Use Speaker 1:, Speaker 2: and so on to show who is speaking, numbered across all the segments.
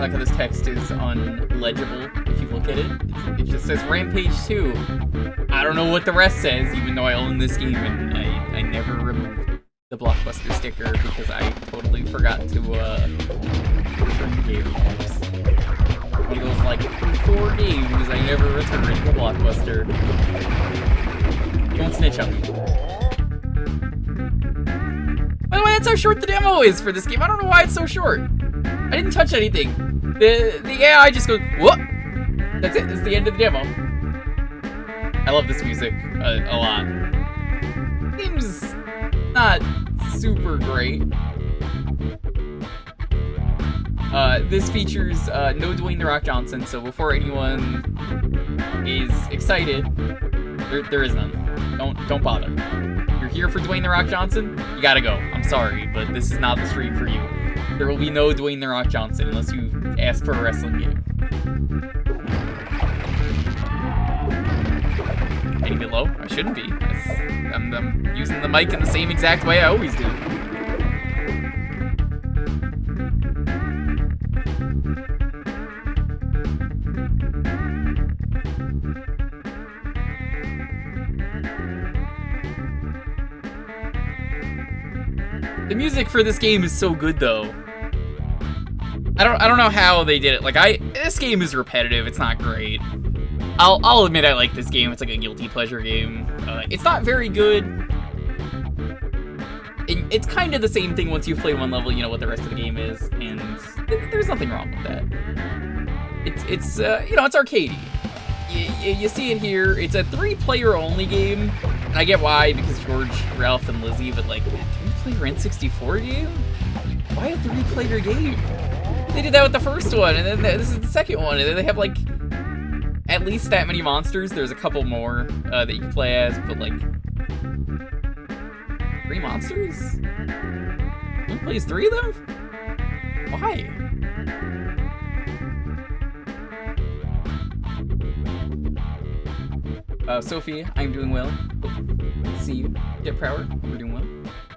Speaker 1: like how this text is unlegible if you look at it. It just says Rampage 2. I don't know what the rest says, even though I own this game and I never removed the Blockbuster sticker because I totally forgot to return the game. One of those like 4 games I never returned to Blockbuster. Don't snitch on me. By the way, that's how short the demo is for this game. I don't know why it's so short. I didn't touch anything. The AI just goes, whoop! That's it. That's the end of the demo. I love this music a lot. Seems not super great. This features no Dwayne The Rock Johnson, so before anyone is excited, there is none. Don't bother. You're here for Dwayne The Rock Johnson? You gotta go. I'm sorry, but this is not the stream for you. There will be no Dwayne The Rock Johnson unless you ask for a wrestling game. Any bit low? I shouldn't be. I'm using the mic in the same exact way I always do. The music for this game is so good, though. I don't know how they did it. Like, this game is repetitive. It's not great. I'll admit I like this game. It's like a guilty pleasure game. It's not very good. It's kind of the same thing once you've played one level, you know what the rest of the game is, and there's nothing wrong with that. It's you know, it's arcadey. You see it here. It's a 3-player only game, and I get why, because George, Ralph, and Lizzie, but like, a 3-player N64 game? Why a 3-player game? They did that with the first one, and then this is the second one, and then they have like at least that many monsters. There's a couple more that you can play as, but like 3 monsters? Who plays 3 of them? Why? Sophie, I'm doing well. Good to see you. Get Prower, we're doing well.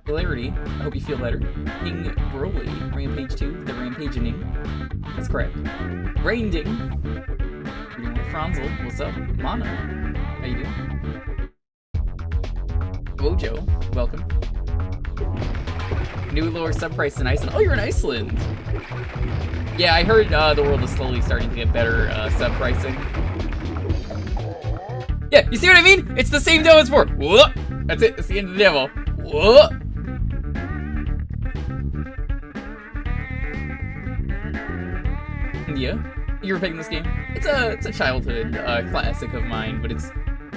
Speaker 1: Hilarity, I hope you feel better. King Broly, Rampage 2, the Rampaging. That's correct. Rainding. You're doing well. Franzel, what's up? Mana, how you doing? Wojo, welcome. New lower sub price in Iceland. Oh, you're in Iceland! Yeah, I heard the world is slowly starting to get better sub pricing. Yeah, you see what I mean? It's the same demo as before. Whoa! That's it. That's the end of the demo. Whoa! Yeah, you were picking this game. It's a childhood classic of mine, but it's,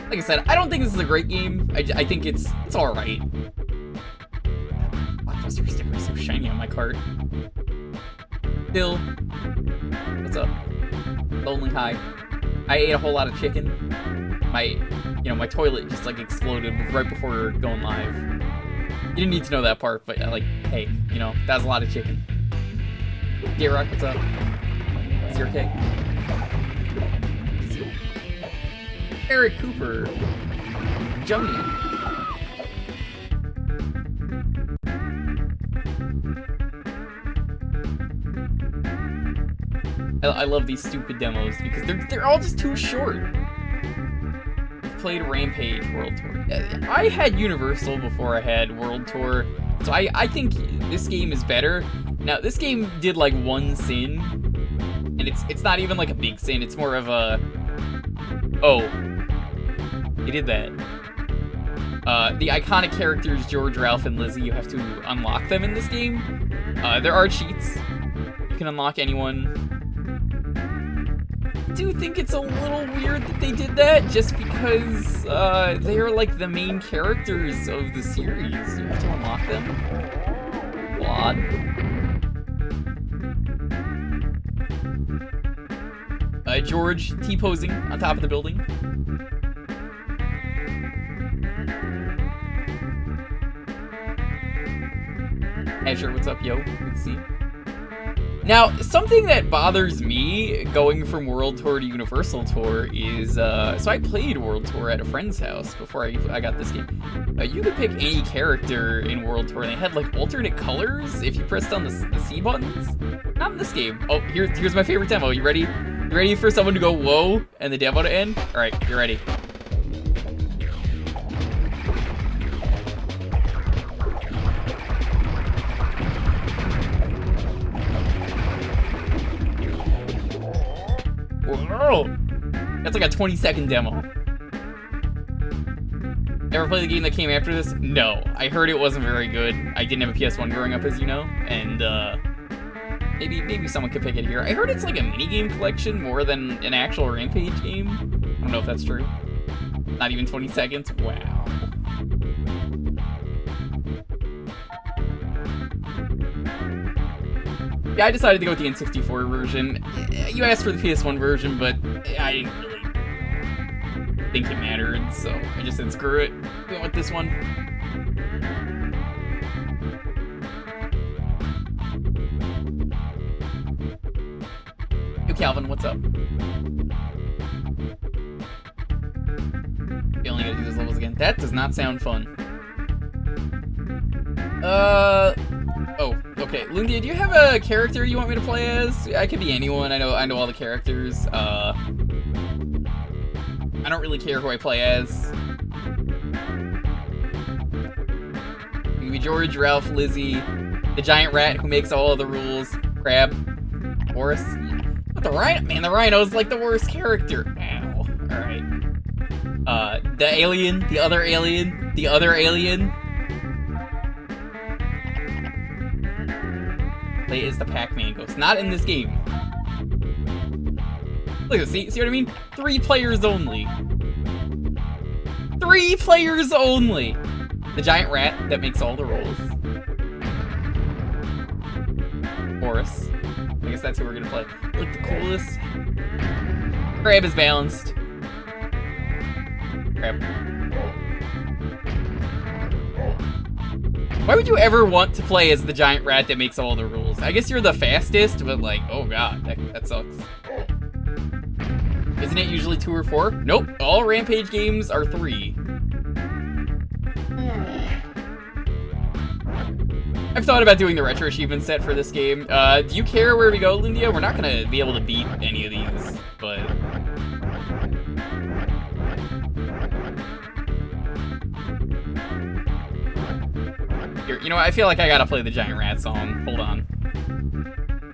Speaker 1: like I said, I don't think this is a great game. I think it's all right. Blockbuster sticker is so shiny on my cart. Bill, what's up? Lonely High. I ate a whole lot of chicken. My toilet just like exploded right before going live. You didn't need to know that part, but like, hey, you know, that was a lot of chicken. J-Rock, what's up? Is your okay? Eric Cooper. Joni. I love these stupid demos because they're all just too short. Played Rampage World Tour. I had Universal before I had World Tour, so I think this game is better. Now, this game did like one sin, and it's not even like a big sin, it's more of a, oh, they did that. The iconic characters, George, Ralph, and Lizzie, you have to unlock them in this game. There are cheats. You can unlock anyone. I do think it's a little weird that they did that, just because they are like the main characters of the series. You have to unlock them. Odd. George T-posing on top of the building. Azure, what's up, yo? Good to see you. Now, something that bothers me going from World Tour to Universal Tour is, so I played World Tour at a friend's house before I got this game. You could pick any character in World Tour, and they had, like, alternate colors if you pressed on the C buttons. Not in this game. Oh, here's my favorite demo. You ready? You ready for someone to go, whoa, and the demo to end? Alright, you're ready. Whoa! That's like a 20-second demo. Ever play the game that came after this? No. I heard it wasn't very good. I didn't have a PS1 growing up, as you know, and maybe someone could pick it here. I heard it's like a minigame collection more than an actual Rampage game. I don't know if that's true. Not even 20 seconds? Wow. Yeah, I decided to go with the N64 version. You asked for the PS1 version, but I didn't really think it mattered, so I just said screw it. We went with this one. Yo, Calvin, what's up? You only gotta do those levels again. That does not sound fun. Oh, okay. Lundia, do you have a character you want me to play as? I could be anyone. I know all the characters. I don't really care who I play as. It can be George, Ralph, Lizzie, the giant rat who makes all of the rules, Crab, Boris. But the rhino, man, the rhino's like the worst character. Ow. Alright. The alien, the other alien, the other alien. Play as the Pac-Man ghost. Not in this game. Look at this. See what I mean? 3 players only. 3 players only. The giant rat that makes all the rolls. Boris. I guess that's who we're gonna play. Look, the coolest. Crab is balanced. Crab. Why would you ever want to play as the giant rat that makes all the rules? I guess you're the fastest, but like, oh god, that sucks. Isn't it usually 2 or 4? Nope, all Rampage games are 3. I've thought about doing the retro achievement set for this game. Do you care where we go, Lindia? We're not gonna be able to beat any of these, but... You know what? I feel like I gotta play the Giant Rat song. Hold on.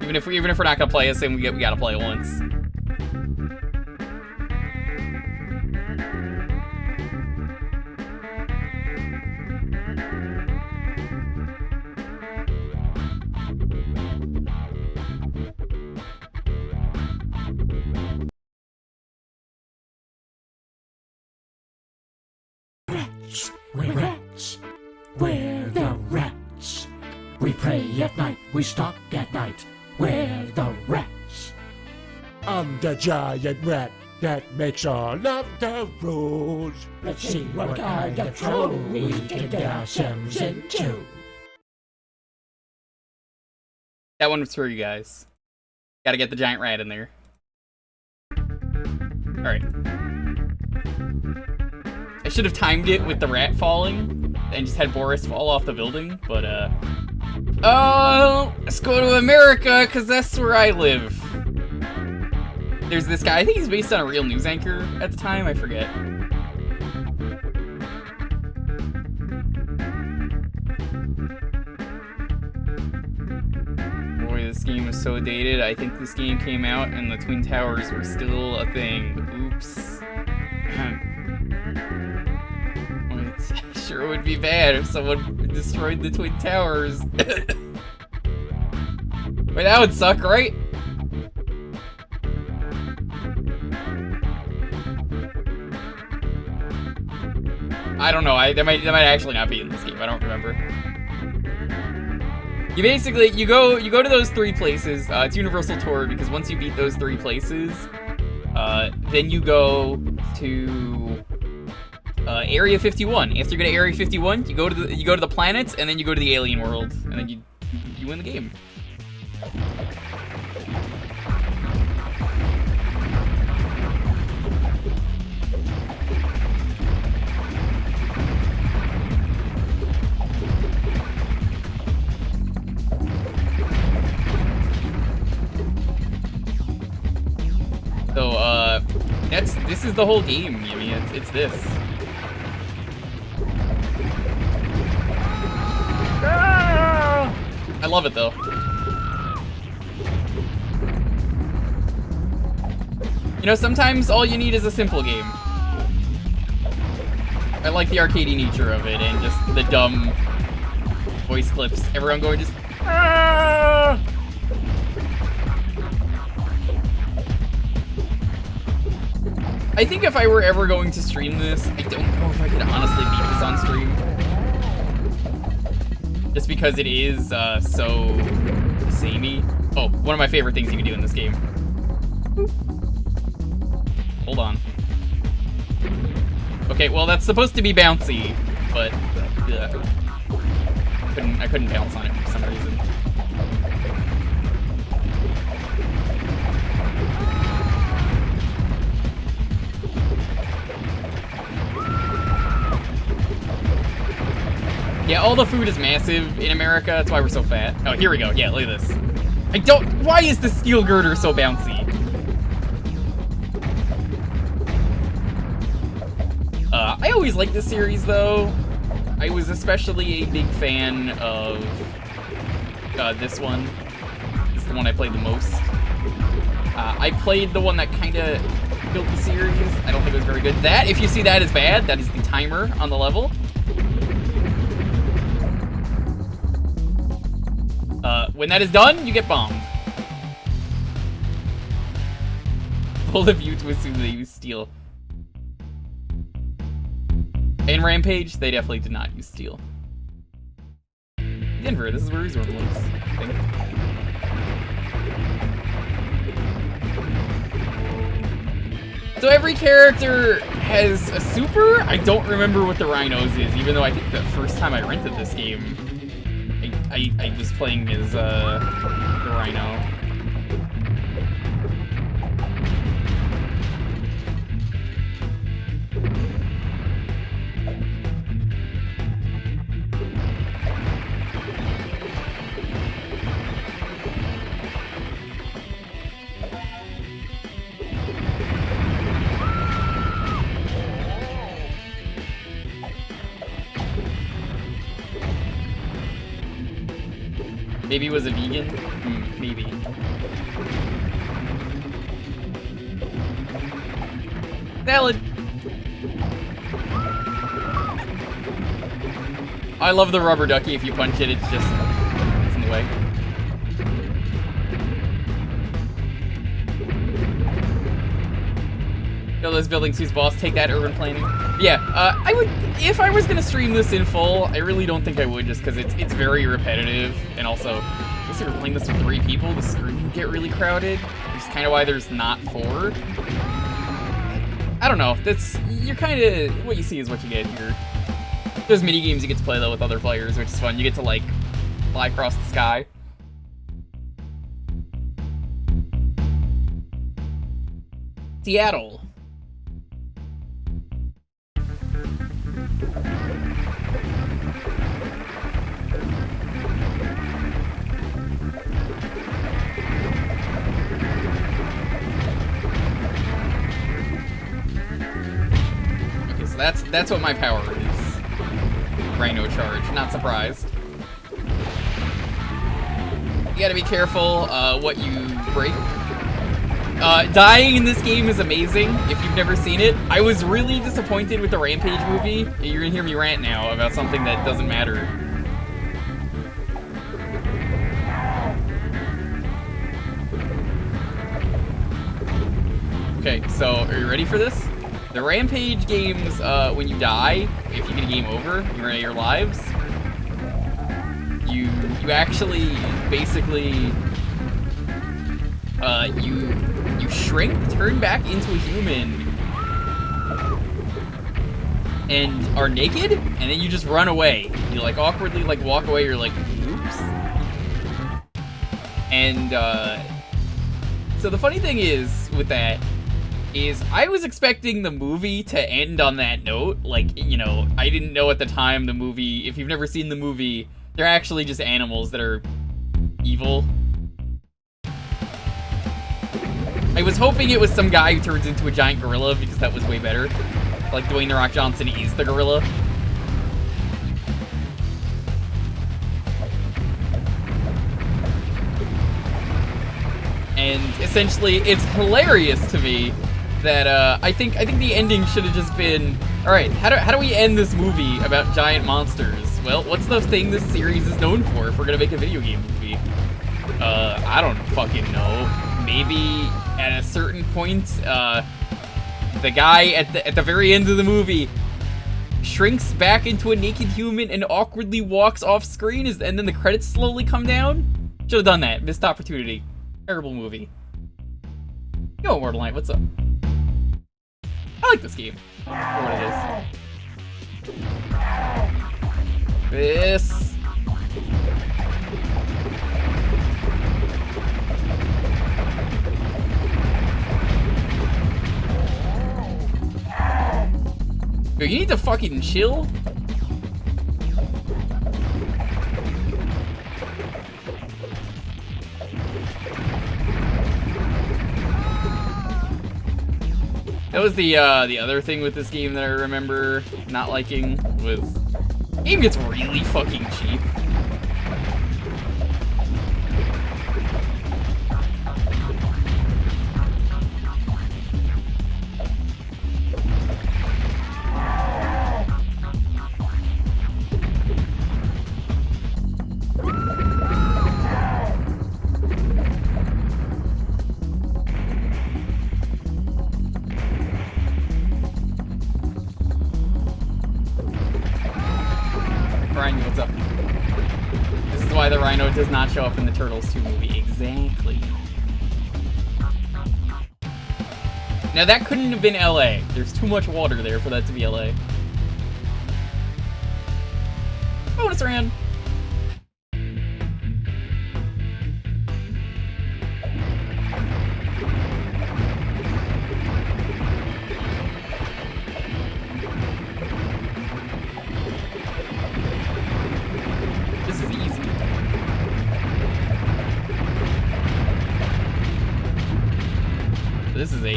Speaker 1: Even if we're not gonna play this, then we gotta play it once.
Speaker 2: Rats, we're rats. We're the rats. We pray at night, we stalk at night. We're the rats.
Speaker 3: I'm the giant rat that makes all of the rules.
Speaker 2: Let's see what kind of troll we can get ourselves into.
Speaker 1: That one was for you guys. Gotta get the giant rat in there. Alright. I should have timed it with the rat falling and just had Boris fall off the building, but oh, let's go to America, cause that's where I live. There's this guy, I think he's based on a real news anchor at the time, I forget. Boy, this game is so dated. I think this game came out and the Twin Towers were still a thing. Oops. Sure would be bad if someone destroyed the Twin Towers. Wait, that would suck, right? I don't know. That might actually not be in this game. I don't remember. You basically you go to those 3 places. It's Universal Tour because once you beat those 3 places, then you go to Area 51. After you go to Area 51, you go to the planets, and then you go to the alien world, and then you win the game. this is the whole game. I mean, it's this. I love it though. You know, sometimes all you need is a simple game. I like the arcadey nature of it and just the dumb voice clips. Everyone going just. I think if I were ever going to stream this, I don't know if I could honestly beat this on stream. Just because it is so samey. Oh, one of my favorite things you can do in this game. Boop. Hold on. Okay, well that's supposed to be bouncy, but I couldn't bounce on it for some reason. Yeah, all the food is massive in America, that's why we're so fat. Oh, here we go. Yeah, look at this. Why is the steel girder so bouncy? I always liked this series, though. I was especially a big fan of this one. This is the one I played the most. I played the one that kind of built the series. I don't think it was very good. That, if you see that as bad, that is the timer on the level. When that is done, you get bombed. Full of you to assume they use steel. In Rampage, they definitely did not use steel. Denver, this is where Resort lives, I think. So every character has a super? I don't remember what the Rhinos is, even though I think the first time I rented this game, I was playing as the Rhino. Maybe he was a vegan? Maybe. Valid. I love the rubber ducky. If you punch it, it's in the way. Kill those buildings whose boss, take that urban planning. Yeah, I would, if I was gonna stream this in full, I really don't think I would, just because it's very repetitive, and also, I guess if you're playing this with 3 people, the screen would get really crowded, which is kind of why there's not 4. I don't know, you're kind of, what you see is what you get here. There's mini games you get to play, though, with other players, which is fun. You get to, like, fly across the sky. Seattle. Okay, so that's what my power is. Rhino charge, not surprised. You gotta be careful what you break. Dying in this game is amazing, if you've never seen it. I was really disappointed with the Rampage movie. You're gonna hear me rant now about something that doesn't matter. Okay, so are you ready for this? The Rampage games, when you die, if you get a game over, you run out of your lives, you actually basically you shrink, turn back into a human, and are naked, and then you just run away. You like awkwardly like walk away, you're like, oops. And so the funny thing is with that is I was expecting the movie to end on that note. Like, you know, I didn't know at the time the movie, if you've never seen the movie, they're actually just animals that are evil. I was hoping it was some guy who turns into a giant gorilla because that was way better. Like Dwayne The Rock Johnson is the gorilla. And essentially, it's hilarious to me that I think the ending should have just been, all right, how do we end this movie about giant monsters? Well, what's the thing this series is known for if we're gonna make a video game movie? I don't fucking know. Maybe at a certain point, the guy at the very end of the movie shrinks back into a naked human and awkwardly walks off screen, and then the credits slowly come down? Should have done that. Missed opportunity. Terrible movie. Yo, Immortal Knight, what's up? I like this game. For what it is. This. Yo, you need to fucking chill. That was the other thing with this game that I remember not liking, was the game gets really fucking cheap. The Rhino does not show up in the Turtles 2 movie. Exactly. Now that couldn't have been LA. There's too much water there for that to be LA. Bonus round.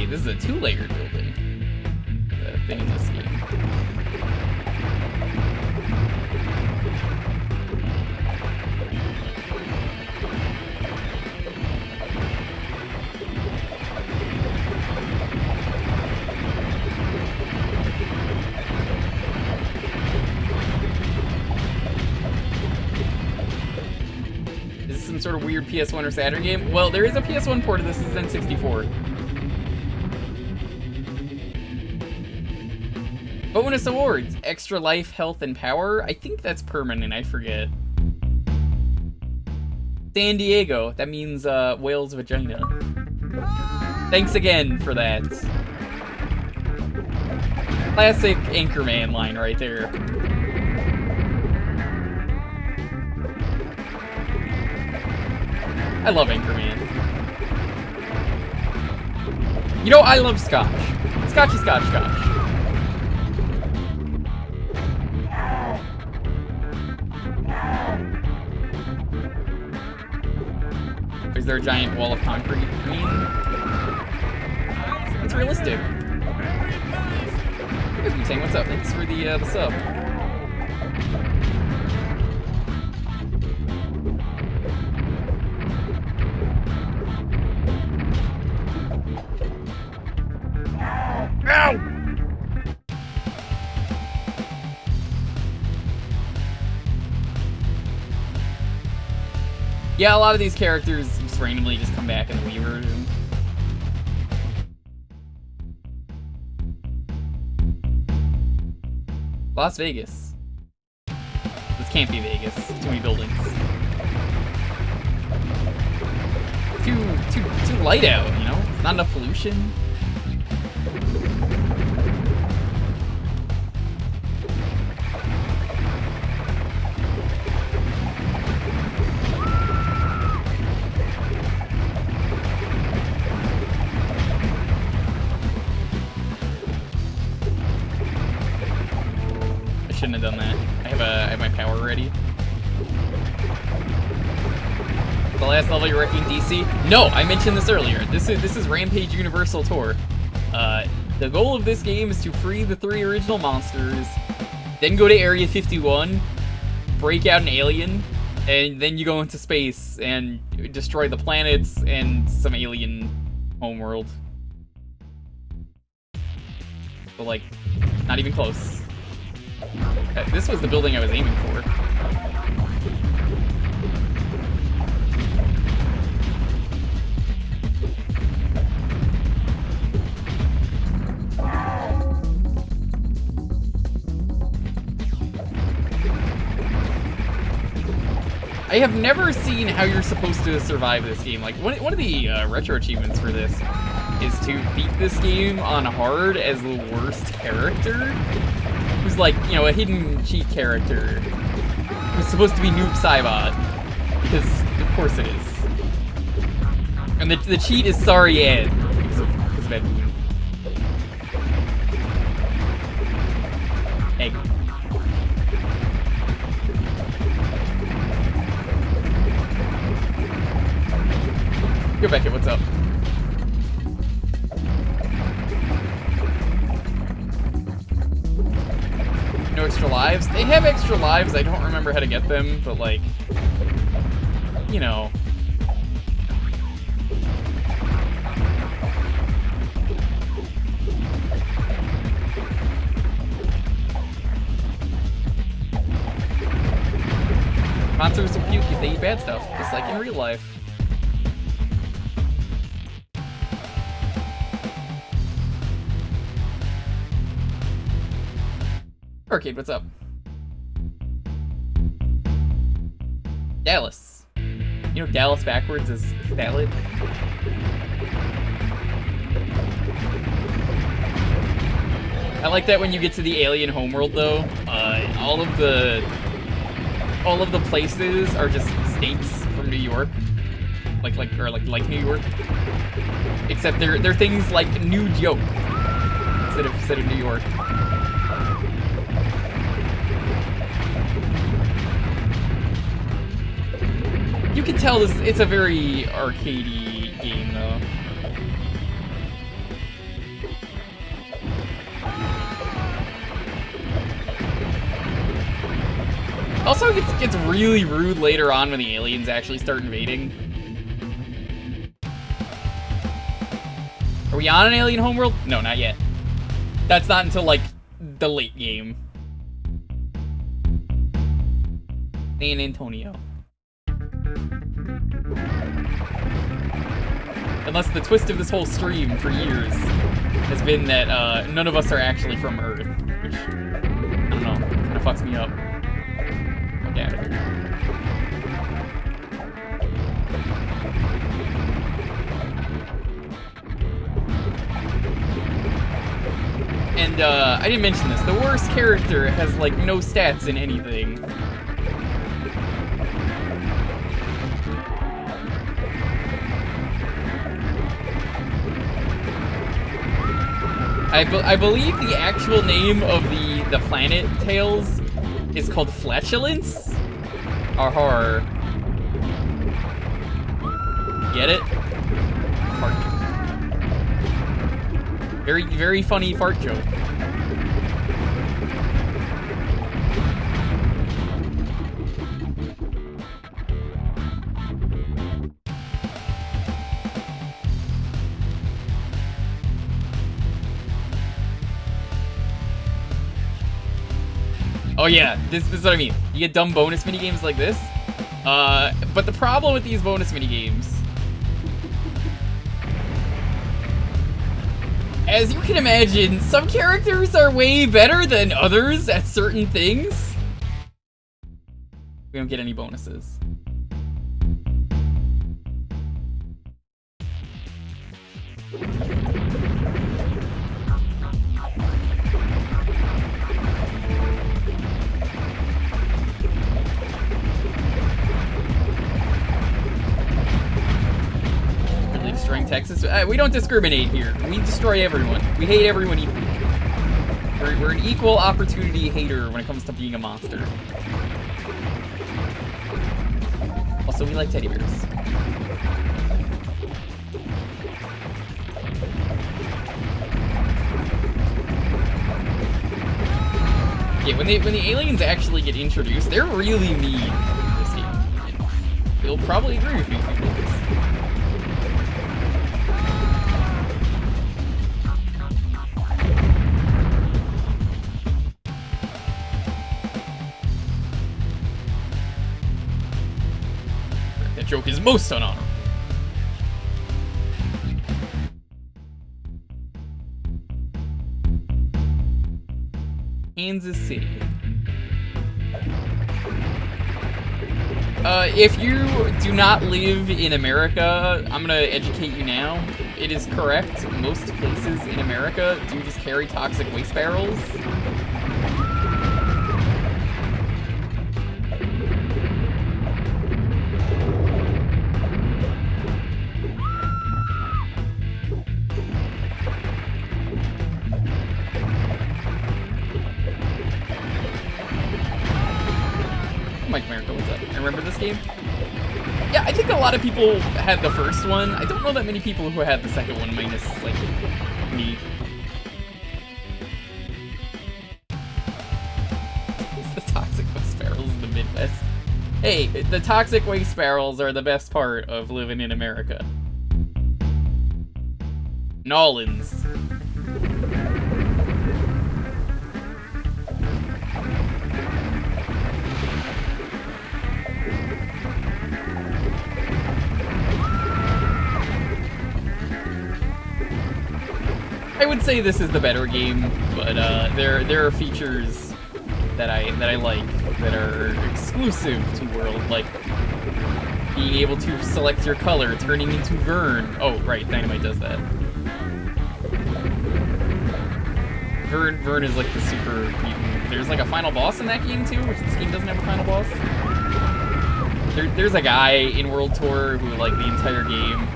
Speaker 1: This is a two-layered building. The thing in this game. Is this some sort of weird PS1 or Saturn game? Well, there is a PS1 port of this. This is N64. Bonus awards, extra life, health, and power. I think that's permanent, I forget. San Diego, that means whale's vagina. Thanks again for that. Classic Anchorman line right there. I love Anchorman. You know, I love Scotch. Scotchy Scotch Scotch. Is there a giant wall of concrete? I mean, it's realistic. Hey, Wu-Tang, what's up? Thanks for the sub. Ow! Yeah, a lot of these characters just randomly just come back in the Wii version. Las Vegas. This can't be Vegas. Too many buildings. Too light out, you know? Not enough pollution. Shouldn't have done that. I have my power ready. The last level you're wrecking DC? No, I mentioned this earlier. This is Rampage Universal Tour. The goal of this game is to free the 3 original monsters, then go to Area 51, break out an alien, and then you go into space and destroy the planets and some alien homeworld. But like, not even close. This was the building I was aiming for. I have never seen how you're supposed to survive this game. Like, one of the retro achievements for this is to beat this game on hard as the worst character. Who's like, you know, a hidden cheat character. Who's supposed to be Noob Saibot. Because, of course it is. And the cheat is Sorry Ed. Because of Ed Boon. Egg. Go back here, what's up? No extra lives? They have extra lives, I don't remember how to get them, but like, you know. Monsters will puke if they eat bad stuff, just like in real life. Arcade, what's up? Dallas. You know Dallas backwards is salad? I like that when you get to the alien homeworld though, all of the places are just states from New York. Like New York. Except they're things like New Joke instead of New York. You can tell it's a very arcadey game, though. Also, it gets really rude later on when the aliens actually start invading. Are we on an alien homeworld? No, not yet. That's not until, like, the late game. San Antonio. Unless the twist of this whole stream for years has been that none of us are actually from Earth, which, I don't know, kind of fucks me up. Okay, out of here. And I didn't mention this, the worst character has like no stats in anything. I believe the actual name of the planet Tails is called Flatulence? Or get it? Fart joke. Very, very funny fart joke. Oh yeah, this is what I mean. You get dumb bonus minigames like this. But the problem with these bonus minigames, as you can imagine, some characters are way better than others at certain things. We don't get any bonuses. Destroying Texas. We don't discriminate here. We destroy everyone. We hate everyone equally. We're an equal opportunity hater when it comes to being a monster. Also, we like teddy bears. Yeah, when the aliens actually get introduced, they're really mean in this game. You'll probably agree with me if you play this. That joke is most unhonorable. Kansas City. If you do not live in America, I'm gonna educate you now. It is correct. Most places in America do just carry toxic waste barrels. America, what's up? I remember this game? Yeah, I think a lot of people had the first one. I don't know that many people who had the second one, minus, like, me. The toxic waste barrels in the Midwest. Hey, the toxic waste barrels are the best part of living in America. Nolans. I would say this is the better game, but there are features that I like that are exclusive to World, like being able to select your color, turning into Vern. Oh, right, Dynamite does that. Vern is like the super mutant. There's like a final boss in that game too, which this game doesn't have a final boss. There's a guy in World Tour who, like, the entire game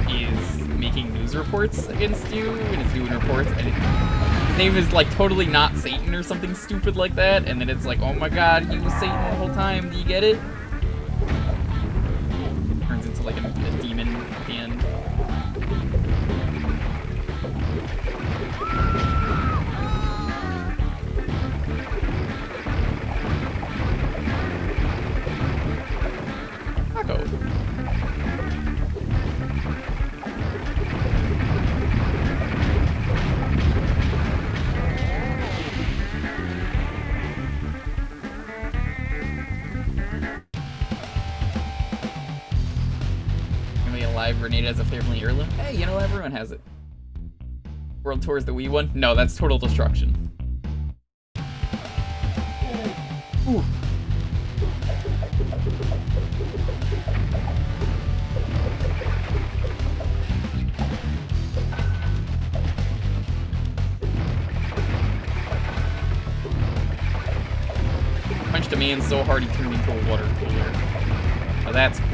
Speaker 1: is making news reports against you, and is doing reports, and his name is, like, totally not Satan or something stupid like that, and then it's like, oh my god, he was Satan the whole time, do you get it? Turns into, like, a demon at the end. Taco. Renegade as a family heirloom. Hey, you know, everyone has it. World Tour is the Wii one? No, that's Total Destruction. Ooh. Punched a man so hard he turned into a water cooler. Oh, that's cool.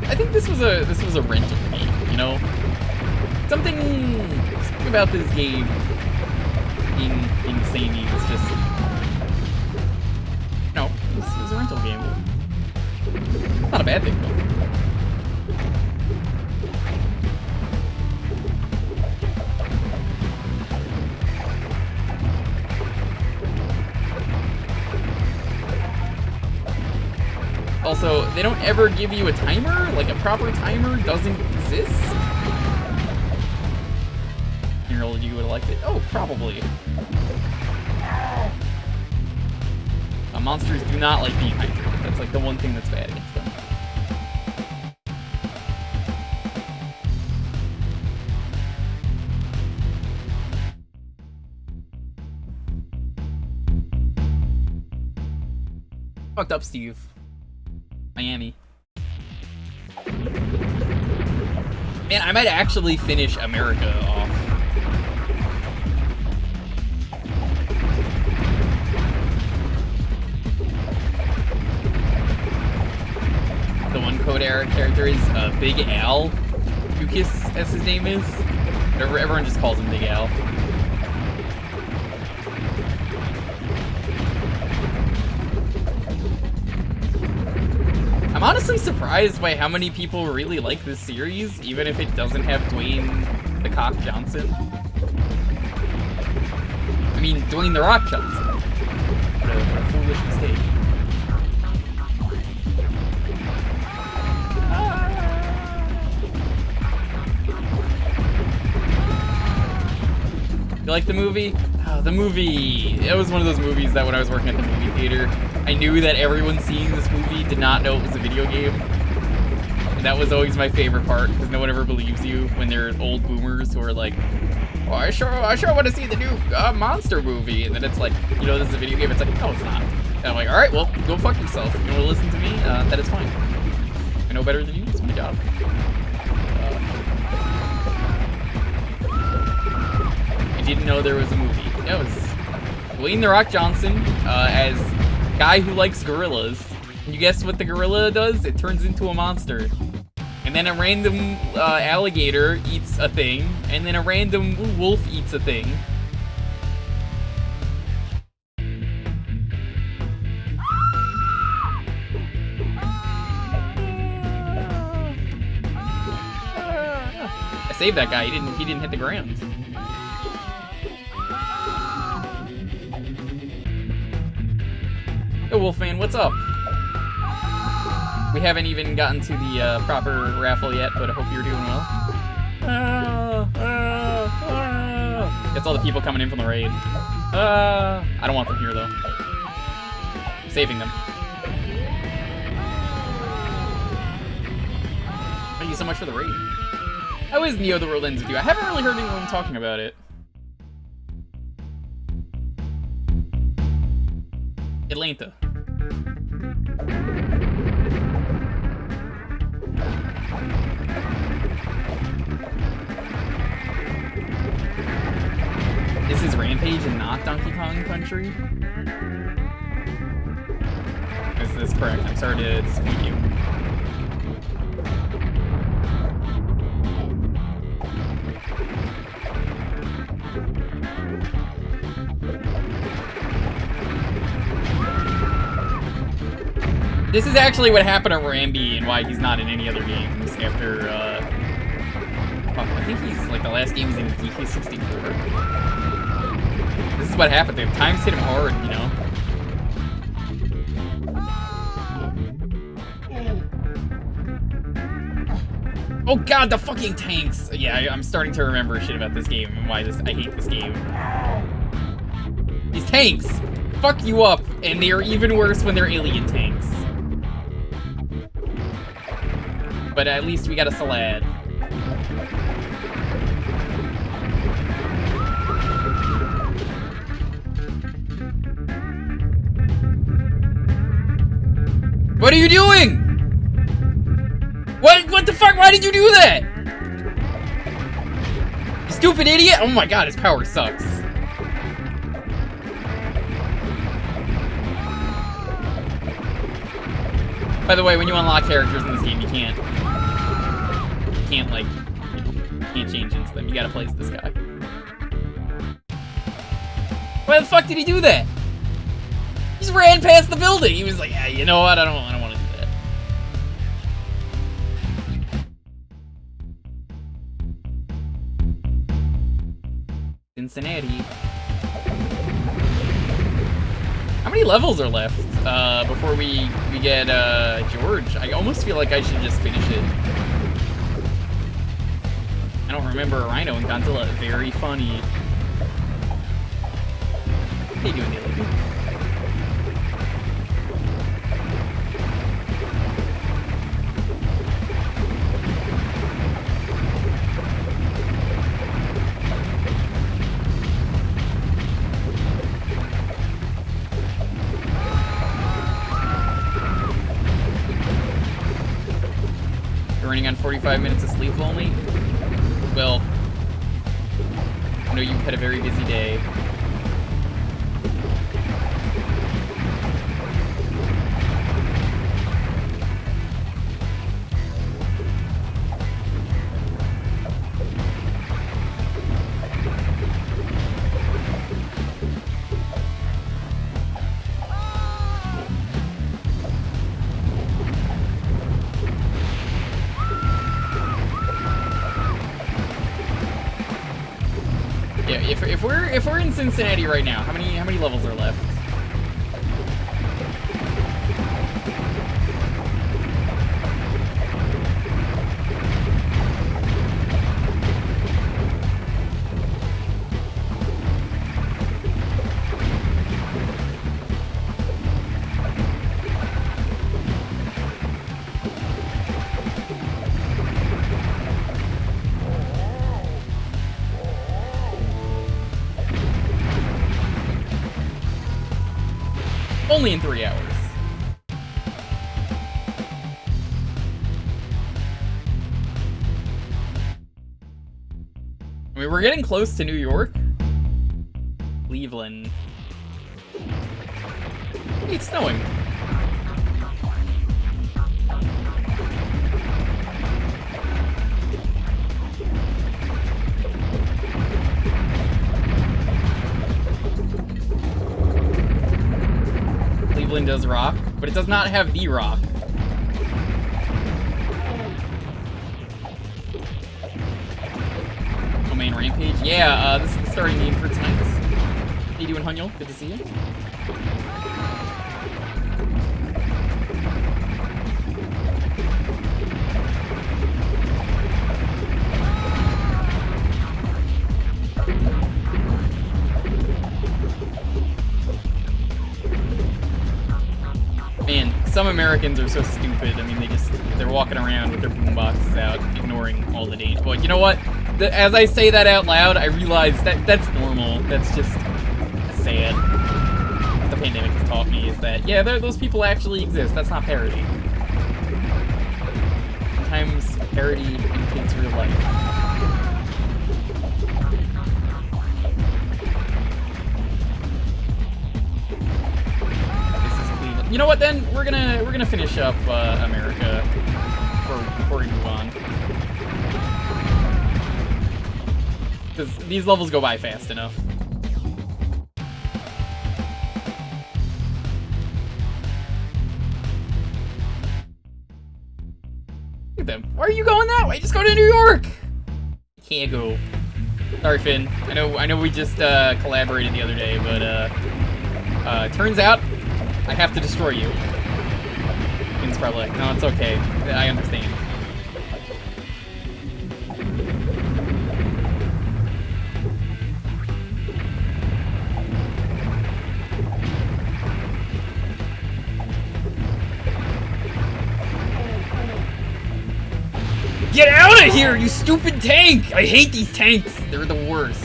Speaker 1: I think this was a rental game, you know? Something about this game being samey was just, no, this was a rental game. Not a bad thing though. Also, they don't ever give you a timer? Like, a proper timer doesn't exist? Harold, you would have liked it? Oh, probably. Monsters do not like being hydrated. That's, like, the one thing that's bad against them. Fucked up, Steve. Miami. Man, I might actually finish America off. The one Code Era character is Big Al. Lucas, as his name is. Everyone just calls him Big Al. I'm honestly surprised by how many people really like this series, even if it doesn't have Dwayne The Rock Johnson. I mean, Dwayne The Rock Johnson. What a foolish mistake. You like the movie? Oh, the movie. It was one of those movies that when I was working at the movie theater, I knew that everyone seeing this movie did not know it was a video game. And that was always my favorite part, because no one ever believes you when they're old boomers who are like, oh, I sure want to see the new monster movie. And then it's like, you know, this is a video game. It's like, no, it's not. And I'm like, all right, well, go fuck yourself. You want to listen to me? That is fine. I know better than you. It's my job. I didn't know there was a movie. It was Dwayne The Rock Johnson as guy who likes gorillas. And you guess what the gorilla does? It turns into a monster. And then a random alligator eats a thing. And then a random wolf eats a thing. I saved that guy. He didn't hit the ground. Yo, Wolfman, what's up? We haven't even gotten to the proper raffle yet, but I hope you're doing well. That's all the people coming in from the raid. I don't want them here, though. I'm saving them. Thank you so much for the raid. How is Neo the World Ends With You? I haven't really heard anyone talking about it. Atlanta. This is Rampage and not Donkey Kong Country? Is this correct? I'm sorry to disappoint you. This is actually what happened to Rambi and why he's not in any other games after, I think he's, like, the last game he's in DK64. This is what happened to him. Times hit him hard, you know? Oh god, the fucking tanks! Yeah, I'm starting to remember shit about this game and why I hate this game. These tanks fuck you up, and they are even worse when they're alien tanks. But at least we got a Salad. What are you doing? What the fuck? Why did you do that? You stupid idiot! Oh my god, his power sucks. By the way, when you unlock characters in this game, you can't change into them. You gotta play as this guy. Why the fuck did he do that? He just ran past the building. He was like, yeah, you know what? I don't want to do that. Cincinnati. How many levels are left before we get George? I almost feel like I should just finish it. I don't remember Rhino and Godzilla. Very funny. How you doing, Neil? You're running on 45 minutes of sleep only? Well, I know you've had a very busy day. if we're in Cincinnati right now, how many levels are left? Only in 3 hours. I mean, we're getting close to New York. Cleveland. Hey, it's snowing. Cleveland does rock, but it does not have the rock. Oh, main Rampage? Yeah, this is the starting game for tonight. How you doing, Hunyel? Good to see you. Man, some Americans are so stupid. I mean, they're walking around with their boomboxes out, ignoring all the danger. But you know what? As I say that out loud, I realize that's normal. That's just sad. What the pandemic has taught me is that, yeah, those people actually exist. That's not parody. Sometimes parody imitates real life. You know what? Then we're gonna finish up America before we move on, because these levels go by fast enough. Look at them. Why are you going that way? Just go to New York. Can't go. Sorry, Finn. I know we just collaborated the other day, but turns out I have to destroy you. Finn's probably like, no, it's okay. I understand. Get out of here, you stupid tank! I hate these tanks. They're the worst.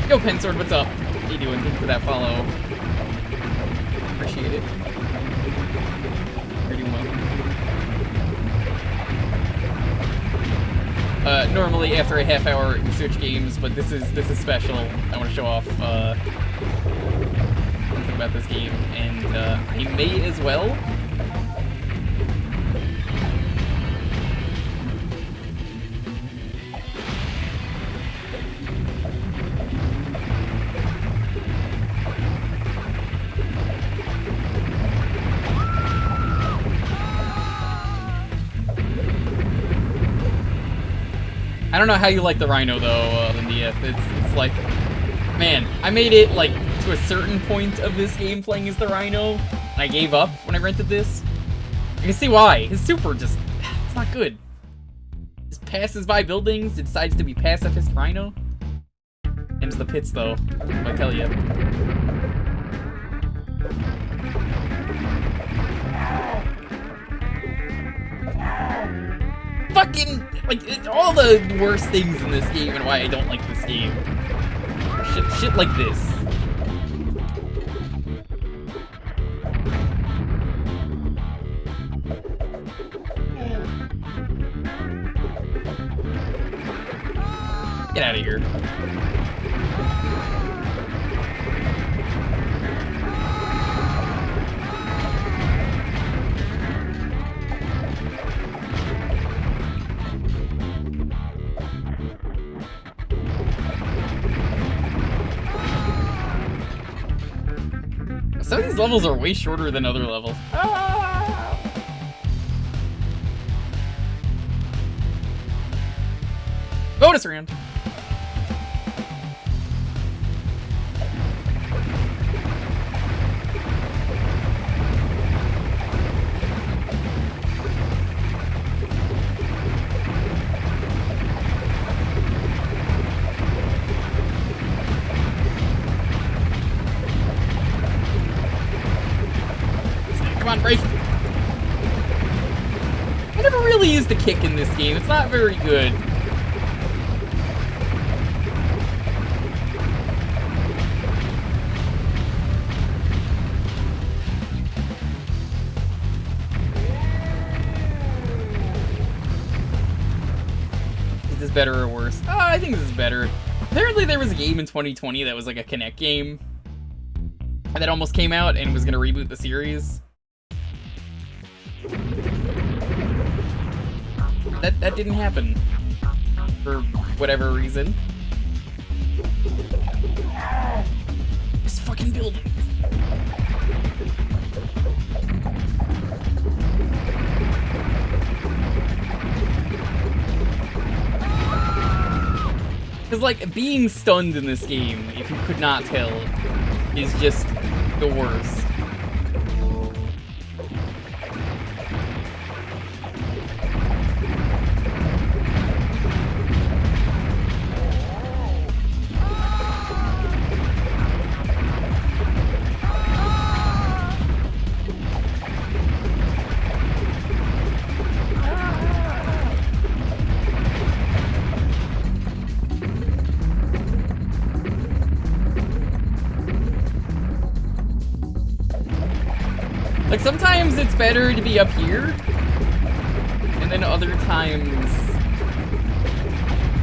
Speaker 1: Yo, Pensword, what's up? How you doing? Thank you for that follow. Appreciate it. You're doing well. Normally after a half hour we switch games, but this is special. I want to show off something about this game, and I may as well. I don't know how you like the Rhino though, Lindia. It's like, man, I made it like to a certain point of this game playing as the Rhino, and I gave up when I rented this. You can see why. His super just, it's not good. Just passes by buildings, it decides to be pacifist Rhino. Into the pits though, I tell you. Fucking, like, all the worst things in this game and why I don't like this game. Shit like this. Get out of here. Some of these levels are way shorter than other levels. Ah! Bonus round. Come on, break. I never really used the kick in this game. It's not very good. Is this better or worse? Oh, I think this is better. Apparently there was a game in 2020 that was like a Kinect game that almost came out and was gonna reboot the series. That didn't happen. For whatever reason. This fucking building. Because, like, being stunned in this game, if you could not tell, is just the worst. Like, sometimes it's better to be up here, and then other times,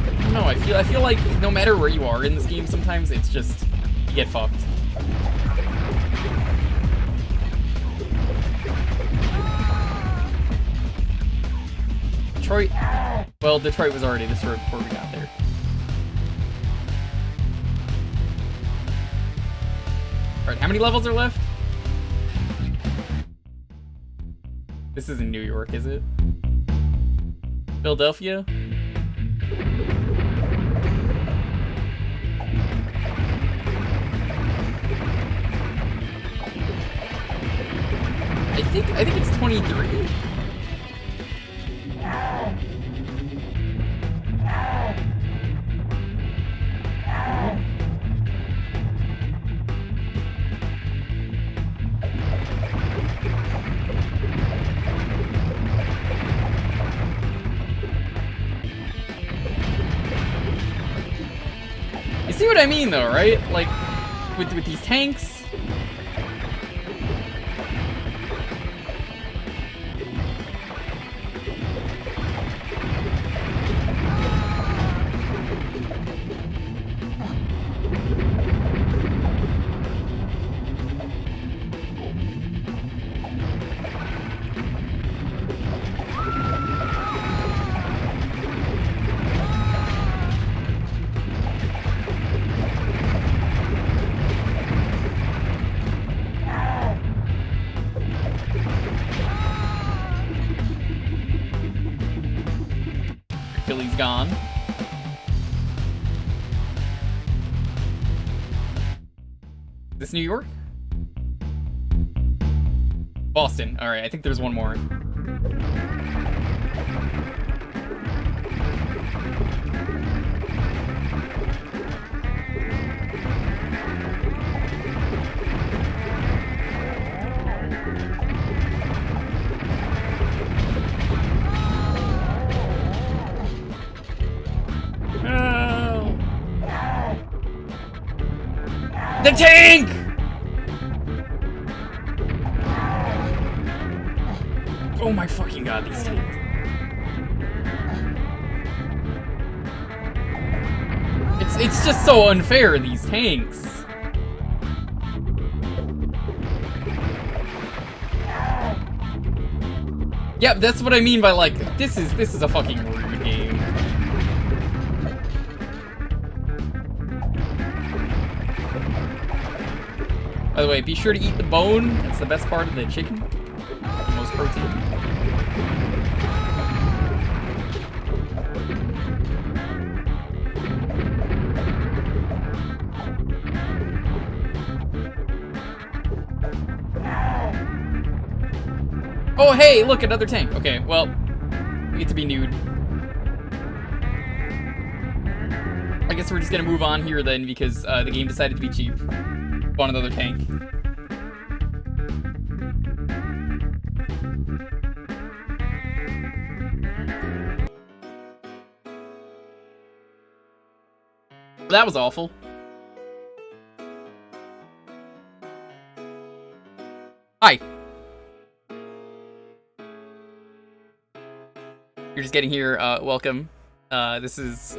Speaker 1: I don't know, I feel like no matter where you are in this game, sometimes it's just, you get fucked. Detroit, well, Detroit was already destroyed before we got there. Alright, how many levels are left? This isn't New York, is it? Philadelphia? I think it's 23. You see what I mean, though, right? Like, with these tanks. Philly's gone. This New York? Boston. Alright, I think there's one more. The tank! Oh my fucking god, these tanks. It's just so unfair, these tanks. Yeah, that's what I mean by, like, this is a fucking rude game. By the way, be sure to eat the bone. It's the best part of the chicken. The most protein. Oh, hey, look, another tank. Okay, well, we get to be nude. I guess we're just gonna move on here then, because the game decided to be cheap. Want another tank. That was awful. Hi. You're just getting here, welcome. This is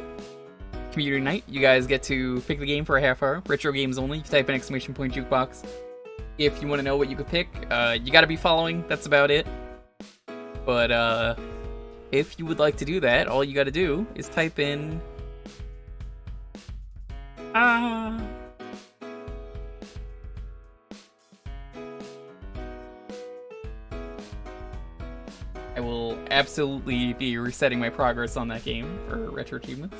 Speaker 1: community night. You guys get to pick the game for a half hour. Retro games only. You type in !Jewkbox. If you want to know what you could pick, you gotta be following. That's about it. But, if you would like to do that, all you gotta do is type in... I will absolutely be resetting my progress on that game for retro achievements.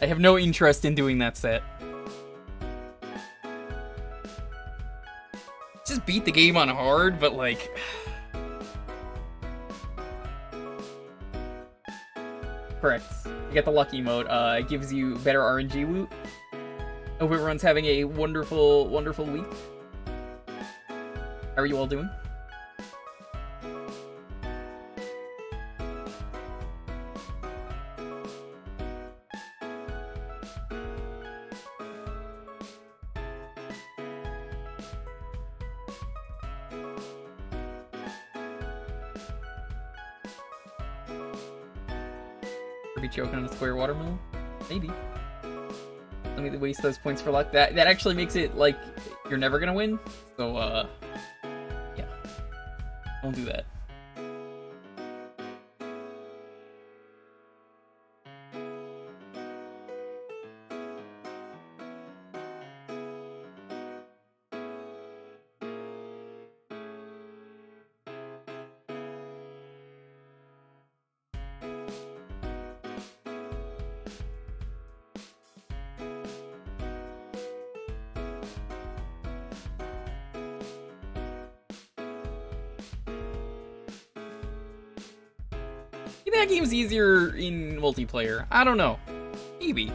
Speaker 1: I have no interest in doing that set. Just beat the game on hard, but like... Correct. You get the lucky mode. It gives you better RNG loot. I hope everyone's having a wonderful, wonderful week. How are you all doing? Be choking on a square watermelon? Maybe. Let me waste those points for luck. That actually makes it like you're never gonna win. So yeah. Don't do that. Maybe that game's easier in multiplayer. I don't know. Maybe.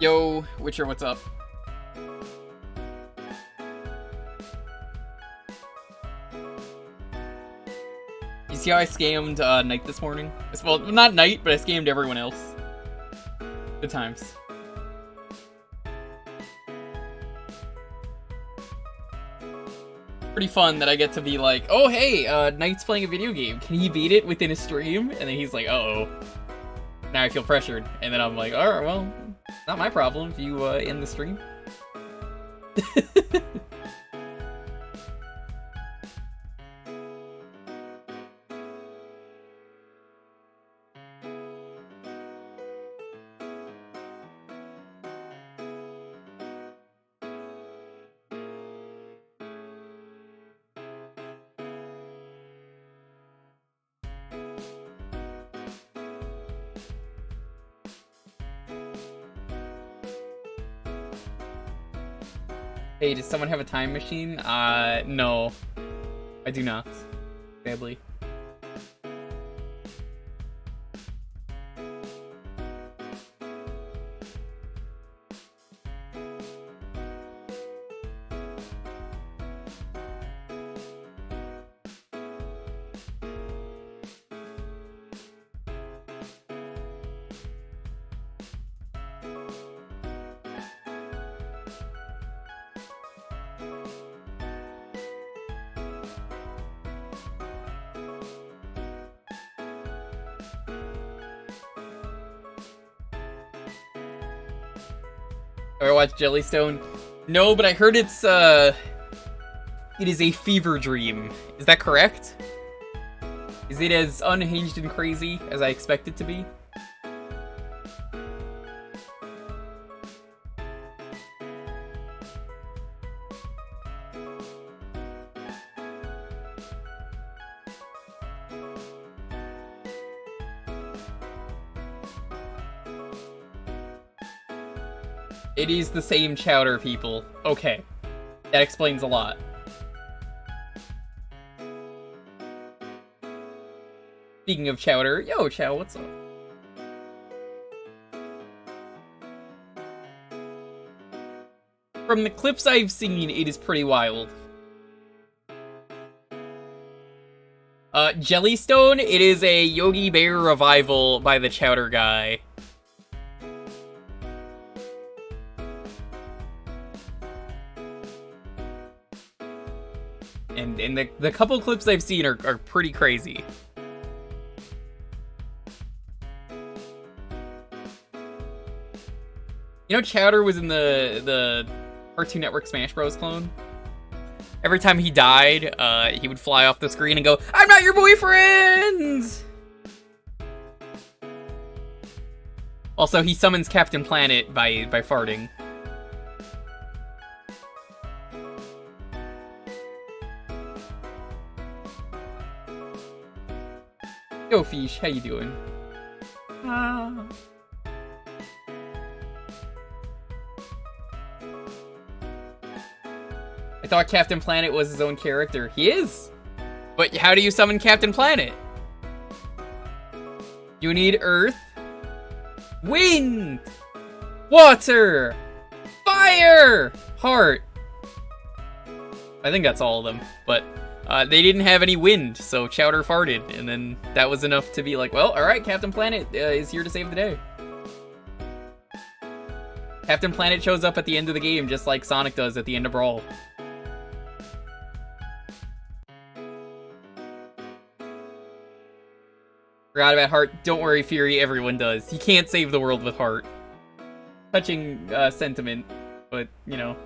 Speaker 1: Yo, Witcher, what's up? You see how I scammed Knight this morning? Well, not Knight, but I scammed everyone else. Good times. Pretty fun that I get to be like, oh hey, Knight's playing a video game. Can he beat it within a stream? And then he's like, uh-oh. Now I feel pressured. And then I'm like, alright, well... Not my problem if you end the stream. Hey, does someone have a time machine? No. I do not. Sadly. Or watch Jellystone? No, but I heard it is a fever dream. Is that correct? Is it as unhinged and crazy as I expect it to be? It is the same chowder, people. Okay. That explains a lot. Speaking of chowder, yo, Chow, what's up? From the clips I've seen, it is pretty wild. Jellystone, it is a Yogi Bear revival by the Chowder guy. And the couple clips I've seen are pretty crazy. You know, Chowder was in the Cartoon Network Smash Bros. Clone? Every time he died, he would fly off the screen and go, "I'm not your boyfriend!" Also, he summons Captain Planet by farting. Yo, Fish, how you doing? I thought Captain Planet was his own character. He is! But how do you summon Captain Planet? You need Earth, Wind, Water, Fire, Heart. I think that's all of them, but they didn't have any wind, so Chowder farted, and then that was enough to be like, well, alright, Captain Planet is here to save the day. Captain Planet shows up at the end of the game, just like Sonic does at the end of Brawl. Forgot about Heart. Don't worry, Fury, everyone does. You can't save the world with Heart. Touching sentiment, but, you know.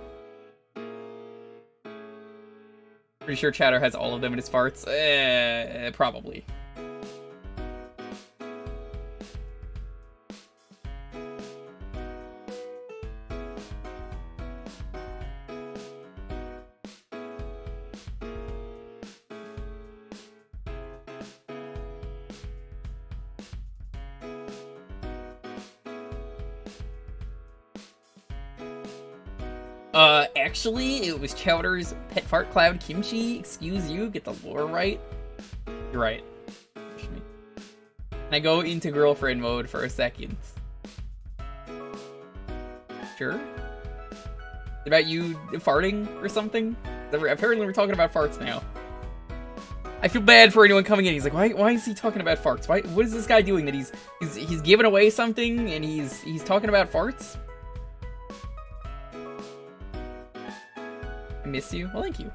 Speaker 1: Pretty sure Chowder has all of them in his farts. Probably. Actually, it was Chowder's Pet Fart Cloud Kimchi. Excuse you, get the lore right. You're right. And I go into girlfriend mode for a second. Sure? About you farting or something? Apparently we're talking about farts now. I feel bad for anyone coming in. He's like, why is he talking about farts? What is this guy doing that he's giving away something and he's talking about farts? I miss you. Well, thank you.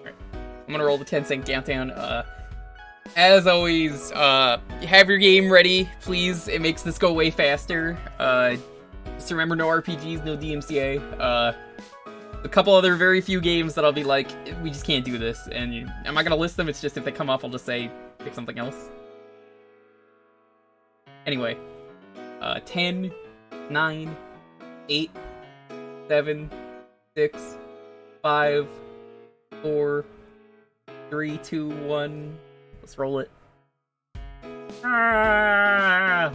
Speaker 1: Alright. I'm gonna roll the 10-cent countdown. As always, have your game ready, please. It makes this go way faster. Just remember, no RPGs, no DMCA. A couple other very few games that I'll be like, we just can't do this, and I'm not gonna list them, it's just if they come up, I'll just say, pick something else. Anyway, 10, 9, 8, 7, 6, 5, 4, 3, 2, 1, let's roll it. Ah!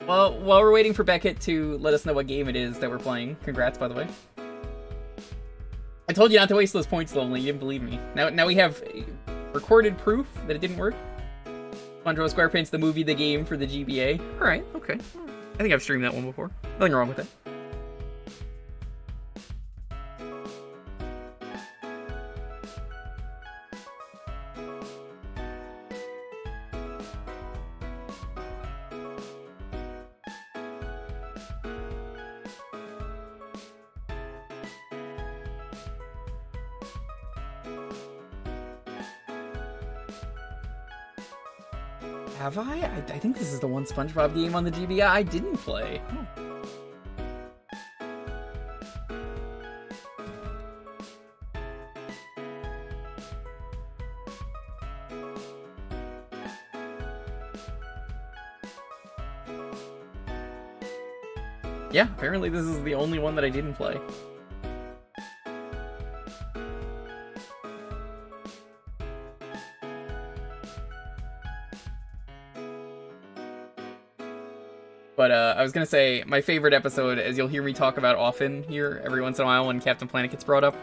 Speaker 1: Well, while we're waiting for Beckett to let us know what game it is that we're playing, congrats, by the way. I told you not to waste those points, Lonely. You didn't believe me. Now we have recorded proof that it didn't work. SpongeBob SquarePants, the movie, the game for the GBA. Alright, okay. I think I've streamed that one before. Nothing wrong with it. Have I? I think this is the one SpongeBob game on the GBA I didn't play. Oh. Yeah, apparently this is the only one that I didn't play. But I was gonna say, my favorite episode, as you'll hear me talk about often here, every once in a while when Captain Planet gets brought up,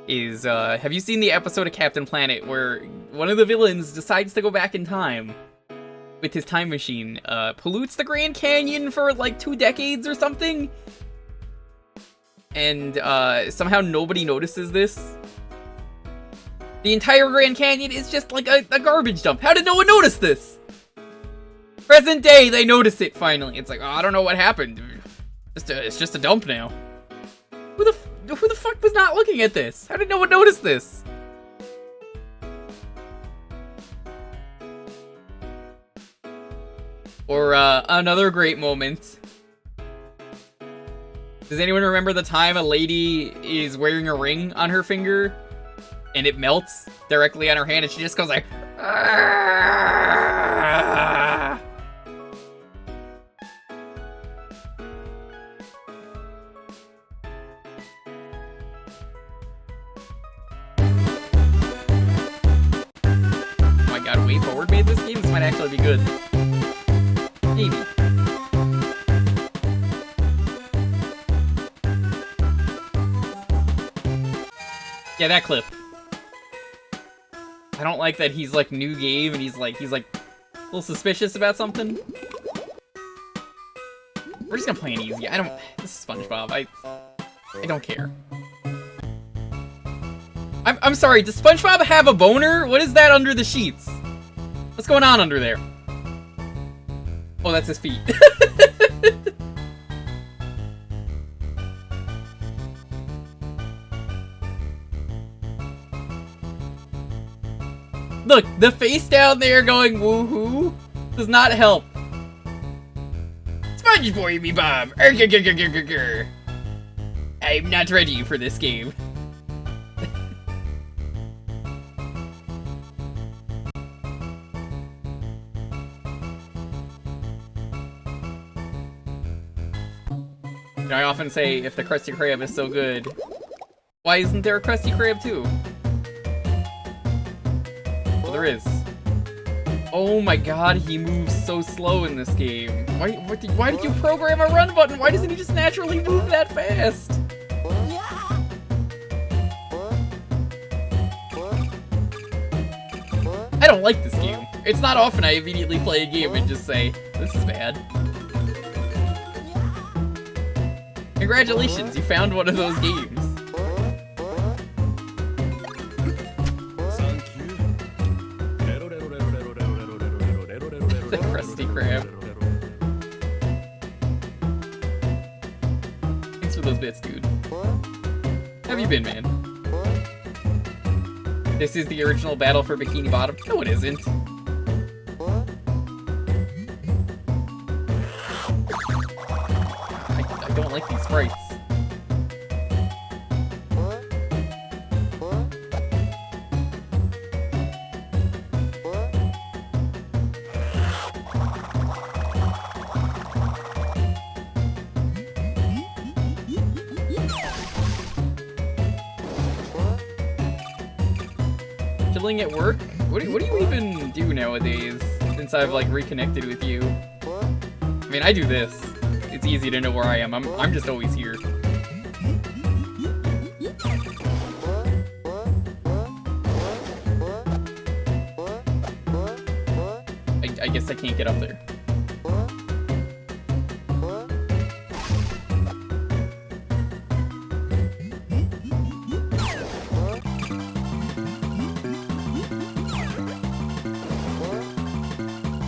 Speaker 1: is, have you seen the episode of Captain Planet where one of the villains decides to go back in time with his time machine, pollutes the Grand Canyon for like 2 decades or something? And somehow nobody notices this? The entire Grand Canyon is just like a garbage dump. How did no one notice this? Present day, they notice it finally. It's like, oh, I don't know what happened. It's just a dump now. Who the fuck was not looking at this? How did no one notice this? Or another great moment. Does anyone remember the time a lady is wearing a ring on her finger and it melts directly on her hand and she just goes like, "Argh!" Oh my god, Way Forward made this game? This might actually be good. Maybe. Yeah, that clip. I don't like that he's like new game and he's like a little suspicious about something. We're just gonna play an easy. This is SpongeBob. I don't care. I'm sorry, does SpongeBob have a boner? What is that under the sheets? What's going on under there? Oh, that's his feet. Look, the face down there going woohoo does not help. SpongeBob, me Bob. I'm not ready for this game. You know, I often say, if the Krusty Krab is so good, why isn't there a Krusty Krab too? Well, there is. Oh my god, he moves so slow in this game. Why did you program a run button? Why doesn't he just naturally move that fast? I don't like this game. It's not often I immediately play a game and just say, this is bad. Congratulations, you found one of those games. The Krusty Krab. Thanks for those bits, dude. How have you been, man? This is the original Battle for Bikini Bottom? No, it isn't. I don't like these sprites. Chilling at work? What do you even do nowadays since I've like reconnected with you? I mean, I do this. It's easy to know where I am. I'm just always here. I guess I can't get up there.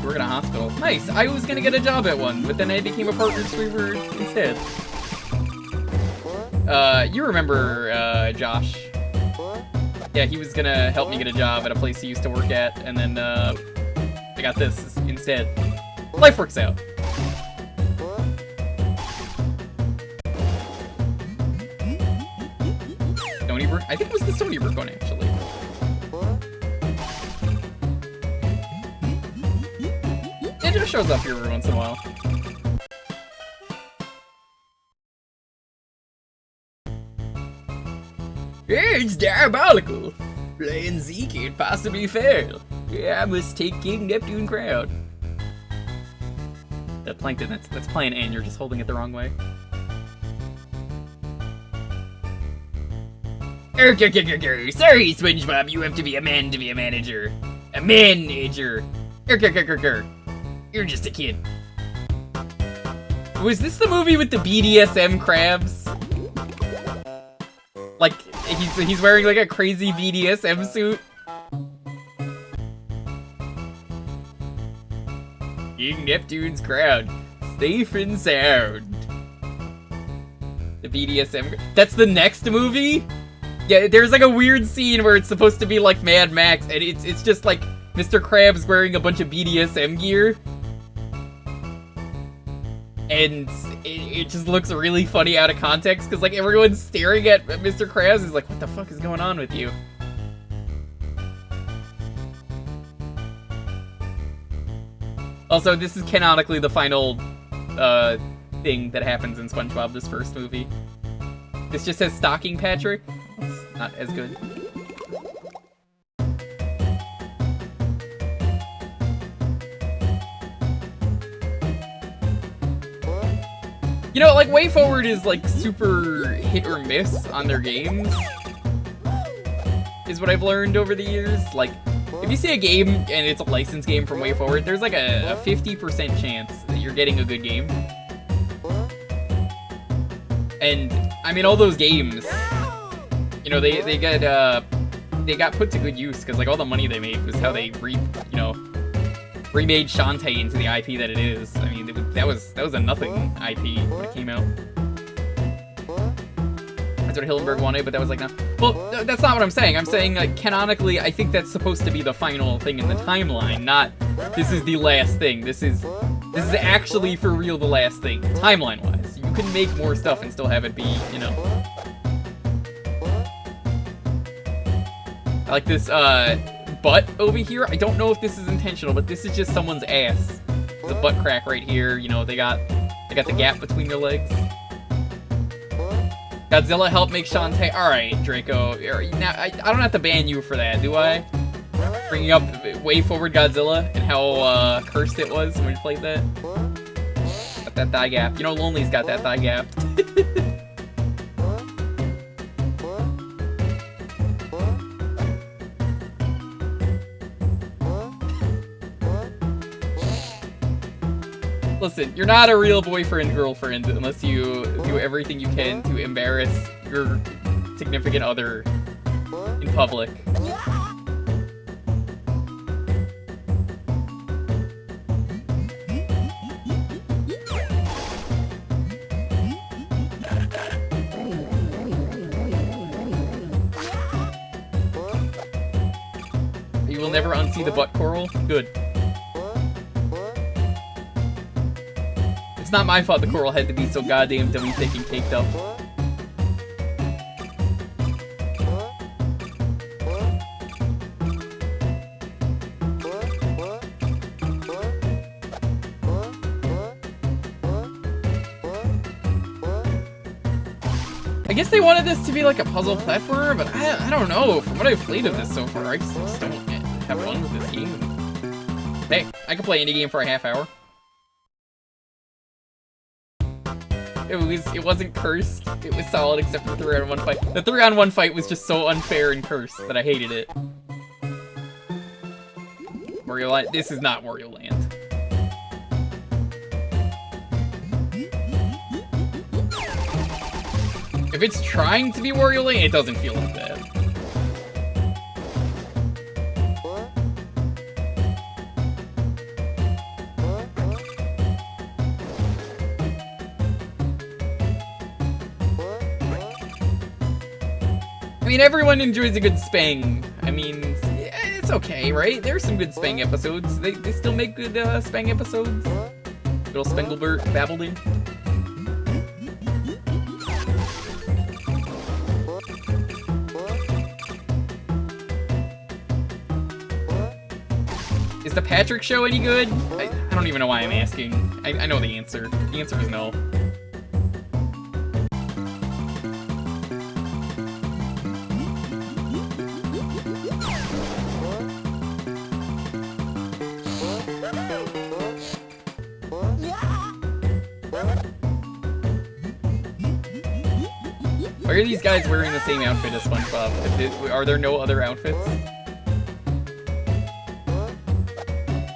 Speaker 1: Work at a hospital. Nice! I was gonna get a job at one, but then I became a partner streamer instead. You remember, Josh. Yeah, he was gonna help me get a job at a place he used to work at, and then, I got this instead. Life works out. Stony Brook? I think it was the Stony Brook one, actually. It just shows up here every once in a while. It's diabolical. Playing Z can't possibly fail. Yeah, I must take King Neptune crown. That Plankton, that's playing N, you're just holding it the wrong way. Sorry, Spongebob, you have to be a man to be a manager. A manager. You're just a kid. Was this the movie with the BDSM crabs? Like, he's wearing like a crazy BDSM suit? King Neptune's crown, safe and sound. The BDSM. That's the next movie? Yeah, there's like a weird scene where it's supposed to be like Mad Max, and it's just like Mr. Krabs wearing a bunch of BDSM gear. And it just looks really funny out of context, because like everyone's staring at Mr. Krabs is like, what the fuck is going on with you? Also, this is canonically the final thing that happens in SpongeBob, this first movie. This just says Stocking Patrick. It's not as good. You know, like, Way Forward is, like, super hit or miss on their games, is what I've learned over the years. Like, if you see a game and it's a licensed game from Way Forward, there's, like, a 50% chance that you're getting a good game. And, I mean, all those games, you know, they got put to good use, because, like, all the money they made was how they remade Shantae into the IP that it is. I mean, that was a nothing IP when it came out. That's what Hillenburg wanted, but that was like, no. Well, that's not what I'm saying. I'm saying, like, canonically, I think that's supposed to be the final thing in the timeline, not this is the last thing. This is actually for real the last thing, timeline-wise. You can make more stuff and still have it be, you know. I like this, butt over here. I don't know if this is intentional, but this is just someone's ass. The butt crack right here. You know, they got the gap between their legs. Godzilla helped make Shantae. All right, Draco. Now I don't have to ban you for that, do I? Bringing up Way Forward Godzilla and how cursed it was when we played that. Got that thigh gap. You know, Lonely's got that thigh gap. Listen, you're not a real boyfriend-girlfriend unless you do everything you can to embarrass your significant other in public. You will never unsee the butt coral? Good. It's not my fault the coral had to be so goddamn dummy thick and caked up. I guess they wanted this to be like a puzzle platformer, but I don't know. From what I've played of this so far, I just don't have fun with this game. Hey, I could play any game for a half hour. It wasn't cursed. It was solid except for the 3-on-1 fight. The 3-on-1 fight was just so unfair and cursed that I hated it. Wario Land. This is not Wario Land. If it's trying to be Wario Land, it doesn't feel like that. I mean, everyone enjoys a good spang. I mean, it's okay, right? There's some good Spang episodes. They still make good Spang episodes. Little Spenglebert Babbleding. Is the Patrick show any good? I don't even know why I'm asking. I know the answer. The answer is no. Why are these guys wearing the same outfit as SpongeBob? Are there no other outfits?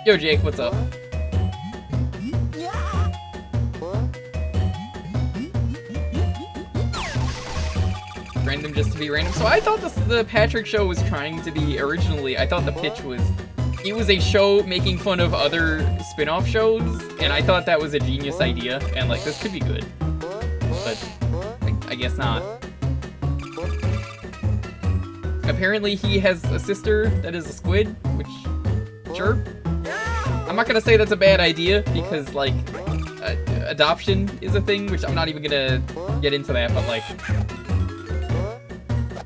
Speaker 1: Yo, Jake, what's up? Random just to be random. So I thought the Patrick show was trying to be, originally, I thought the pitch was, it was a show making fun of other spin-off shows, and I thought that was a genius idea, and like, this could be good. But I guess not. Apparently he has a sister that is a squid, which, sure. I'm not gonna say that's a bad idea, because, like, adoption is a thing, which I'm not even gonna get into that, but, like,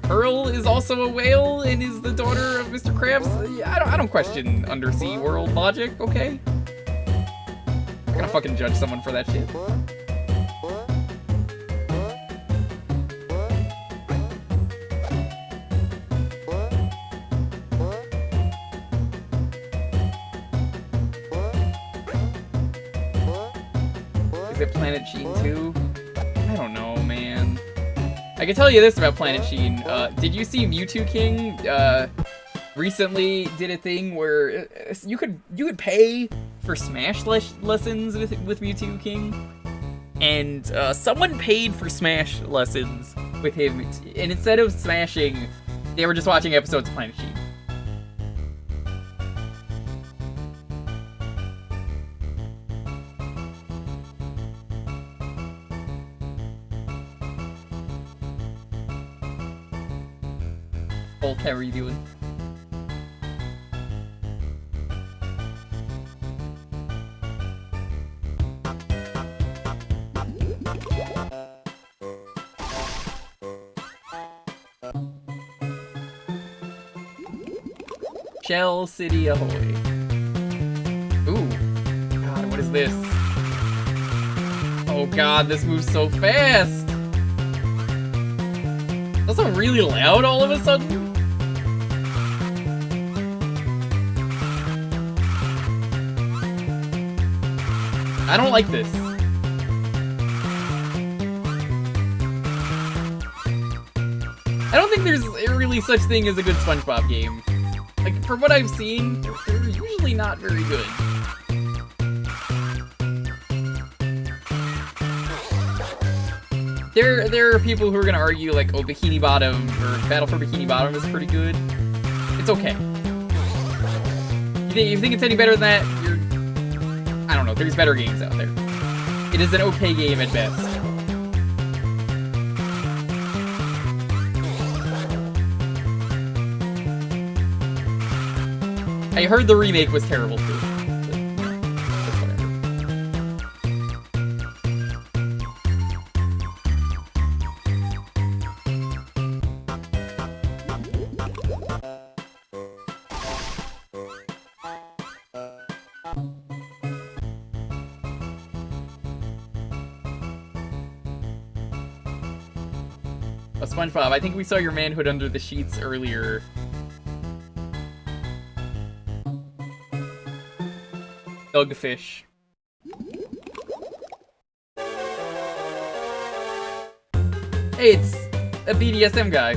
Speaker 1: Pearl is also a whale and is the daughter of Mr. Krabs. I don't question undersea world logic, okay? I'm not gonna fucking judge someone for that shit. Is it Planet Sheen 2? I don't know, man. I can tell you this about Planet Sheen. Did you see Mewtwo King? Recently did a thing where you could pay for Smash lessons with Mewtwo King, and someone paid for Smash lessons with him, and instead of smashing, they were just watching episodes of Planet Sheen. Hulk, how are you doing? Shell City ahoy. Ooh. God, what is this? Oh god, this moves so fast! That's also really loud all of a sudden. I don't like this. I don't think there's really such thing as a good SpongeBob game. Like, from what I've seen, they're usually not very good. There are people who are gonna argue, like, oh, Bikini Bottom, or Battle for Bikini Bottom is pretty good. It's okay. You think it's any better than that? I don't know, there's better games out there. It is an okay game at best. I heard the remake was terrible too. But, that's whatever. SpongeBob, I think we saw your manhood under the sheets earlier. Dogfish. Hey, it's a BDSM guy.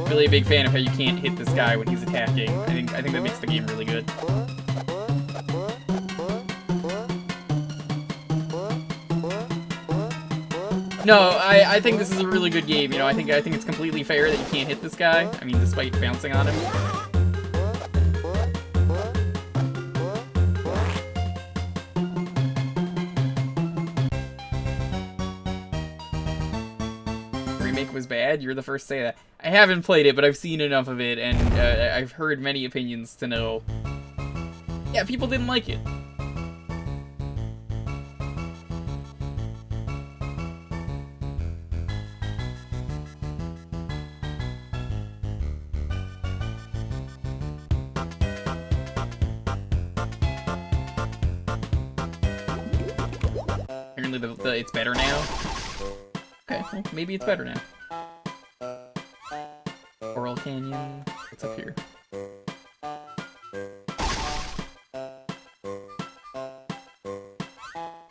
Speaker 1: Really a big fan of how you can't hit this guy when he's attacking. I think that makes the game really good. No, I think this is a really good game. You know, I think it's completely fair that you can't hit this guy. I mean, despite bouncing on him. bad. You're the first to say that. I haven't played it, but I've seen enough of it, and I've heard many opinions to know. Yeah, people didn't like it. Apparently it's better now. Okay, well, maybe it's better now. Coral Canyon. What's up here?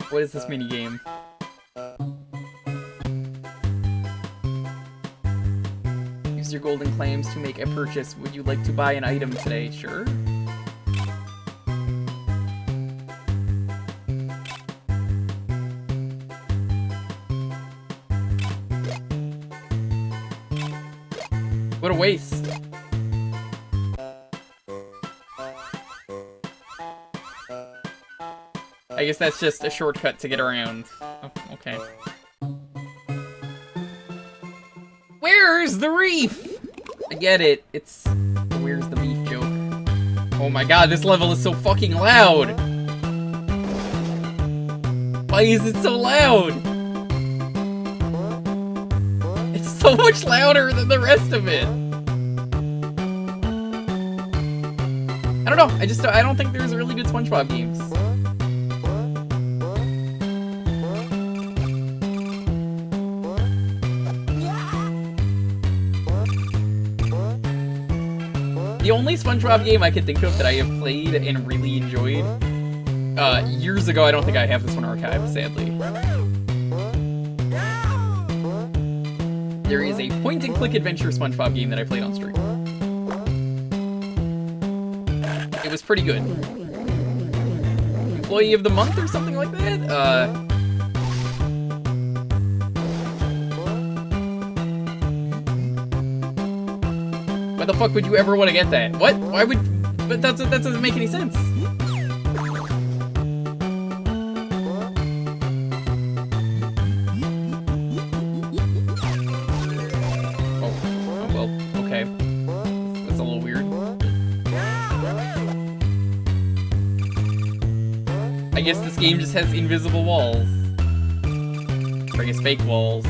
Speaker 1: What is this minigame? Use your golden claims to make a purchase. Would you like to buy an item today? Sure. What a waste. I guess that's just a shortcut to get around. Oh, okay. Where's the reef? I get it. It's the where's the beef joke. Oh my god, this level is so fucking loud. Why is it so loud? It's so much louder than the rest of it. I don't know. I don't think there's really good SpongeBob games. The only SpongeBob game I can think of that I have played and really enjoyed, years ago, I don't think I have this one archived, sadly. There is a point-and-click adventure SpongeBob game that I played on stream. It was pretty good. Employee of the Month or something like that? Why the fuck would you ever want to get that? What? Why would... But that doesn't make any sense. Oh well, okay. That's a little weird. I guess this game just has invisible walls. Or I guess fake walls.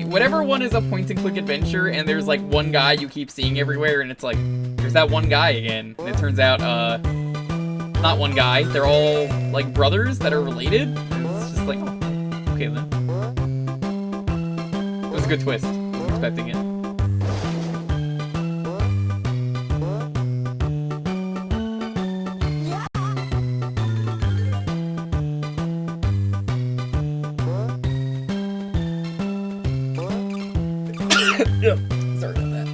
Speaker 1: Whatever one is a point-and-click adventure, and there's like one guy you keep seeing everywhere, and it's like, there's that one guy again. And it turns out, not one guy. They're all like brothers that are related. And it's just like, oh, okay then. It was a good twist. I wasn't expecting it. Sorry about that.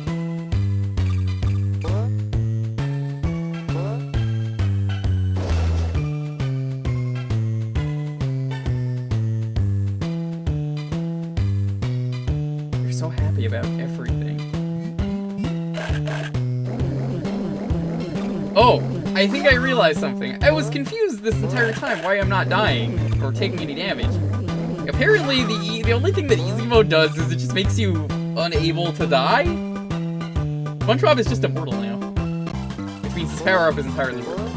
Speaker 1: You're so happy about everything. Oh, I think I realized something. I was confused this entire time why I'm not dying or taking any damage. Apparently, the only thing that easy mode does is it just makes you unable to die? SpongeBob is just immortal now. Which means his power-up is entirely worthless.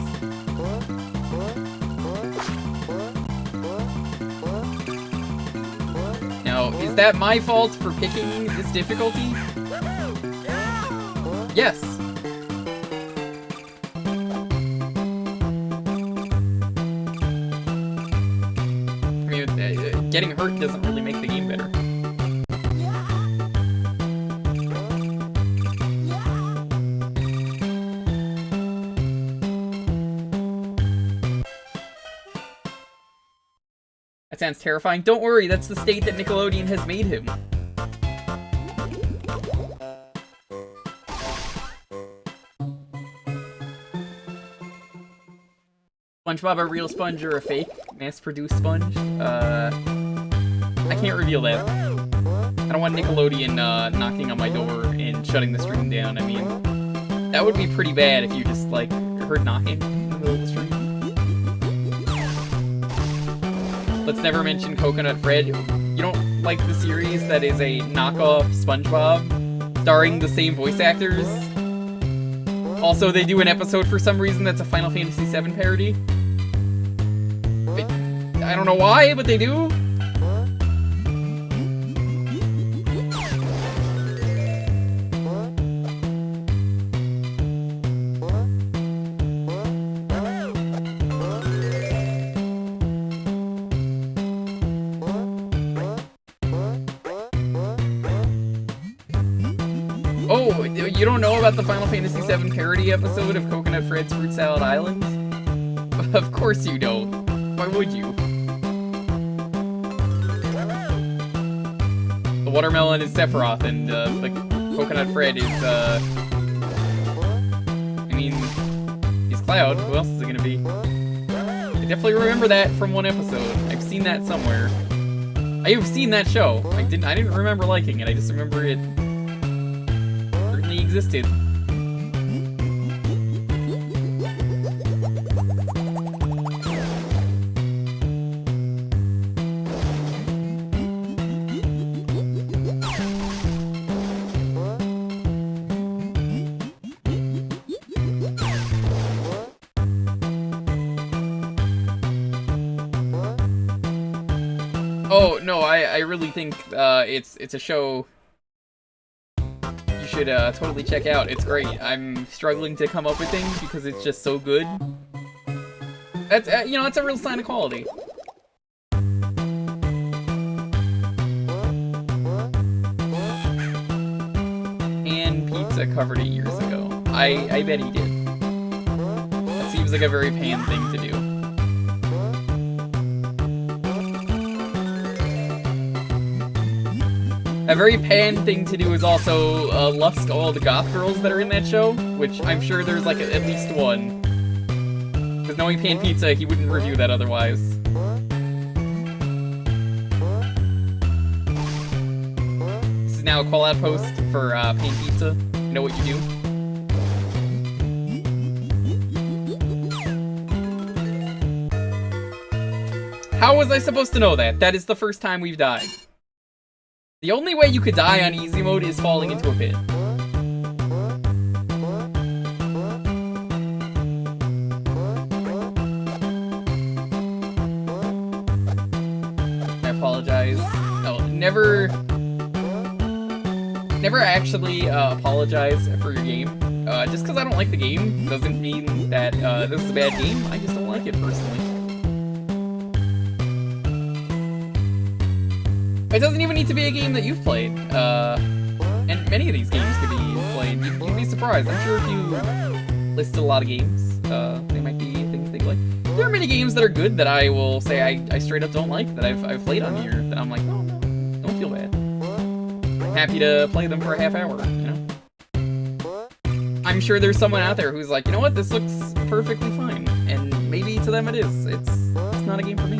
Speaker 1: Now, is that my fault for picking this difficulty? Yes. I mean, getting hurt doesn't really make the game better. Sounds terrifying. Don't worry, that's the state that Nickelodeon has made him. SpongeBob a real sponge or a fake mass-produced sponge? I can't reveal that. I don't want Nickelodeon knocking on my door and shutting the stream down. I mean, that would be pretty bad if you just, like, heard knocking in the middle of the stream. Let's never mention Coconut Fred. You don't like the series that is a knockoff SpongeBob, starring the same voice actors? Also, they do an episode for some reason that's a Final Fantasy VII parody. I don't know why, but they do. Oh, you don't know about the Final Fantasy VII parody episode of Coconut Fred's Fruit Salad Island? Of course you don't. Why would you? The watermelon is Sephiroth, and the Coconut Fred is, I mean, he's Cloud. Who else is it gonna be? I definitely remember that from one episode. I've seen that somewhere. I have seen that show. I didn't remember liking it. I just remember it existed. Oh no, I really think it's a show should totally check out. It's great. I'm struggling to come up with things because it's just so good. That's you know, it's a real sign of quality. And pizza covered it years ago. I bet he did. That seems like a very Pan thing to do. A very Pan thing to do is also lust all the goth girls that are in that show, which I'm sure there's like at least one. Because knowing Pan Pizza, he wouldn't review that otherwise. This is now a call-out post for Pan Pizza. You know what you do? How was I supposed to know that? That is the first time we've died. The only way you could die on easy mode is falling into a pit. I apologize. No, never actually apologize for your game. Just because I don't like the game doesn't mean that this is a bad game. I just don't like it personally. It doesn't even need to be a game that you've played, and many of these games could be played. You'd be surprised. I'm sure if you listed a lot of games, they might be things that you like. There are many games that are good that I will say I straight up don't like, that I've played on here, that I'm like, oh no, don't feel bad. I'm happy to play them for a half hour, you know? I'm sure there's someone out there who's like, you know what, this looks perfectly fine, and maybe to them it is. It's not a game for me.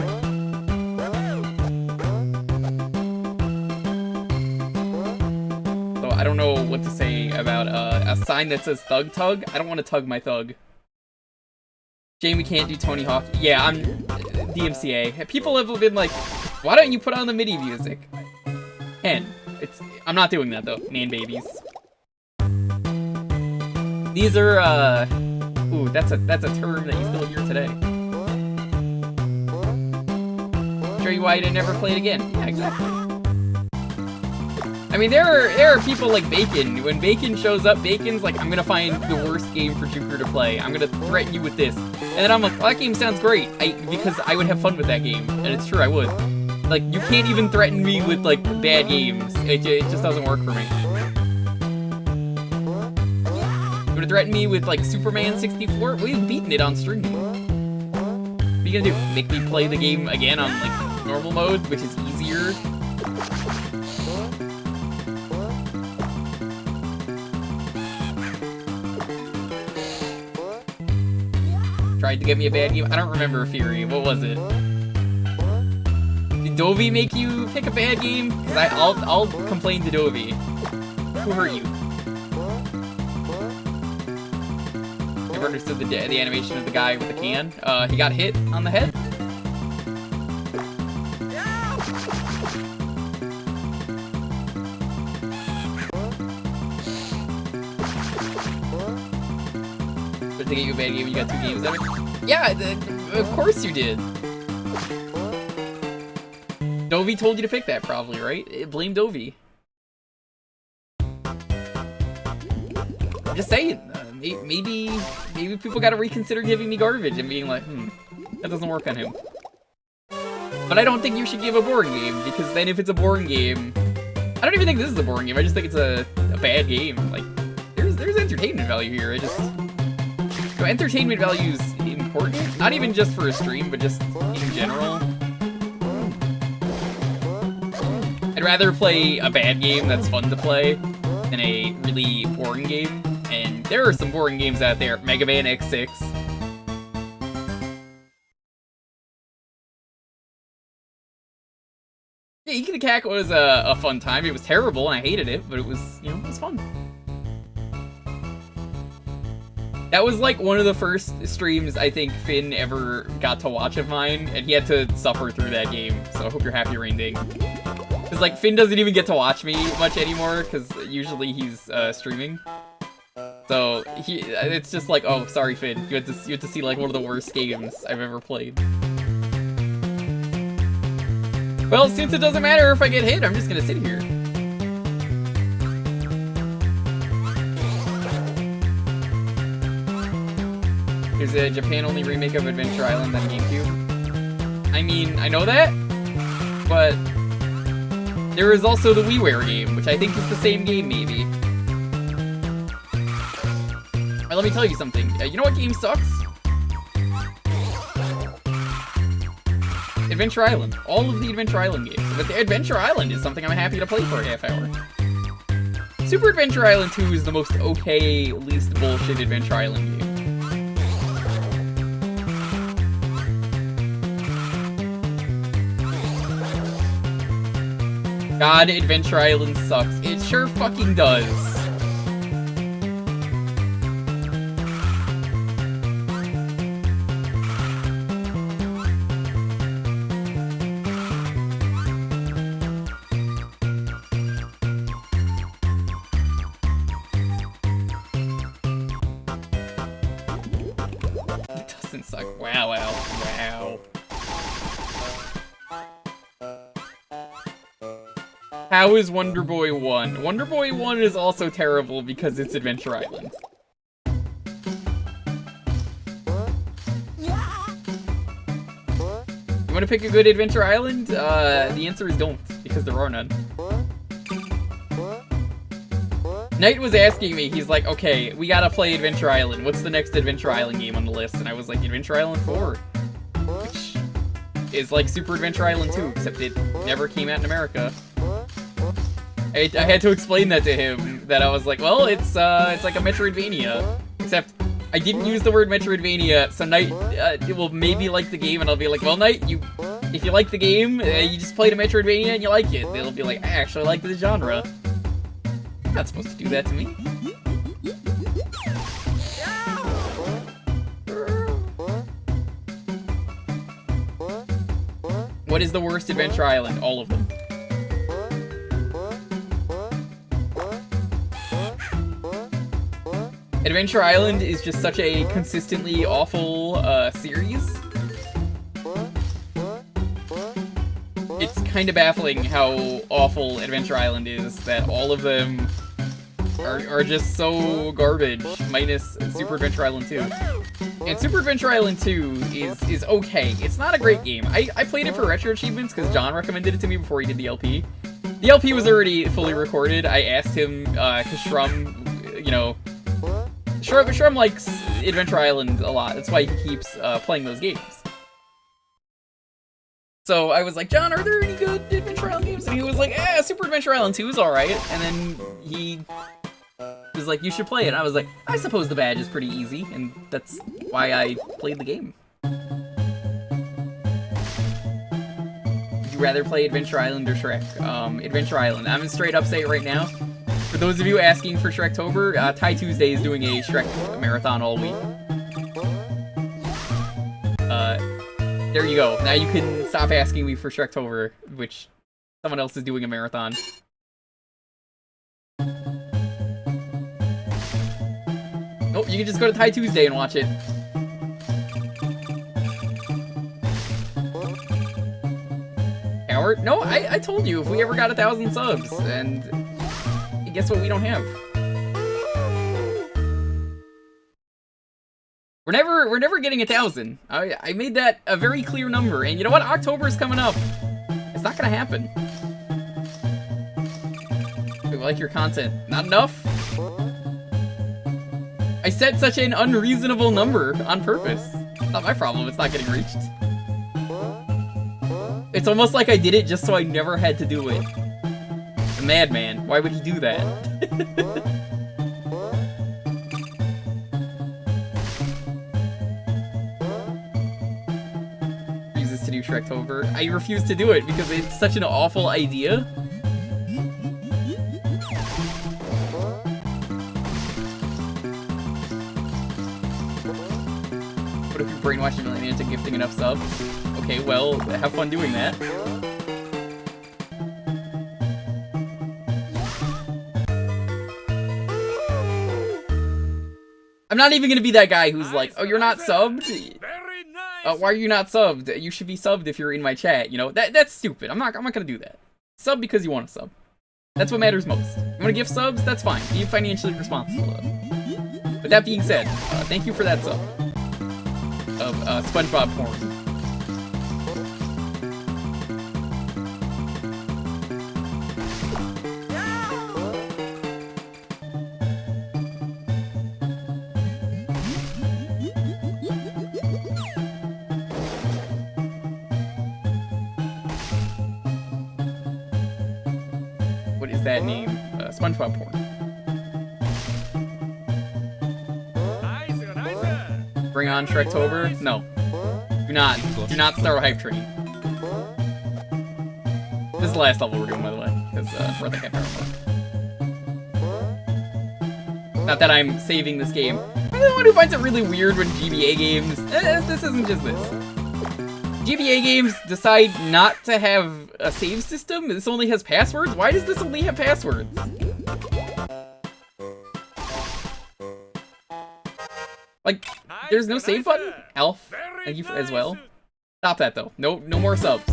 Speaker 1: I don't know what to say about a sign that says Thug Tug. I don't want to tug my thug. Jamie can't do Tony Hawk. Yeah, I'm DMCA. People have been like, why don't you put on the MIDI music? And I'm not doing that though, man babies. These are ooh, that's a term that you still hear today. Show you why you never play it again. Yeah, exactly. I mean, there are people like Bacon. When Bacon shows up, Bacon's like, I'm gonna find the worst game for Jewker to play. I'm gonna threaten you with this. And then I'm like, well, that game sounds great. Because I would have fun with that game. And it's true, I would. Like, you can't even threaten me with, like, bad games. It just doesn't work for me. You wanna threaten me with, like, Superman 64? We've beaten it on stream. What are you gonna do? Make me play the game again on, like, normal mode, which is easier? Tried to get me a bad game. I don't remember Fury. What was it? Did Dovey make you pick a bad game? Because I'll complain to Dovey. Who hurt you? never understood the animation of the guy with the can. He got hit on the head. But to get you a bad game, you got 2 games ever. Yeah, of course you did. Dovey told you to pick that, probably, right? Blame Dovey. I'm just saying, maybe people gotta reconsider giving me garbage and being like, that doesn't work on him. But I don't think you should give a boring game, because then if it's a boring game, I don't even think this is a boring game, I just think it's a bad game. Like, there's entertainment value here, entertainment value is important, not even just for a stream, but just in general. I'd rather play a bad game that's fun to play than a really boring game. And there are some boring games out there. Mega Man X6. Yeah, Eek the Cat was a fun time. It was terrible and I hated it, but it was, it was fun. That was like one of the first streams I think Finn ever got to watch of mine, and he had to suffer through that game. So I hope you're happy, Rain Ding. Because like Finn doesn't even get to watch me much anymore, because usually he's streaming. So it's just like, oh, sorry, Finn. You had to see like one of the worst games I've ever played. Well, since it doesn't matter if I get hit, I'm just gonna sit here. There's a Japan-only remake of Adventure Island on GameCube. I mean, I know that, but there is also the WiiWare game, which I think is the same game, maybe. Alright, let me tell you something. You know what game sucks? Adventure Island. All of the Adventure Island games. But the Adventure Island is something I'm happy to play for a half hour. Super Adventure Island 2 is the most okay, least bullshit Adventure Island game. God, Adventure Island sucks. It sure fucking does. It doesn't suck. Wow, wow, wow. How is Wonder Boy 1? Wonder Boy 1 is also terrible because it's Adventure Island. You want to pick a good Adventure Island? The answer is don't, because there are none. Knight was asking me, he's like, okay, we gotta play Adventure Island. What's the next Adventure Island game on the list? And I was like, Adventure Island 4. Which is like Super Adventure Island 2, except it never came out in America. I had to explain that to him, that I was like, well, it's like a Metroidvania, except I didn't use the word Metroidvania, so Knight will maybe like the game, and I'll be like, well, Knight, if you like the game, you just played a Metroidvania and you like it. They'll be like, I actually like the genre. You're not supposed to do that to me. What is the worst Adventure Island? All of them. Adventure Island is just such a consistently awful series. It's kind of baffling how awful Adventure Island is, that all of them are just so garbage, minus Super Adventure Island 2. And Super Adventure Island 2 is okay. It's not a great game. I played it for retro achievements because John recommended it to me before he did the LP. The LP was already fully recorded. I asked him, because Shrum, you know, Shrum likes Adventure Island a lot. That's why he keeps playing those games. So I was like, John, are there any good Adventure Island games? And he was like, Super Adventure Island 2 is alright. And then he was like, you should play it. And I was like, I suppose the badge is pretty easy. And that's why I played the game. Would you rather play Adventure Island or Shrek? Adventure Island. I'm in straight upstate right now. For those of you asking for Shrektober, Thai Tuesday is doing a Shrek marathon all week. There you go. Now you can stop asking me for Shrektober, which someone else is doing a marathon. Nope, you can just go to Thai Tuesday and watch it. Howard? No, I told you if we ever got 1,000 subs, and guess what we don't have? We're never getting 1,000. I made that a very clear number, and you know what? October is coming up. It's not gonna happen. We like your content. Not enough? I set such an unreasonable number on purpose. It's not my problem, it's not getting reached. It's almost like I did it just so I never had to do it. A madman. Why would he do that? Refuses to do Shrektober. I refuse to do it because it's such an awful idea. What if you brainwash a million into gifting enough subs? Okay, well, have fun doing that. I'm not even gonna be that guy who's like, oh, you're not subbed? Why are you not subbed? You should be subbed if you're in my chat, you know? That's stupid. I'm not gonna do that. Sub because you want to sub. That's what matters most. You wanna give subs? That's fine. Be financially responsible. With that being said, thank you for that sub. Of Spongebob porn. What is that name? Spongebob porn. Bring on Shrektober? No. Do not start a hype train. This is the last level we're doing, by the way, because we're at the campfire. Not that I'm saving this game. I'm the one who finds it really weird when GBA games... this isn't just this. GBA games decide not to have a save system. This only has passwords? Why does this only have passwords? Like, there's no save button? Elf, thank you for as well. Stop that though. No more subs.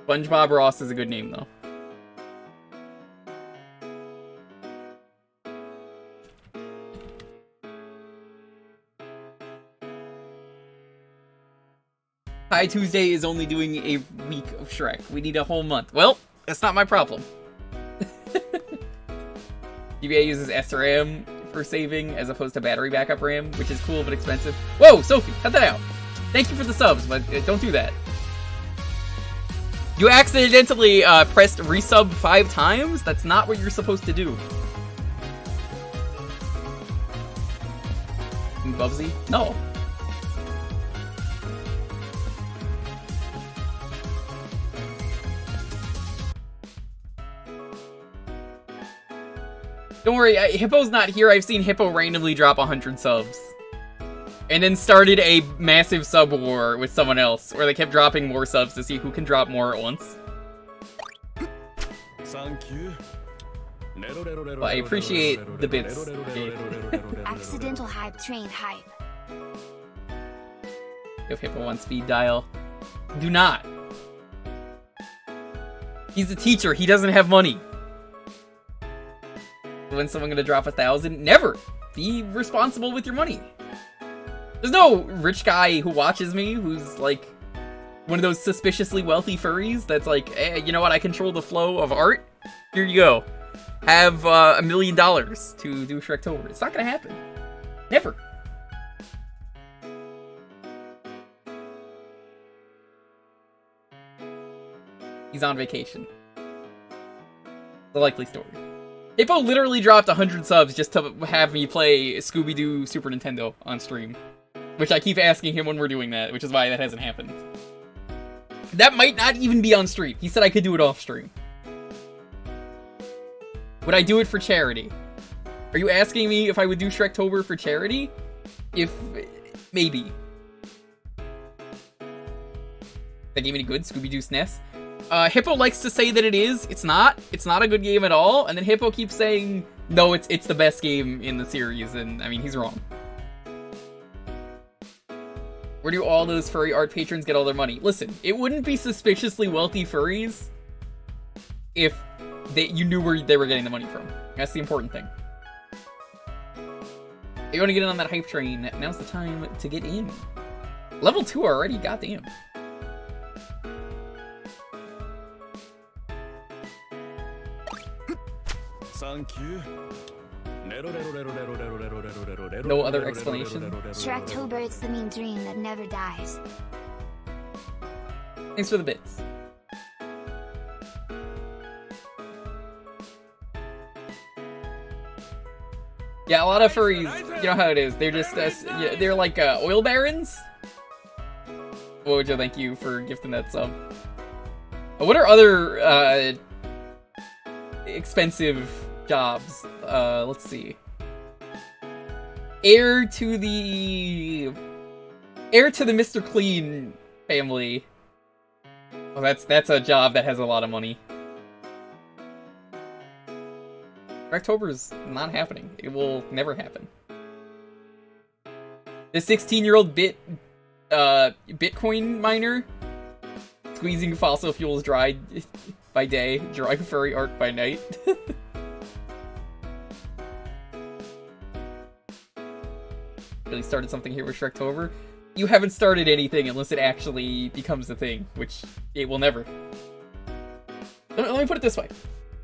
Speaker 1: SpongeBob Ross is a good name though. Thai Tuesday is only doing a week of Shrek. We need a whole month. Well, that's not my problem. GBA uses SRAM for saving as opposed to battery backup RAM, which is cool but expensive. Whoa, Sophie, cut that out. Thank you for the subs, but don't do that. You accidentally pressed resub 5 times? That's not what you're supposed to do. Bubsy? No. Don't worry, Hippo's not here. I've seen Hippo randomly drop 100 subs. And then started a massive sub war with someone else, where they kept dropping more subs to see who can drop more at once.
Speaker 4: Thank you.
Speaker 1: Well, I appreciate the bits.
Speaker 5: Accidental hype train hype.
Speaker 1: If Hippo wants speed dial. Do not. He's a teacher, he doesn't have money. When someone gonna drop 1,000? Never! Be responsible with your money. There's no rich guy who watches me who's like one of those suspiciously wealthy furries that's like, hey, you know what, I control the flow of art. Here you go. Have $1 million to do Shrektober. It's not gonna happen. Never. He's on vacation. The likely story. Hippo literally dropped 100 subs just to have me play Scooby-Doo Super Nintendo on stream. Which I keep asking him when we're doing that, which is why that hasn't happened. That might not even be on stream. He said I could do it off stream. Would I do it for charity? Are you asking me if I would do Shrektober for charity? If... maybe. That game any good? Scooby-Doo SNES? Hippo likes to say that it is. It's not. It's not a good game at all. And then Hippo keeps saying, no, it's the best game in the series. And, I mean, he's wrong. Where do all those furry art patrons get all their money? Listen, it wouldn't be suspiciously wealthy furries if you knew where they were getting the money from. That's the important thing. If you want to get in on that hype train, now's the time to get in. Level 2 already? Goddamn.
Speaker 4: Thank you.
Speaker 1: No other explanation.
Speaker 5: Shrektober, it's the mean dream that never dies.
Speaker 1: Thanks for the bits. Yeah, a lot of furries, you know how it is. They're just, yeah, they're like oil barons. Wojo, thank you for gifting that sub. What are other expensive jobs? Let's see. Heir to the Mr. Clean family. Oh, that's a job that has a lot of money. October's not happening. It will never happen. The 16-year-old Bitcoin miner squeezing fossil fuels dry by day, drawing furry art by night. Really started something here with Shrektober. You haven't started anything unless it actually becomes a thing, which it will never. Let me put it this way.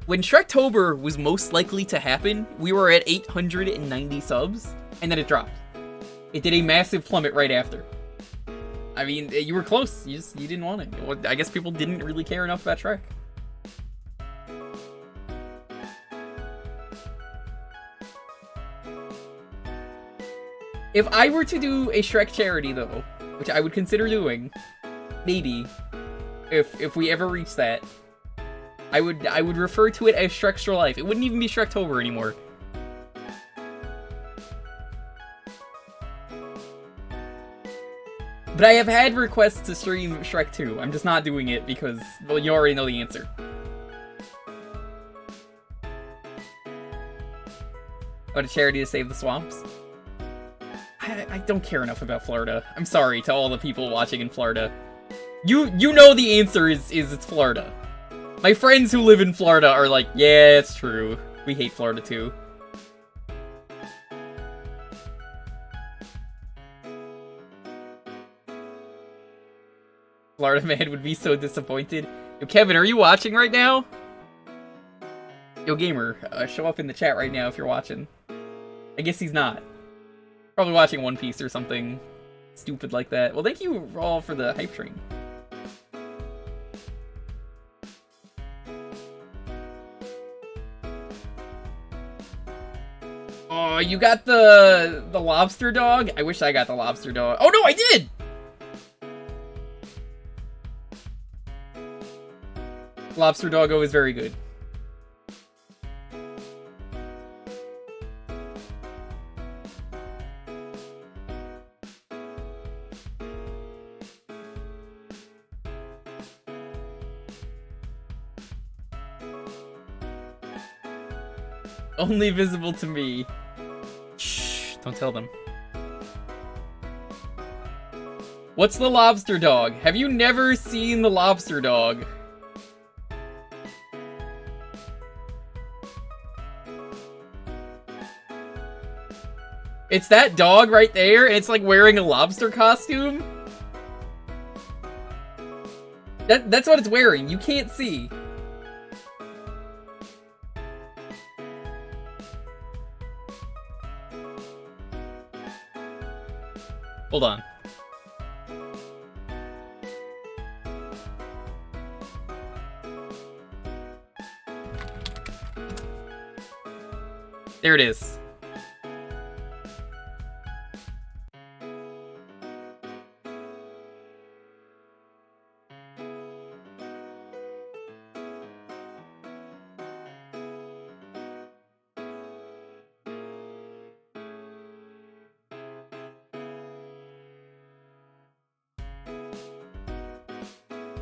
Speaker 1: When Shrektober was most likely to happen, we were at 890 subs, and then it dropped. It did a massive plummet right after. I mean, you were close. You didn't want it. Well, I guess people didn't really care enough about Shrek. If I were to do a Shrek charity, though, which I would consider doing, maybe, if we ever reach that, I would refer to it as Shrek's Life. It wouldn't even be Shrektober anymore. But I have had requests to stream Shrek 2. I'm just not doing it because, well, you already know the answer. What a charity to save the swamps. I don't care enough about Florida. I'm sorry to all the people watching in Florida. You know the answer is it's Florida. My friends who live in Florida are like, yeah, it's true. We hate Florida too. Florida man would be so disappointed. Yo, Kevin, are you watching right now? Yo, gamer, show up in the chat right now if you're watching. I guess he's not. Probably watching One Piece or something stupid like that. Well, thank you all for the hype train. Oh, you got the lobster dog? I wish I got the lobster dog. Oh no, I did! Lobster doggo is very good. Only visible to me. Shh, don't tell them. What's the lobster dog? Have you never seen the lobster dog? It's that dog right there, and it's like wearing a lobster costume. That's what it's wearing. You can't see. Hold on. There it is.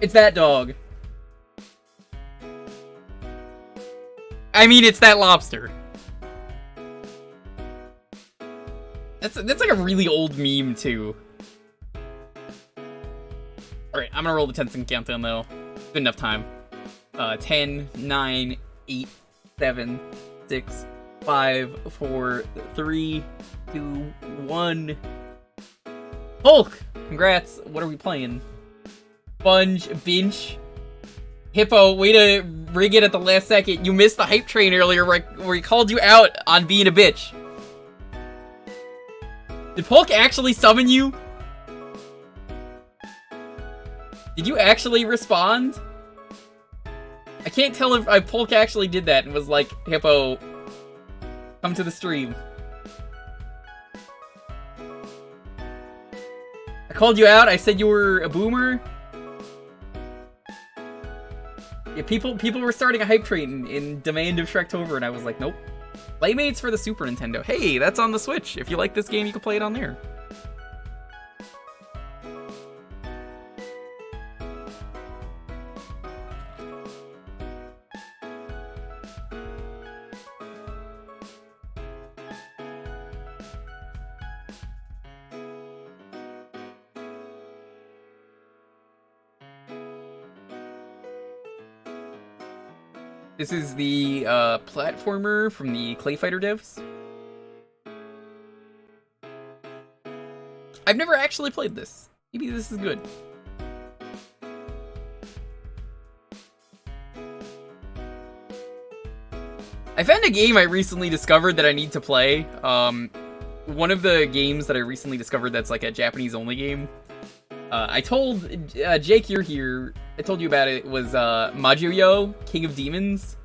Speaker 1: It's that dog. I mean, it's that lobster. That's like a really old meme, too. Alright, I'm gonna roll the 10-second countdown, though. Good enough time. 10, 9, 8, 7, 6, 5, 4, 3, 2, 1. Hulk! Congrats. What are we playing? Sponge, Binch, Hippo, way to rig it at the last second. You missed the hype train earlier where he called you out on being a bitch. Did Hulk actually summon you? Did you actually respond? I can't tell if Polk actually did that and was like, Hippo, come to the stream. I called you out, I said you were a boomer. Yeah, people were starting a hype train in demand of Shrektober, and I was like, nope. Claymates for the Super Nintendo. Hey, that's on the Switch. If you like this game, you can play it on there. This is the platformer from the Clay Fighter devs. I've never actually played this. Maybe this is good. I found a game I recently discovered that I need to play. One of the games that I recently discovered that's like a Japanese-only game. I told Jake, you're here. I told you about it. Was Majuyo, King of Demons.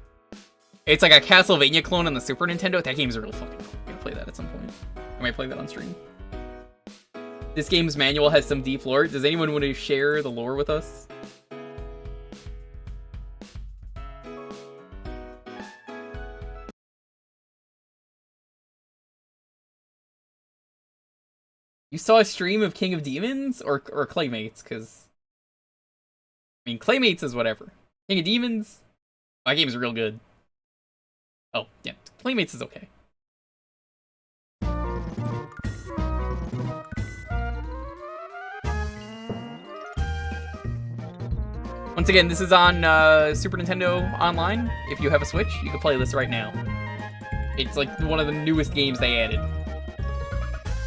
Speaker 1: It's like a Castlevania clone on the Super Nintendo. That game's real fucking cool. I'm gonna play that at some point. I might play that on stream. This game's manual has some deep lore. Does anyone want to share the lore with us? You saw a stream of King of Demons or Claymates? Because I mean, Claymates is whatever. King of Demons, that game is real good. Oh yeah, Claymates is okay. Once again, this is on Super Nintendo Online. If you have a Switch, you can play this right now. It's like one of the newest games they added.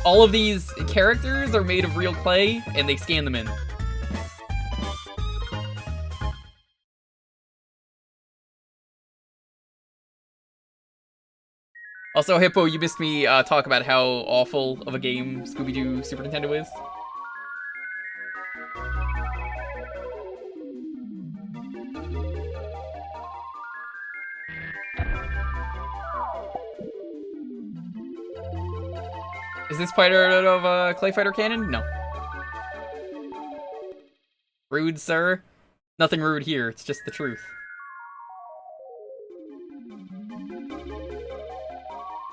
Speaker 1: All of these characters are made of real clay, and they scan them in. Also, Hippo, you missed me talk about how awful of a game Scooby-Doo Super Nintendo is. Is this part of Clay Fighter canon? No. Rude, sir? Nothing rude here, it's just the truth.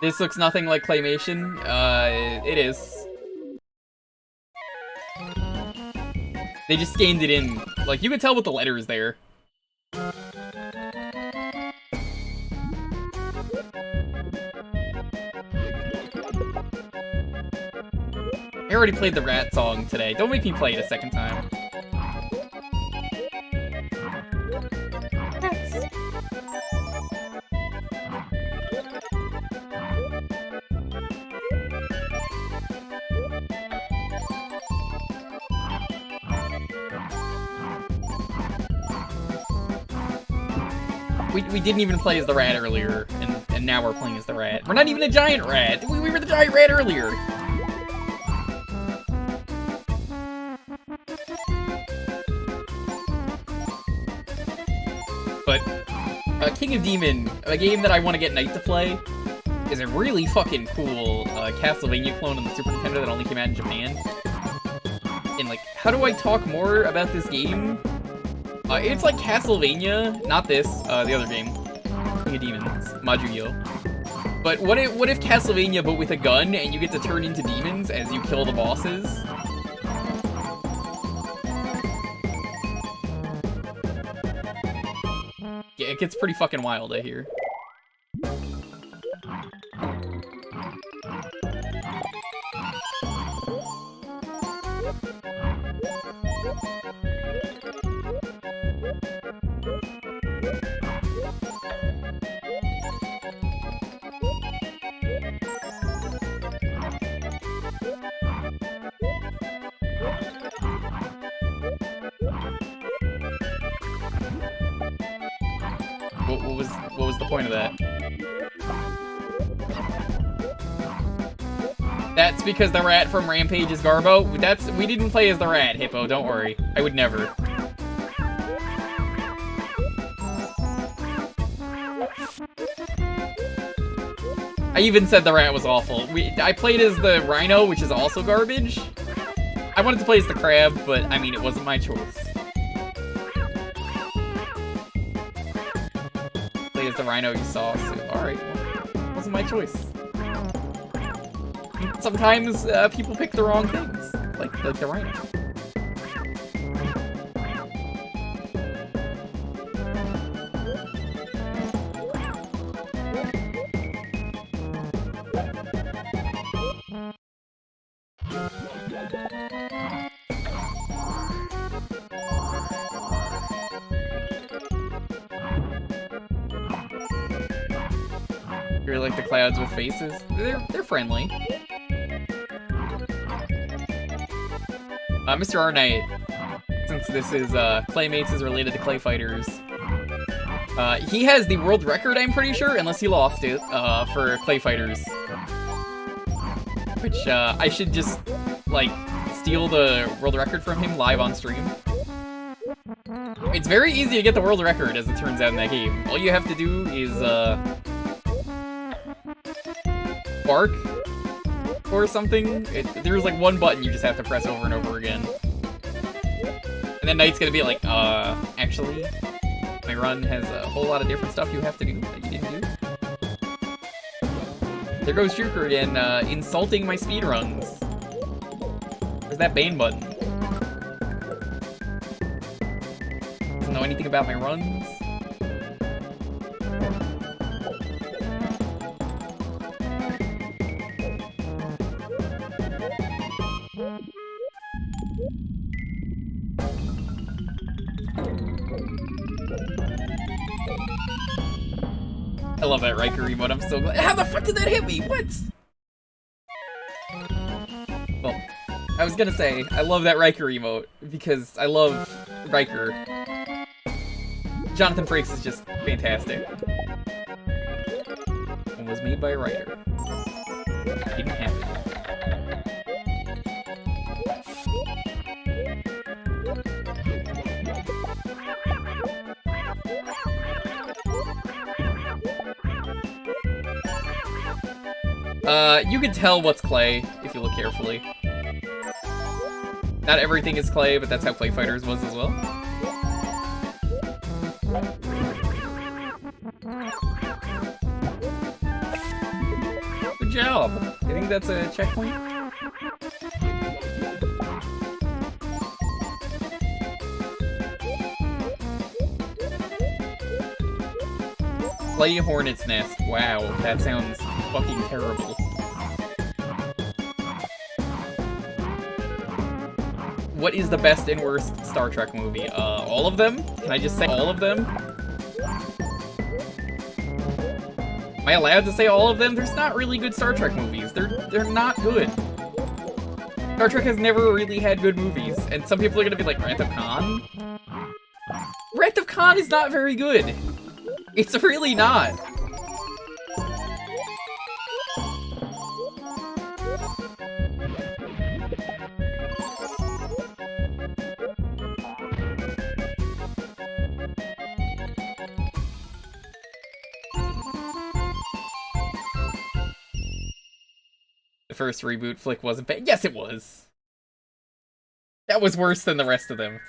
Speaker 1: This looks nothing like Claymation. It is. They just scanned it in. Like, you can tell with the letters there. I already played the Rat song today. Don't make me play it a second time. We didn't even play as the rat earlier, and now we're playing as the rat. We're not even a giant rat! We were the giant rat earlier! But, King of Demon, a game that I want to get Knight to play, is a really fucking cool Castlevania clone on the Super Nintendo that only came out in Japan. And like, how do I talk more about this game? It's like Castlevania, not this, the other game, King of Demons, Majuyo. But what if Castlevania but with a gun and you get to turn into demons as you kill the bosses? gets pretty fucking wild, I hear. What was the point of that? That's because the rat from Rampage is Garbo? We didn't play as the rat, Hippo, don't worry. I would never. I even said the rat was awful. I played as the rhino, which is also garbage. I wanted to play as the crab, but I mean, it wasn't my choice. Played as the rhino you saw, so alright, well, wasn't my choice. Sometimes people pick the wrong things, like the rhino. You're like the clouds with faces. They're friendly. Mr. R Knight, since this is Claymates is related to Clay Fighters, he has the world record, I'm pretty sure, unless he lost it, for Clay Fighters. Which I should just like steal the world record from him live on stream. It's very easy to get the world record, as it turns out in that game. All you have to do is bark or something. There's like one button you just have to press over and over again. And then Knight's gonna be like, actually, my run has a whole lot of different stuff you have to do that you didn't do. There goes Jewker again, insulting my speedruns. Where's that Bane button? Doesn't know anything about my runs. I love that Riker emote, I'm so glad. How the fuck did that hit me? What? Well, I was gonna say, I love that Riker emote, because I love Riker. Jonathan Frakes is just fantastic. And was made by a writer. Didn't happen. You can tell what's Clay if you look carefully. Not everything is Clay, but that's how Clay Fighters was as well. Good job. I think that's a checkpoint. Clay Hornet's Nest. Wow, that sounds fucking terrible. What is the best and worst Star Trek movie? All of them? Can I just say all of them? Am I allowed to say all of them? There's not really good Star Trek movies. They're not good. Star Trek has never really had good movies, and some people are gonna be like, Wrath of Khan? Wrath of Khan is not very good. It's really not. The first reboot flick wasn't bad. Yes, it was. That was worse than the rest of them.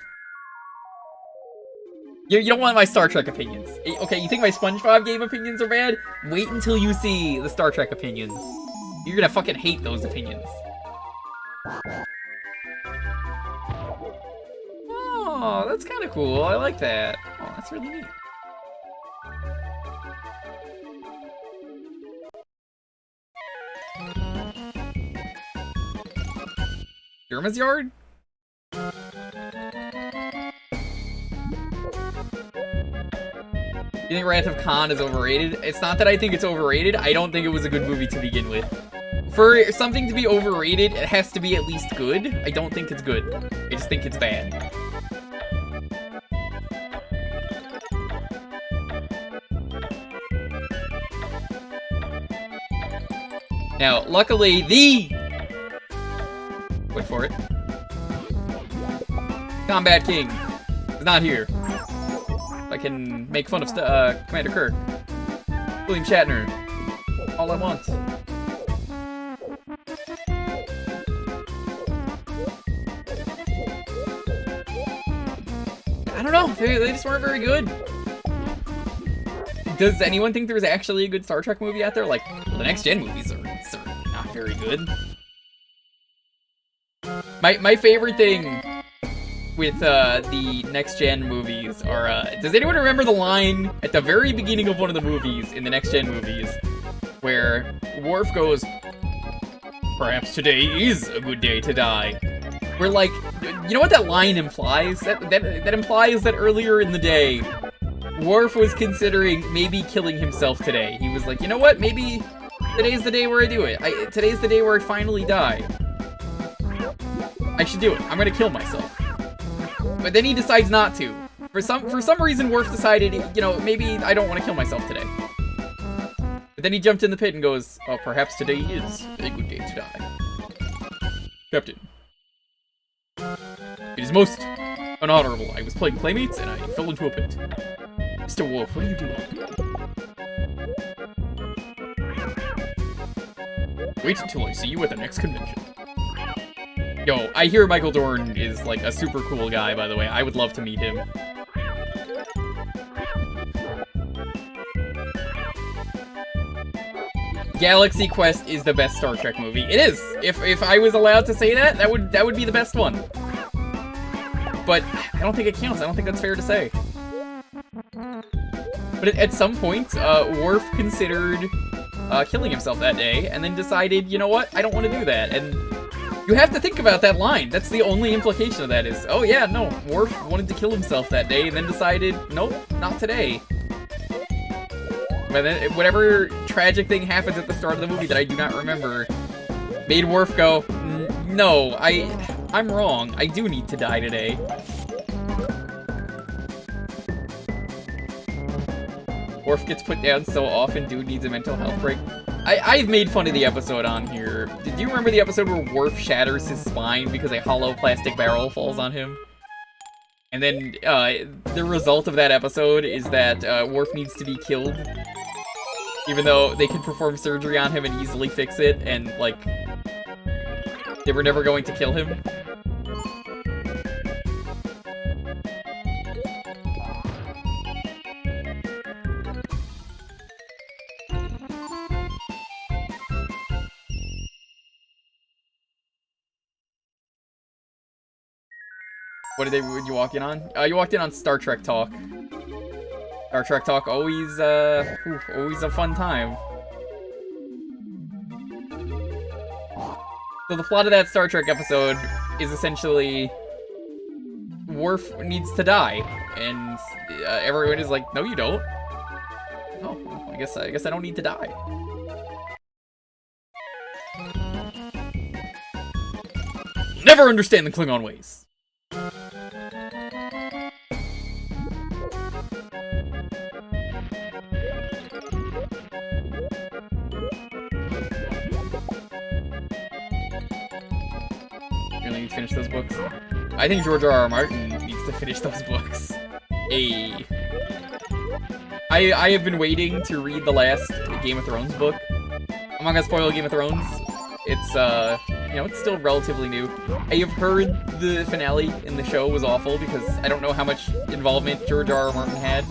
Speaker 1: You don't want my Star Trek opinions. Okay, you think my SpongeBob game opinions are bad? Wait until you see the Star Trek opinions. You're gonna fucking hate those opinions. Oh, that's kind of cool. I like that. Oh, that's really neat. Irma's Yard? You think Wrath of Khan is overrated? It's not that I think it's overrated, I don't think it was a good movie to begin with. For something to be overrated, it has to be at least good. I don't think it's good. I just think it's bad. Now, luckily, wait for it. Combat King is not here. I can make fun of Commander Kirk. William Shatner. All I want. I don't know. They just weren't very good. Does anyone think there's actually a good Star Trek movie out there? Like, well, the next gen movies are certainly not very good. My favorite thing with the next gen movies are, does anyone remember the line at the very beginning of one of the movies in the next gen movies where Worf goes, "Perhaps today is a good day to die." Where, like, you know what that line implies? That implies that earlier in the day, Worf was considering maybe killing himself today. He was like, you know what? Maybe today's the day where I do it. Today's the day where I finally die. I should do it. I'm gonna kill myself. But then he decides not to. For some reason, Worf decided, you know, maybe I don't want to kill myself today. But then he jumped in the pit and goes, oh, perhaps today is a good day to die. Captain. It is most unhonorable. I was playing Claymates and I fell into a pit. Mr. Worf, what are you doing? Wait until I see you at the next convention. Yo, I hear Michael Dorn is, like, a super cool guy, by the way. I would love to meet him. Galaxy Quest is the best Star Trek movie. It is! If I was allowed to say that, that would be the best one. But I don't think it counts. I don't think that's fair to say. But at some point, Worf considered killing himself that day, and then decided, you know what, I don't want to do that. And you have to think about that line. That's the only implication of that is, oh yeah, no, Worf wanted to kill himself that day, and then decided, nope, not today. But then whatever tragic thing happens at the start of the movie that I do not remember, made Worf go, no, I'm wrong. I do need to die today. Worf gets put down so often, dude needs a mental health break. I've made fun of the episode on here. Did you remember the episode where Worf shatters his spine because a hollow plastic barrel falls on him? And then the result of that episode is that Worf needs to be killed. Even though they can perform surgery on him and easily fix it, and, like, they were never going to kill him. What did you walk in on? You walked in on Star Trek Talk. Star Trek Talk, always a fun time. So the plot of that Star Trek episode is essentially Worf needs to die, and everyone is like, no, you don't. Oh, well, I guess I don't need to die. Never understand the Klingon ways. Really need to finish those books. I think George R.R. Martin needs to finish those books. I have been waiting to read the last Game of Thrones book. I'm not gonna spoil Game of Thrones. It's, you know, it's still relatively new. I have heard the finale in the show was awful because I don't know how much involvement George R.R. Martin had.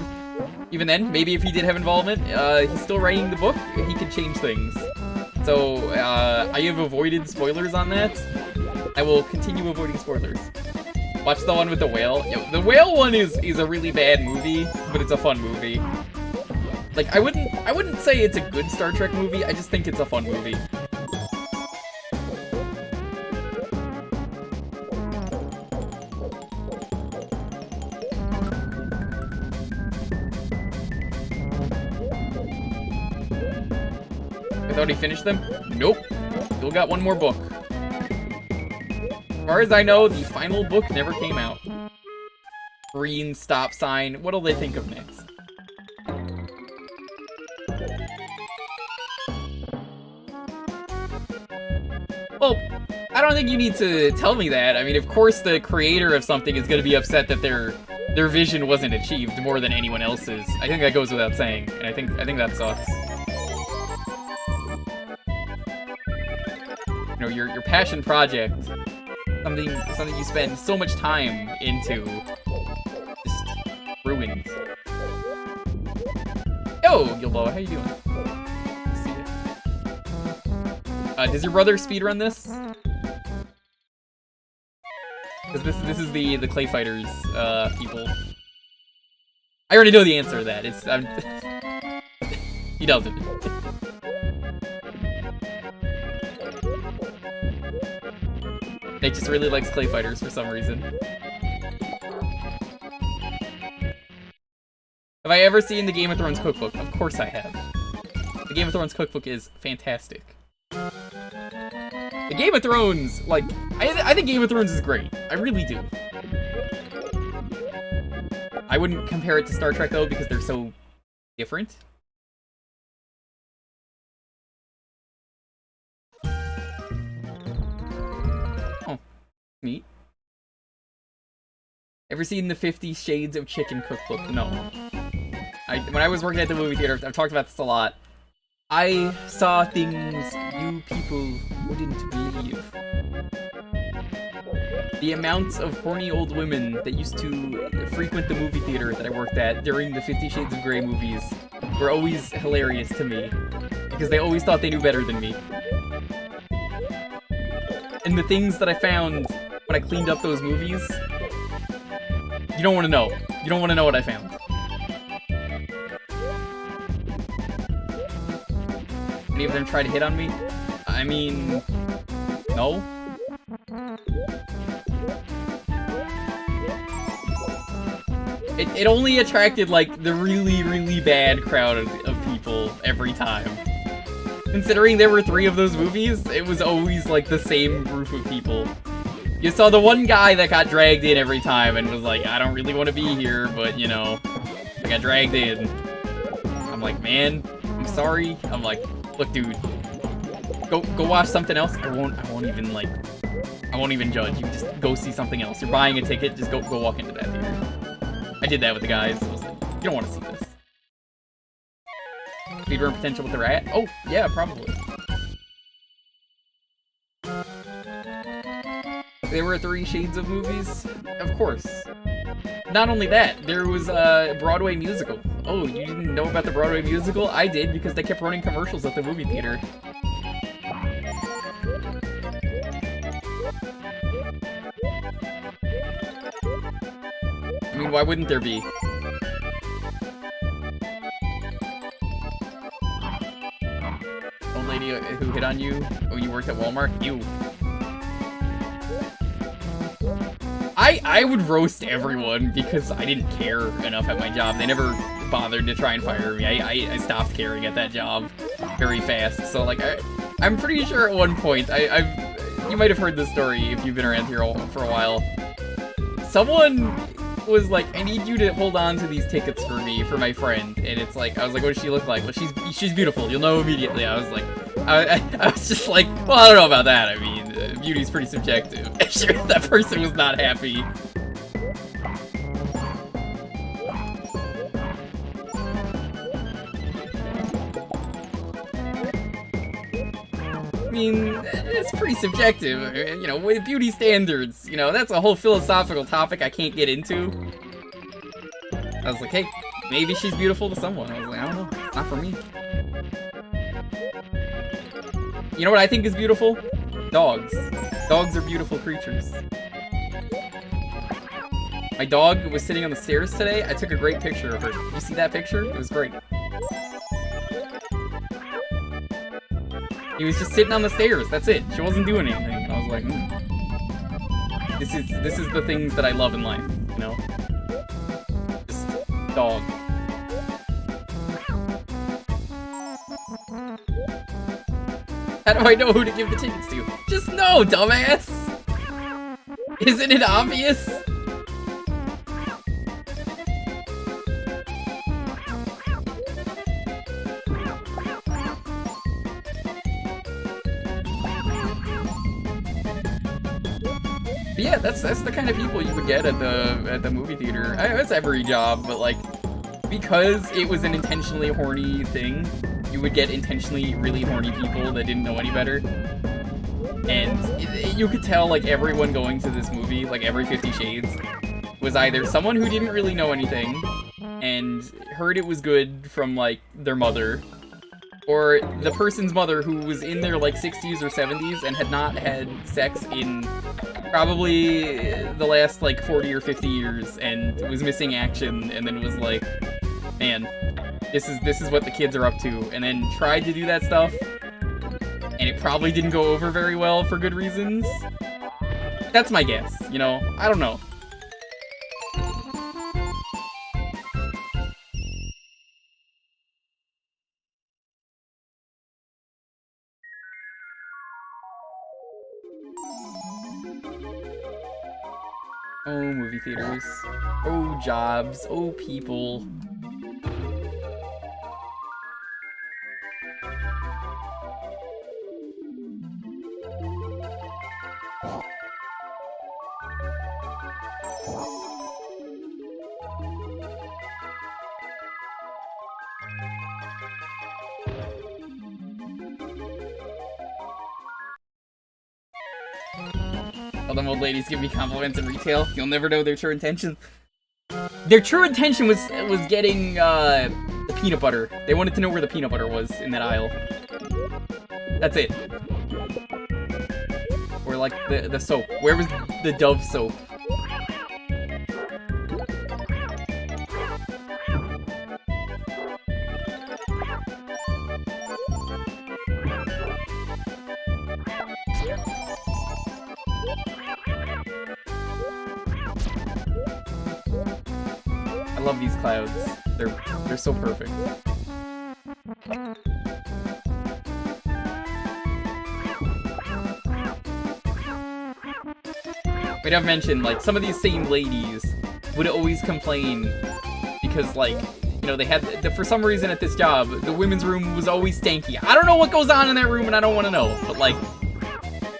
Speaker 1: Even then, maybe if he did have involvement, he's still writing the book, he could change things. So, I have avoided spoilers on that. I will continue avoiding spoilers. Watch the one with the whale. Yeah, the whale one is a really bad movie, but it's a fun movie. Like, I wouldn't say it's a good Star Trek movie, I just think it's a fun movie. I thought he finished them. Nope. Still got one more book. As far as I know, the final book never came out. Green stop sign. What'll they think of next? Well, I don't think you need to tell me that. I mean, of course the creator of something is going to be upset that their vision wasn't achieved more than anyone else's. I think that goes without saying, and I think that sucks. You know, your passion project, something you spend so much time into, just ruined. Yo, Gilboa, how you doing? See ya. Does your brother speedrun this? Because this is the Clay Fighters people. I already know the answer to that. It's he doesn't. Nate just really likes Clay Fighters for some reason. Have I ever seen the Game of Thrones cookbook? Of course I have. The Game of Thrones cookbook is fantastic. The Game of Thrones, like, I think Game of Thrones is great. I really do. I wouldn't compare it to Star Trek, though, because they're so different. Oh, neat. Ever seen the 50 Shades of Chicken cookbook? No. When I was working at the movie theater, I've talked about this a lot. I saw things you people wouldn't believe. The amounts of horny old women that used to frequent the movie theater that I worked at during the 50 Shades of Grey movies were always hilarious to me, because they always thought they knew better than me. And the things that I found when I cleaned up those movies, you don't want to know. You don't want to know what I found. Any of them try to hit on me? I mean, no. It only attracted, like, the really, really bad crowd of people every time. Considering there were 3 of those movies, it was always, like, the same group of people. You saw the one guy that got dragged in every time and was like, I don't really want to be here, but, you know, I got dragged in. I'm like, man, I'm sorry. I'm like, look, dude, go watch something else. I won't even judge. You just go see something else. You're buying a ticket, just go walk into that theater. I did that with the guys. I was like, you don't want to see this. Speedrun potential with the rat? Oh, yeah, probably. There were 3 Shades of movies? Of course. Not only that, there was a Broadway musical. Oh, you didn't know about the Broadway musical? I did, because they kept running commercials at the movie theater. I mean, why wouldn't there be? Old lady who hit on you? Oh, you worked at Walmart? You. I would roast everyone because I didn't care enough at my job. They never bothered to try and fire me. I stopped caring at that job very fast. So, like, I'm pretty sure at one point, you might have heard this story if you've been around here for a while. Someone was like, I need you to hold on to these tickets for me, for my friend. And it's like, I was like, what does she look like? Well, she's beautiful. You'll know immediately. I was like, I was just like, well, I don't know about that. I mean, beauty's pretty subjective. Sure, that person was not happy. I mean, it's pretty subjective, you know, with beauty standards, you know, that's a whole philosophical topic I can't get into. I was like, hey, maybe she's beautiful to someone. I was like, I don't know, it's not for me. You know what I think is beautiful? Dogs. Dogs are beautiful creatures. My dog was sitting on the stairs today. I took a great picture of her. Did you see that picture? It was great. He was just sitting on the stairs. That's it. She wasn't doing anything. And I was like, This is the things that I love in life, you know? Just dog. How do I know who to give the tickets to? Just know, dumbass! Isn't it obvious? But yeah, that's the kind of people you would get at the movie theater. That's every job, but like, because it was an intentionally horny thing, you would get intentionally really horny people that didn't know any better. And you could tell, like, everyone going to this movie, like every 50 Shades, was either someone who didn't really know anything and heard it was good from, like, their mother, or the person's mother who was in their, like, 60s or 70s and had not had sex in probably the last, like, 40 or 50 years and was missing action, and then was like, man, this is what the kids are up to, and then tried to do that stuff, and it probably didn't go over very well for good reasons. That's my guess, you know? I don't know. Oh, movie theaters. Oh, jobs. Oh, people. All them old ladies give me compliments in retail. You'll never know their true intention. Their true intention was getting the peanut butter. They wanted to know where the peanut butter was in that aisle. That's it. Or like the soap. Where was the Dove soap? I love these clouds. They're so perfect. Wait, I've mentioned, like, some of these same ladies would always complain because, like, you know, they had, for some reason at this job, the women's room was always stanky. I don't know what goes on in that room and I don't want to know, but, like,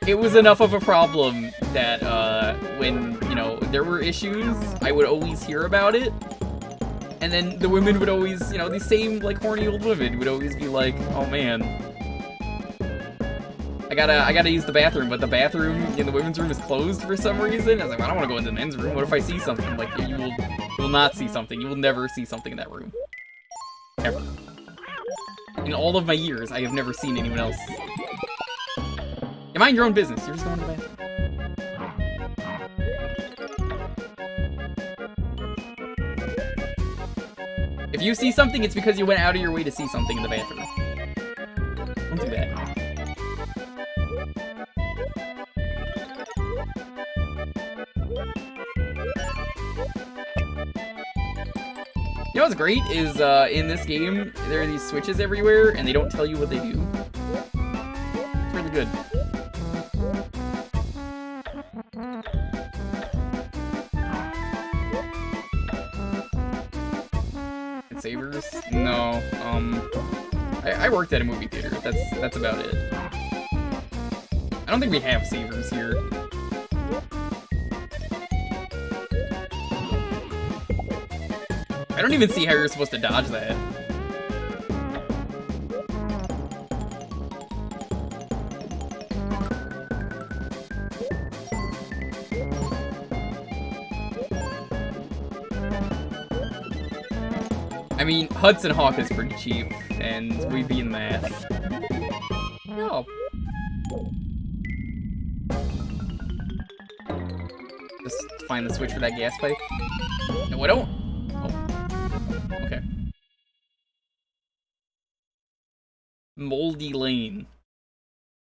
Speaker 1: it was enough of a problem that, when, you know, there were issues, I would always hear about it. And then the women would always, you know, these same, like, horny old women would always be like, oh man, I gotta use the bathroom, but the bathroom in the women's room is closed for some reason. I was like, well, I don't want to go into the men's room. What if I see something? Like, you will not see something. You will never see something in that room. Ever. In all of my years, I have never seen anyone else. You mind your own business. You're just going to the bathroom. If you see something, it's because you went out of your way to see something in the bathroom. Don't do that. You know what's great is, in this game, there are these switches everywhere, and they don't tell you what they do. It's really good. Savers? No. I worked at a movie theater. That's about it. I don't think we have savers here. I don't even see how you're supposed to dodge that. I mean, Hudson Hawk is pretty cheap, and we'd be in that. No. Just find the switch for that gas pipe. No, I don't. Oh. Okay. Moldy Lane.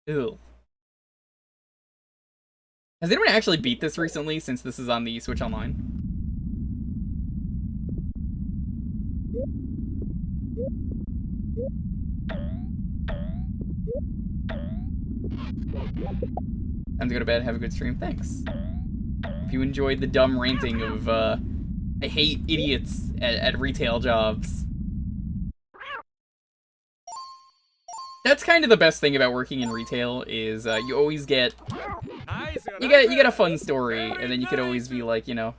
Speaker 1: Ew. Has anyone actually beat this recently, since this is on the Switch Online? Time to go to bed. Have a good stream. Thanks. If you enjoyed the dumb ranting of, I hate idiots at retail jobs. That's kind of the best thing about working in retail is you always get you get a fun story, and then you could always be like, you know,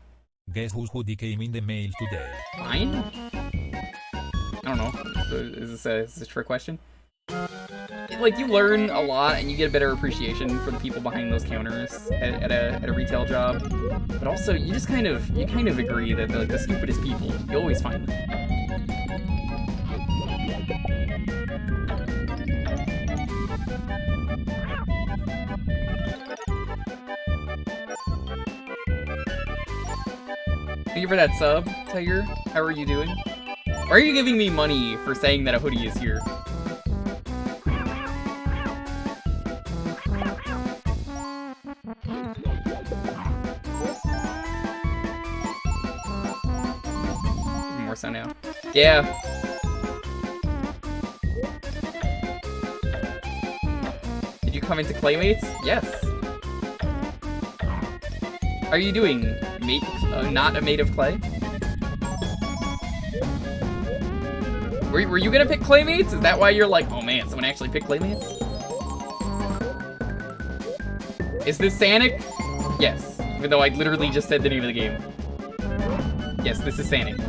Speaker 4: guess whose hoodie came in the mail today?
Speaker 1: mine? I don't know. Is this a trick question? Like, you learn a lot, and you get a better appreciation for the people behind those counters at a retail job. But also, you just kind of agree that the stupidest people, you always find them. Thank you for that sub, Tiger. How are you doing? Why are you giving me money for saying that a hoodie is here? More so now. Yeah. Did you come into Claymates? Yes. How are you doing? Not a made of clay? Were you gonna pick Claymates? Is that why you're like, oh man, someone actually picked Claymates? Is this Sanic? Yes. Even though I literally just said the name of the game. Yes, this is Sanic.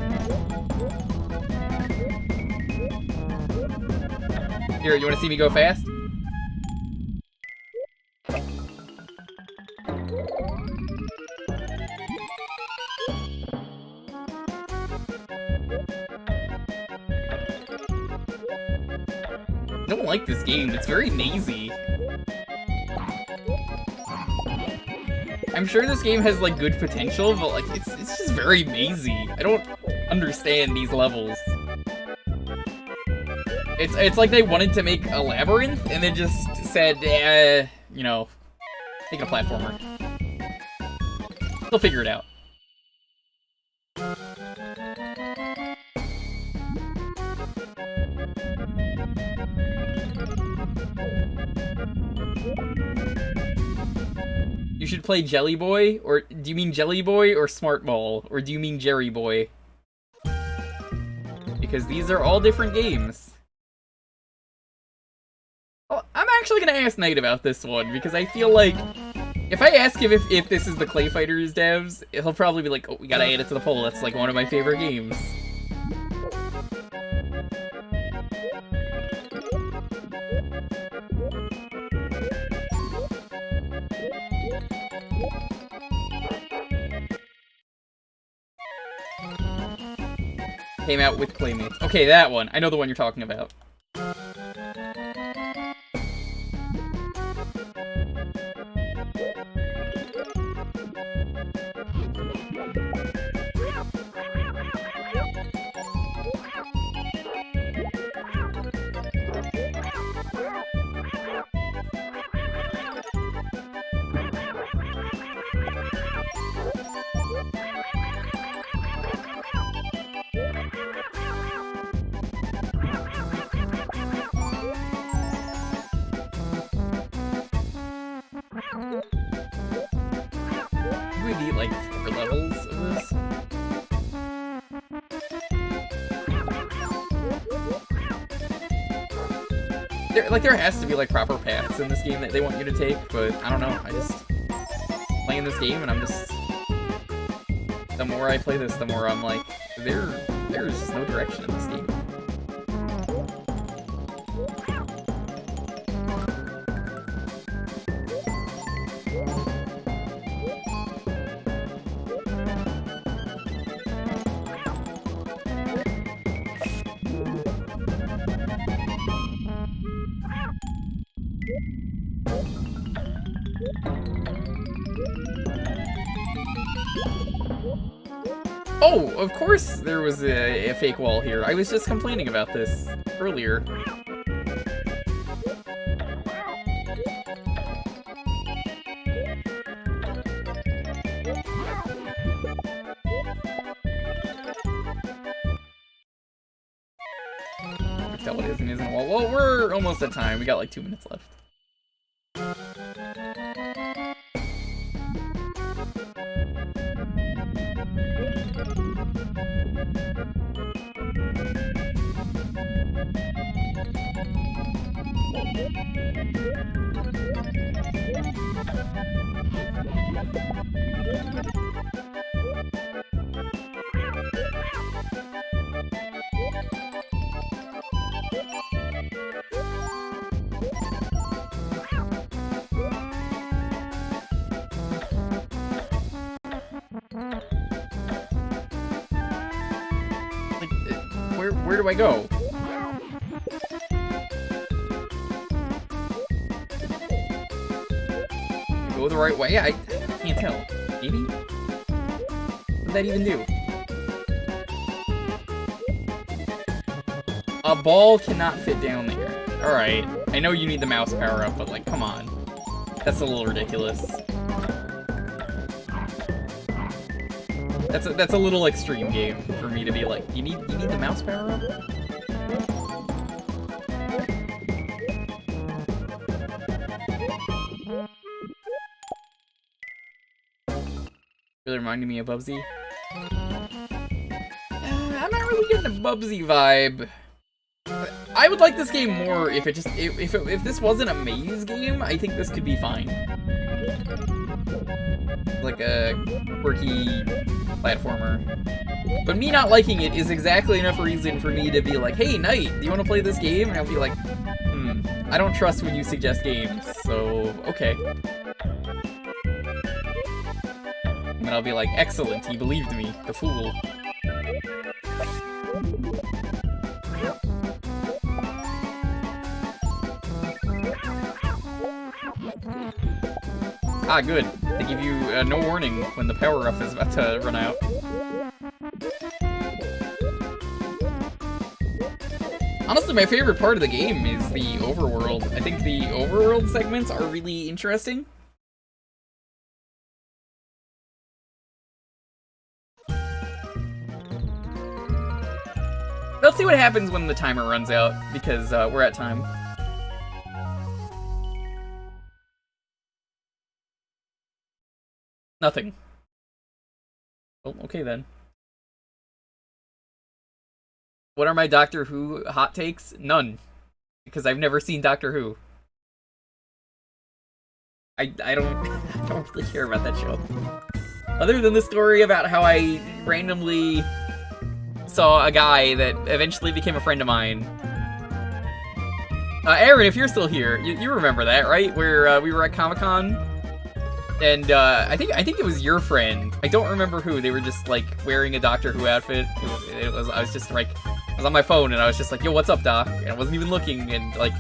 Speaker 1: Here, you wanna see me go fast? I don't like this game. It's very mazy. I'm sure this game has like good potential, but like it's just very mazy. I don't understand these levels. It's like they wanted to make a labyrinth and then just said, you know, make a platformer. They'll figure it out. You should play Jelly Boy, or do you mean Jelly Boy or Smart Ball, or do you mean Jerry Boy? Because these are all different games. Oh, I'm actually gonna ask Knight about this one, because I feel like if I ask him if this is the Clay Fighters devs, he'll probably be like, oh, we gotta add it to the poll, that's like one of my favorite games. Came out with Claymates. Okay, that one. I know the one you're talking about. We need like 4 levels of this. There has to be like proper paths in this game that they want you to take, but I don't know. I just playing this game and I'm just, the more I play this, the more I'm like, there's just no direction in this game. Oh, of course there was a fake wall here. I was just complaining about this earlier. Tell what is and isn't a wall. Well, we're almost at time. We got like 2 minutes left. Where do I go? Go the right way? I can't tell. Maybe? What did that even do? A ball cannot fit down there. Alright. I know you need the mouse power up, but like, come on. That's a little ridiculous. That's a little extreme game for me to be like, you need the mouse power up? Really reminding me of Bubsy. I'm not really getting a Bubsy vibe. I would like this game more if it just if this wasn't a maze game. I think this could be fine. Like a quirky platformer. But me not liking it is exactly enough reason for me to be like, hey, Knight, do you want to play this game? And I'll be like, I don't trust when you suggest games, so okay. And I'll be like, excellent, he believed me, the fool. Ah, good. They give you no warning when the power-up is about to run out. Honestly, my favorite part of the game is the overworld. I think the overworld segments are really interesting. Let's see what happens when the timer runs out, because we're at time. Nothing. Oh, okay then. What are my Doctor Who hot takes? None. Because I've never seen Doctor Who. I don't really care about that show. Other than the story about how I randomly saw a guy that eventually became a friend of mine. Aaron, if you're still here, you remember that, right? Where we were at Comic-Con? And I think it was your friend. I don't remember who. They were just like wearing a Doctor Who outfit. I was just like, I was on my phone and I was just like, yo, what's up, Doc? And I wasn't even looking, and like,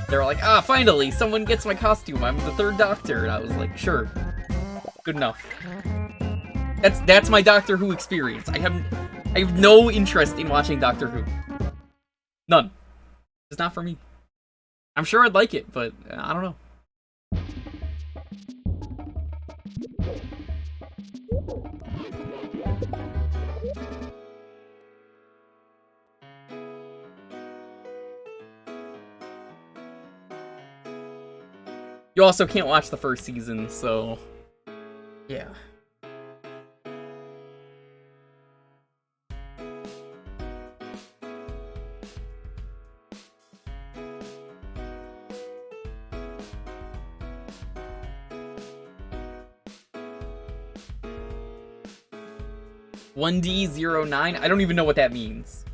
Speaker 1: they were like, ah, finally, someone gets my costume. I'm the third Doctor. And I was like, sure, good enough. That's my Doctor Who experience. I have no interest in watching Doctor Who. None. It's not for me. I'm sure I'd like it, but I don't know. You also can't watch the first season, so yeah. $1D09? I don't even know what that means.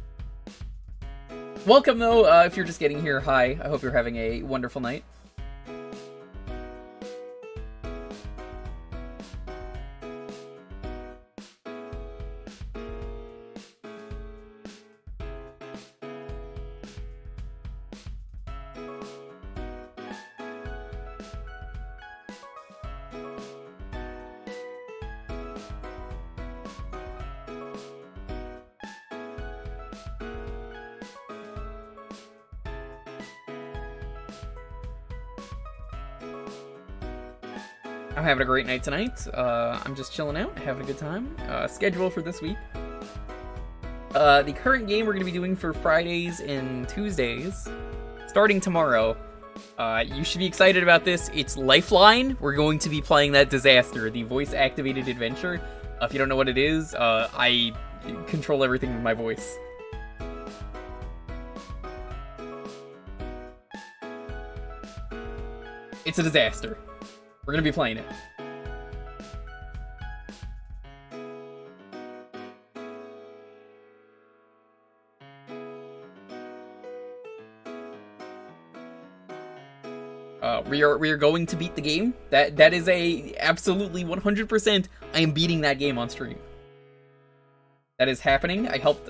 Speaker 1: Welcome, though, if you're just getting here, hi. I hope you're having a wonderful night. I'm having a great night tonight. I'm just chilling out, having a good time. Schedule for this week. The current game we're going to be doing for Fridays and Tuesdays, starting tomorrow. You should be excited about this. It's Lifeline. We're going to be playing that Disaster, the voice-activated adventure. If you don't know what it is, I control everything with my voice. It's a disaster. We're gonna be playing it. We are going to beat the game. That is a absolutely 100%. I am beating that game on stream. That is happening. I helped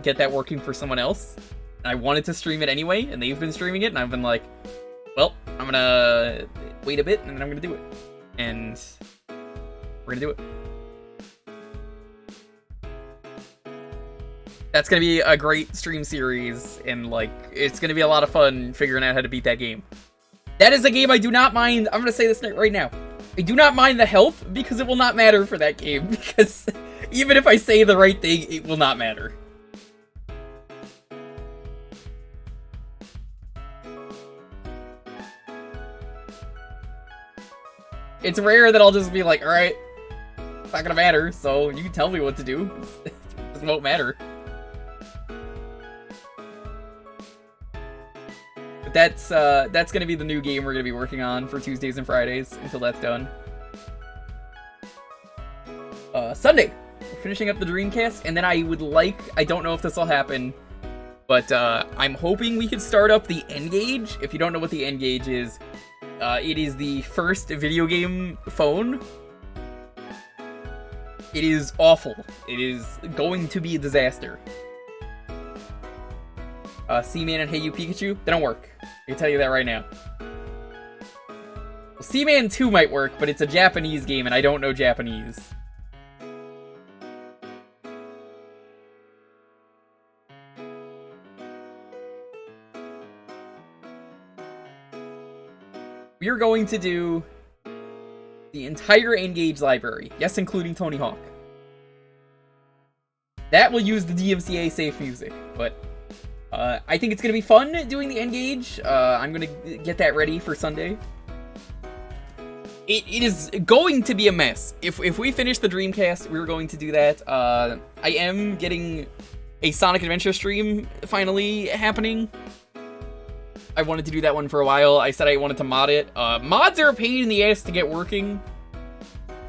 Speaker 1: get that working for someone else. I wanted to stream it anyway, and they've been streaming it, and I've been like, well, I'm gonna wait a bit, and then I'm gonna do it. And we're gonna do it. That's gonna be a great stream series, and like, it's gonna be a lot of fun figuring out how to beat that game. That is a game I do not mind. I'm gonna say this right now. I do not mind the health, because it will not matter for that game, because even if I say the right thing, it will not matter. It's rare that I'll just be like, alright, it's not gonna matter, so you can tell me what to do. It just won't matter. But that's gonna be the new game we're gonna be working on for Tuesdays and Fridays until that's done. Sunday, we're finishing up the Dreamcast, and then I don't know if this will happen, but I'm hoping we could start up the N-Gage. If you don't know what the N-Gage is, it is the first video game phone. It is awful. It is going to be a disaster. Seaman and Hey You Pikachu, they don't work. I can tell you that right now. Well, Seaman 2 might work, but it's a Japanese game and I don't know Japanese. We are going to do the entire N-Gage library. Yes, including Tony Hawk. That will use the DMCA safe music, but I think it's going to be fun doing the N-Gage. I'm going to get that ready for Sunday. It is going to be a mess. If we finish the Dreamcast, we're going to do that. I am getting a Sonic Adventure stream finally happening. I wanted to do that one for a while. I said I wanted to mod it. Mods are a pain in the ass to get working,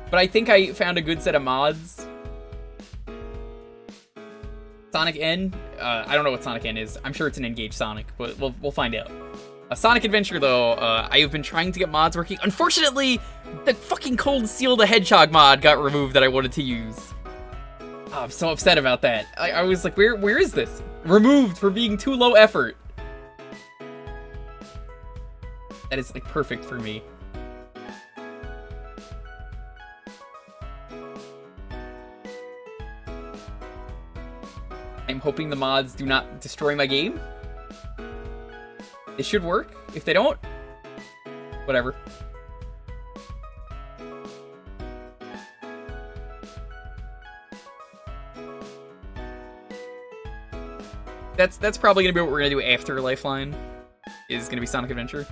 Speaker 1: but I think I found a good set of mods. Sonic N? I don't know what Sonic N is. I'm sure it's an N-Gage Sonic, but we'll find out. Sonic Adventure, though, I have been trying to get mods working. Unfortunately, the fucking Cold Steel the Hedgehog mod got removed that I wanted to use. Oh, I'm so upset about that. I was like, where is this? Removed for being too low effort. That is, like, perfect for me. I'm hoping the mods do not destroy my game. They should work. If they don't, whatever. That's probably gonna be what we're gonna do after Lifeline. Is gonna be Sonic Adventure.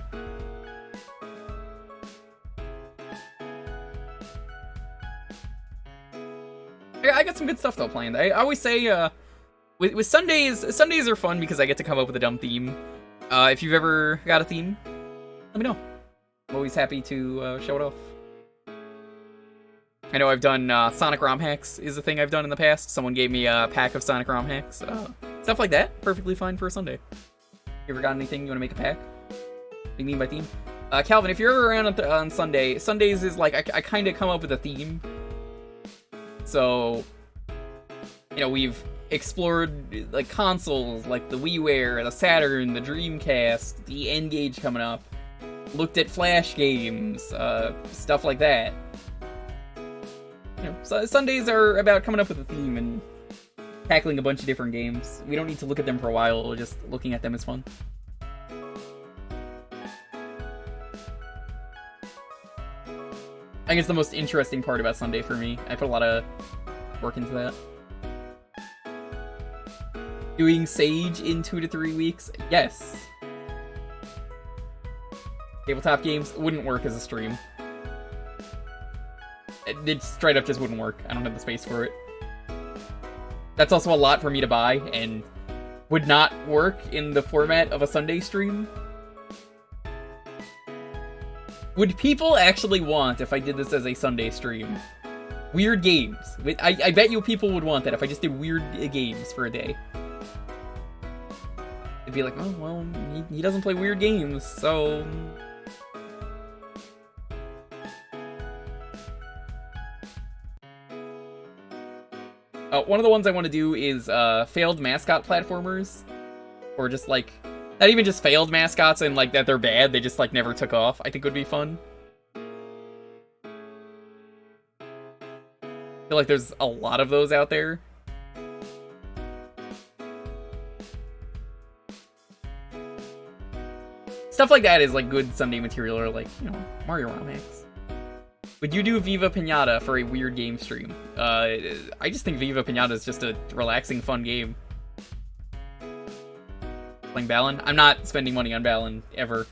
Speaker 1: I got some good stuff though planned. I always say with Sundays are fun because I get to come up with a dumb theme. If you've ever got a theme, let me know. I'm always happy to show it off. I know I've done Sonic ROM hacks is a thing I've done in the past. Someone gave me a pack of Sonic ROM hacks. Stuff like that, perfectly fine for a Sunday. You ever got anything you want to make a pack? What do you mean by theme? Calvin, if you're ever around on Sundays is like, I kind of come up with a theme. So, you know, we've explored like consoles like the WiiWare, the Saturn, the Dreamcast, the N-Gage coming up. Looked at Flash games, stuff like that. You know, so Sundays are about coming up with a theme and tackling a bunch of different games. We don't need to look at them for a while, just looking at them is fun. I think it's the most interesting part about Sunday for me. I put a lot of work into that. Doing Sage in 2 to 3 weeks? Yes. Tabletop games wouldn't work as a stream. It straight up just wouldn't work. I don't have the space for it. That's also a lot for me to buy, and would not work in the format of a Sunday stream. Would people actually want if I did this as a Sunday stream? Weird games. I bet you people would want that if I just did weird games for a day. It'd be like, oh, well, he doesn't play weird games, so... One of the ones I want to do is failed mascot platformers. Or just like, not even just failed mascots and like that they're bad, they just like never took off. I think would be fun. I feel like there's a lot of those out there. Stuff like that is like good Sunday material, or like, you know, Mario Romex. Would you do Viva Pinata for a weird game stream? I just think Viva Pinata is just a relaxing, fun game. Playing Balan? I'm not spending money on Balan, ever.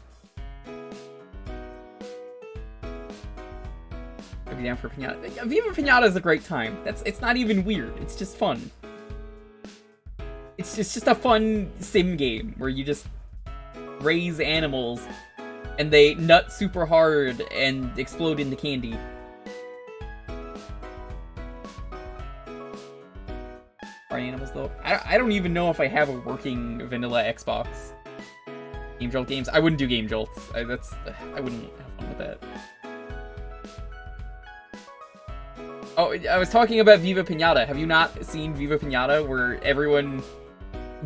Speaker 1: I'd be down for Pinata. Viva Pinata is a great time. It's not even weird, it's just fun. It's just a fun sim game where you just raise animals and they nut super hard and explode into candy. Are animals though? I don't even know if I have a working vanilla Xbox. Game Jolt games? I wouldn't do Game Jolts. I wouldn't have fun with that. Oh, I was talking about Viva Pinata. Have you not seen Viva Pinata where everyone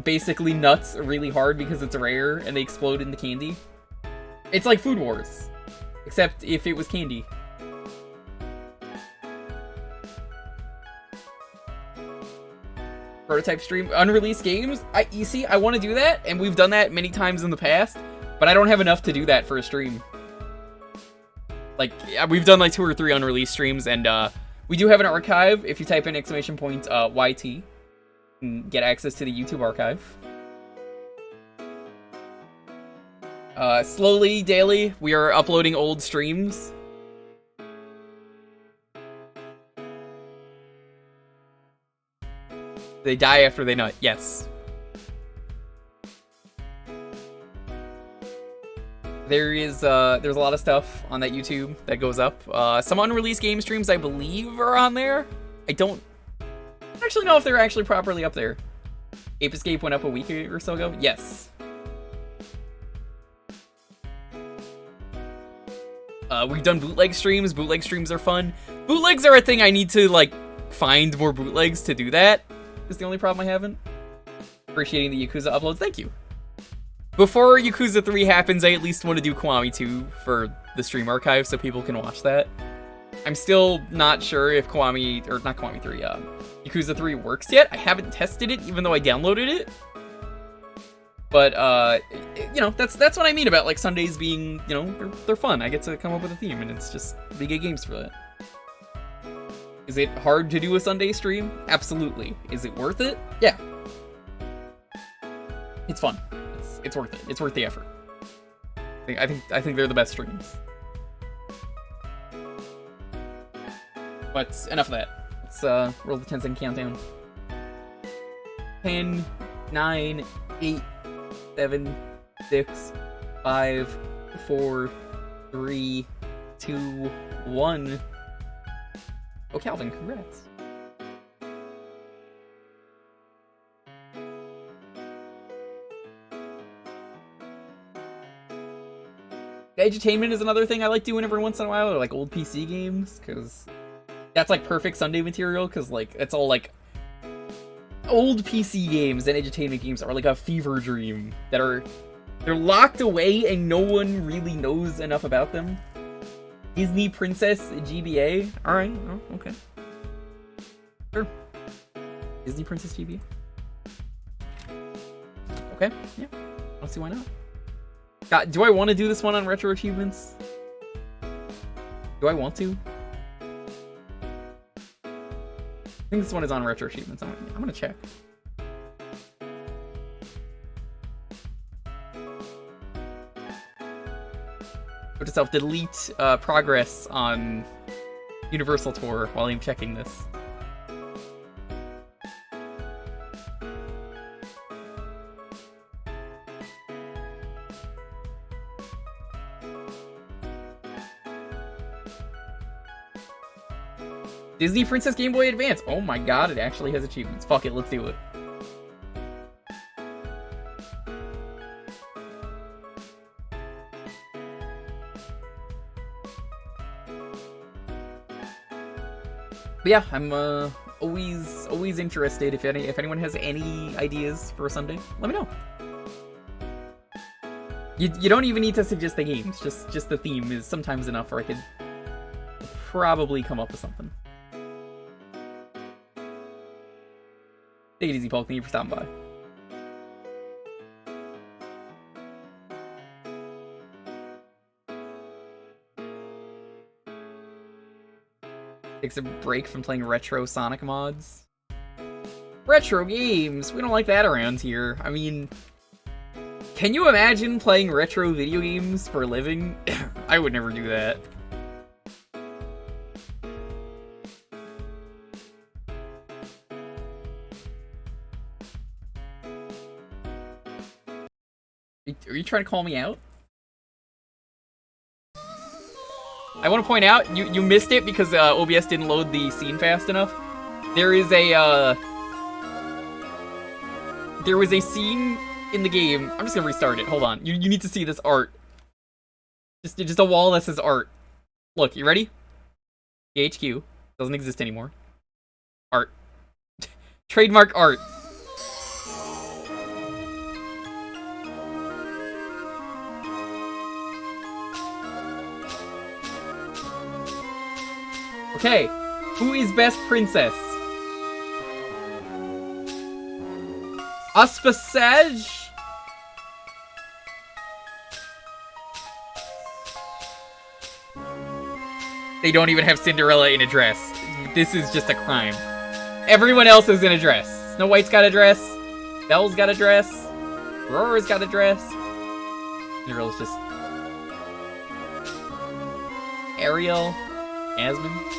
Speaker 1: basically nuts really hard because it's rare and they explode into candy? It's like Food Wars, except if it was candy. Prototype stream, unreleased games? You see, I want to do that, and we've done that many times in the past, but I don't have enough to do that for a stream. Like, we've done like 2 or 3 unreleased streams, and we do have an archive. If you type in !YT, you can get access to the YouTube archive. Slowly, daily, we are uploading old streams. They die after they nut, yes. There's a lot of stuff on that YouTube that goes up. Some unreleased game streams, I believe, are on there. I don't actually know if they're actually properly up there. Ape Escape went up a week or so ago. Yes. We've done bootleg streams. Bootleg streams are fun. Bootlegs are a thing I need to, like, find more bootlegs to do that. Is the only problem I haven't. Appreciating the Yakuza uploads. Thank you. Before Yakuza 3 happens, I at least want to do Kiwami 2 for the stream archive so people can watch that. I'm still not sure if Kiwami, or not Kiwami 3, Yakuza 3 works yet. I haven't tested it, even though I downloaded it. But, you know, that's what I mean about, like, Sundays being, you know, they're fun. I get to come up with a theme, and it's just, they get games for that. Is it hard to do a Sunday stream? Absolutely. Is it worth it? Yeah. It's fun. It's worth it. It's worth the effort. I think they're the best streams. But enough of that. Let's roll the 10-second countdown. 10, 9, 8, 7, 6, 5, 4, 3, 2, 1. Oh, Calvin, congrats. Edutainment is another thing I like doing every once in a while, or like old PC games, because that's like perfect Sunday material, because like it's all like old PC games and edutainment games are like a fever dream that they're locked away and no one really knows enough about them. Disney Princess GBA. Alright, oh, okay. Sure. Disney Princess GBA. Okay, yeah. I don't see why not. God, do I want to do this one on Retro Achievements? Do I want to? I think this one is on Retro Achievements. I'm gonna check. Put yourself delete progress on Universal Tour while I'm checking this. Disney Princess Game Boy Advance. Oh my god, it actually has achievements. Fuck it, let's do it. But yeah, I'm always interested. If anyone has any ideas for a Sunday, let me know. You don't even need to suggest the games. Just the theme is sometimes enough, or I could probably come up with something. Take it easy, Paul. Thank you for stopping by. Takes a break from playing retro Sonic mods. Retro games! We don't like that around here. I mean, can you imagine playing retro video games for a living? I would never do that. Are you trying to call me out? I want to point out, you missed it because OBS didn't load the scene fast enough. There is a, there was a scene in the game. I'm just gonna restart it. Hold on. You need to see this art. Just a wall that says art. Look, you ready? HQ doesn't exist anymore. Art. Trademark art. Okay, who is best princess? Aspasage? They don't even have Cinderella in a dress. This is just a crime. Everyone else is in a dress. Snow White's got a dress. Belle's got a dress. Aurora's got a dress. Cinderella's just... Ariel. Jasmine.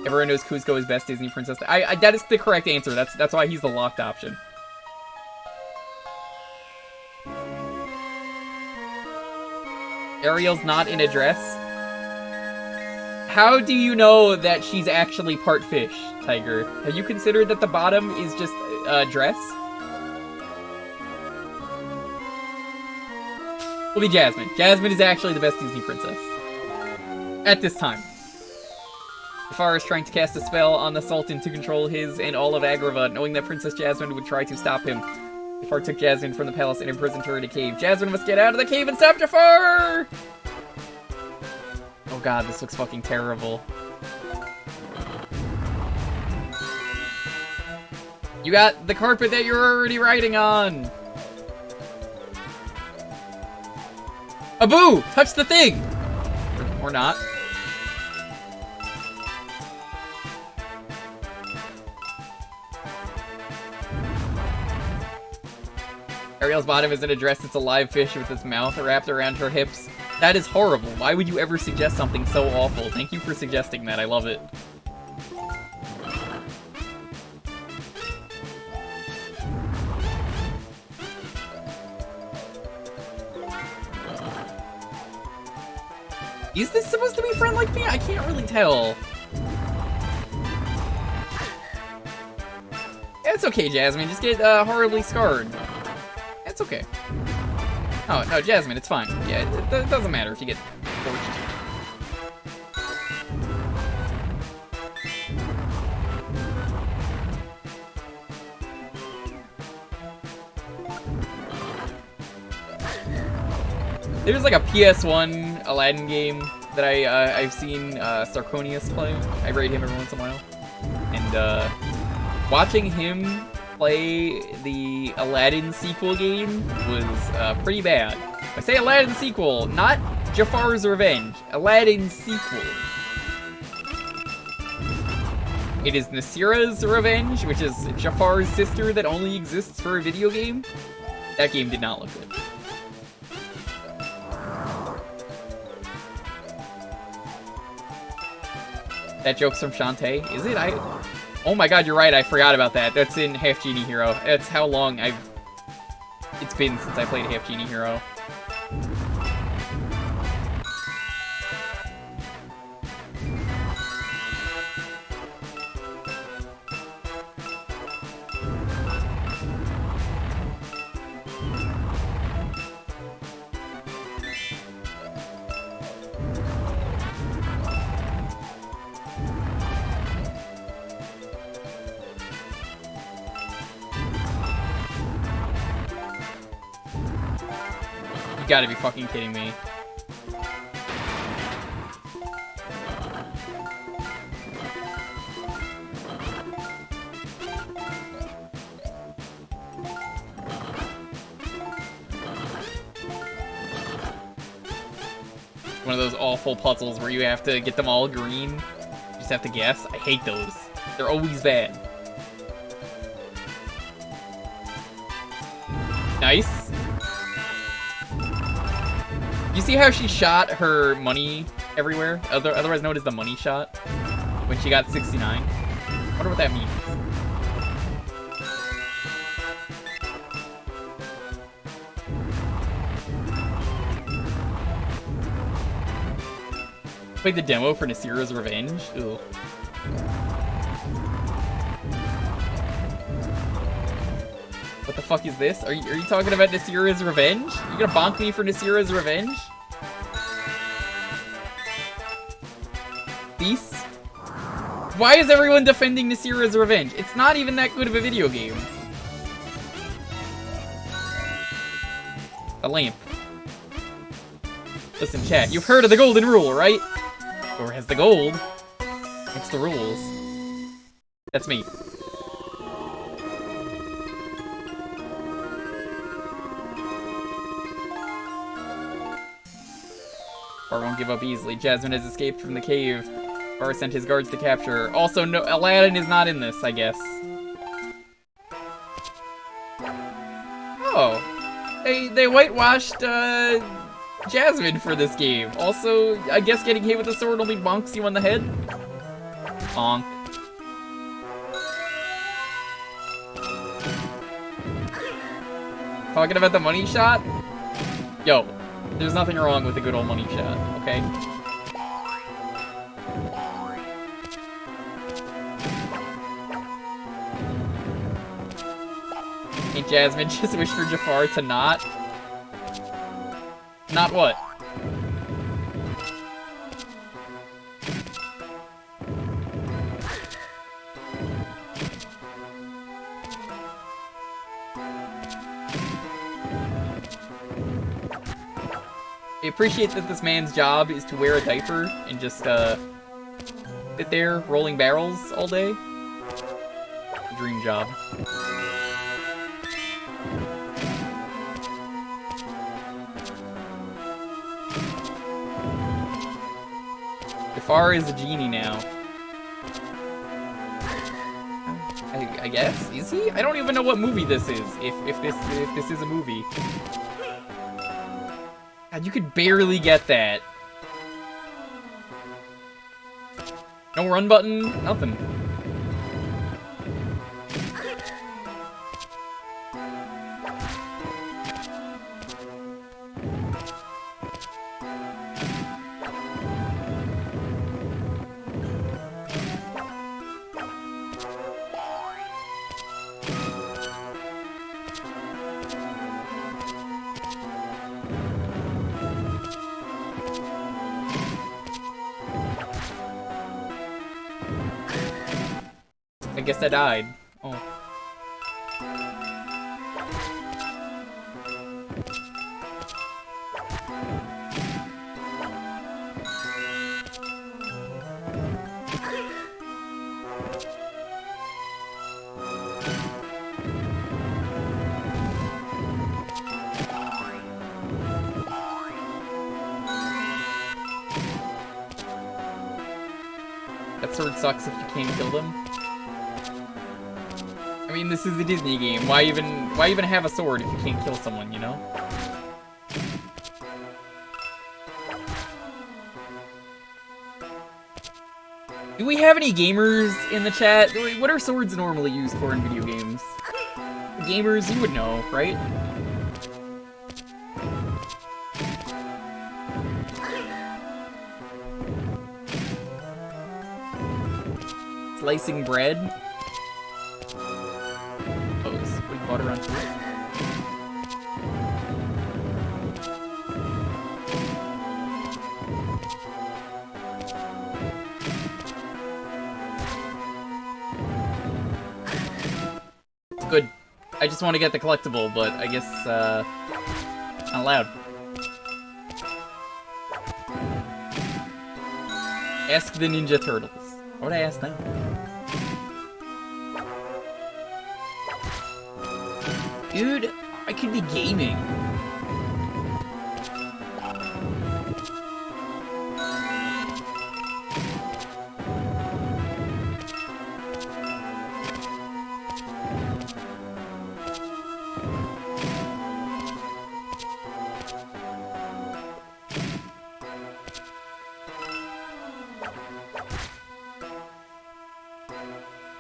Speaker 1: Everyone knows Kuzco is best Disney princess. That is the correct answer. That's why he's the locked option. Ariel's not in a dress. How do you know that she's actually part fish, Tiger? Have you considered that the bottom is just a dress? Will be Jasmine. Jasmine is actually the best Disney princess. At this time. Jafar is trying to cast a spell on the Sultan to control his and all of Agrava, knowing that Princess Jasmine would try to stop him. Jafar took Jasmine from the palace and imprisoned her in a cave. Jasmine must get out of the cave and stop Jafar! Oh god, this looks fucking terrible. You got the carpet that you're already riding on! Abu! Touch the thing! Or not. Ariel's bottom is in a dress that's a live fish with its mouth wrapped around her hips. That is horrible. Why would you ever suggest something so awful? Thank you for suggesting that. I love it. Is this supposed to be friend like me? I can't really tell. It's okay, Jasmine. Just get horribly scarred. It's okay. Oh, no, Jasmine, it's fine. Yeah, it doesn't matter if you get torched. There's like a PS1 Aladdin game that I've seen Sarconius play. I raid him every once in a while. And watching him play the Aladdin sequel game was pretty bad. I say Aladdin sequel, not Jafar's Revenge. Aladdin sequel. It is Nasira's Revenge, which is Jafar's sister that only exists for a video game. That game did not look good. That joke's from Shantae. Is it? Oh my god, you're right. I forgot about that. That's in Half Genie Hero. That's how long it's been since I played Half Genie Hero. gotta be fucking kidding me. One of those awful puzzles where you have to get them all green. You just have to guess. I hate those. They're always bad. Nice. You see how she shot her money everywhere? Otherwise known as the money shot? When she got 69? I wonder what that means. Played the demo for Nasira's Revenge? Ew. What the fuck is this? Are you talking about Nasira's Revenge? You gonna bonk me for Nasira's Revenge? Peace? Why is everyone defending Nasira's Revenge? It's not even that good of a video game. A lamp. Listen, chat, you've heard of the golden rule, right? Or has the gold? What's the rules? That's me. Bar won't give up easily. Jasmine has escaped from the cave. Bar sent his guards to capture her. Also, no, Aladdin is not in this, I guess. Oh. They whitewashed, Jasmine for this game. Also, I guess getting hit with a sword only bonks you on the head? Bonk. Talking about the money shot? Yo, there's nothing wrong with a good old money shot, okay? Hey, Jasmine, just wish for Jafar to not. Not what? I appreciate that this man's job is to wear a diaper and just, sit there rolling barrels all day. Dream job. Jafar is a genie now. I guess? Is he? I don't even know what movie this is, if this is a movie. God, you could barely get that. No run button, nothing. I guess I died. Oh. That sword sucks if you can't kill them. I mean, this is a Disney game. Why even have a sword if you can't kill someone, you know? Do we have any gamers in the chat? What are swords normally used for in video games? Gamers, you would know, right? Slicing bread? Putting butter on toast. Good. I just want to get the collectible, but I guess, not allowed. Ask the Ninja Turtles. What would I ask them? Dude, I could be gaming.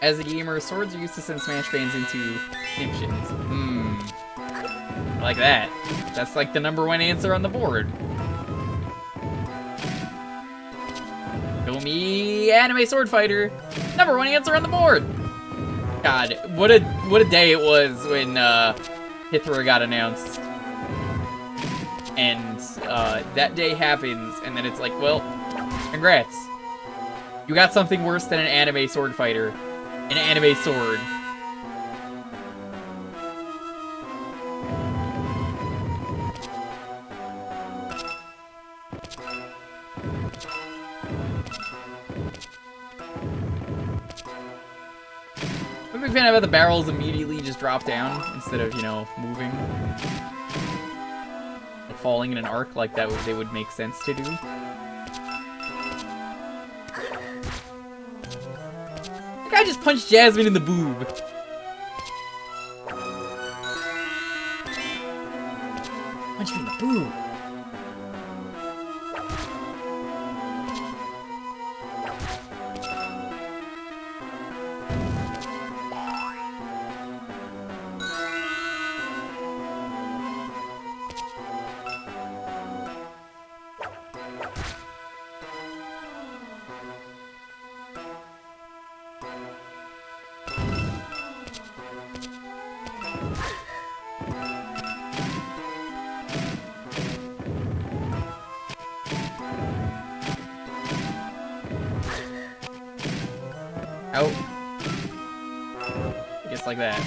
Speaker 1: As a gamer, swords are used to send Smash fans into conniptions. I like that. That's like the #1 answer on the board. Go me, anime sword fighter. #1 answer on the board. God, what a day it was when Hithra got announced. And that day happens, and then it's like, well, congrats. You got something worse than an anime sword fighter. An anime sword. I'm a big fan of how the barrels immediately just drop down instead of, you know, moving. Like falling in an arc like that they would make sense to do. I just punched Jasmine in the boob. Punch me in the boob. Out. I guess like that.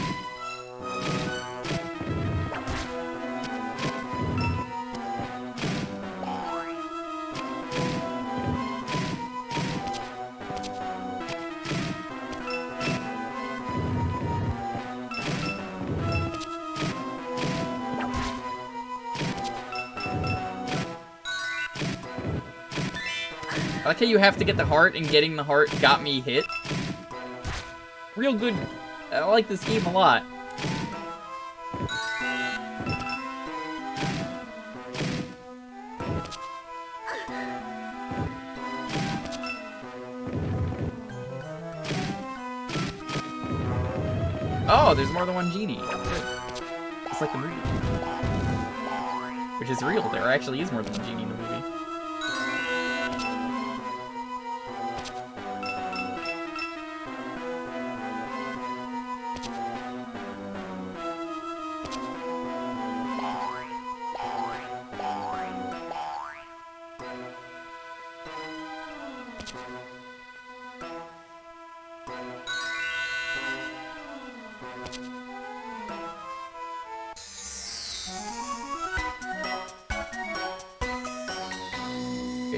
Speaker 1: I like how you have to get the heart, and getting the heart got me hit. Real good. I like this game a lot. Oh, there's more than one genie. Good. It's like the movie. Which is real. There actually is more than one genie in the movie.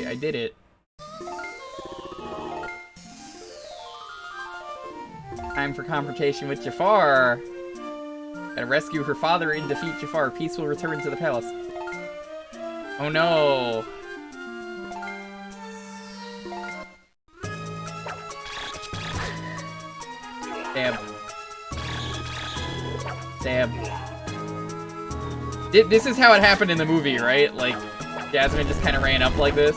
Speaker 1: I did it. Time for confrontation with Jafar. Gotta rescue her father and defeat Jafar. Peace will return to the palace. Oh no. Stab. Stab. This is how it happened in the movie, right? Like, Jasmine just kind of ran up like this.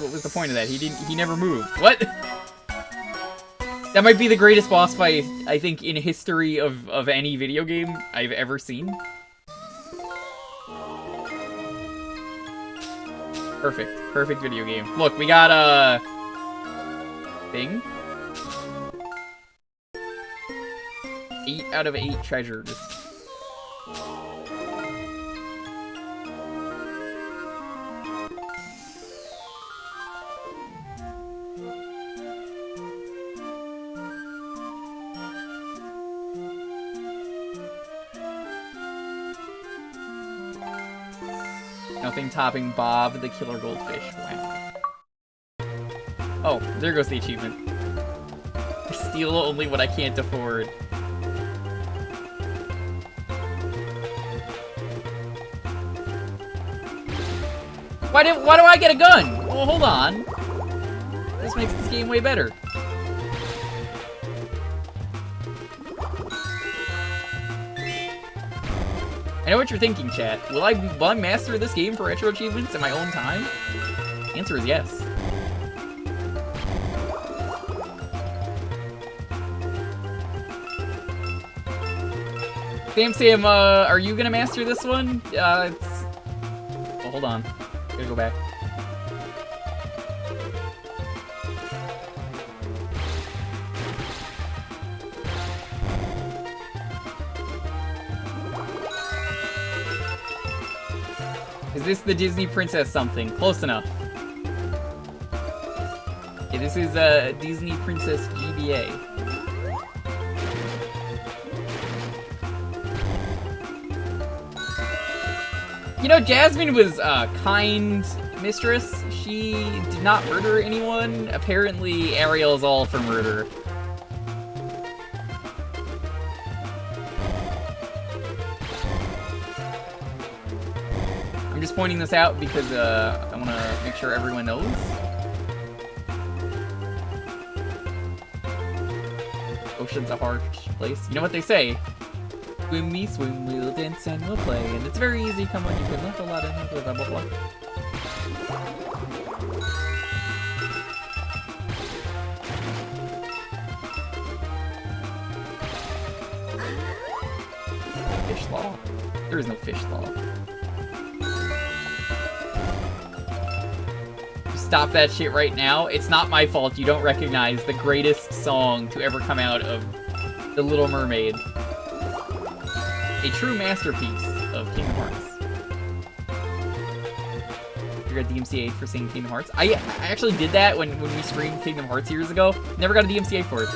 Speaker 1: What was the point of that? He never moved. What? That might be the greatest boss fight, I think, in history of any video game I've ever seen. Perfect. Perfect video game. Look, we got a thing. 8 out of 8 treasures. Nothing topping Bob the Killer Goldfish. Wow. Oh, there goes the achievement. Steal only what I can't afford. Why do I get a gun? Well, hold on. This makes this game way better. I know what you're thinking, chat. Will I master this game for retro achievements in my own time? The answer is yes. Sam, are you gonna master this one? Oh, hold on. Gotta go back. Is this the Disney Princess something? Close enough. Yeah, this is Disney Princess GBA. You know, Jasmine was a kind mistress. She did not murder anyone. Apparently, Ariel's all for murder. I'm just pointing this out because I want to make sure everyone knows. Ocean's a harsh place. You know what they say? Swim me, swim, we'll dance and we'll play. And it's very easy, come on, you can laugh a lot and blah blah blah. Fish law? There is no fish law. Stop that shit right now. It's not my fault you don't recognize the greatest song to ever come out of The Little Mermaid. A true masterpiece of Kingdom Hearts. You got DMCA for singing Kingdom Hearts? I actually did that when we streamed Kingdom Hearts years ago. Never got a DMCA for it.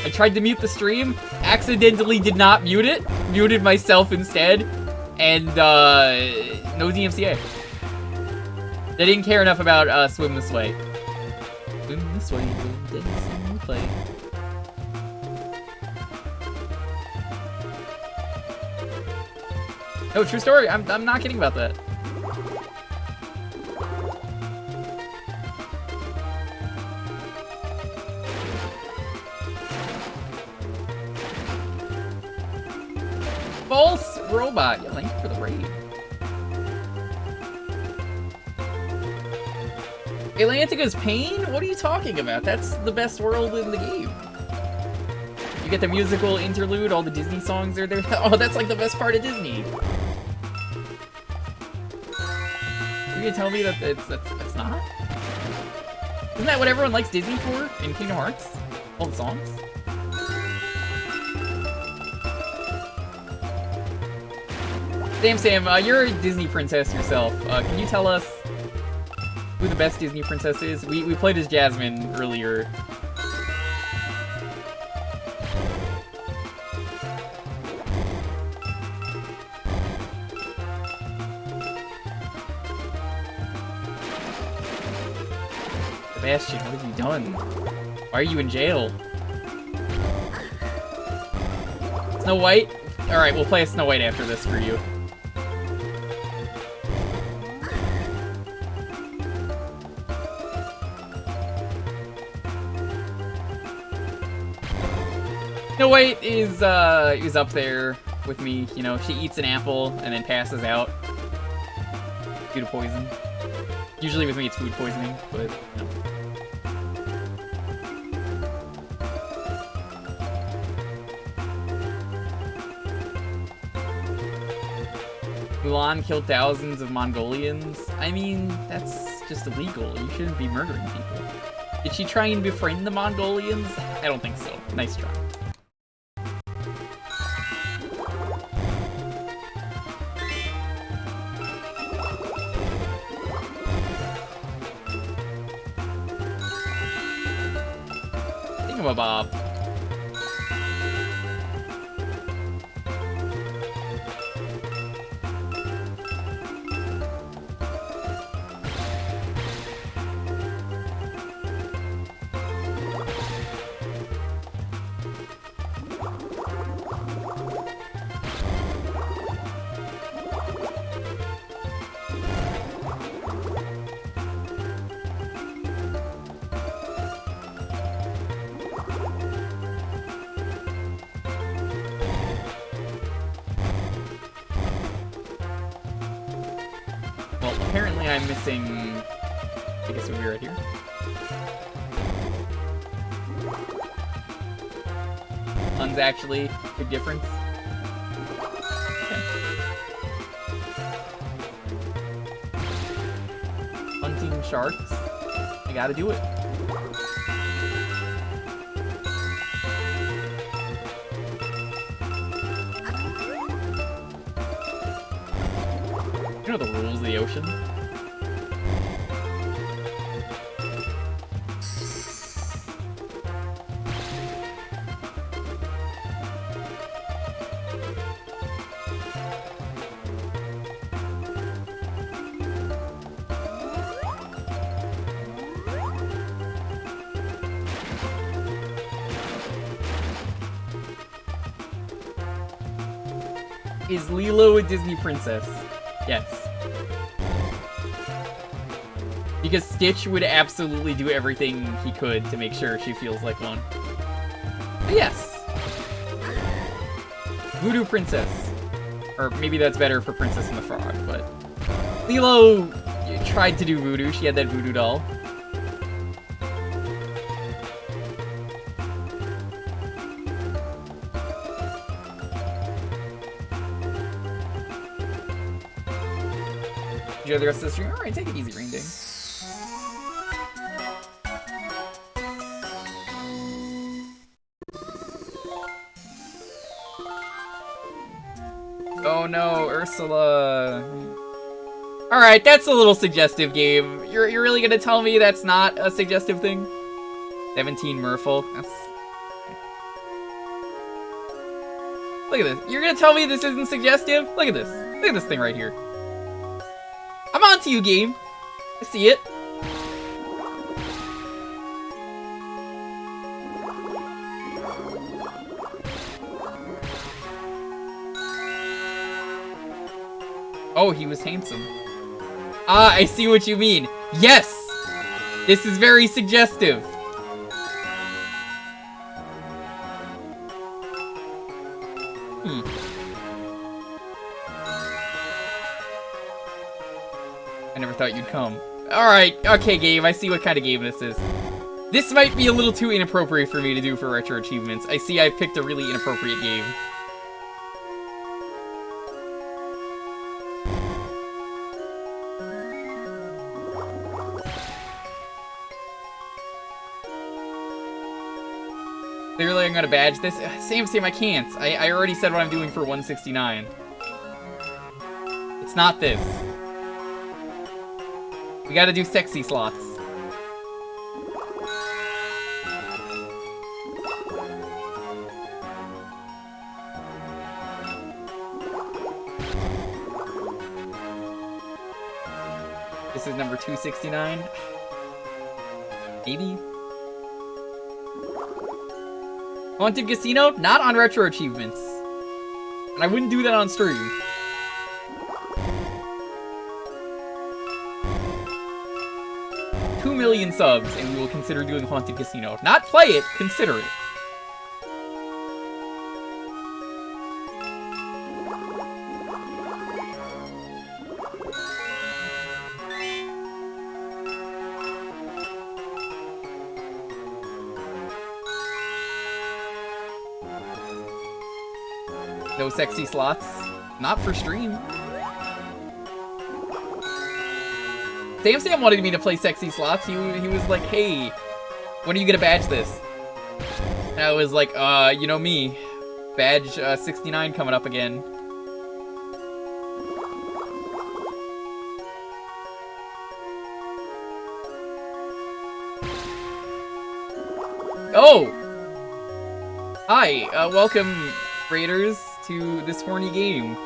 Speaker 1: I tried to mute the stream, accidentally did not mute it, muted myself instead, and no DMCA. They didn't care enough about Swim This Way. Swim this way, we'll dance and we'll play. No, true story. I'm not kidding about that. False robot. Yeah, thank you for the raid. Atlantica's Pain? What are you talking about? That's the best world in the game. You get the musical interlude, all the Disney songs are there. Oh, that's like the best part of Disney. You gonna tell me that it's not? Isn't that what everyone likes Disney for in Kingdom Hearts? All the songs? Damn, Sam, you're a Disney princess yourself. Can you tell us who the best Disney princess is? We played as Jasmine earlier. Sebastian, what have you done? Why are you in jail? Snow White? Alright, we'll play a Snow White after this for you. Snow White is up there with me, you know, she eats an apple and then passes out due to poison. Usually with me it's food poisoning, but, you know. Mulan killed thousands of Mongolians. I mean, that's just illegal. You shouldn't be murdering people. Did she try and befriend the Mongolians? I don't think so. Nice try. Bob. I'm missing... I guess it would be right here. Tons actually. Big difference. Okay. Hunting sharks. I gotta do it. You know the rules of the ocean? Is Lilo a Disney princess? Yes. Because Stitch would absolutely do everything he could to make sure she feels like one. But yes. Voodoo princess. Or maybe that's better for Princess and the Frog, but... Lilo tried to do voodoo. She had that voodoo doll. Enjoy the rest of the stream. Alright, take it easy, Rain Ding. Oh no, Ursula. Alright, that's a little suggestive game. You're really gonna tell me that's not a suggestive thing? 17 Merfolk. That's... Look at this. You're gonna tell me this isn't suggestive? Look at this. Look at this thing right here. I'm on to you, game. I see it. Oh, he was handsome. Ah, I see what you mean. Yes! This is very suggestive. I never thought you'd come. Alright, okay, game. I see what kind of game this is. This might be a little too inappropriate for me to do for retro achievements. I see I picked a really inappropriate game. Clearly I'm gonna badge this. Same, I can't. I already said what I'm doing for 169. It's not this. We gotta do sexy slots. This is number 269. Maybe? Haunted Casino? Not on retro achievements. And I wouldn't do that on stream. $2 million subs, and we will consider doing Haunted Casino. Not play it, consider it. No sexy slots. Not for stream. Sam wanted me to play sexy slots. He was like, hey, when are you gonna badge this? And I was like, you know me. Badge 69 coming up again. Oh! Hi, welcome, Raiders, to this horny game.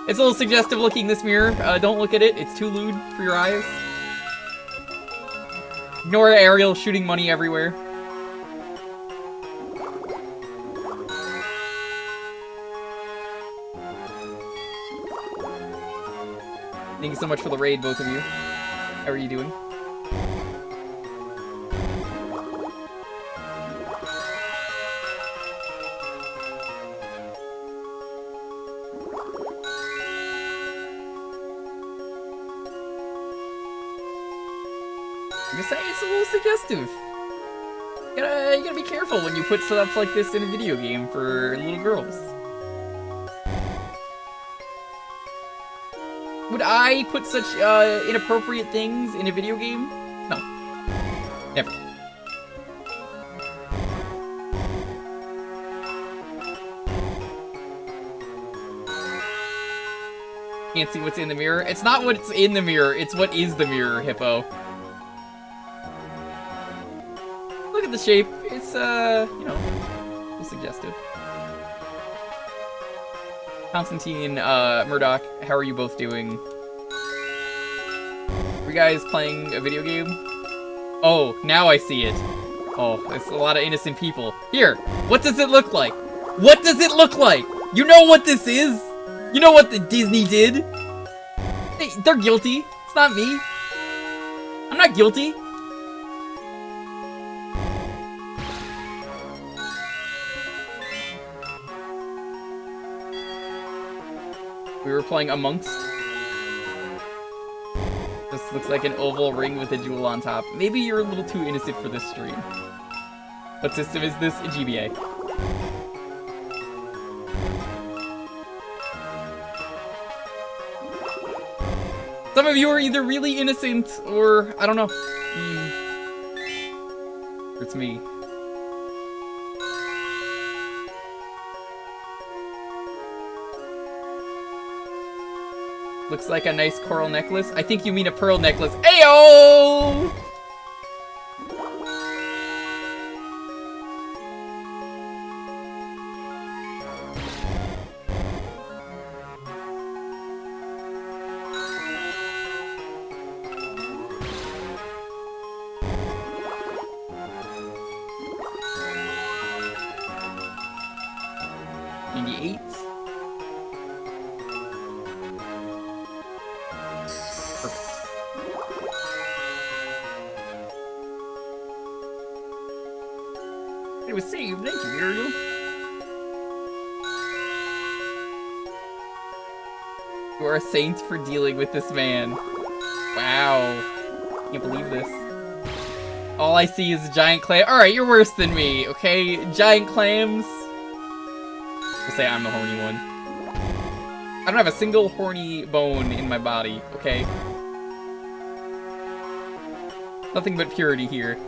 Speaker 1: It's a little suggestive looking, this mirror. Don't look at it. It's too lewd for your eyes. Ignore Ariel shooting money everywhere. Thank you so much for the raid, both of you. How are you doing? just saying it's a little suggestive. You gotta be careful when you put stuff like this in a video game for little girls. Would I put such inappropriate things in a video game? No. Never. Can't see what's in the mirror. It's not what's in the mirror, it's what is the mirror, Hippo. Look at the shape. It's, you know, a little suggestive. Constantine, Murdoch, how are you both doing? Are you guys playing a video game? Oh, now I see it. Oh, there's a lot of innocent people. Here, what does it look like? What does it look like? You know what this is? You know what the Disney did? They're guilty. It's not me. I'm not guilty. We were playing Amongst. This looks like an oval ring with a jewel on top. Maybe you're a little too innocent for this stream. What system is this? GBA. Some of you are either really innocent or, I don't know. Or it's me. Looks like a nice coral necklace. I think you mean a pearl necklace. Ayo! It was saved, thank you, Ariel. You are a saint for dealing with this man. Wow. Can't believe this. All I see is a giant clam. Alright, you're worse than me, okay? Giant clams. We'll say I'm the horny one. I don't have a single horny bone in my body, okay? Nothing but purity here.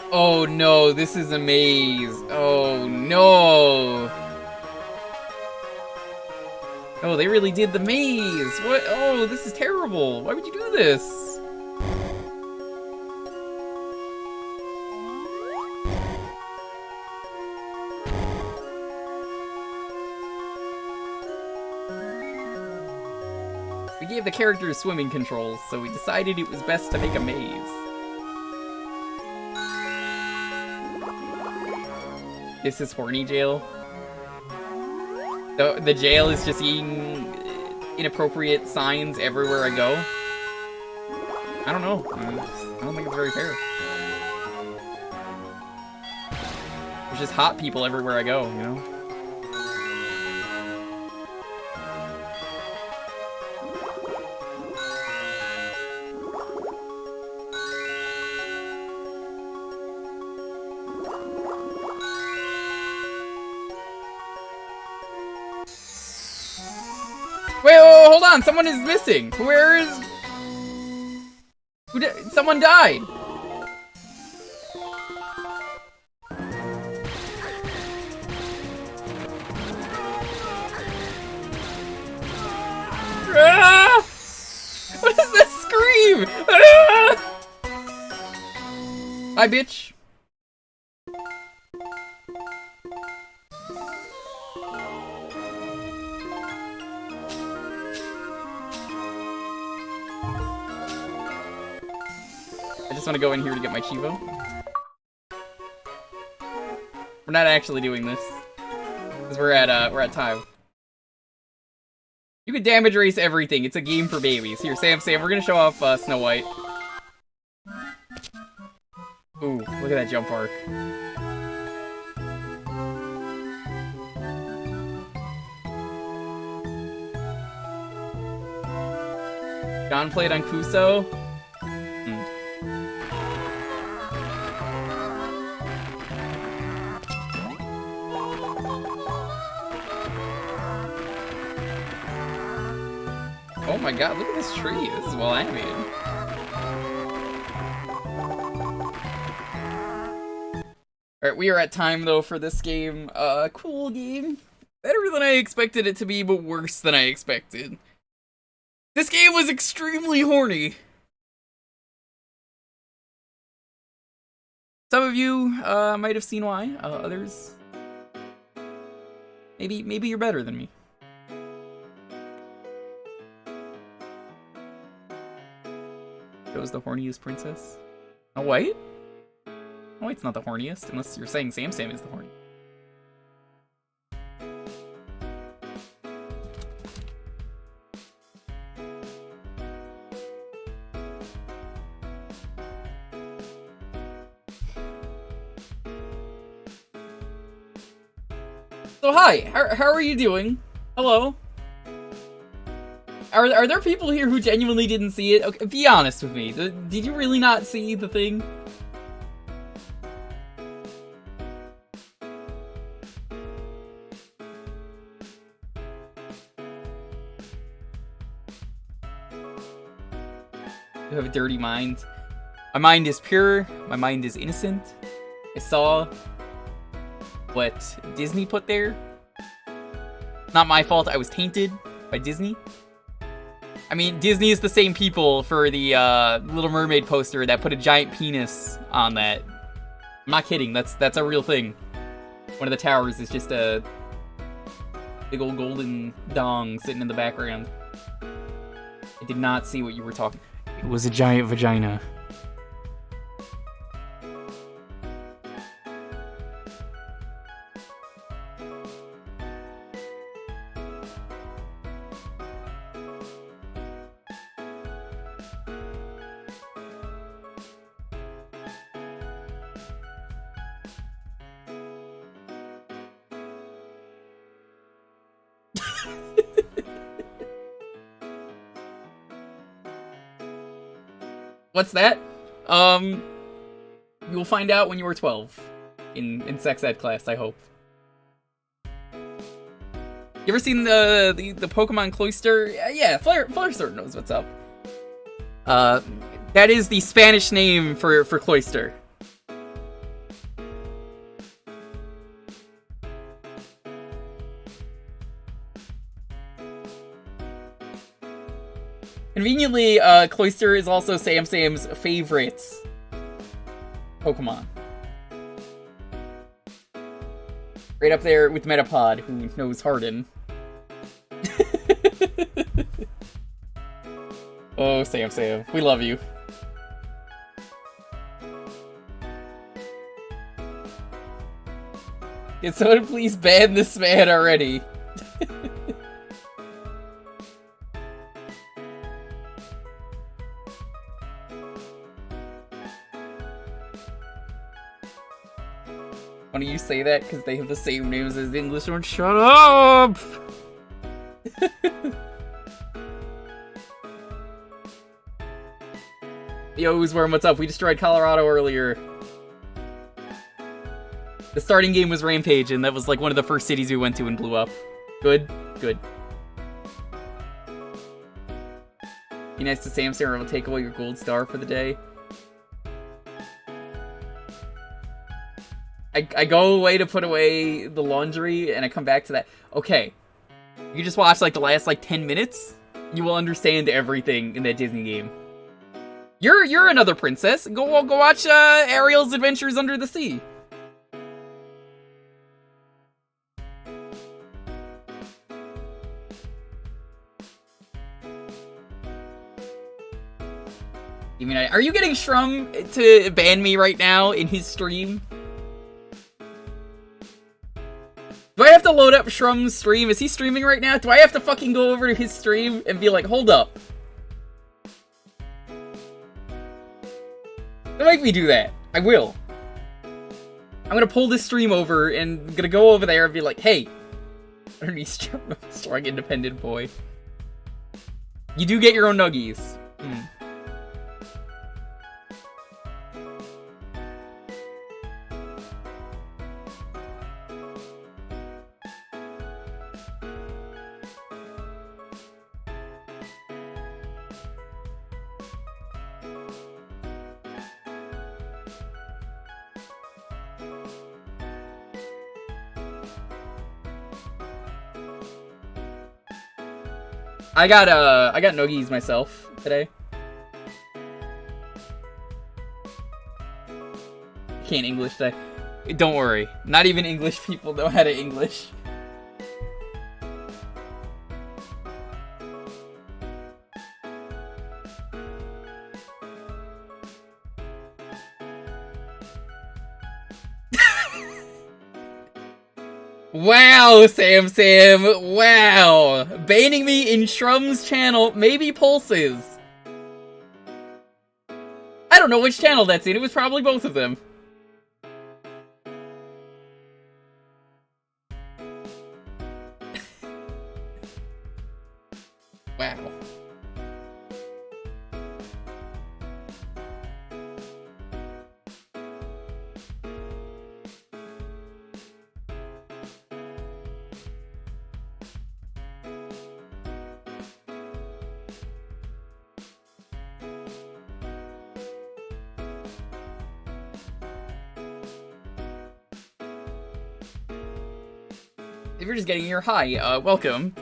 Speaker 1: Oh no, this is a maze. Oh no. Oh, they really did the maze. What? Oh, this is terrible. Why would you do this? We gave the characters swimming controls, so we decided it was best to make a maze. This is horny jail. The jail is just eating inappropriate signs everywhere I go. I don't know. I don't think it's very fair. There's just hot people everywhere I go, you know? Wait, hold on, someone is missing. Where is... Someone died. Ah! What is that scream? Ah! Hi, bitch. I just want to go in here to get my Chivo. We're not actually doing this, because we're at time. You can damage race everything. It's a game for babies. Here, Sam, we're gonna show off Snow White. Ooh, look at that jump arc. John played on Kuso. Oh my god, look at this tree. This is well animated. Alright, we are at time though for this game. Cool game. Better than I expected it to be, but worse than I expected. This game was extremely horny. Some of you might have seen why. Others, maybe you're better than me. Shows the horniest princess. Oh wait, oh it's not the horniest, unless you're saying Sam Sam is the horniest. So hi, how are you doing? Hello? Are there people here who genuinely didn't see it? Okay, be honest with me. Did you really not see the thing? You have a dirty mind. My mind is pure. My mind is innocent. I saw what Disney put there. Not my fault, I was tainted by Disney. I mean, Disney is the same people for the Little Mermaid poster that put a giant penis on that. I'm not kidding, that's a real thing. One of the towers is just a big old golden dong sitting in the background. I did not see what you were talking. It was a giant vagina. What's that? You will find out when you are 12 in sex ed class, I hope. You ever seen the Pokemon Cloyster? Yeah, Flare sort of knows what's up. That is the Spanish name for Cloyster. Conveniently, Cloyster is also Sam Sam's favorite Pokemon. Right up there with Metapod, who knows Harden. Oh, Sam Sam, we love you. Can someone please ban this man already? Why don't you say that? Because they have the same names as the English one. Shut up! Yo, Oozworm, what's up? We destroyed Colorado earlier. The starting game was Rampage, and that was like one of the first cities we went to and blew up. Good? Good. Be nice to Sam Sam, will take away your gold star for the day. I go away to put away the laundry, and I come back to that. Okay, you just watch like the last 10 minutes, you will understand everything in that Disney game. You're another princess. Go watch Ariel's Adventures Under the Sea. You mean, are you getting Shrum to ban me right now in his stream? Do I have to load up Shrum's stream? Is he streaming right now? Do I have to fucking go over to his stream and be like, hold up? Don't make me do that. I will. I'm gonna pull this stream over and gonna go over there and be like, hey, underneath strong independent boy. You do get your own nuggies. Hmm. I got nuggies myself today. Can't English today. Don't worry. Not even English people know how to English. Wow, Sam. Wow. Banning me in Shrum's channel, maybe Pulse's. I don't know which channel that's in. It was probably both of them. Wow. If you're just getting here, hi, welcome.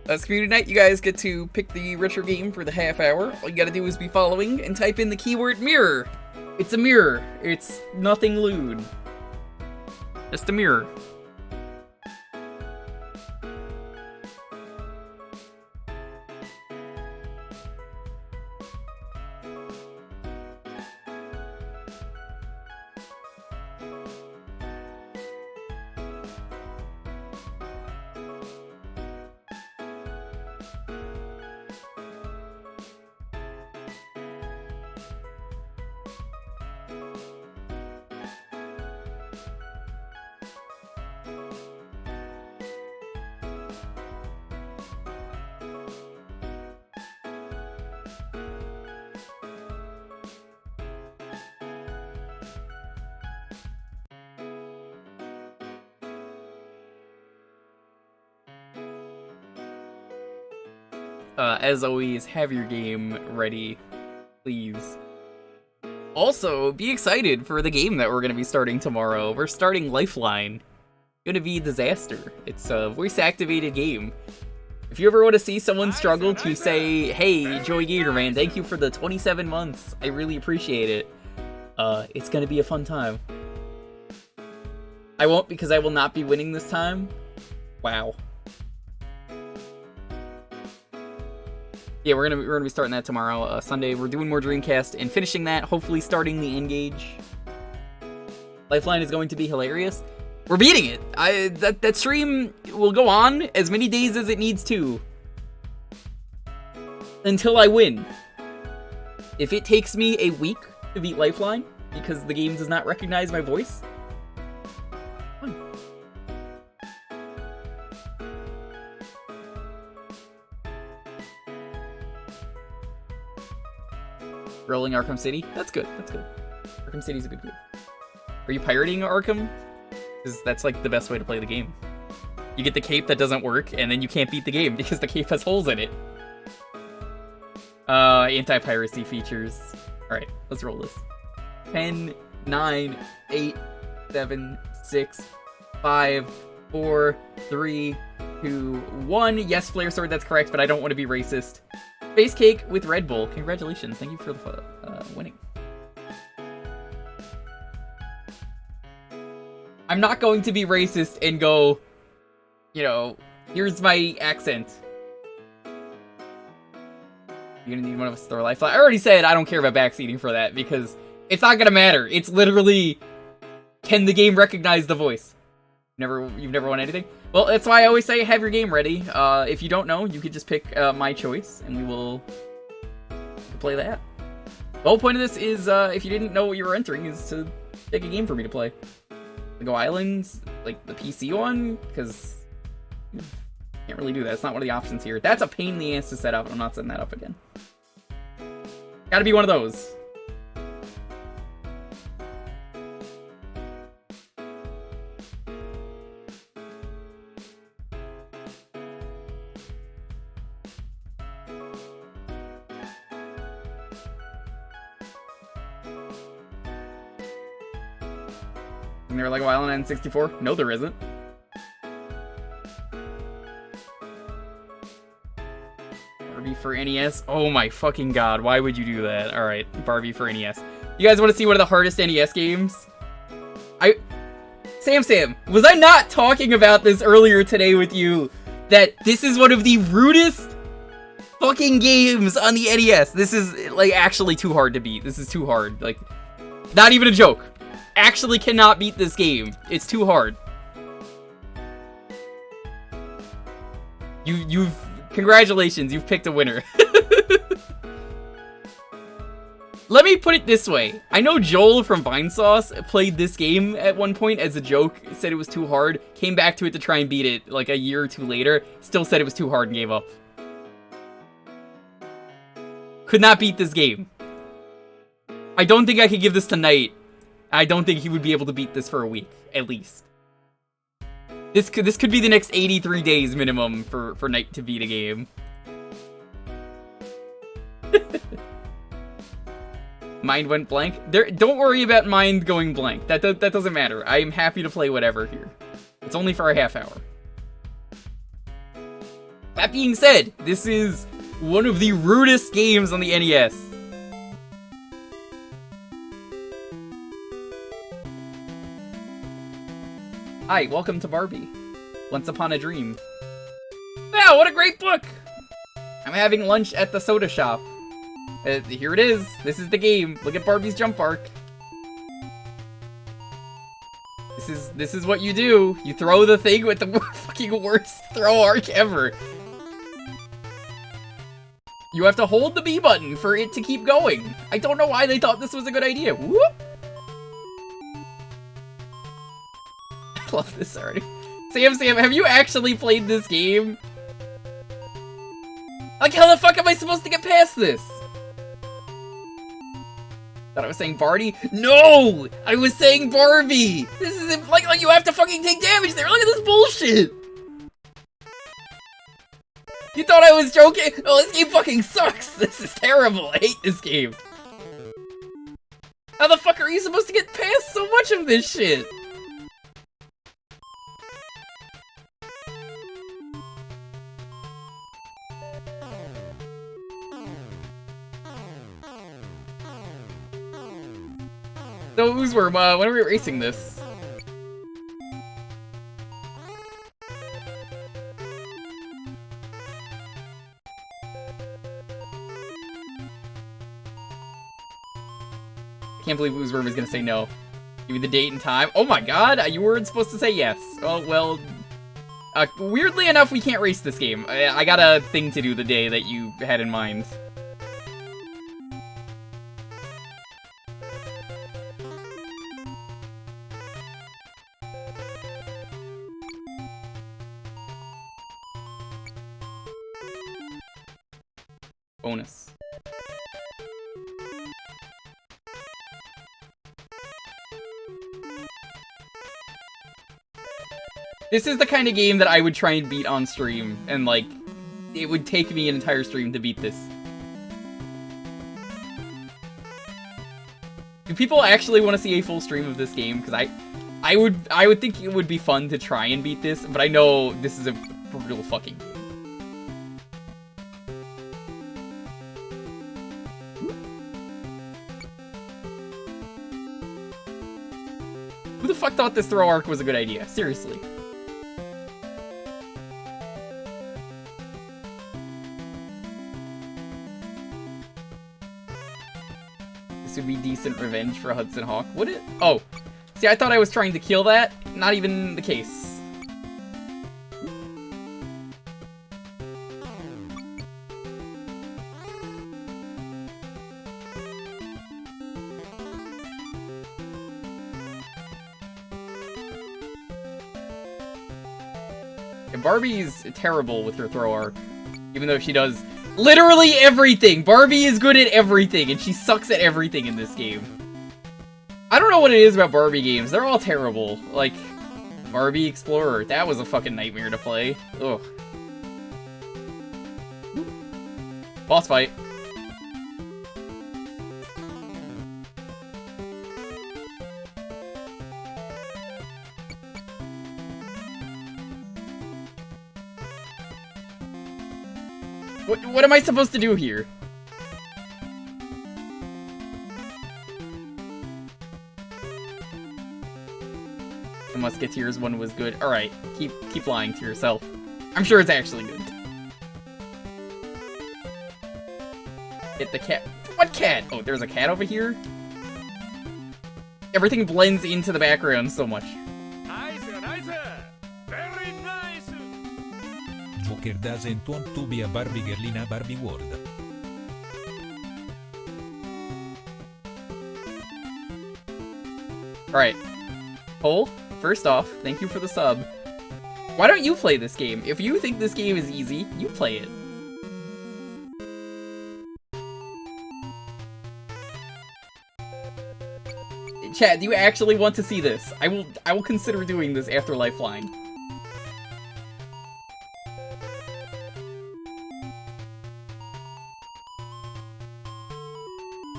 Speaker 1: It's community night. You guys get to pick the retro game for the half hour. All you gotta do is be following and type in the keyword mirror. It's a mirror. It's nothing lewd. Just a mirror. As always, have your game ready, please. Also, be excited for the game that we're going to be starting tomorrow. We're starting Lifeline. It's going to be a disaster. It's a voice-activated game. If you ever want to see someone struggle to say, hey, Joey Gatorman, thank you for the 27 months. I really appreciate it. It's going to be a fun time. I won't, because I will not be winning this time. Wow. Yeah, we're gonna be starting that tomorrow, Sunday. We're doing more Dreamcast and finishing that, hopefully starting the Engage. Lifeline is going to be hilarious. We're beating it. That stream will go on as many days as it needs to. Until I win. If it takes me a week to beat Lifeline, because the game does not recognize my voice, fine. Rolling Arkham City? That's good, that's good. Arkham City's a good game. Are you pirating Arkham? Because that's like the best way to play the game. You get the cape that doesn't work, and then you can't beat the game because the cape has holes in it. Anti-piracy features. Alright, let's roll this. 10, 9, 8, 7, 6, 5, 4, 3, 2, 1. Yes, Flare Sword, that's correct, but I don't want to be racist. Space Cake with Red Bull. Congratulations. Thank you for the winning. I'm not going to be racist and go, you know, here's my accent. You're gonna need one of us to throw a lifeline. I already said I don't care about backseating for that because it's not gonna matter. It's literally, can the game recognize the voice? You've never won anything? Well, that's why I always say have your game ready. If you don't know, you could just pick my choice, and we will play that. The whole point of this is, if you didn't know what you were entering, is to pick a game for me to play. Go Islands, like the PC one, because Can't really do that. It's not one of the options here. That's a pain in the ass to set up. I'm not setting that up again. Gotta be one of those. And they were like, well, Island 64? No, there isn't. Barbie for NES? Oh my fucking god, why would you do that? Alright, Barbie for NES. You guys want to see one of the hardest NES games? Sam, was I not talking about this earlier today with you? That this is one of the rudest fucking games on the NES. This is, like, actually too hard to beat. This is too hard. Like, not even a joke. Actually cannot beat this game. It's too hard. Congratulations, you've picked a winner. Let me put it this way. I know Joel from Vinesauce played this game at one point as a joke, said it was too hard, came back to it to try and beat it like a year or two later, still said it was too hard and gave up. Could not beat this game. I don't think I could give this to Knight. I don't think he would be able to beat this for a week, at least. This could be the next 83 days minimum for Knight to beat a game. Mind went blank. Don't worry about mind going blank. That doesn't matter. I am happy to play whatever here. It's only for a half hour. That being said, this is one of the rudest games on the NES. Hi, welcome to Barbie. Once Upon a Dream. Wow, what a great book! I'm having lunch at the soda shop. Here it is. This is the game. Look at Barbie's jump arc. This is what you do. You throw the thing with the fucking worst throw arc ever. You have to hold the B button for it to keep going. I don't know why they thought this was a good idea. Whoop! I love this already. Sam, have you actually played this game? Like, how the fuck am I supposed to get past this? Thought I was saying Barbie? No! I was saying Barbie! This isn't like you have to fucking take damage there. Look at this bullshit! You thought I was joking? Oh, this game fucking sucks! This is terrible! I hate this game! How the fuck are you supposed to get past so much of this shit? So, Oozworm, when are we racing this? I can't believe Oozworm is gonna say no. Give me the date and time. Oh my god, you weren't supposed to say yes. Oh, well... weirdly enough, we can't race this game. I got a thing to do the day that you had in mind. Bonus. This is the kind of game that I would try and beat on stream, and like, it would take me an entire stream to beat this. Do people actually want to see a full stream of this game? Because I would think it would be fun to try and beat this, but I know this is a brutal fucking game. Who the fuck thought this throw arc was a good idea? Seriously. This would be decent revenge for Hudson Hawk, would it? Oh, see, I thought I was trying to kill that. Not even the case. And Barbie's terrible with her throw arc, even though she does literally everything. Barbie is good at everything, and she sucks at everything in this game. I don't know what it is about Barbie games. They're all terrible. Like, Barbie Explorer. That was a fucking nightmare to play. Ugh. Boss fight. What am I supposed to do here? The Musketeers one was good. Alright, keep lying to yourself. I'm sure it's actually good. Hit the cat. What cat? Oh, there's a cat over here? Everything blends into the background so much.
Speaker 2: Nice, nice. Very nice.
Speaker 4: Jewker doesn't want to be a Barbie girl in a Barbie world.
Speaker 1: Alright. Cole, first off, thank you for the sub. Why don't you play this game? If you think this game is easy, you play it. Chat, do you actually want to see this? I will consider doing this after Lifeline.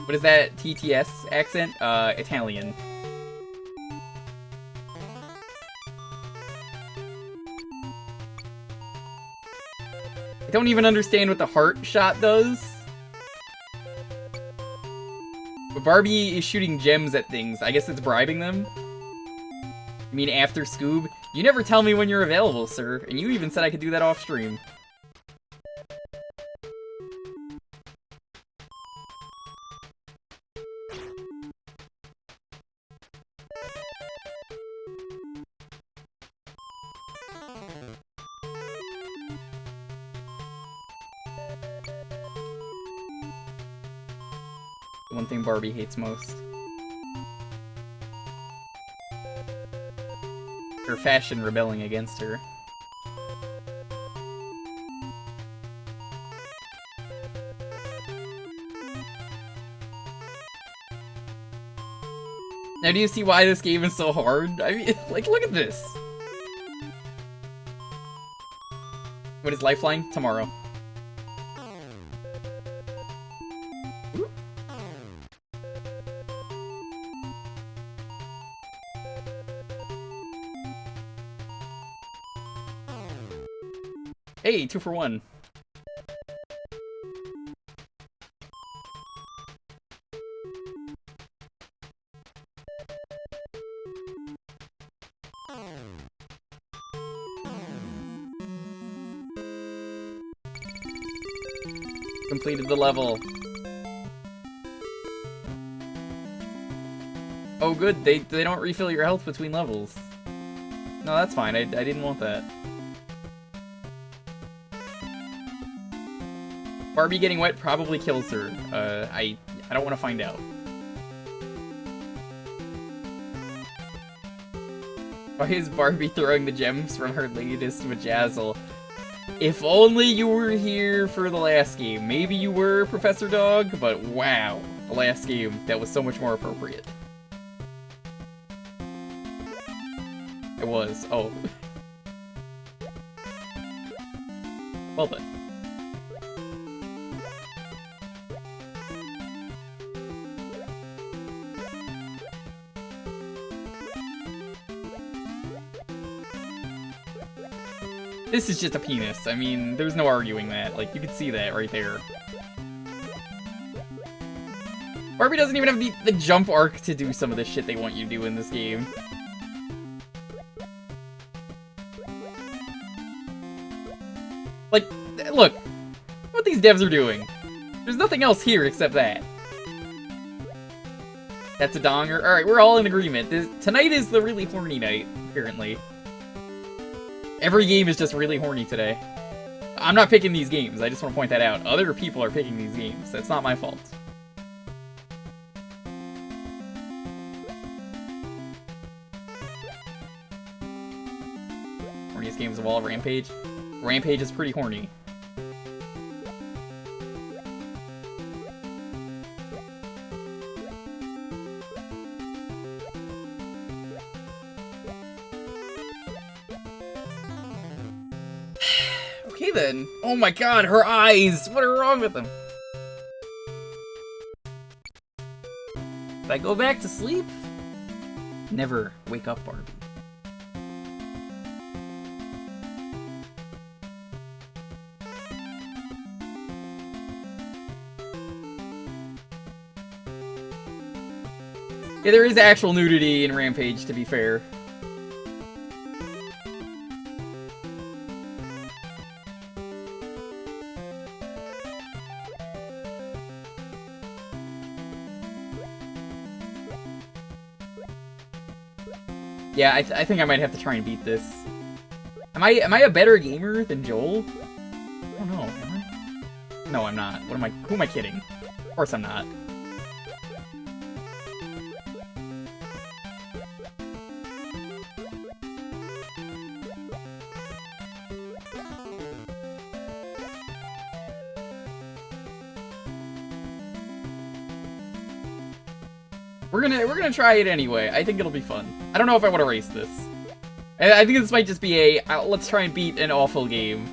Speaker 1: What is that TTS accent? Italian. I don't even understand what the heart shot does. But Barbie is shooting gems at things. I guess it's bribing them? You mean after Scoob? You never tell me when you're available, sir. And you even said I could do that off stream. One thing Barbie hates most. Her fashion rebelling against her. Now do you see why this game is so hard? I mean, like, look at this! What is Lifeline? Tomorrow. Hey, 2 for 1. Completed the level. Oh good, they don't refill your health between levels. No, that's fine, I didn't want that. Barbie getting wet probably kills her. I don't want to find out. Why is Barbie throwing the gems from her latest Majazzle? If only you were here for the last game. Maybe you were, Professor Dog, but wow. The last game, that was so much more appropriate. It was. Oh. Well then. This is just a penis. I mean, there's no arguing that. Like, you can see that right there. Barbie doesn't even have the jump arc to do some of the shit they want you to do in this game. Like, look. What these devs are doing. There's nothing else here except that. That's a donger. Alright, we're all in agreement. Tonight is the really horny night, apparently. Every game is just really horny today. I'm not picking these games, I just want to point that out. Other people are picking these games, that's not my fault. Horniest funniest games of all, Rampage. Rampage is pretty horny. Okay then. Oh my god, her eyes! What are wrong with them? If I go back to sleep? Never wake up, Barbie. Yeah, there is actual nudity in Rampage, to be fair. Yeah, I think I might have to try and beat this. Am I a better gamer than Joel? I don't know, am I? No, I'm not. Who am I kidding? Of course I'm not. We're gonna try it anyway. I think it'll be fun. I don't know if I want to race this. I think this might just be a let's try and beat an awful game.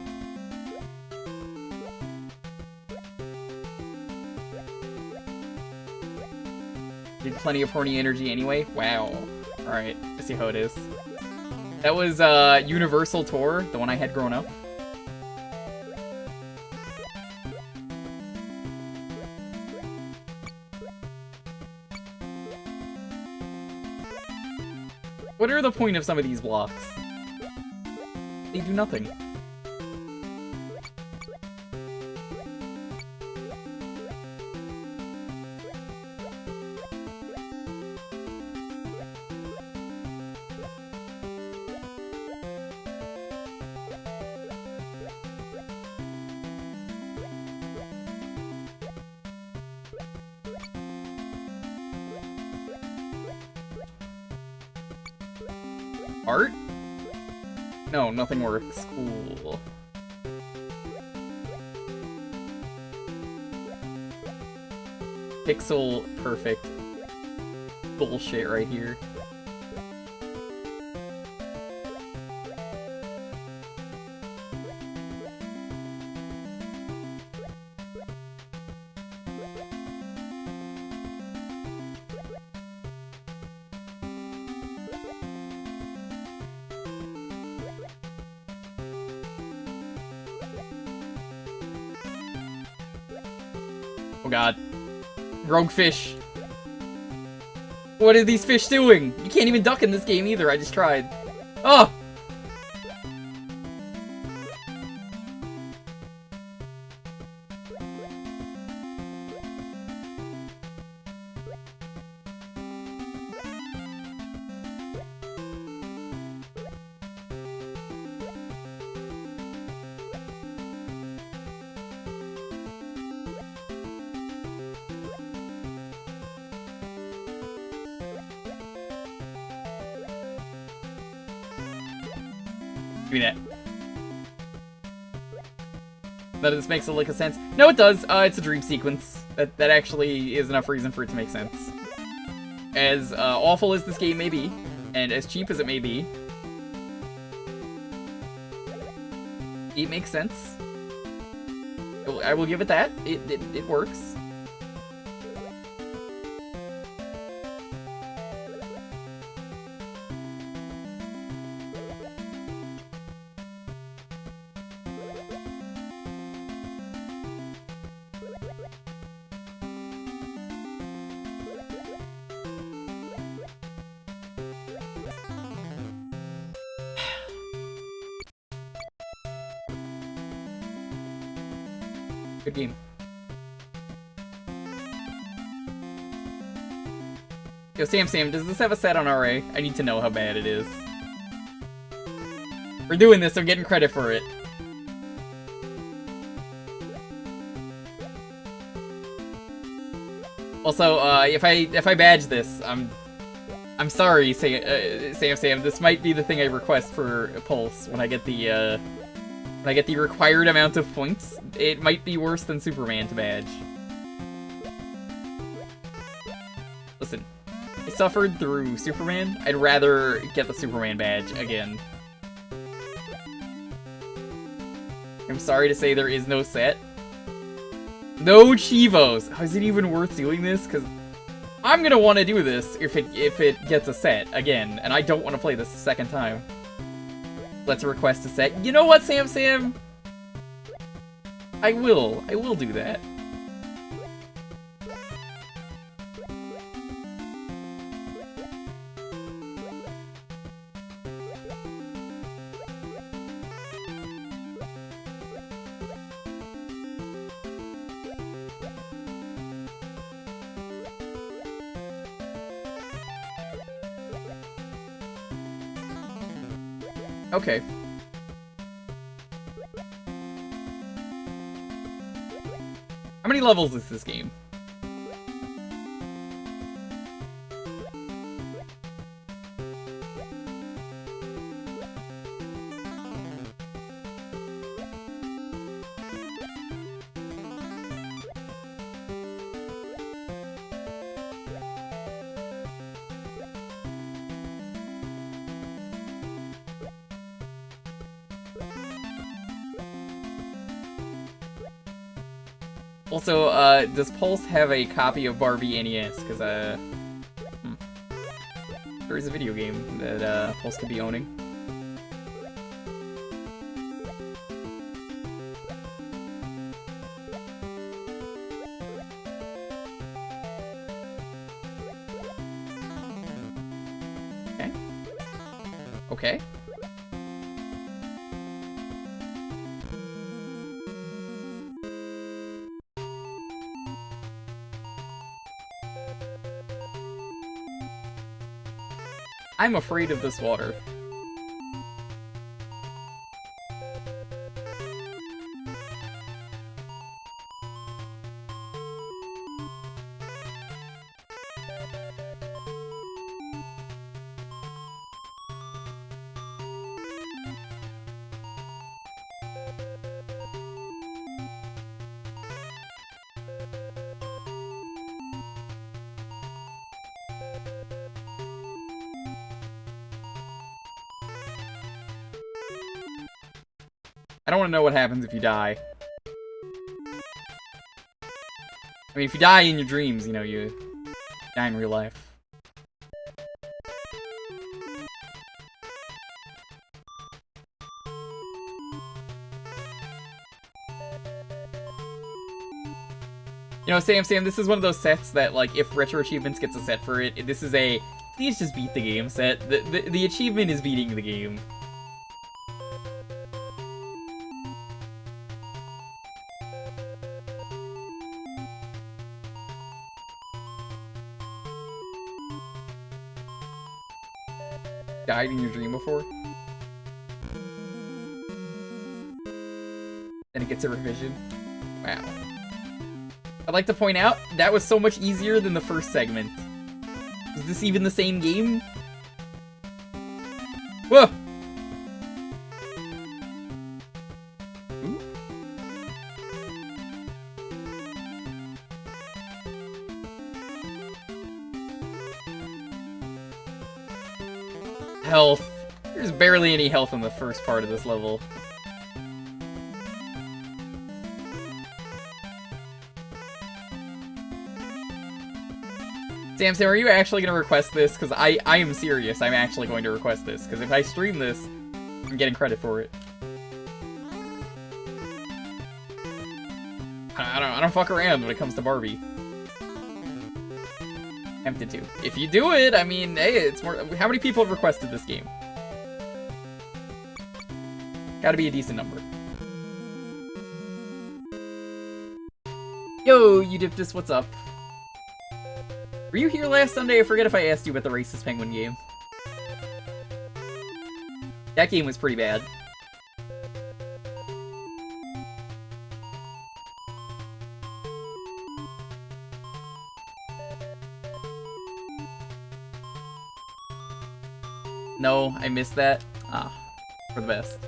Speaker 1: Did plenty of horny energy anyway. Wow. All right, let's see how it is. That was Universal Tour, the one I had growing up. What are the point of some of these blocks? They do nothing. Art? No, nothing works. Cool. Pixel perfect bullshit right here. Oh god. Rogue fish. What are these fish doing? You can't even duck in this game either, I just tried. Oh! Give me that. None of this makes a lick of sense. No, it does. It's a dream sequence. That actually is enough reason for it to make sense. As awful as this game may be, and as cheap as it may be, it makes sense. I will give it that. It works. Good game. Yo, Sam, does this have a set on RA? I need to know how bad it is. We're doing this, I'm getting credit for it. Also, if I badge this, I'm sorry, Sam. This might be the thing I request for Pulse when I get the required amount of points. It might be worse than Superman to badge. Listen, I suffered through Superman. I'd rather get the Superman badge again. I'm sorry to say there is no set. No Chivos! How is it even worth doing this? Because I'm gonna want to do this if it gets a set again, and I don't want to play this a second time. Let's request a set. You know what, Sam? I will do that. Okay. How many levels is this game? Also, does Pulse have a copy of Barbie NES? Because, there is a video game that, Pulse could be owning. Okay. Okay. I'm afraid of this water. I don't want to know what happens if you die. I mean, if you die in your dreams, you know, you die in real life. You know, Sam, this is one of those sets that, like, if Retro Achievements gets a set for it, this is a please just beat the game set. The achievement is beating the game. Died in your dream before? Then it gets a revision? Wow. I'd like to point out, that was so much easier than the first segment. Is this even the same game? Whoa! Ooh. Health. There's barely any health in the first part of this level. Sam, are you actually going to request this? Because I am serious. I'm actually going to request this. Because if I stream this, I'm getting credit for it. I don't fuck around when it comes to Barbie. Tempted to. If you do it, I mean, hey, it's more. How many people have requested this game? Gotta be a decent number. Yo, Eudiptus, what's up? Were you here last Sunday? I forget if I asked you about the Racist Penguin game. That game was pretty bad. No, I missed that. Ah, for the best.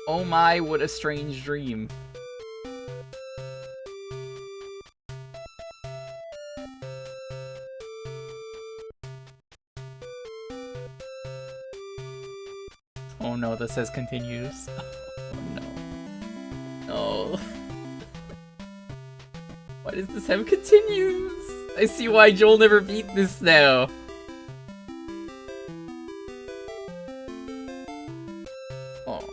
Speaker 1: Oh my, what a strange dream. Oh no, this says continues. Oh no. No. Why does this have continues? I see why Joel never beat this now. Oh.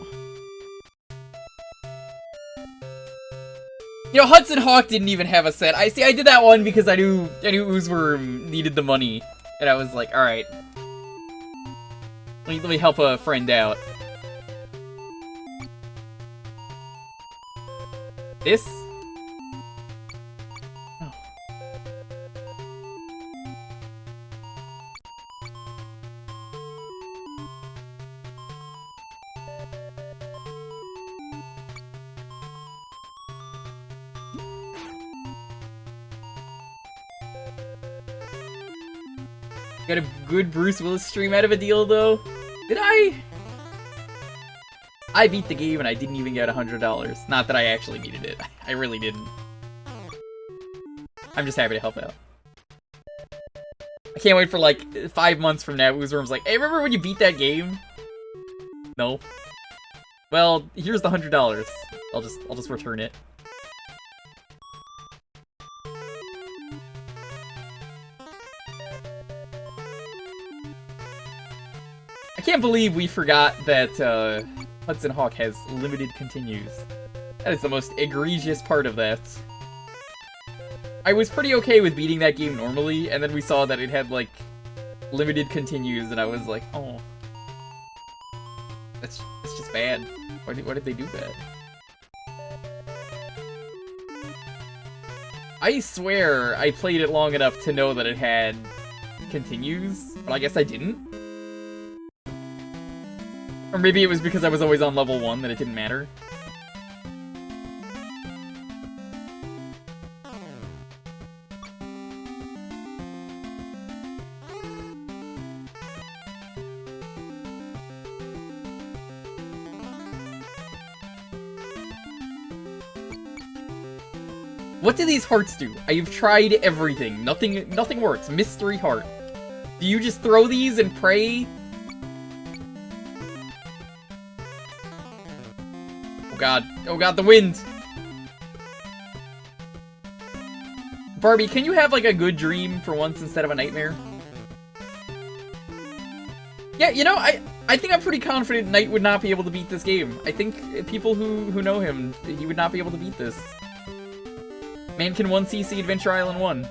Speaker 1: You know, Hudson Hawk didn't even have a set. I did that one because I knew Oozworm needed the money. And I was like, alright. Let me help a friend out. This? Oh. Got a good Bruce Willis stream out of a deal, though. Did I? I beat the game and I didn't even get $100. Not that I actually needed it. I really didn't. I'm just happy to help out. I can't wait for like 5 months from now. Oozworm's like, hey, remember when you beat that game? No. Well, here's the $100. I'll just return it. I can't believe we forgot that Hudson Hawk has limited continues. That is the most egregious part of that. I was pretty okay with beating that game normally, and then we saw that it had, like, limited continues, and I was like, oh. That's just bad. Why did they do that? I swear I played it long enough to know that it had continues, but I guess I didn't. Or maybe it was because I was always on level 1 that it didn't matter. What do these hearts do? I've tried everything. Nothing works. Mystery heart. Do you just throw these and pray? Oh god, the wind! Barbie, can you have, like, a good dream for once instead of a nightmare? Yeah, you know, I think I'm pretty confident Knight would not be able to beat this game. I think people who know him, he would not be able to beat this. Man can 1cc Adventure Island 1.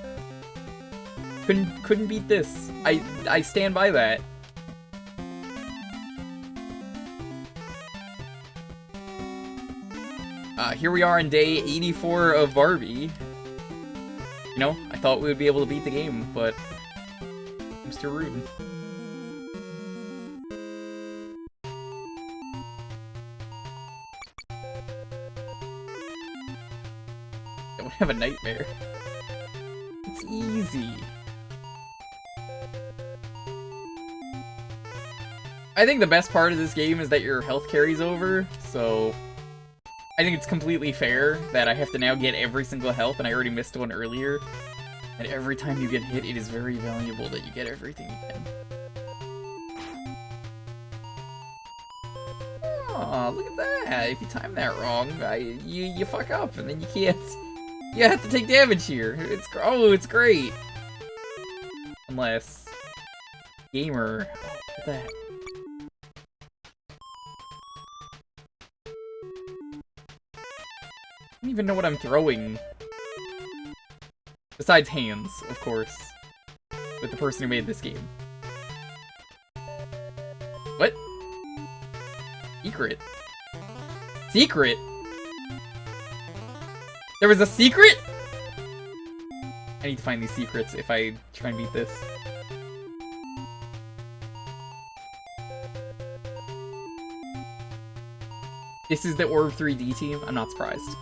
Speaker 1: Couldn't beat this. I stand by that. Here we are in day 84 of Barbie. You know, I thought we would be able to beat the game, but I'm still rooting. Don't have a nightmare. It's easy. I think the best part of this game is that your health carries over, so I think it's completely fair that I have to now get every single health, and I already missed one earlier. And every time you get hit, it is very valuable that you get everything you can. Aw, look at that! If you time that wrong, you fuck up, and then you can't. You have to take damage here. It's great. Unless gamer. Oh, look at that. I don't even know what I'm throwing. Besides hands, of course. With the person who made this game. What? Secret? Secret? There was a secret? I need to find these secrets if I try and beat this. This is the Orb 3D team. I'm not surprised.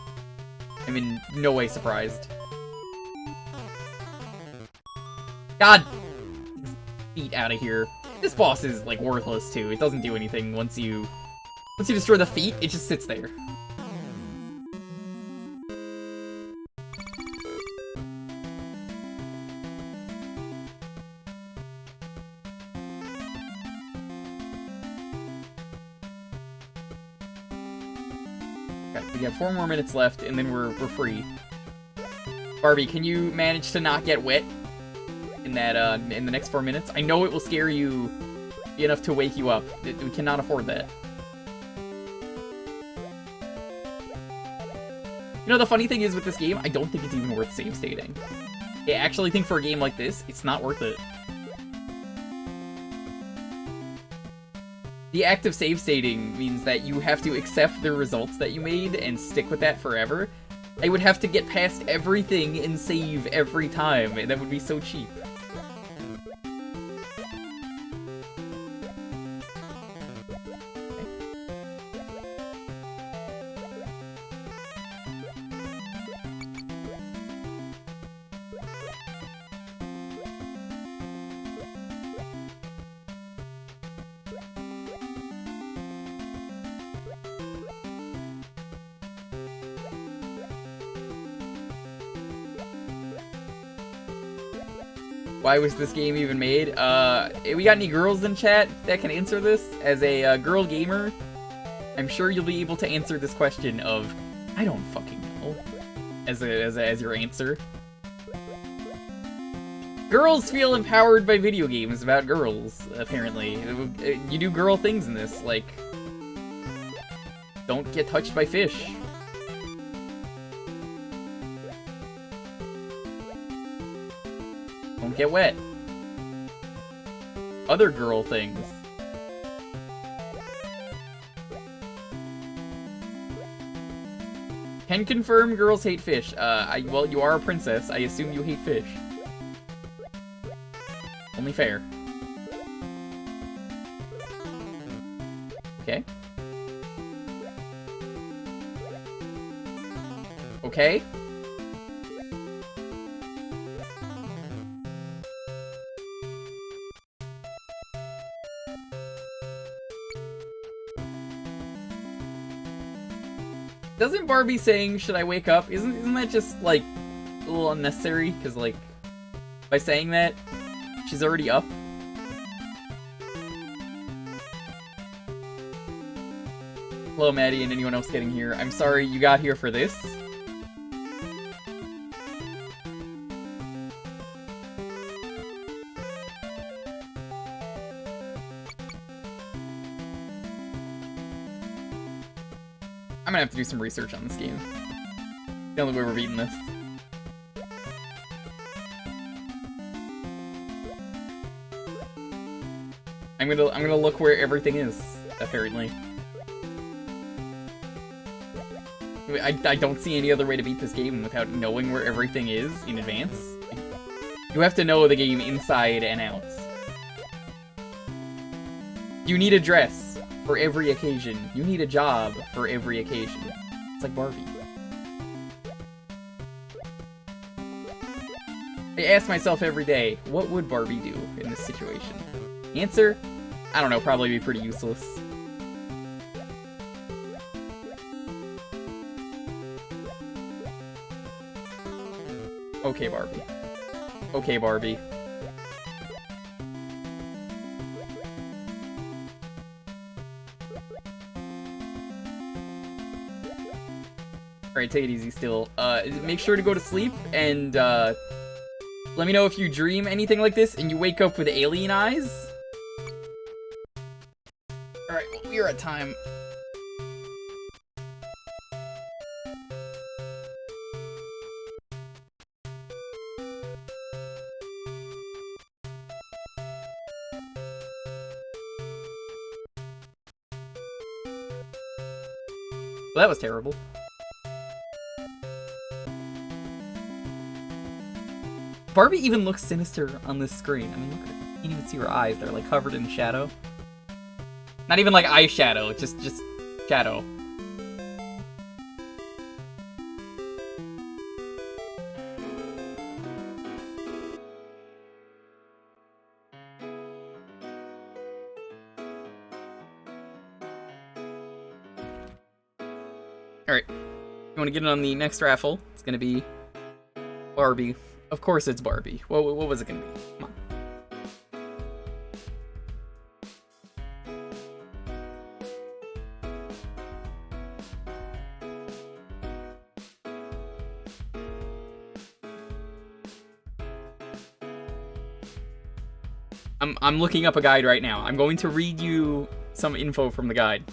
Speaker 1: I'm in no way surprised. God! Feet out of here. This boss is, like, worthless, too. It doesn't do anything once you destroy the feet, it just sits there. We have 4 more minutes left, and then we're free. Barbie, can you manage to not get wet in that in the next 4 minutes? I know it will scare you enough to wake you up. We cannot afford that. You know, the funny thing is with this game, I don't think it's even worth save stating. I actually think for a game like this, it's not worth it. The act of save stating means that you have to accept the results that you made and stick with that forever. I would have to get past everything and save every time, and that would be so cheap. Why was this game even made? We got any girls in chat that can answer this? As a girl gamer, I'm sure you'll be able to answer this question of, I don't fucking know, as your answer. Girls feel empowered by video games about girls, apparently. You do girl things in this, like, don't get touched by fish. Don't get wet. Other girl things. Can confirm girls hate fish. Well, you are a princess. I assume you hate fish. Only fair. Okay. Okay. Doesn't Barbie saying, should I wake up? Isn't that just, like, a little unnecessary? Because, like, by saying that, she's already up. Hello, Maddie, and anyone else getting here. I'm sorry you got here for this. I'm gonna have to do some research on this game. The only way we're beating this. I'm gonna look where everything is, apparently. I don't see any other way to beat this game without knowing where everything is in advance. You have to know the game inside and out. You need a dress for every occasion. You need a job for every occasion. It's like Barbie. I ask myself every day, what would Barbie do in this situation? Answer? I don't know, probably be pretty useless. Okay, Barbie. Okay, Barbie. Alright, take it easy still. Make sure to go to sleep, and, let me know if you dream anything like this, and you wake up with alien eyes. Alright, well, we're at time. Well, that was terrible. Barbie even looks sinister on this screen. I mean, look at her. You can't even see her eyes. They're, like, covered in shadow. Not even, like, eyeshadow. Just shadow. Alright. You want to get in on the next raffle? It's gonna be Barbie. Of course it's Barbie. What was it gonna be? Come on. I'm looking up a guide right now. I'm going to read you some info from the guide.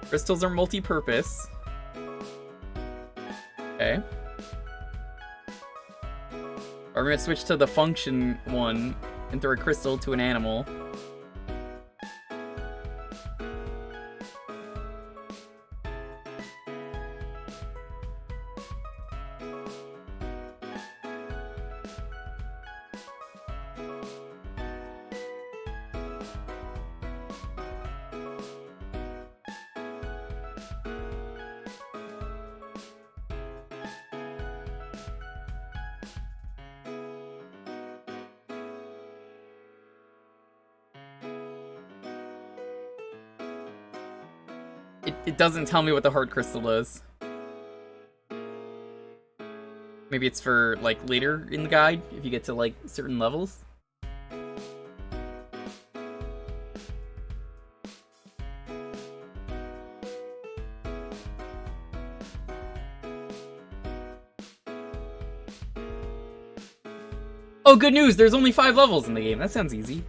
Speaker 1: Crystals are multi-purpose. Okay. Or we're gonna switch to the function one and throw a crystal to an animal. It doesn't tell me what the heart crystal does. Maybe it's for, like, later in the guide, if you get to, like, certain levels. Oh, good news! There's only 5 levels in the game. That sounds easy.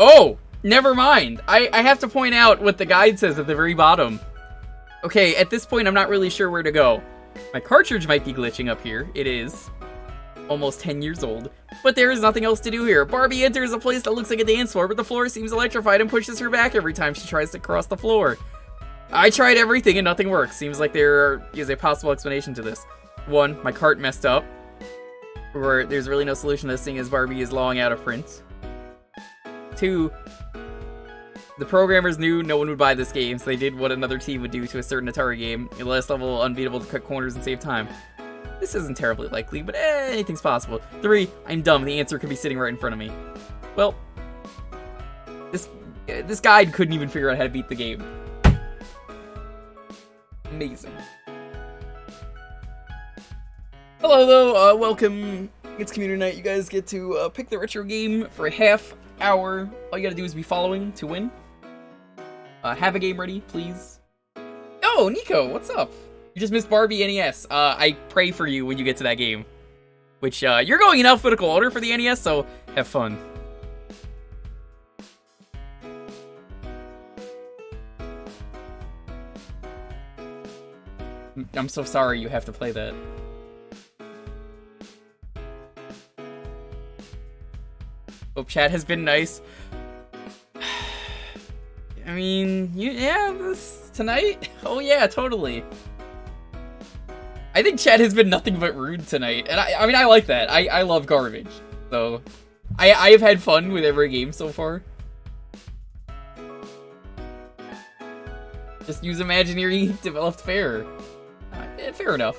Speaker 1: Oh! Never mind! I have to point out what the guide says at the very bottom. Okay, at this point I'm not really sure where to go. My cartridge might be glitching up here. It is. Almost 10 years old. But there is nothing else to do here. Barbie enters a place that looks like a dance floor, but the floor seems electrified and pushes her back every time she tries to cross the floor. I tried everything and nothing works. Seems like there is a possible explanation to this. 1, my cart messed up. Or there's really no solution to this thing as Barbie is long out of print. 2, the programmers knew no one would buy this game, so they did what another team would do to a certain Atari game. In the last level, unbeatable to cut corners and save time. This isn't terribly likely, but anything's possible. 3, I'm dumb. The answer could be sitting right in front of me. Well, this guide couldn't even figure out how to beat the game. Amazing. Hello, though. Welcome. It's community night. You guys get to pick the retro game for a half hour. All you gotta do is be following to win. Have a game ready, please. Oh, Nico, what's up? You just missed Barbie NES. I pray for you when you get to that game. Which, you're going in alphabetical order for the NES, so have fun. I'm so sorry you have to play that. Hope chat has been nice. I mean, yeah, this tonight? Oh yeah, totally. I think chat has been nothing but rude tonight, and I mean, I like that. I love garbage, so I have had fun with every game so far. Just use imaginary developed fair. Fair enough.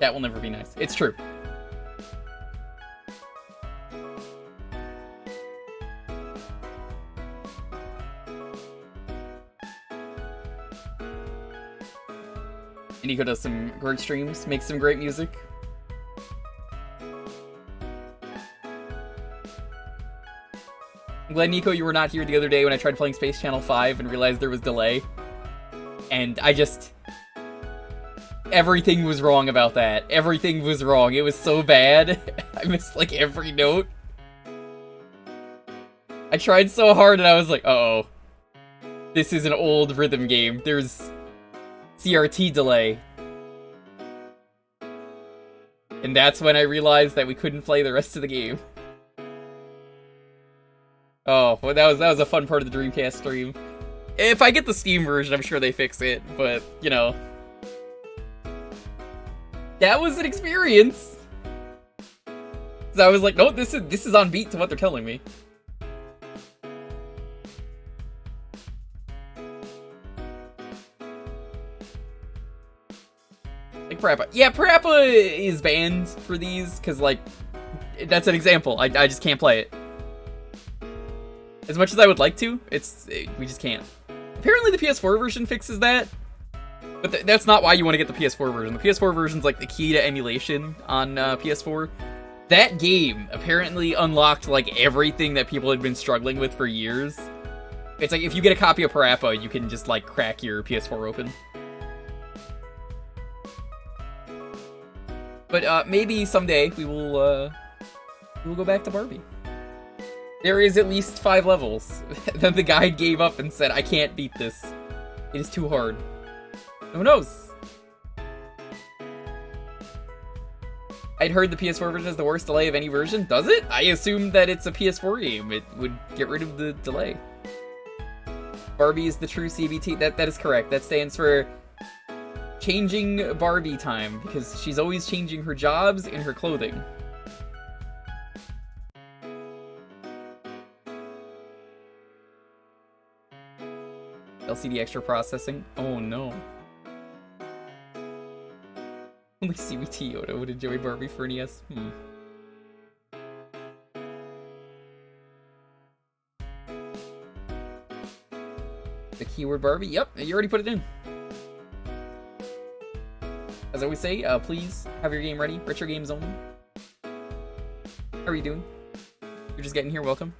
Speaker 1: That will never be nice. It's true. Nico does some great streams, makes some great music. I'm glad, Nico, you were not here the other day when I tried playing Space Channel 5 and realized there was delay. And I just... Everything was wrong about that. Everything was wrong. It was so bad. I missed, like, every note. I tried so hard and I was like, uh-oh. This is an old rhythm game. There's CRT delay. And that's when I realized that we couldn't play the rest of the game. Oh, well, that was a fun part of the Dreamcast stream. If I get the Steam version, I'm sure they fix it, but, you know. That was an experience! So I was like, no, this is on beat to what they're telling me. Like Parappa. Yeah, Parappa is banned for these, because, like, that's an example. I just can't play it. As much as I would like to, we just can't. Apparently the PS4 version fixes that, but that's not why you want to get the PS4 version. The PS4 version's, like, the key to emulation on PS4. That game apparently unlocked, like, everything that people had been struggling with for years. It's like, if you get a copy of Parappa, you can just, like, crack your PS4 open. But maybe someday we will go back to Barbie. There is at least 5 levels. Then the guide gave up and said, I can't beat this. It is too hard. Who knows? I'd heard the PS4 version is the worst delay of any version. Does it? I assumed that it's a PS4 game. It would get rid of the delay. Barbie is the true CBT. That is correct. That stands for changing Barbie time, because she's always changing her jobs and her clothing. LCD extra processing? Oh no. Only CBT Yoda would enjoy Barbie for NES. The keyword Barbie? Yep, you already put it in. As I always say, please have your game ready. Retro games only. How are you doing? You're just getting here, welcome.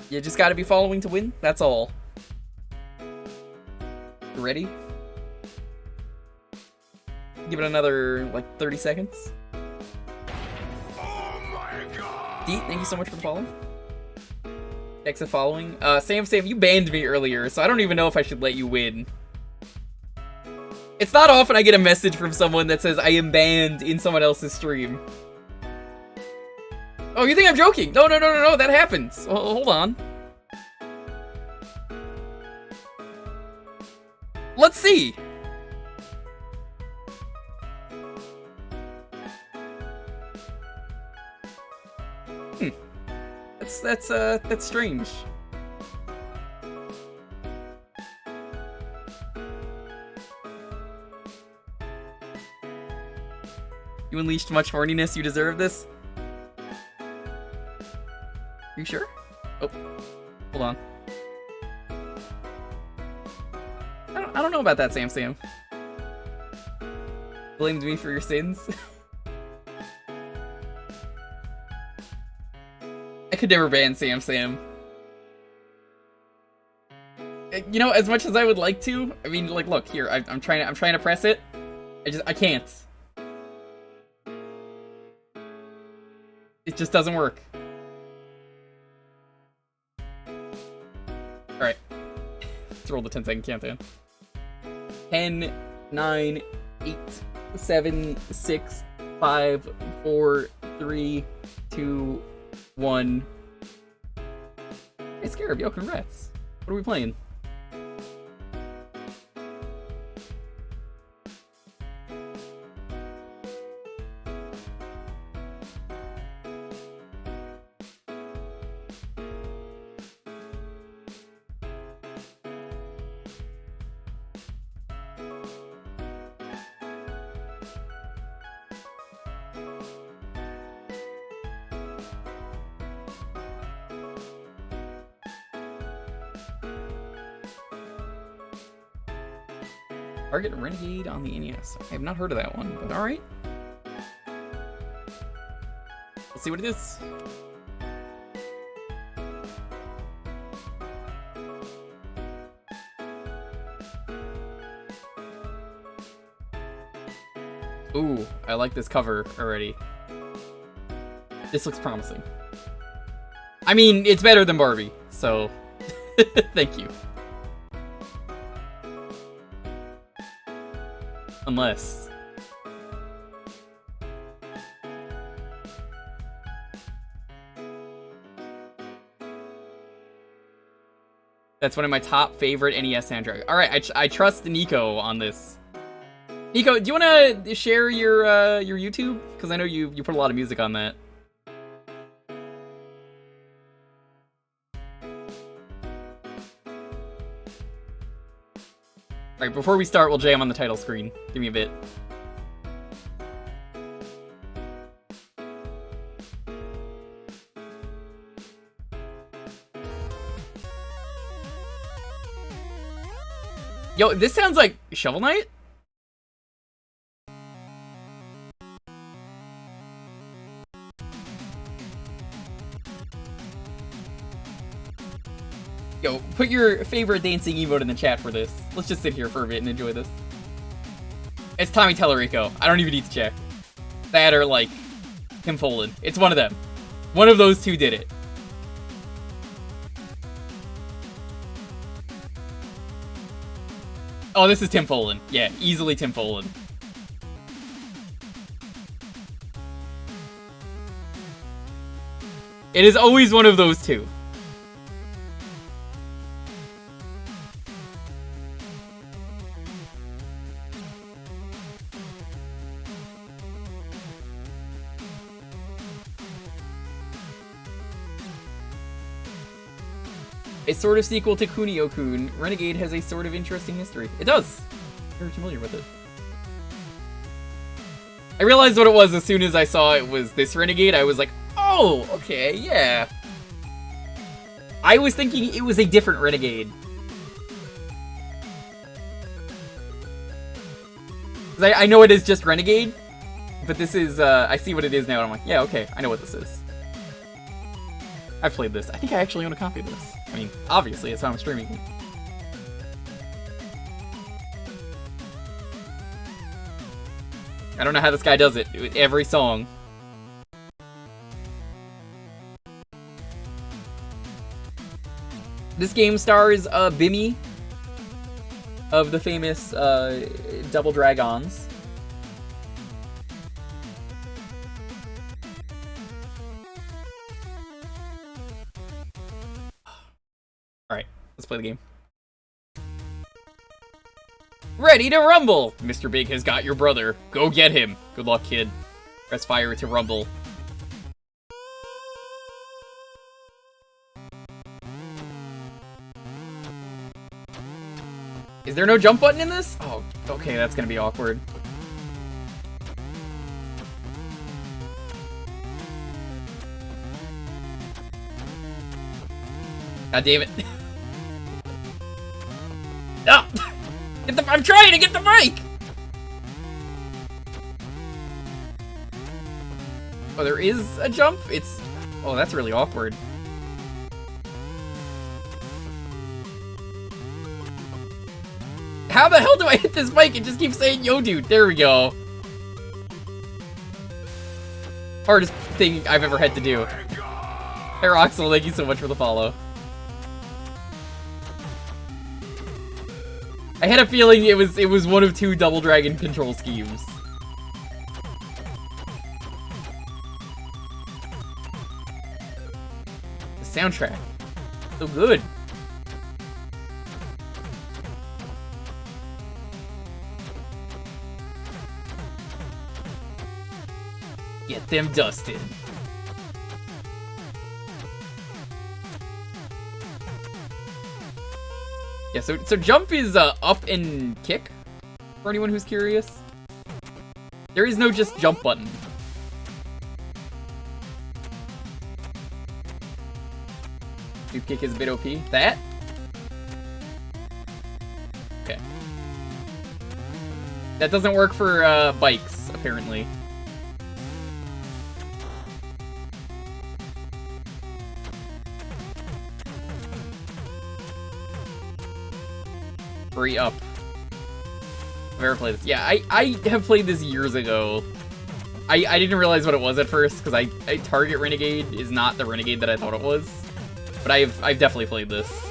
Speaker 1: You just gotta be following to win, that's all. You ready? Give it another, like, 30 seconds.
Speaker 3: Oh my god!
Speaker 1: Deet, thank you so much for the follow. Thanks for following. Sam, you banned me earlier, so I don't even know if I should let you win. It's not often I get a message from someone that says I am banned in someone else's stream. Oh, you think I'm joking? No, that happens. Hold on. Let's see. That's strange. You unleashed much horniness, you deserve this? You sure? Oh, hold on. I don't know about that, Sam. Blamed me for your sins? I could never ban Sam. You know, as much as I would like to, I mean, like, look here. I'm trying to press it. I can't. It just doesn't work. All right, let's roll the 10-second countdown. 10, 9, 8, 7, 6, 5, 4, 3, 2, 1. Hey, Scarab, yo, congrats. What are we playing? Target Renegade on the NES. I have not heard of that one, but alright. Let's see what it is. Ooh, I like this cover already. This looks promising. I mean, it's better than Barbie, so thank you. Unless... That's one of my top favorite NES soundtracks. Alright, I trust Nico on this. Nico, do you want to share your YouTube? Because I know you put a lot of music on that. Alright, before we start, we'll jam on the title screen. Give me a bit. Yo, this sounds like Shovel Knight? Yo, put your favorite dancing emote in the chat for this. Let's just sit here for a bit and enjoy this. It's Tommy Tellerico. I don't even need to check. That or, like, Tim Follin. It's one of them. One of those two did it. Oh, this is Tim Follin. Yeah, easily Tim Follin. It is always one of those two. A sort of sequel to Kunio-kun, Renegade has a sort of interesting history. It does! I'm very familiar with it. I realized what it was as soon as I saw it was this Renegade. I was like, oh, okay, yeah. I was thinking it was a different Renegade. I know it is just Renegade, but this is, I see what it is now, and I'm like, yeah, okay, I know what this is. I've played this. I think I actually own a copy of this. I mean, obviously, it's how I'm streaming it. I don't know how this guy does it with every song. This game stars Bimmy of the famous Double Dragons. Alright, let's play the game. Ready to rumble! Mr. Big has got your brother. Go get him. Good luck, kid. Press fire to rumble. Is there no jump button in this? Oh, okay, that's gonna be awkward. God damn it. No! I'm trying to get the mic! Oh, there is a jump? It's... Oh, that's really awkward. How the hell do I hit this mic? It just keeps saying, yo, dude. There we go. Hardest thing I've ever had to do. Hey, Roxel, thank you so much for the follow. I had a feeling it was one of two Double Dragon control schemes. The soundtrack. So good. Get them dusted. Yeah, so jump is up and kick, for anyone who's curious. There is no just jump button. Sweep kick is a bit OP. That? Okay. That doesn't work for bikes, apparently. Hurry up. I've ever played this. Yeah, I have played this years ago. I didn't realize what it was at first, because I Target Renegade is not the Renegade that I thought it was. But I've definitely played this.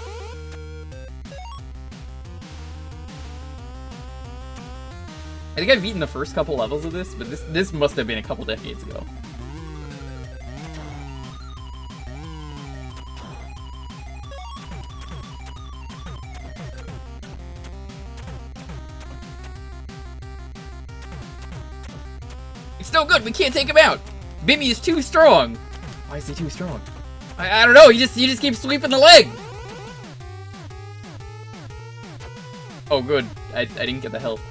Speaker 1: I think I've beaten the first couple levels of this, but this must have been a couple decades ago. It's no good, we can't take him out! Bimmy is too strong! Why is he too strong? I don't know, he just keeps sweeping the leg! Oh good, I didn't get the health.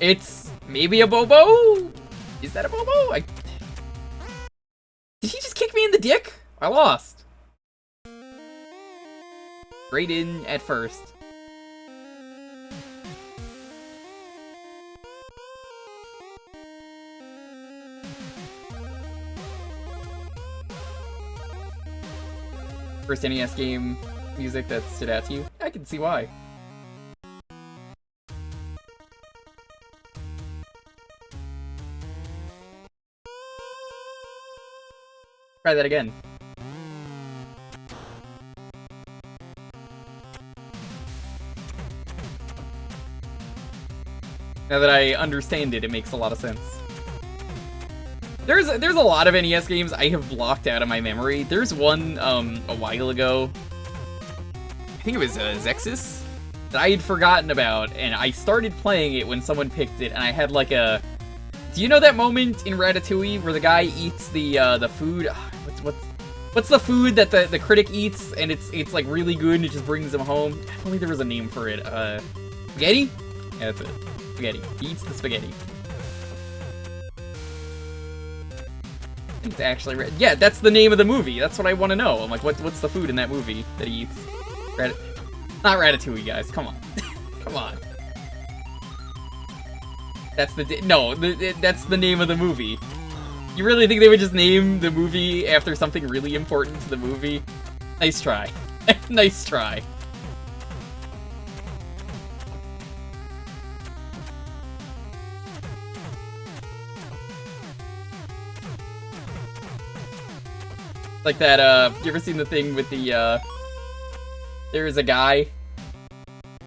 Speaker 1: It's maybe a Bobo? Is that a Bobo? Did he just kick me in the dick? I lost. Straight in at first. First NES game music that stood out to you? I can see why. Try that again. Now that I understand it, it makes a lot of sense. There's a lot of NES games I have blocked out of my memory. There's one a while ago. I think it was Zexus that I had forgotten about, and I started playing it when someone picked it, and I had like a. Do you know that moment in Ratatouille where the guy eats the food? What's the food that the critic eats, and it's like really good and it just brings him home? If only there was a name for it. Spaghetti? Yeah, that's it. Spaghetti. He eats the spaghetti. It's actually yeah, that's the name of the movie. That's what I want to know. I'm like, what's the food in that movie that he eats? Not Ratatouille, guys. Come on, come on. That's that's the name of the movie. You really think they would just name the movie after something really important to the movie? Nice try. Nice try. Like that, you ever seen the thing with the, there's a guy,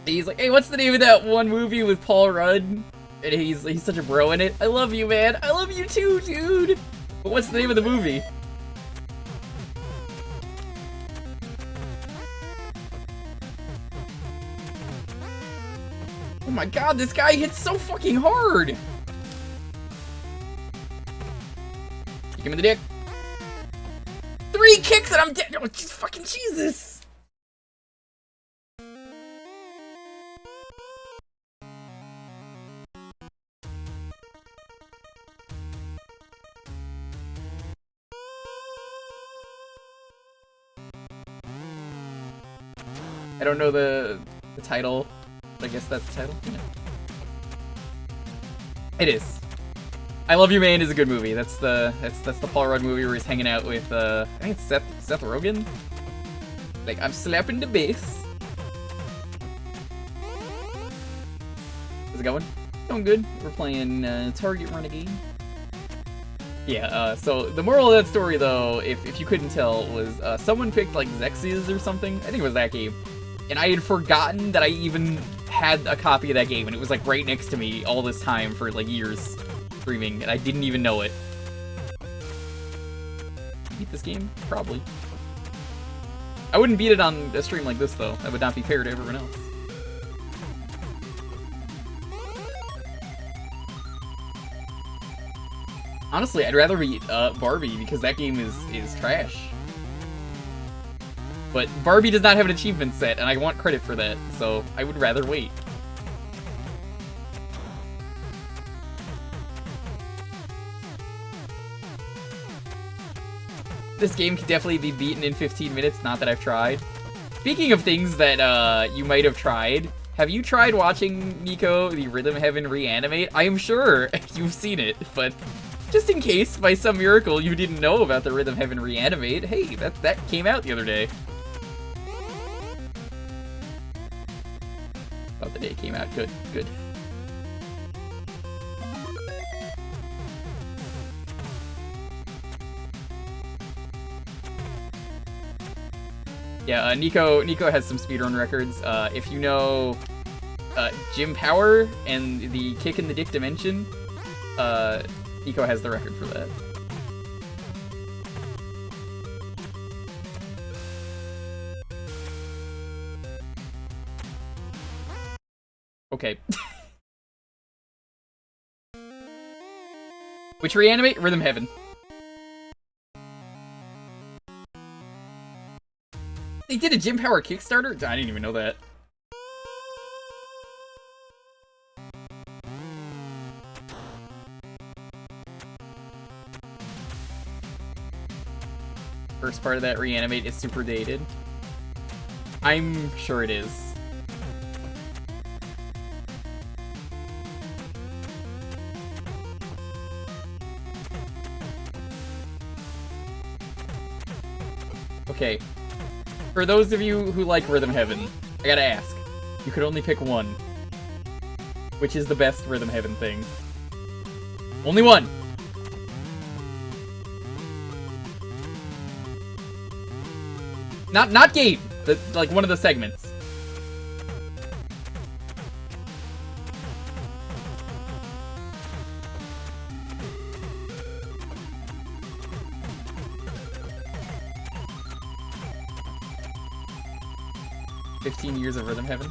Speaker 1: he's like, hey, what's the name of that one movie with Paul Rudd? And he's such a bro in it. I love you, man. I love you too, dude. But what's the name of the movie? Oh my god, this guy hits so fucking hard. Kick him in the dick. 3 kicks and I'm dead. Oh, just fucking Jesus. I don't know the title. I guess that's the title. Yeah. It is. I Love You Man is a good movie. That's the Paul Rudd movie where he's hanging out with I think it's Seth Rogen. Like, I'm slapping the bass. How's it going? Going good. We're playing Target Renegade. Yeah, so the moral of that story, though, if you couldn't tell, was someone picked, like, Zexus or something. I think it was that game. And I had forgotten that I even had a copy of that game, and it was, like, right next to me all this time for, like, years streaming, and I didn't even know it. Beat this game? Probably. I wouldn't beat it on a stream like this, though. That would not be fair to everyone else. Honestly, I'd rather beat Barbie, because that game is trash. But Barbie does not have an achievement set, and I want credit for that, so I would rather wait. This game could definitely be beaten in 15 minutes, not that I've tried. Speaking of things that you might have tried, have you tried watching, Nico, the Rhythm Heaven Reanimate? I am sure you've seen it, but just in case, by some miracle, you didn't know about the Rhythm Heaven Reanimate, hey, that came out the other day. the day it came out. Good, good. Yeah, Nico has some speedrun records. If you know Jim Power and the Kick in the Dick Dimension, Nico has the record for that. Okay. Which reanimate? Rhythm Heaven. They did a Jim Power Kickstarter? I didn't even know that. First part of that reanimate is super dated. I'm sure it is. Okay. For those of you who like Rhythm Heaven, I gotta ask. You could only pick one. Which is the best Rhythm Heaven thing? Only one! Not game! Like one of the segments. Years of Rhythm Heaven.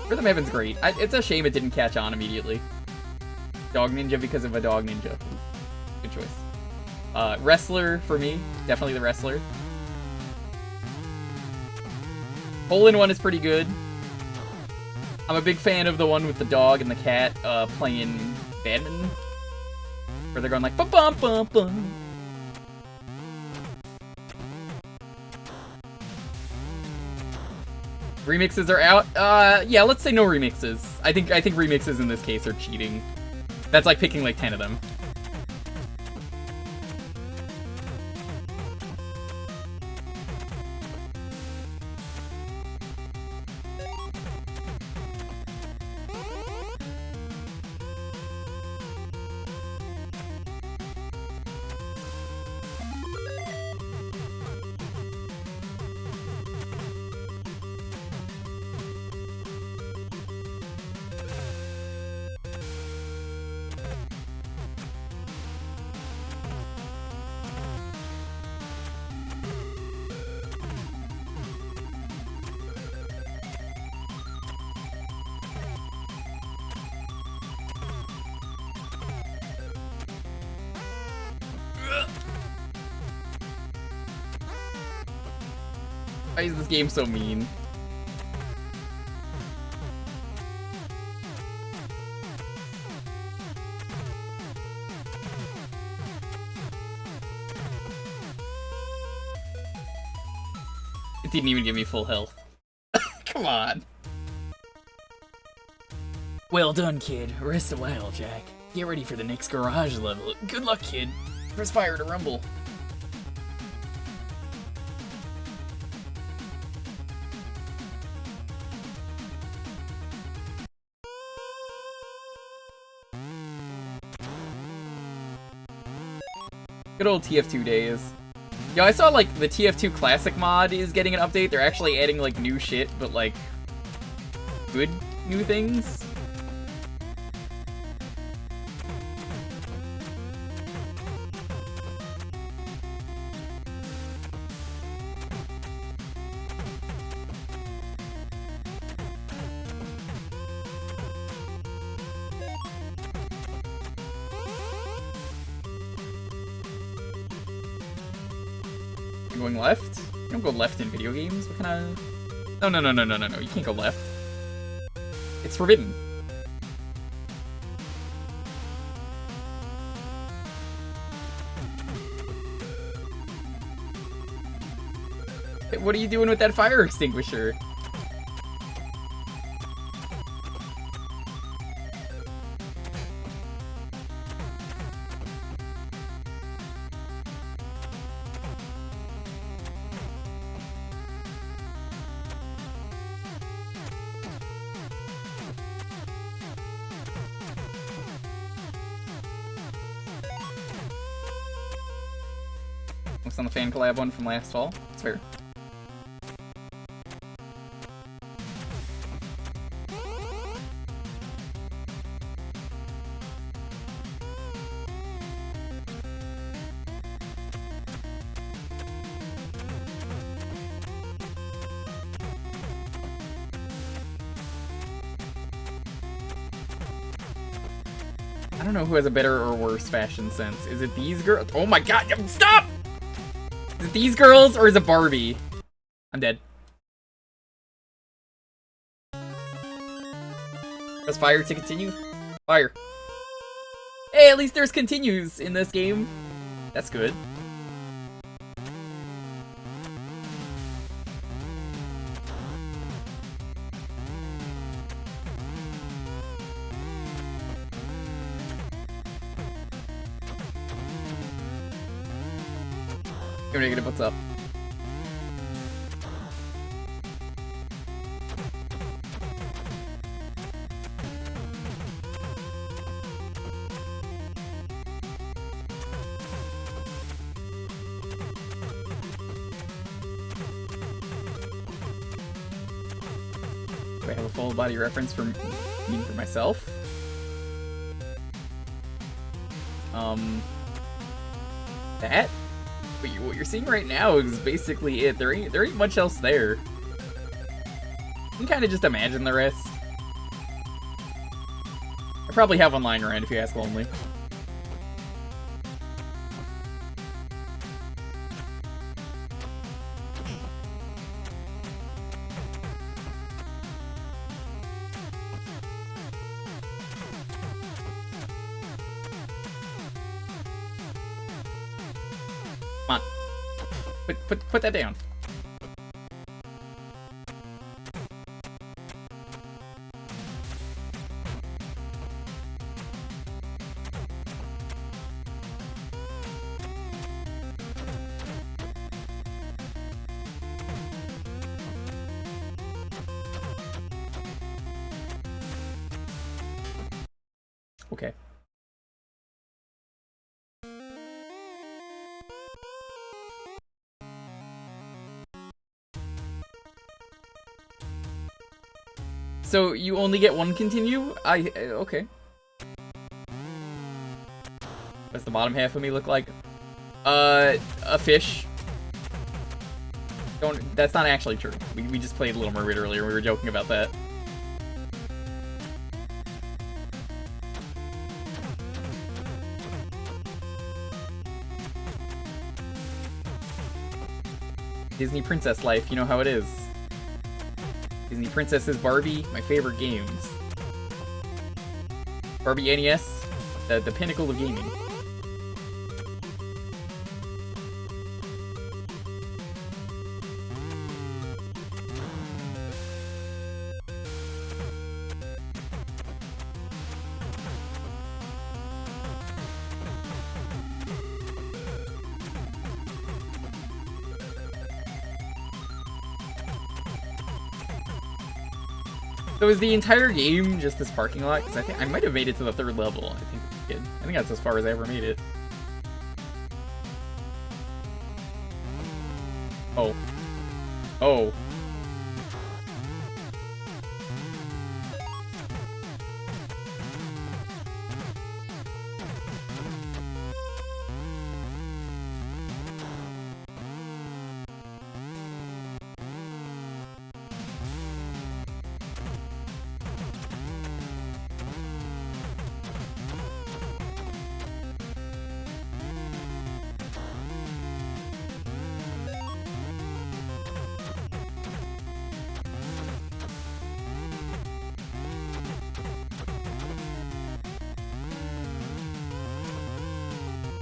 Speaker 1: Rhythm Heaven's great. It's a shame it didn't catch on immediately. Dog Ninja because of a Dog Ninja. Good choice. Wrestler for me. Definitely the Wrestler. Hole-in-One is pretty good. I'm a big fan of the one with the dog and the cat playing badminton. Where they're going like bum-bum-bum-bum. Remixes are out? Yeah, let's say no remixes. I think remixes in this case are cheating. That's like picking like 10 of them. Why is this game so mean? It didn't even give me full health. Come on. Well done, kid. Rest a while, Jack. Get ready for the next garage level. Good luck, kid. Press fire to rumble. Good old TF2 days. Yo, I saw, like, the TF2 Classic mod is getting an update. They're actually adding, like, new shit, but, like, good new things. Going left? You don't go left in video games? What kind of... No. You can't go left. It's forbidden. What are you doing with that fire extinguisher? Looks on the fan collab one from last fall. It's fair. I don't know who has a better or worse fashion sense. Is it these girls? Oh my god, stop! Is it these girls or is it Barbie? I'm dead. Press fire to continue? Fire. Hey, at least there's continues in this game. That's good. Yo, Negative, what's up? Do I have a full body reference for me for myself? That? What you're seeing right now is basically it. There ain't much else there. You can kind of just imagine the rest. I probably have one lying around if you ask Lonely. Come on. Put that down. Okay. So you only get one continue? Okay. What's the bottom half of me look like? A fish. That's not actually true. We just played Little Mermaid earlier. We were joking about that. Disney princess life, you know how it is. Disney Princesses, Barbie, my favorite games. Barbie NES, the pinnacle of gaming. So is the entire game just this parking lot? Because I think I might have made it to the 3rd level. I think that's as far as I ever made it. Oh. Oh.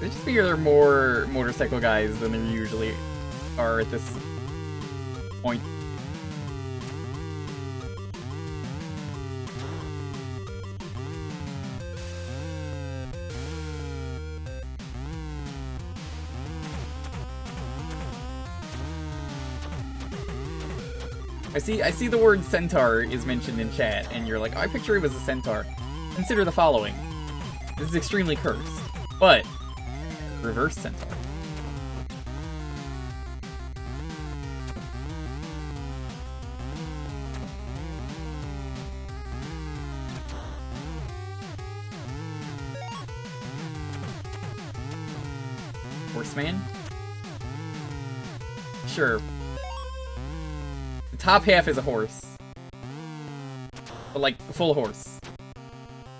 Speaker 1: I just figure there are more motorcycle guys than there usually are at this point. I see the word centaur is mentioned in chat, and you're like, oh, I picture it was a centaur. Consider the following. This is extremely cursed, but reverse centaur. Horseman? Sure. The top half is a horse. But like, full horse.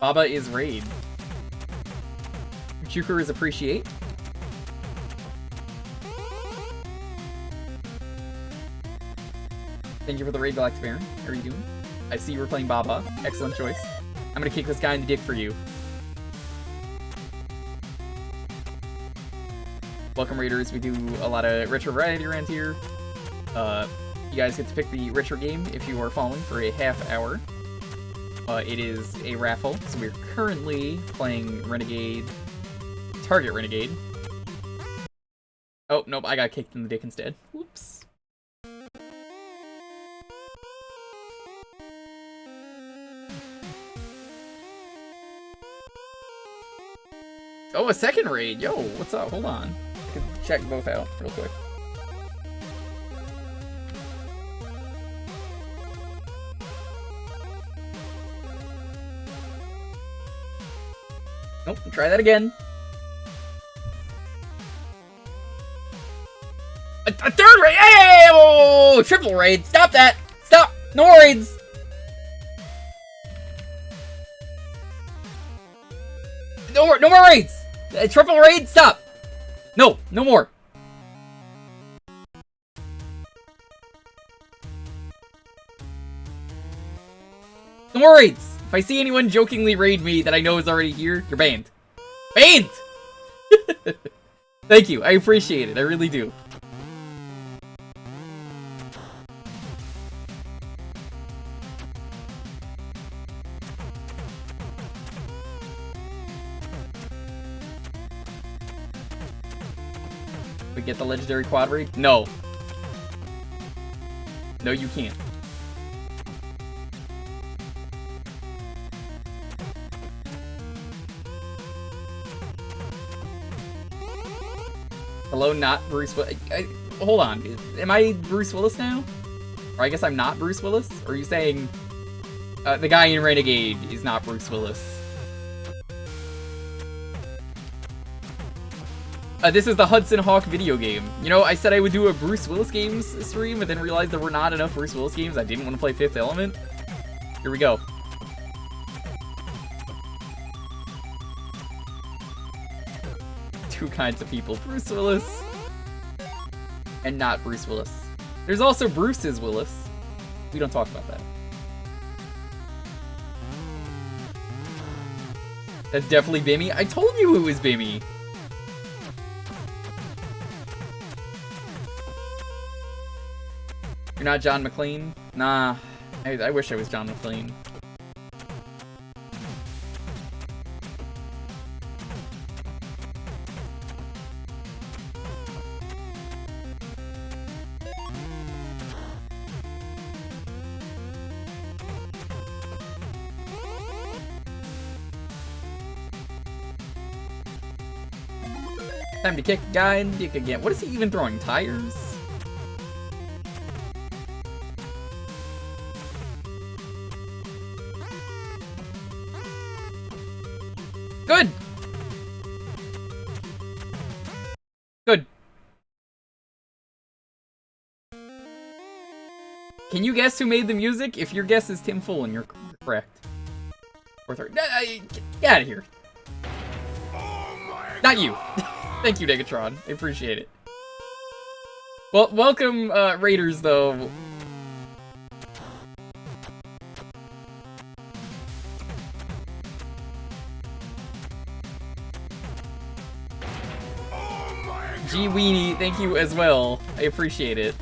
Speaker 1: Baba is raid. Jewker is appreciate. Thank you for the raid, Galactic Baron. How are you doing? I see you were playing Baba. Excellent choice. I'm gonna kick this guy in the dick for you. Welcome, Raiders. We do a lot of retro variety around here. You guys get to pick the retro game if you are following for a half hour. It is a raffle, so we're currently playing Renegade, Target Renegade. Oh, nope, I got kicked in the dick instead. Whoops. Oh, a second raid. Yo, what's up? Hold on. I can check both out real quick. Nope, try that again. A third raid! Hey! Oh, triple raid! Stop that! Stop! No raids! No more raids! Triple raid, stop! No, no more. No more raids! If I see anyone jokingly raid me that I know is already here, you're banned. Banned! Thank you, I appreciate it, I really do. We get the legendary quad raid? No. No, you can't. Hello, not Bruce Willis. Hold on. Am I Bruce Willis now? Or I guess I'm not Bruce Willis? Or are you saying the guy in Renegade is not Bruce Willis? This is the Hudson Hawk video game. You know, I said I would do a Bruce Willis games stream, but then realized there were not enough Bruce Willis games. I didn't want to play Fifth Element. Here we go. Two kinds of people. Bruce Willis and not Bruce Willis. There's also Bruce's Willis. We don't talk about that. That's definitely Bimmy. I told you it was Bimmy. You're not John McClane? Nah. I wish I was John McClane. Time to kick a guy in the dick again. What is he even throwing? Tires? Good! Good. Can you guess who made the music? If your guess is Tim Fullen, you're correct. Or third. Get out of here. Not you. Thank you, Negatron. I appreciate it. Well, welcome, Raiders, though. G Weenie, thank you as well. I appreciate it.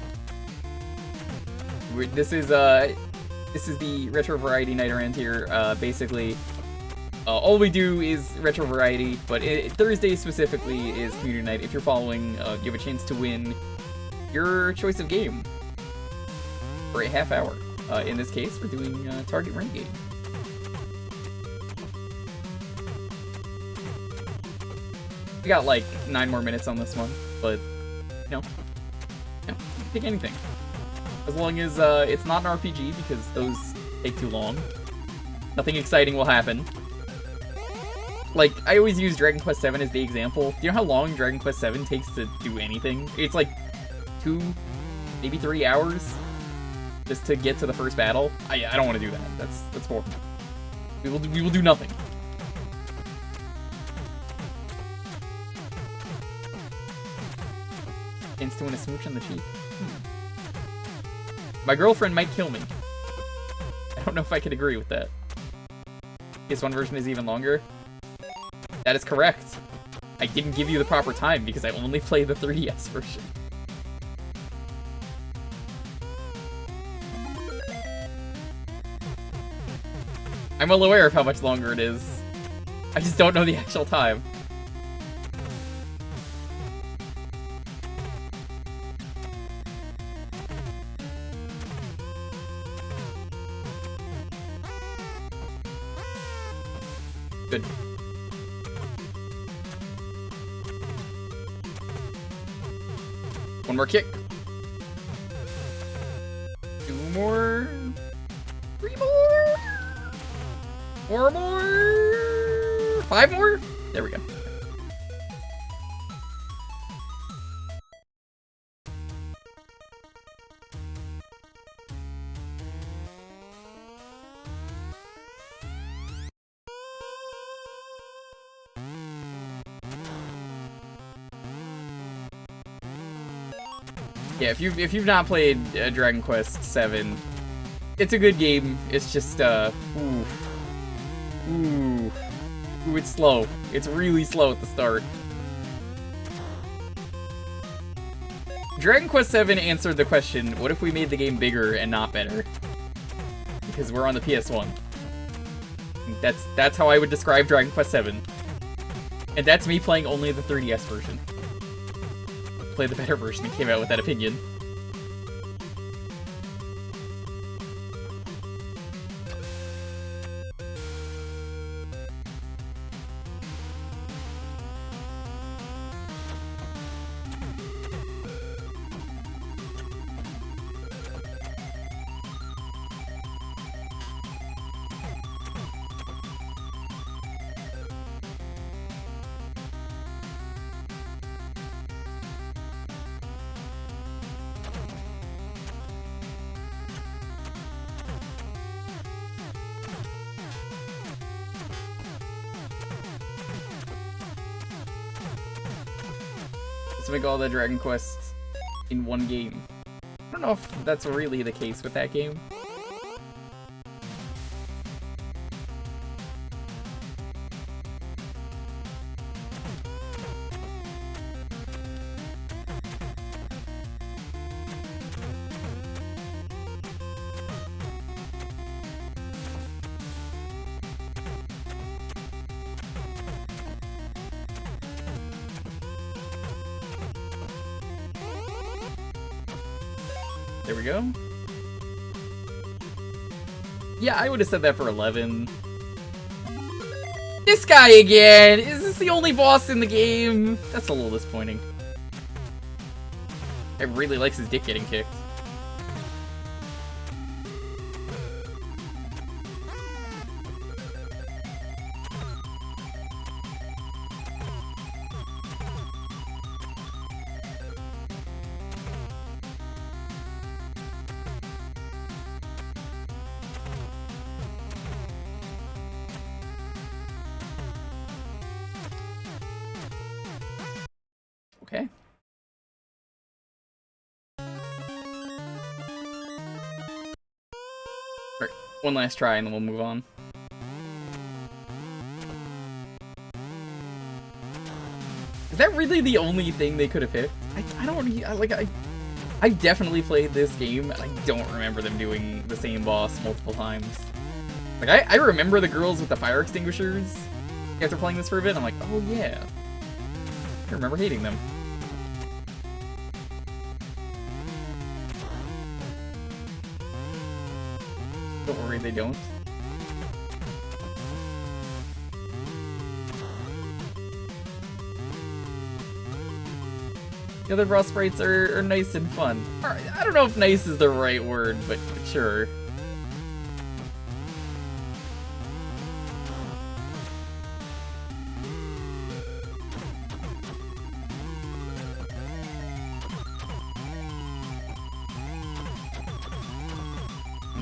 Speaker 1: This is the retro variety night around here. Basically, all we do is retro variety, but Thursday specifically is community night. If you're following, you have a chance to win your choice of game for a half hour. In this case, we're doing Target Renegade. We got like 9 more minutes on this one, but you know, pick anything. As long as it's not an RPG, because those take too long. Nothing exciting will happen. Like, I always use Dragon Quest VII as the example. Do you know how long Dragon Quest VII takes to do anything? It's like 2, maybe 3 hours just to get to the first battle. I don't want to do that. That's horrible. We will do nothing. Instant a smooch on the cheek. My girlfriend might kill me. I don't know if I could agree with that. PS1 version is even longer. That is correct. I didn't give you the proper time because I only play the 3DS version. I'm well aware of how much longer it is. I just don't know the actual time. Good. One more kick. 2 more. 3 more. 4 more. 5 more. There we go. Yeah, if you've not played Dragon Quest VII, it's a good game. It's just ooh, it's slow. It's really slow at the start. Dragon Quest VII answered the question, what if we made the game bigger and not better? Because we're on the PS1. That's how I would describe Dragon Quest VII. And that's me playing only the 3DS version. Play the better version and came out with that opinion. Let's make all the Dragon Quests in one game. I don't know if that's really the case with that game. There we go. Yeah, I would have said that for 11. This guy again! Is this the only boss in the game? That's a little disappointing. I really likes his dick getting kicked. Okay. Alright, one last try and then we'll move on. Is that really the only thing they could have picked? I don't I've definitely played this game and I don't remember them doing the same boss multiple times. Like I remember the girls with the fire extinguishers after playing this for a bit. I'm like, oh yeah. I remember hating them. Don't worry, they don't. The other boss sprites are nice and fun. I don't know if nice is the right word, but sure.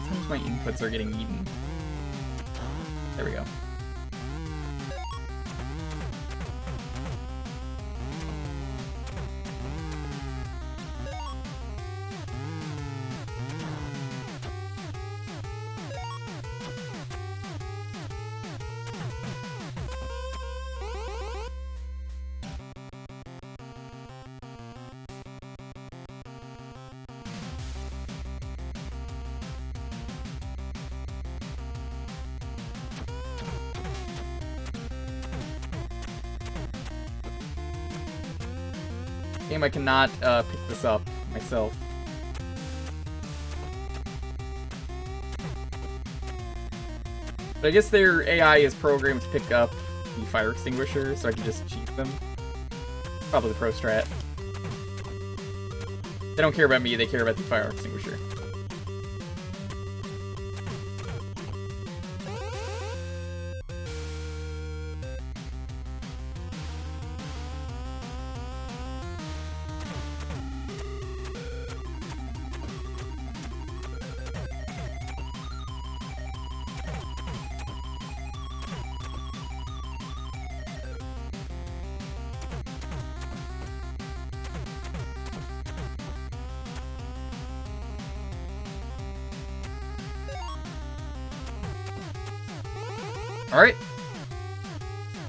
Speaker 1: Sometimes my inputs are getting eaten. There we go. Game, I cannot pick this up myself. But I guess their AI is programmed to pick up the fire extinguisher, so I can just cheat them. Probably the pro strat. They don't care about me, they care about the fire extinguisher. Alright.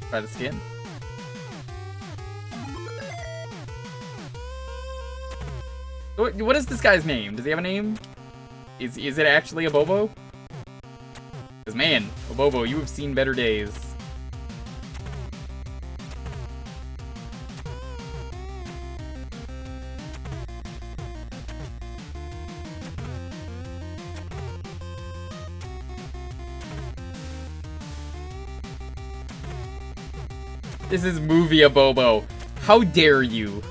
Speaker 1: Try the skin. What is this guy's name? Does he have a name? Is it actually a Bobo? Because man, a Bobo, you have seen better days. This is movie a Bobo. How dare you?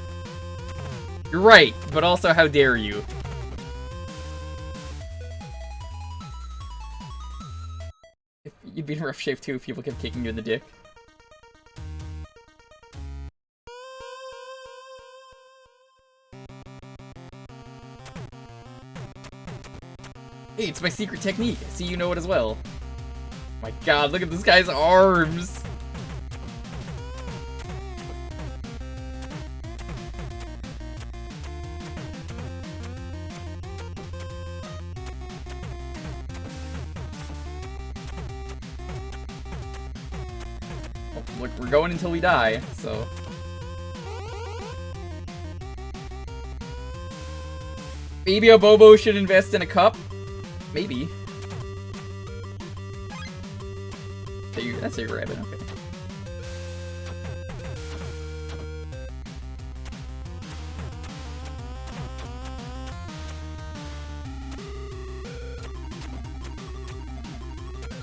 Speaker 1: You're right, but also how dare you? You'd be in rough shape too if people kept kicking you in the dick. Hey, it's my secret technique. I see you know it as well. My god, look at this guy's arms! Look, we're going until we die, so... Maybe a Bobo should invest in a cup? Maybe. That's a rabbit, okay.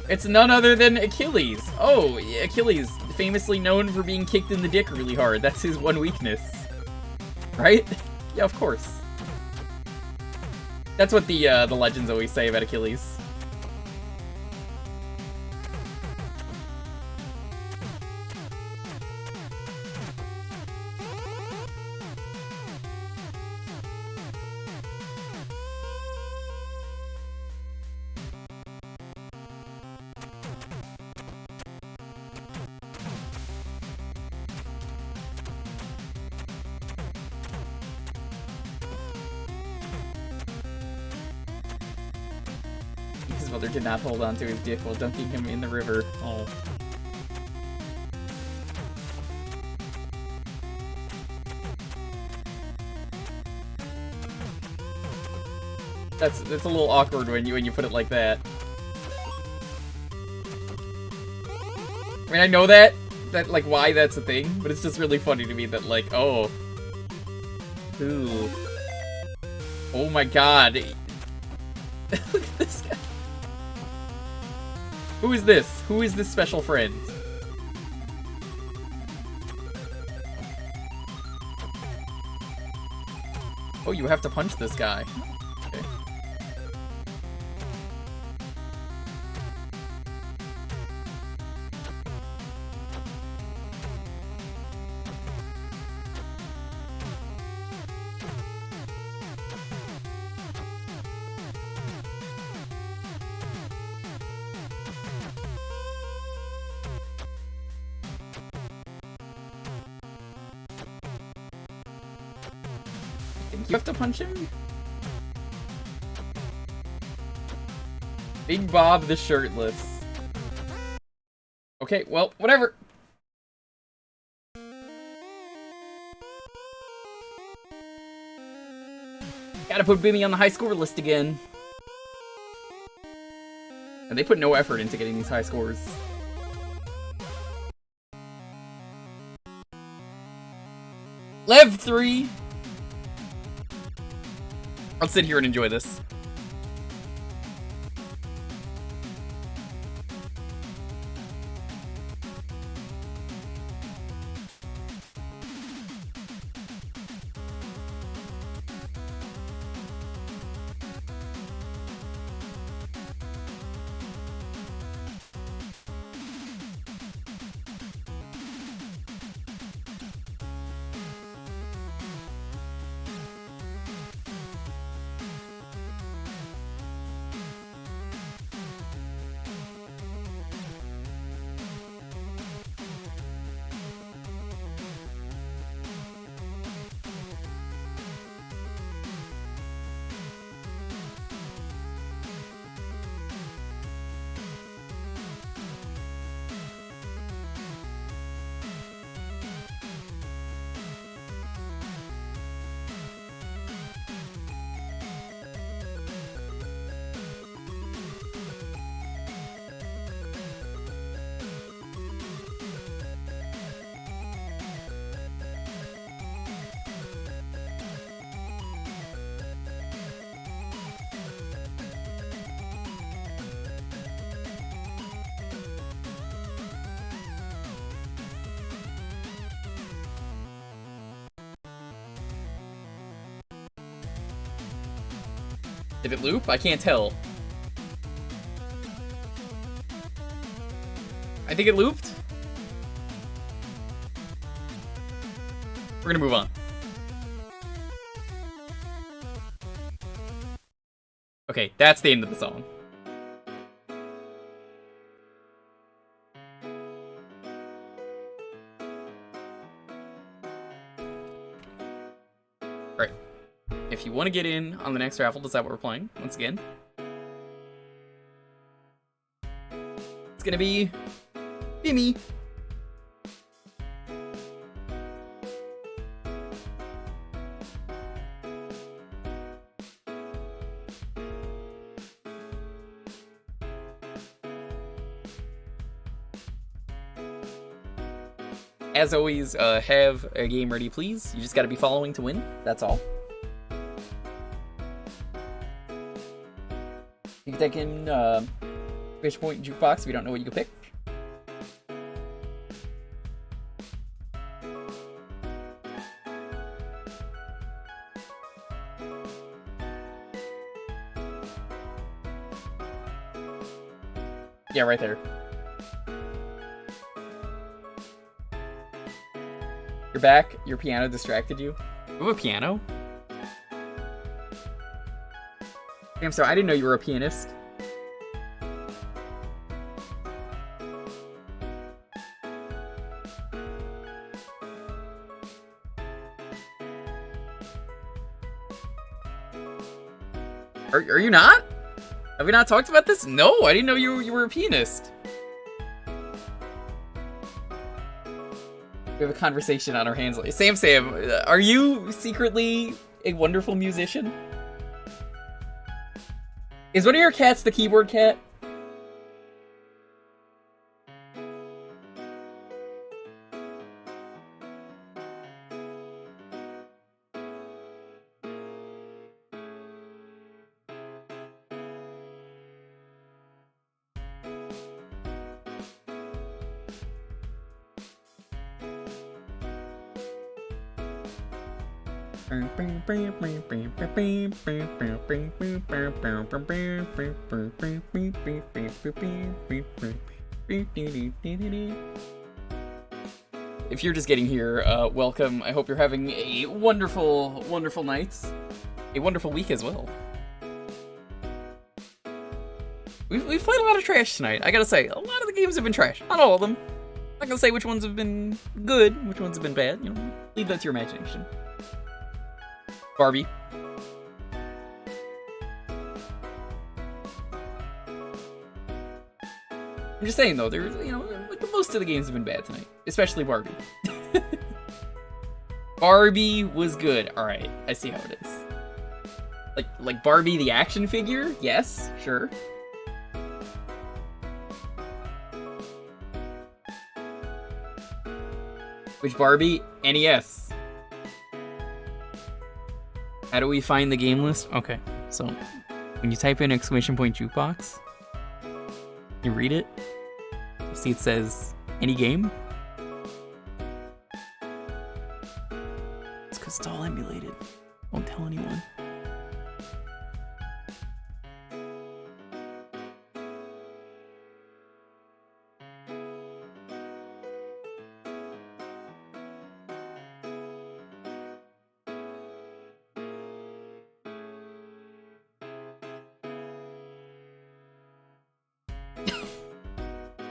Speaker 1: It's none other than Achilles. Oh, Achilles, famously known for being kicked in the dick really hard. That's his one weakness. Right? Yeah, of course. That's what the legends always say about Achilles. His mother did not hold on to his dick while dunking him in the river. Oh. That's a little awkward when you put it like that. I mean, I know that like why that's a thing, but it's just really funny to me that like, oh. Ooh. Oh my god. Look at this guy. Who is this? Who is this special friend? Oh, you have to punch this guy. Okay. think you have to punch him? Big Bob the Shirtless. Okay, well, whatever. Gotta put Bimmy on the high score list again. And they put no effort into getting these high scores. Lev 3! I'll sit here and enjoy this. Did it loop? I can't tell. I think it looped. We're gonna move on. Okay, that's the end of the song. Alright. If you want to get in on the next raffle, is that what we're playing? Once again. It's gonna be Bimmy. As always, have a game ready, please. You just gotta be following to win. That's all. You can take in Fish Point and Jewkbox if you don't know what you can pick. Yeah, right there. You're back. Your piano distracted you. You have a piano? Damn, so I didn't know you were a pianist. Are you not? Have we not talked about this? No, I didn't know you were a pianist. We have a conversation on our hands. Sam, are you secretly a wonderful musician? Is one of your cats the keyboard cat? If you're just getting here, welcome. I hope you're having a wonderful, wonderful night. A wonderful week as well. We've played a lot of trash tonight. I gotta say, a lot of the games have been trash. Not all of them. I'm not gonna say which ones have been good, which ones have been bad. You know, leave that to your imagination. Barbie. I'm just saying though, there's, you know, most of the games have been bad tonight, especially Barbie. Barbie was good. All right, I see how it is. Like Barbie the action figure? Yes, sure. Which Barbie? NES. How do we find the game list? Okay, so when you type in !Jewkbox, you read it. You see it says any game. It's because it's all emulated. Don't tell anyone.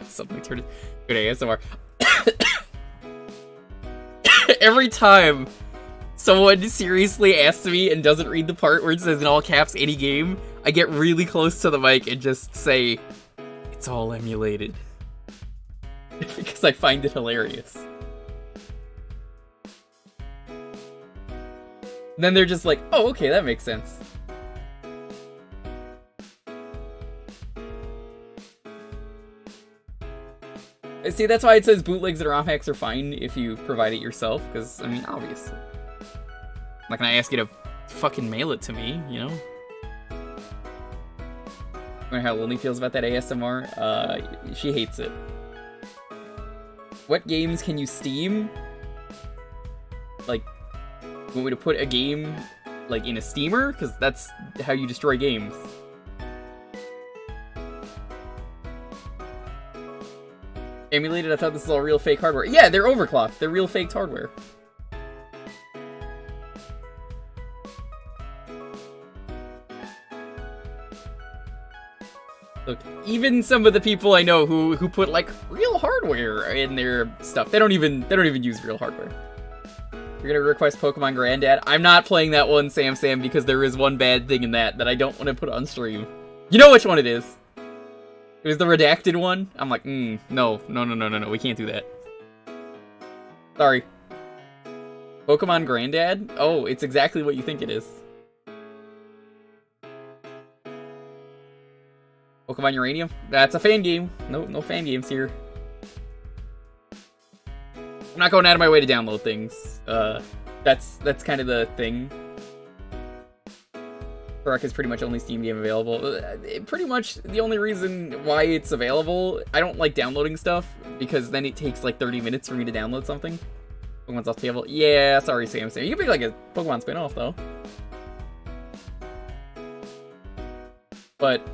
Speaker 1: Something turned good ASMR. Every time someone seriously asks me and doesn't read the part where it says in all caps any game, I get really close to the mic and just say, it's all emulated. Because I find it hilarious. And then they're just like, oh, okay, that makes sense. See, that's why it says bootlegs and ROM hacks are fine if you provide it yourself, because, I mean, obviously. I'm not gonna ask you to fucking mail it to me, you know? I wonder how Lily feels about that ASMR. She hates it. What games can you Steam? Like, you want me to put a game, like, in a steamer? Because that's how you destroy games. Emulated? I thought this was all real fake hardware. Yeah, they're overclocked. They're real faked hardware. Look, even some of the people I know who put like real hardware in their stuff, they don't even use real hardware. You're gonna request Pokemon Granddad? I'm not playing that one, Sam, because there is one bad thing in that I don't want to put on stream. You know which one it is. It was the redacted one. I'm like, no, we can't do that. Sorry. Pokemon Granddad? Oh, it's exactly what you think it is. Pokemon Uranium? That's a fan game. No fan games here. I'm not going out of my way to download things. That's kind of the thing. Croc is pretty much only Steam game available. Pretty much the only reason why it's available, I don't like downloading stuff, because then it takes like 30 minutes for me to download something. Pokemon's off the table. Yeah, sorry, Sam. You can make like a Pokemon spin-off, though. But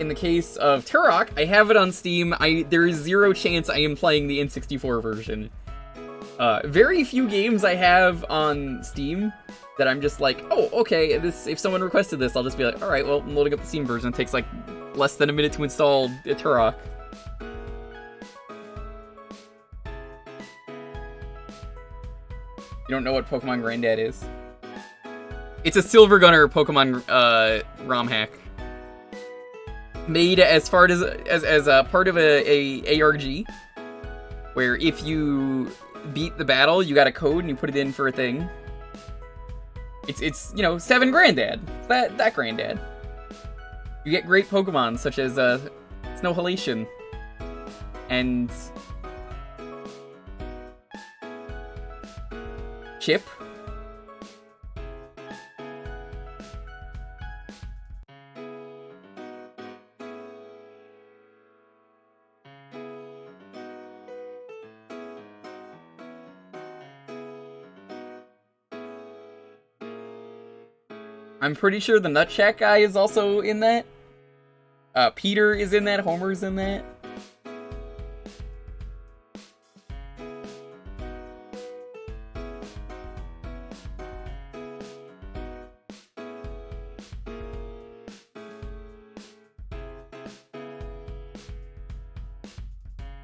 Speaker 1: in the case of Turok, I have it on Steam. There is zero chance I am playing the N64 version. Very few games I have on Steam that I'm just like, oh, okay, if someone requested this, I'll just be like, alright, well, I'm loading up the Steam version. It takes like less than a minute to install a Turok. You don't know what Pokemon Granddad is? It's a Silver Gunner Pokemon ROM hack. Made as part as a part of a ARG, where if you beat the battle, you got a code and you put it in for a thing. It's you know, 7 Granddad. It's that Granddad. You get great Pokemon such as Snowhalation and Chip. I'm pretty sure the Nutsack guy is also in that. Peter is in that. Homer's in that.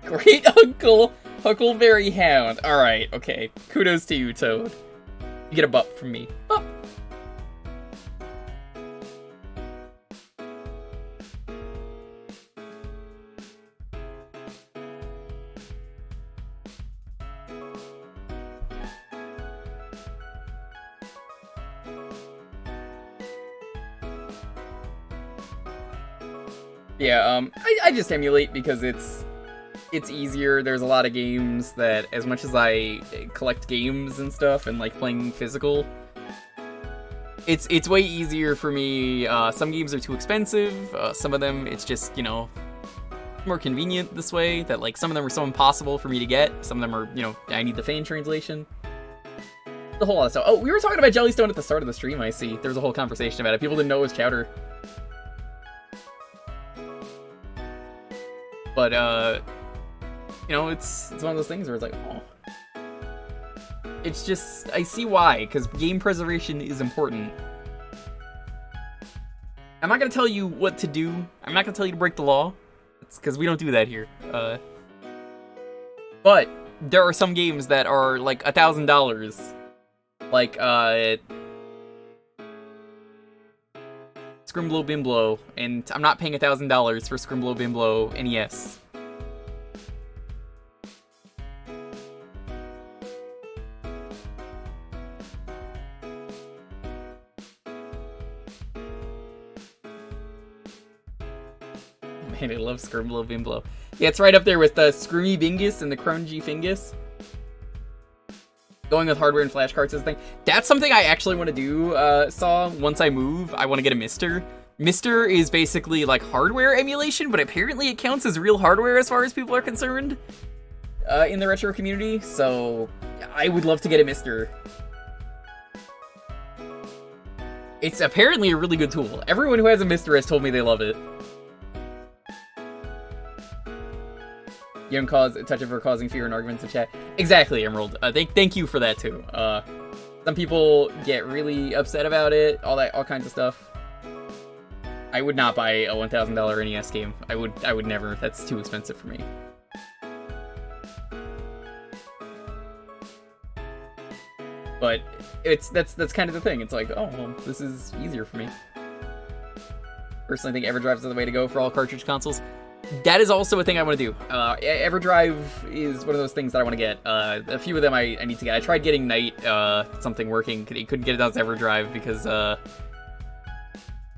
Speaker 1: Great Uncle Huckleberry Hound. Alright, okay. Kudos to you, Toad. You get a bup from me. Bup! Yeah, I just emulate because it's easier. There's a lot of games that, as much as I collect games and stuff and like playing physical, it's way easier for me. Some games are too expensive. Some of them, it's just, you know, more convenient this way. That like some of them are so impossible for me to get. Some of them are, you know, I need the fan translation. The whole lot of stuff. Oh, we were talking about Jellystone at the start of the stream. I see. There was a whole conversation about it. People didn't know it was chowder. But you know, it's one of those things where it's like, oh. It's just, I see why, because game preservation is important. I'm not going to tell you what to do. I'm not going to tell you to break the law. It's because we don't do that here. But there are some games that are like $1,000. Like, Scrimblow Bimblow, and I'm not paying $1,000 for Scrimblow Bimblow NES. Man, I love Scrimblow Bimblow. Yeah, it's right up there with the Scroomy Bingus and the Crongy Fingus. Going with hardware and flashcards is the thing. That's something I actually want to do, Saw. Once I move, I want to get a Mister. Mister is basically like hardware emulation, but apparently it counts as real hardware as far as people are concerned in the retro community. So I would love to get a Mister. It's apparently a really good tool. Everyone who has a Mister has told me they love it. You don't cause a touch of her causing fear and arguments in chat. Exactly, Emerald. Thank you for that too. Some people get really upset about it, all kinds of stuff. I would not buy a $1,000 NES game. I would never. That's too expensive for me. But that's kind of the thing. It's like, oh, well, this is easier for me. Personally, I think EverDrive is the way to go for all cartridge consoles. That is also a thing I want to do. EverDrive is one of those things that I want to get. A few of them I need to get. I tried getting Knight, something working. He couldn't get it on his EverDrive because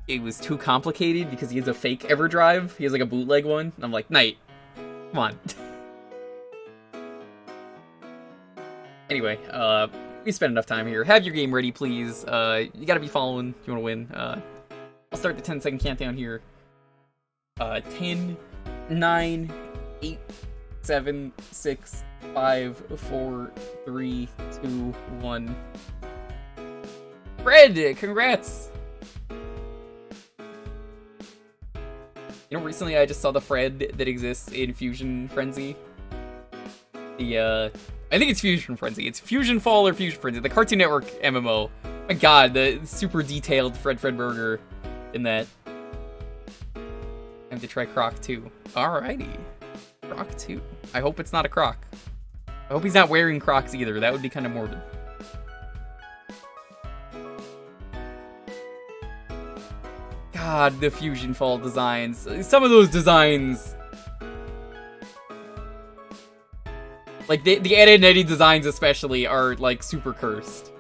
Speaker 1: it was too complicated because he has a fake EverDrive. He has like a bootleg one. I'm like, Knight, come on. Anyway, we spent enough time here. Have your game ready, please. You gotta be following if you want to win. I'll start the 10-second countdown here. 10, 9, 8, 7, 6, 5, 4, 3, 2, 1. Fred, congrats! You know, recently I just saw the Fred that exists in Fusion Frenzy. I think it's Fusion Frenzy. It's Fusion Fall or Fusion Frenzy, the Cartoon Network MMO. My god, the super detailed Fred Burger in that. I have to try Croc 2. Alrighty. Croc 2. I hope it's not a Croc. I hope he's not wearing Crocs either. That would be kind of morbid. God, the Fusion Fall designs. Some of those designs... Like, the Ed and Eddie designs especially are, like, super cursed.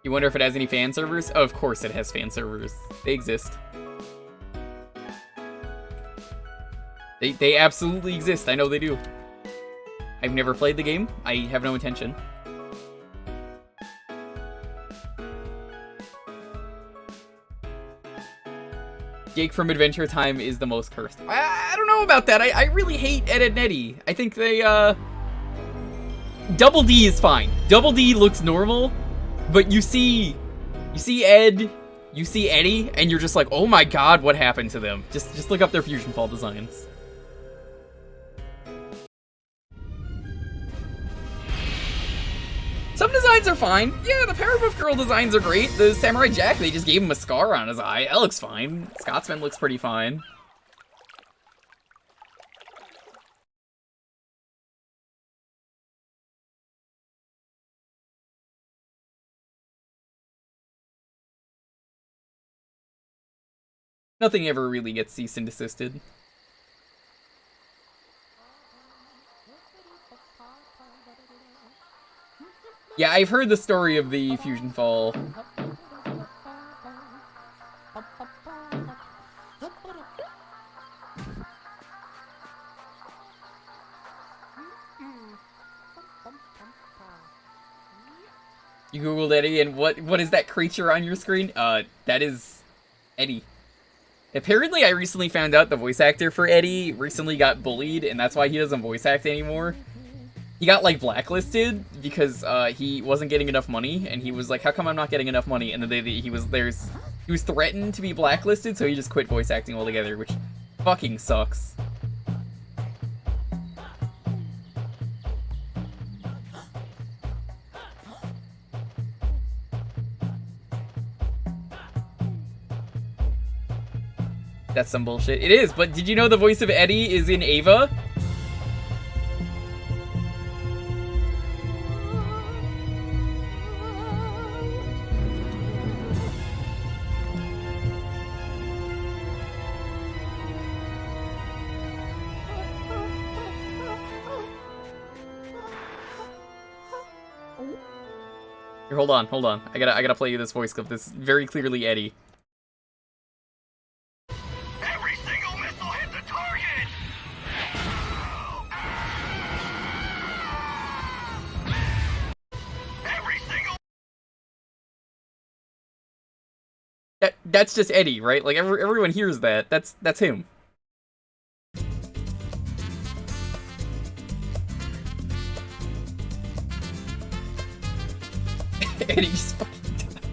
Speaker 1: You wonder if it has any fan servers? Oh, of course it has fan servers. They exist. They absolutely exist. I know they do. I've never played the game. I have no intention. Jake from Adventure Time is the most cursed. I don't know about that. I really hate Ed and Eddie. I think they, Double D is fine. Double D looks normal, but you see Ed, you see Eddie, and you're just like, oh my god, what happened to them? Just look up their Fusion Fall designs. Some designs are fine. Yeah, the Powerpuff Girl designs are great. The Samurai Jack, they just gave him a scar on his eye. That looks fine. Scotsman looks pretty fine. Nothing ever really gets cease and desisted. Yeah, I've heard the story of the Fusion Fall. You googled Eddie, and what is that creature on your screen? That is Eddie. Apparently, I recently found out the voice actor for Eddie recently got bullied, and that's why he doesn't voice act anymore. He got, like, blacklisted because he wasn't getting enough money, and he was like, how come I'm not getting enough money? And then he was threatened to be blacklisted, so he just quit voice acting altogether, which fucking sucks. That's some bullshit. It is, but did you know the voice of Eddie is in Ava? Here, hold on. I gotta play you this voice clip. This is very clearly Eddie.
Speaker 6: Every single missile hit the target! Every single...
Speaker 1: That's just Eddie, right? Like everyone hears that. That's him. Eddie's fucking dead.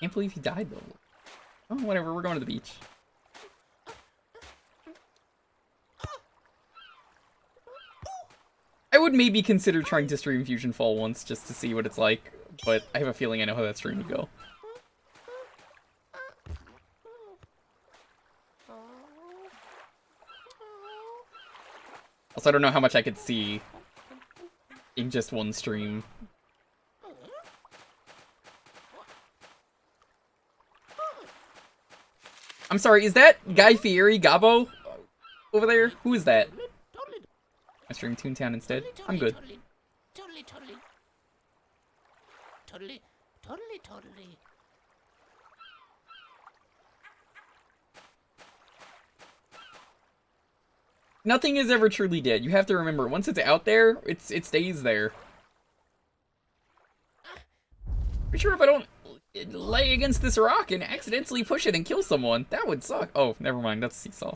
Speaker 1: Can't believe he died though. Oh, whatever, we're going to the beach. I would maybe consider trying to stream Fusion Fall once just to see what it's like, but I have a feeling I know how that stream would go. Also, I don't know how much I could see in just one stream. I'm sorry, is that Guy Fieri Gabo over there? Who is that? I stream Toontown instead. I'm good. Nothing is ever truly dead. You have to remember, once it's out there, it stays there. Pretty sure if I don't lay against this rock and accidentally push it and kill someone, that would suck. Oh, never mind. That's Seesaw.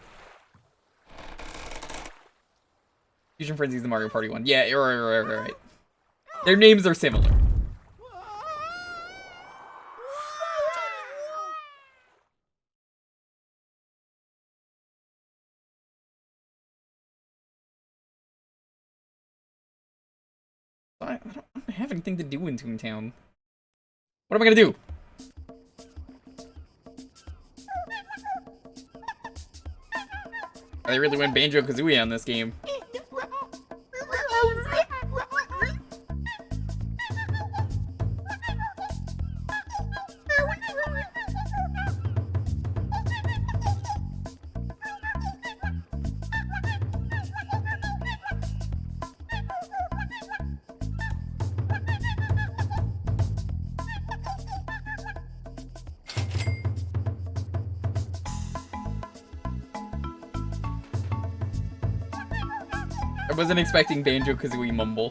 Speaker 1: Fusion Frenzy's the Mario Party one. Yeah, right. Their names are similar. I don't have anything to do in Toontown. What am I gonna do? They really went Banjo-Kazooie on this game. I wasn't expecting Banjo-Kazooie mumble.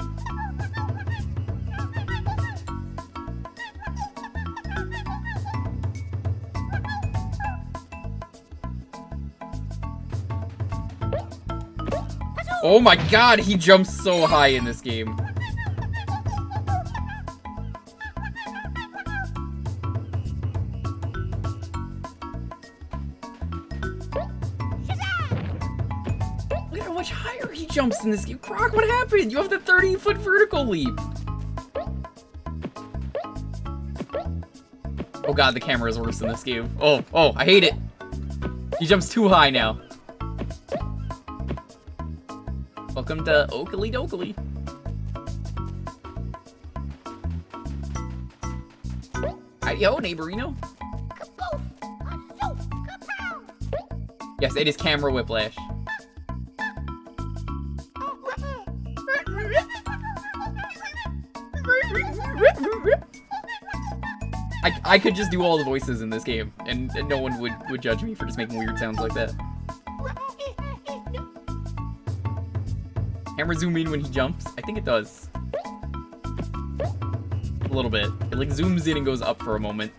Speaker 1: Oh my god, he jumps so high in this game. Look at how much higher he jumps in this game. Croc, what happened? You have the 30-foot vertical leap. Oh god, the camera is worse in this game. Oh, I hate it. He jumps too high now. Welcome to Oakley Dokley. Yo, neighborino. Yes, it is camera whiplash. I could just do all the voices in this game, and no one would judge me for just making weird sounds like that. Camera zoom in when he jumps? I think it does. A little bit. It like zooms in and goes up for a moment.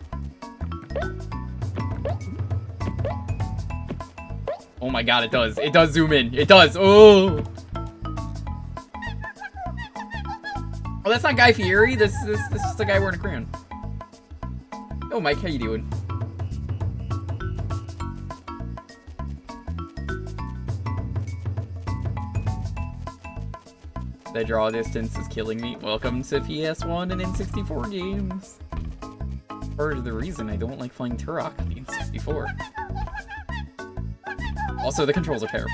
Speaker 1: Oh my god, it does. It does zoom in. It does. Oh! Oh, that's not Guy Fieri. This is just a guy wearing a crown. Oh, Mike, how you doing? The draw distance is killing me. Welcome to PS1 and N64 games. Part of the reason I don't like playing Turok on the N64. Also, the controls are terrible.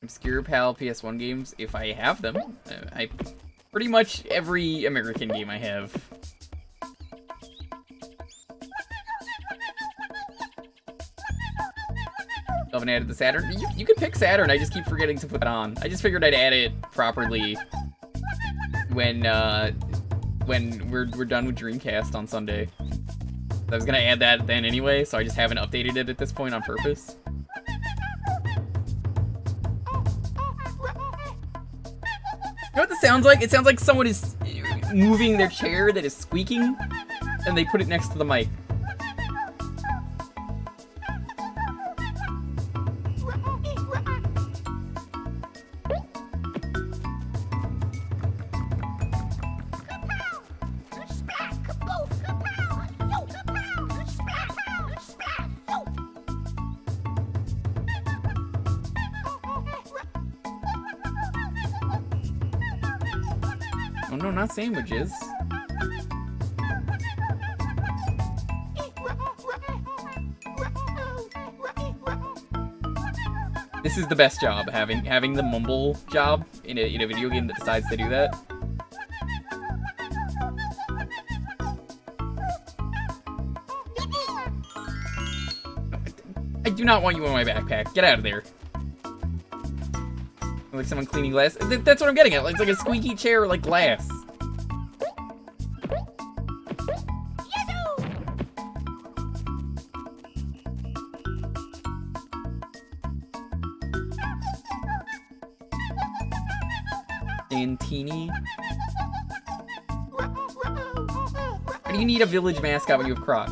Speaker 1: Obscure PAL PS1 games, if I have them. I pretty much every American game I have. Haven't added the Saturn. You can pick Saturn, I just keep forgetting to put it on. I just figured I'd add it properly when we're done with Dreamcast on Sunday. I was gonna add that then anyway, so I just haven't updated it at this point on purpose. You know what this sounds like? It sounds like someone is moving their chair that is squeaking, and they put it next to the mic. Oh no, not sandwiches. This is the best job, having the mumble job in a video game that decides to do that. I do not want you in my backpack. Get out of there. Like someone cleaning glass. That's what I'm getting at. It's like a squeaky chair, like glass. Santini. Why do you need a village mascot when you have Croc?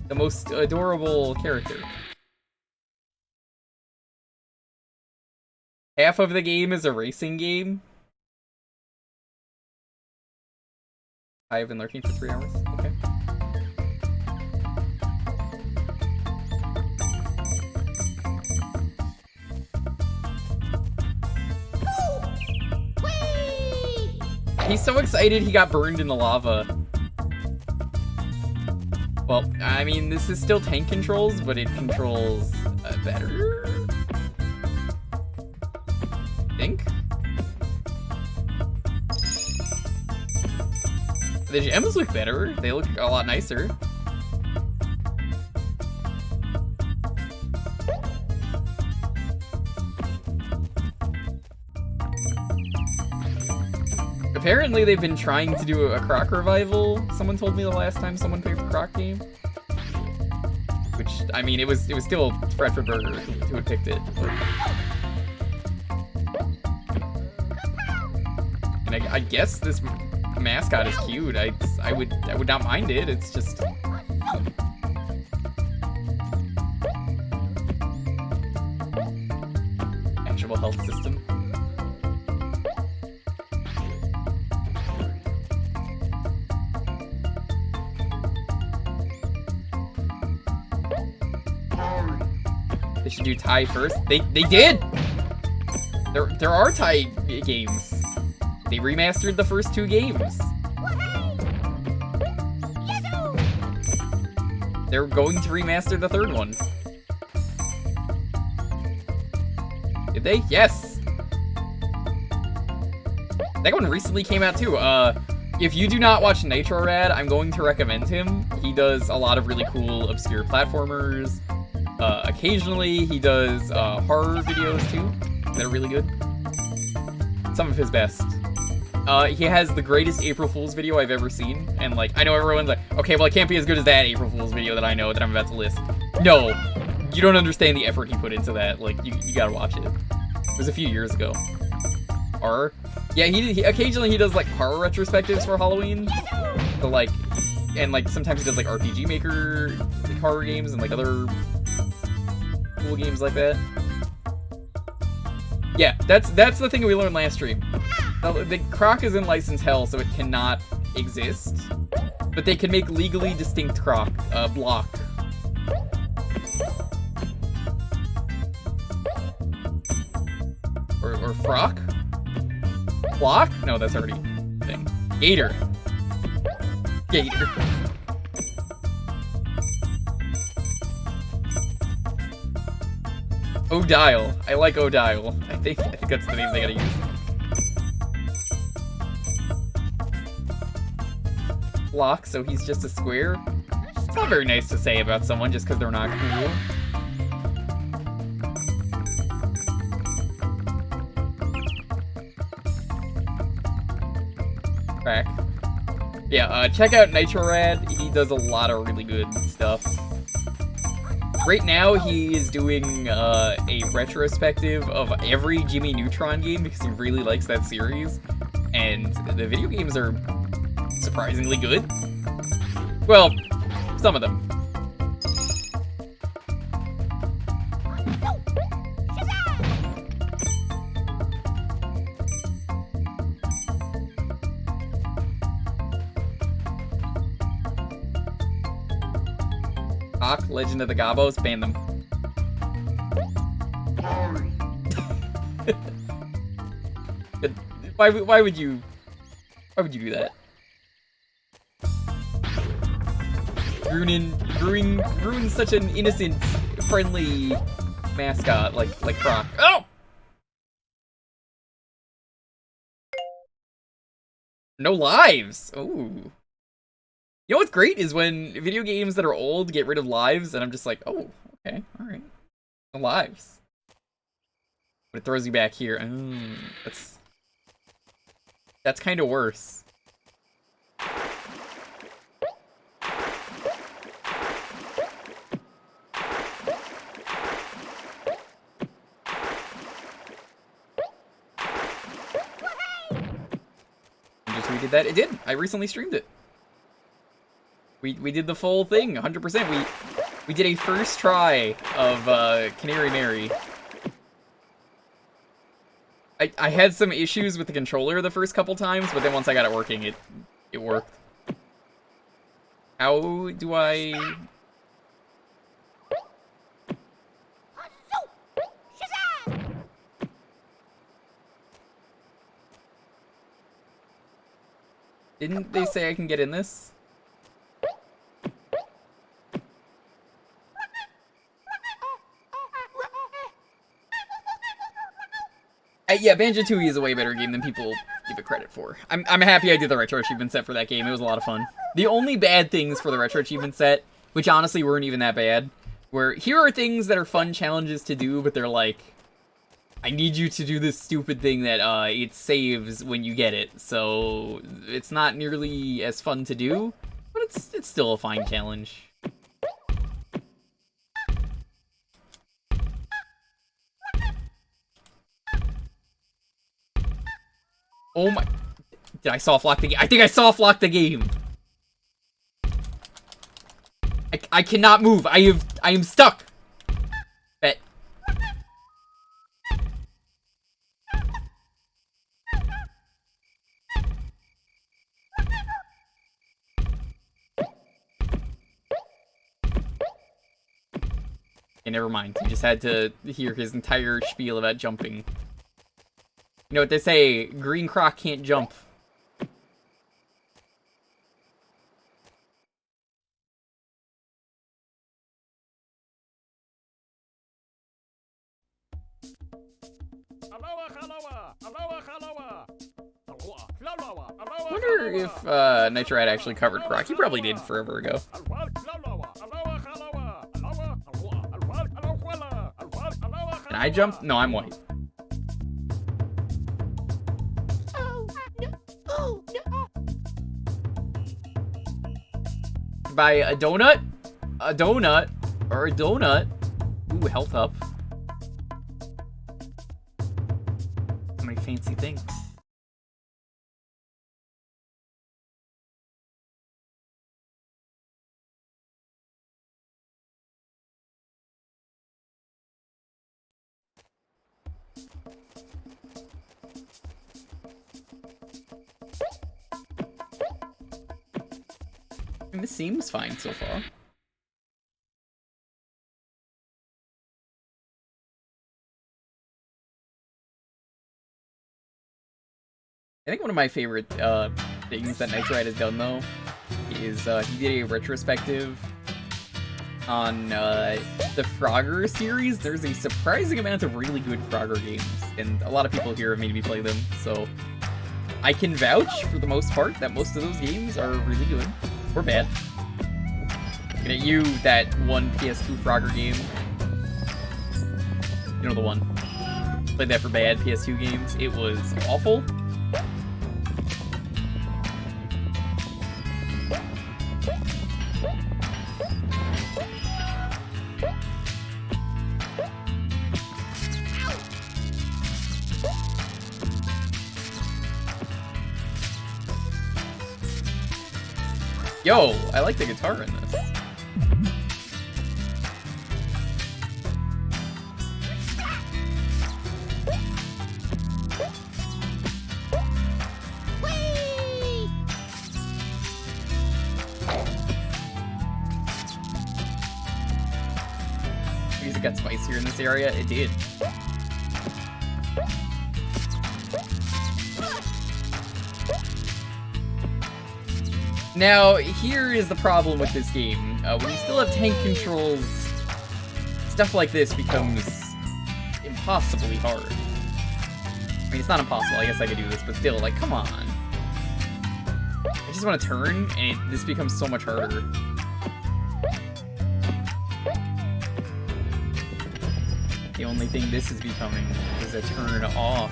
Speaker 1: The most adorable character. Half of the game is a racing game. I've been lurking for 3 hours. Okay. He's so excited he got burned in the lava. Well, I mean, this is still tank controls, but it controls better. I think. The gems look better. They look a lot nicer. Apparently they've been trying to do a Croc revival. Someone told me the last time someone played the Croc game. Which, I mean, it was still Fredford Burger who had picked it. But... And I guess this mascot is cute. I would not mind it. It's just... Actual health system. They should do Thai first. They did! There are Thai games. They remastered the first 2 games. They're going to remaster the 3rd one. Did they? Yes! That one recently came out too. If you do not watch Nitro Rad, I'm going to recommend him. He does a lot of really cool, obscure platformers. Occasionally, he does horror videos too that are really good. Some of his best. He has the greatest April Fool's video I've ever seen, and like, I know everyone's like, okay, well, it can't be as good as that April Fool's video that I know that I'm about to list. No, you don't understand the effort he put into that. Like, you gotta watch it. It was a few years ago. Horror? Yeah, he occasionally he does like horror retrospectives for Halloween. So like, and like sometimes he does like RPG Maker like, horror games and like other cool games like that. Yeah, that's the thing we learned last stream. The Croc is in license hell, so it cannot exist. But they can make legally distinct Croc, block. Or frock? Block? No, that's already a thing. Gator. Gator. Odile. I like Odile. I think that's the name they gotta use. Block, so he's just a square. It's not very nice to say about someone just because they're not cool. Crack. Yeah, check out Nitro Rad. He does a lot of really good stuff. Right now, he is doing a retrospective of every Jimmy Neutron game because he really likes that series. And the video games are surprisingly good. Well, some of them. Legend of the Gobos, ban them. Why would you do that? Ruin such an innocent, friendly mascot like Croc. Oh! No lives. Ooh. You know what's great is when video games that are old get rid of lives, and I'm just like, oh, okay, alright. No lives. But it throws you back here. That's kind of worse. Just redid that. It did. I recently streamed it. We did the full thing, 100%. We did a first try of Canary Mary. I had some issues with the controller the first couple times, but then once I got it working, it worked. How do I... Didn't they say I can get in this? Yeah, Banjo-Tooie is a way better game than people give it credit for. I'm happy I did the Retro Achievement set for that game. It was a lot of fun. The only bad things for the Retro Achievement set, which honestly weren't even that bad, were here are things that are fun challenges to do, but they're like, I need you to do this stupid thing that it saves when you get it, so it's not nearly as fun to do, but it's still a fine challenge. Oh my... Did I soft lock the game? I think I soft locked the game. I cannot move. I am stuck. Bet. Okay, never mind. You just had to hear his entire spiel about jumping. You know what they say? Green Croc can't jump. I wonder if Nitro had actually covered Croc. He probably did forever ago. Can I jump? No, I'm white. Buy a donut? A donut? Or a donut? Ooh, health up. So many fancy things. I mean, this seems fine so far. I think one of my favorite things that Nitro has done, though, is he did a retrospective on the Frogger series. There's a surprising amount of really good Frogger games, and a lot of people here have made me play them, so I can vouch, for the most part, that most of those games are really good. Or bad. Looking at you, that one PS2 Frogger game. You know the one. Played that for bad PS2 games. It was awful. Yo, I like the guitar in this. Music got spicier in this area. It did. Now, here is the problem with this game. When you still have tank controls, stuff like this becomes impossibly hard. I mean, it's not impossible. I guess I could do this, but still, like, come on. I just want to turn, and this becomes so much harder. The only thing this is becoming is a turn off.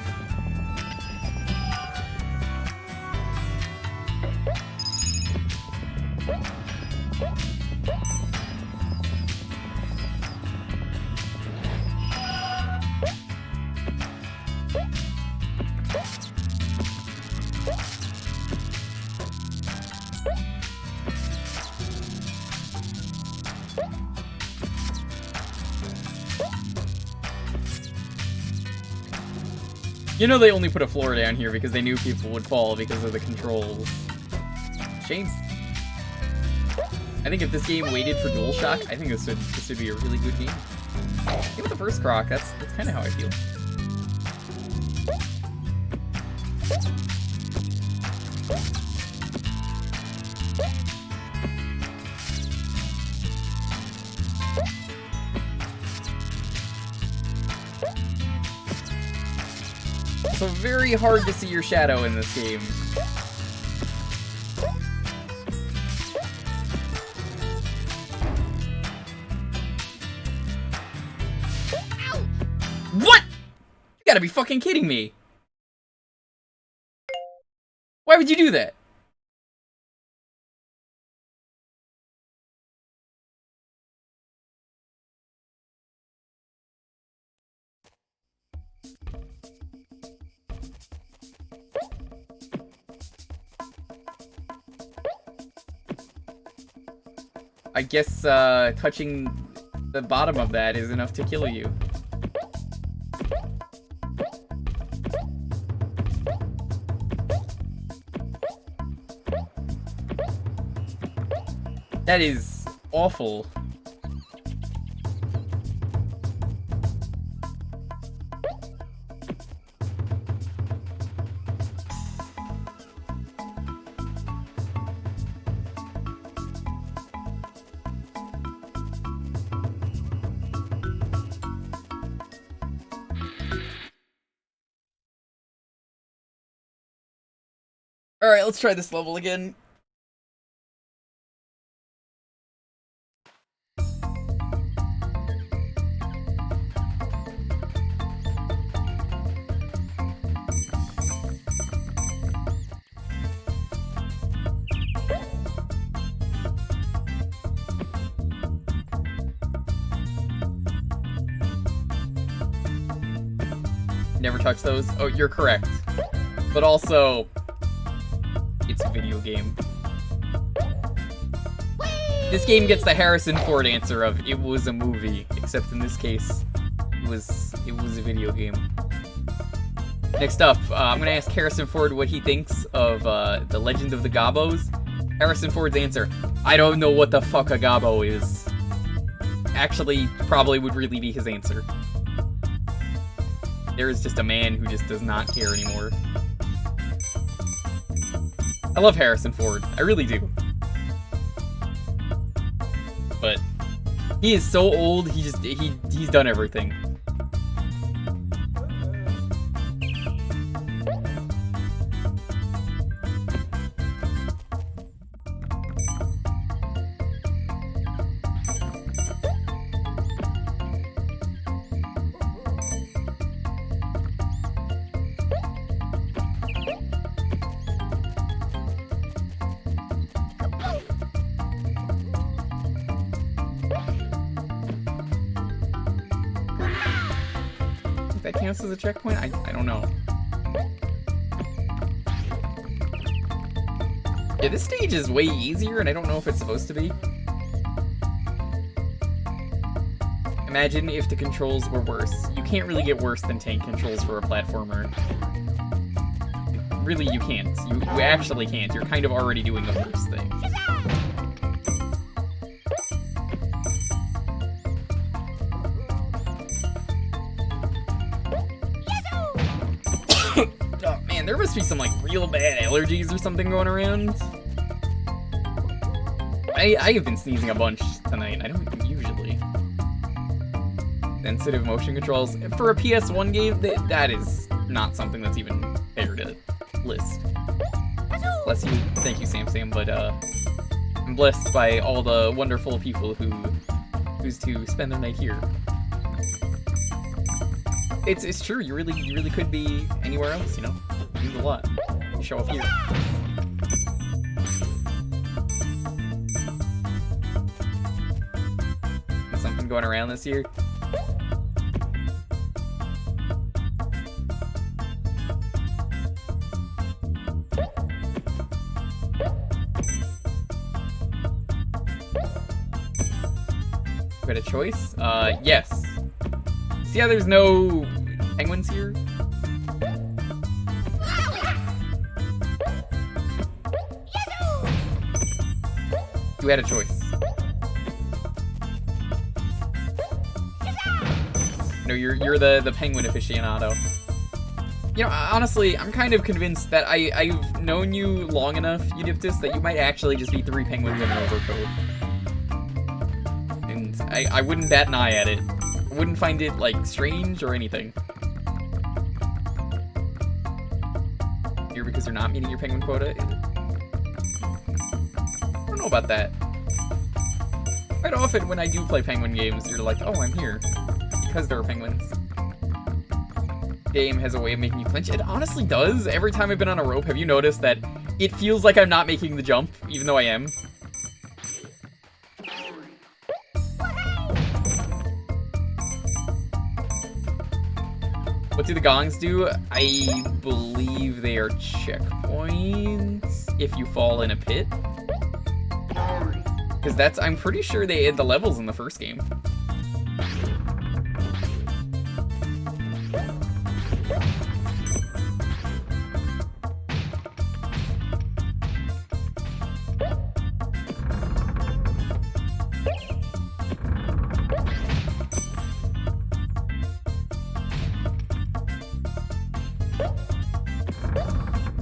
Speaker 1: You know they only put a floor down here because they knew people would fall because of the controls. Shame. I think if this game waited for DualShock, I think this would be a really good game. Even with the first Croc, that's kind of how I feel. So very hard to see your shadow in this game. What? You gotta be fucking kidding me. Why would you do that? I guess touching the bottom of that is enough to kill you. That is awful. Alright, let's try this level again. Never touch those? Oh, you're correct. But also, it's a video game. This game gets the Harrison Ford answer of it was a movie, except in this case, it was a video game. Next up, I'm gonna ask Harrison Ford what he thinks of The Legend of the Gobos. Harrison Ford's answer: I don't know what the fuck a gobbo is. Actually, probably would really be his answer. There is just a man who just does not care anymore. I love Harrison Ford. I really do. But he is so old, he's done everything. That counts as a checkpoint? I don't know. Yeah, this stage is way easier, and I don't know if it's supposed to be. Imagine if the controls were worse. You can't really get worse than tank controls for a platformer. Really, you can't. You actually can't. You're kind of already doing the worst thing. Oh man, there must be some like real bad allergies or something going around. I have been sneezing a bunch tonight. I don't usually. Sensitive motion controls. For a PS1 game, that is not something that's even fair to list. Bless you. Thank you, Sam, but I'm blessed by all the wonderful people who's to spend their night here. It's true, you really could be anywhere else, you know? It means a lot. You show up here. Is something going around this year? Got a choice? Yes. See how there's no penguins here? You had a choice. No, you're the penguin aficionado. You know, honestly, I'm kind of convinced that I've known you long enough, Eudyptus, that you might actually just be 3 penguins in an overcoat. And I wouldn't bat an eye at it. I wouldn't find it, like, strange or anything. Here because you're not meeting your penguin quota? I don't know about that. Quite often when I do play penguin games, you're like, oh, I'm here. Because there are penguins. Game has a way of making you clinch. It honestly does. Every time I've been on a rope, have you noticed that it feels like I'm not making the jump, even though I am? What do the gongs do? I believe they are checkpoints if you fall in a pit. Because that's, I'm pretty sure they had the levels in the first game.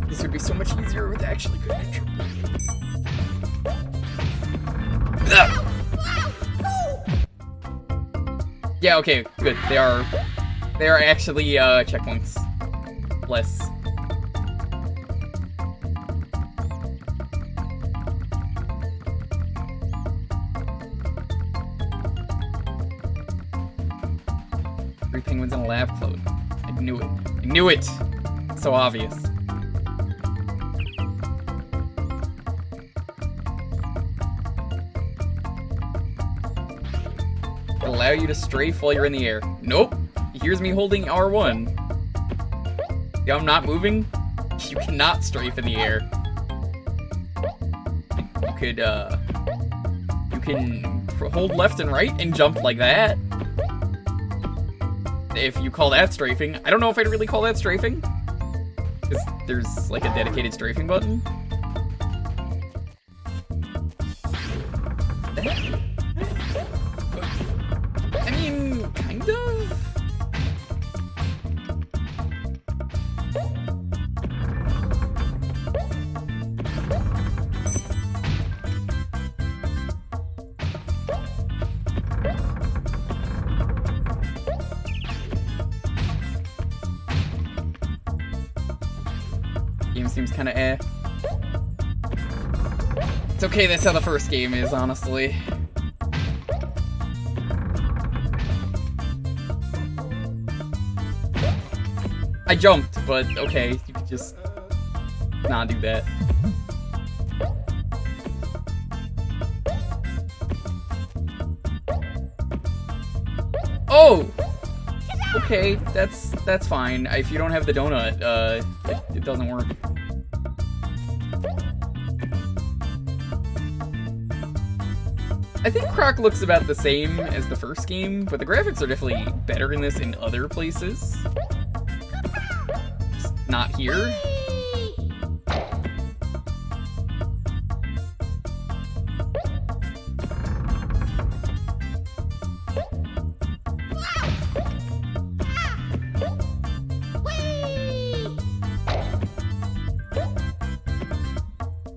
Speaker 1: This would be so much easier with actually good control. Yeah, okay, good. They are actually checkpoints. Less. Three penguins in a lab coat. I knew it. I knew it! So obvious. Allow you to strafe while you're in the air. Nope. Here's me holding R1. See how I'm not moving? You cannot strafe in the air. You can hold left and right and jump like that. If you call that strafing. I don't know if I'd really call that strafing. Because there's like a dedicated strafing button. I mean, kind of. Game seems kind of eh. It's okay, that's how the first game is, honestly. I jumped, but okay, you could just not do that. Oh! Okay, that's fine. If you don't have the donut, it doesn't work. I think Croc looks about the same as the first game, but the graphics are definitely better in this in other places. Just not here.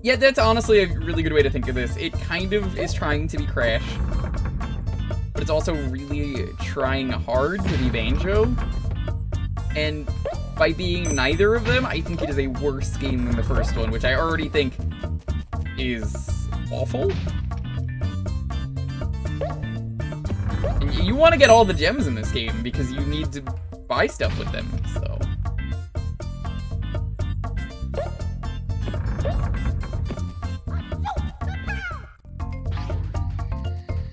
Speaker 1: Yeah, that's honestly a really good way to think of this. It kind of is trying to be Crash, but it's also really trying hard to be Banjo. And by being neither of them, I think it is a worse game than the first one, which I already think is awful. And you want to get all the gems in this game because you need to buy stuff with them, so.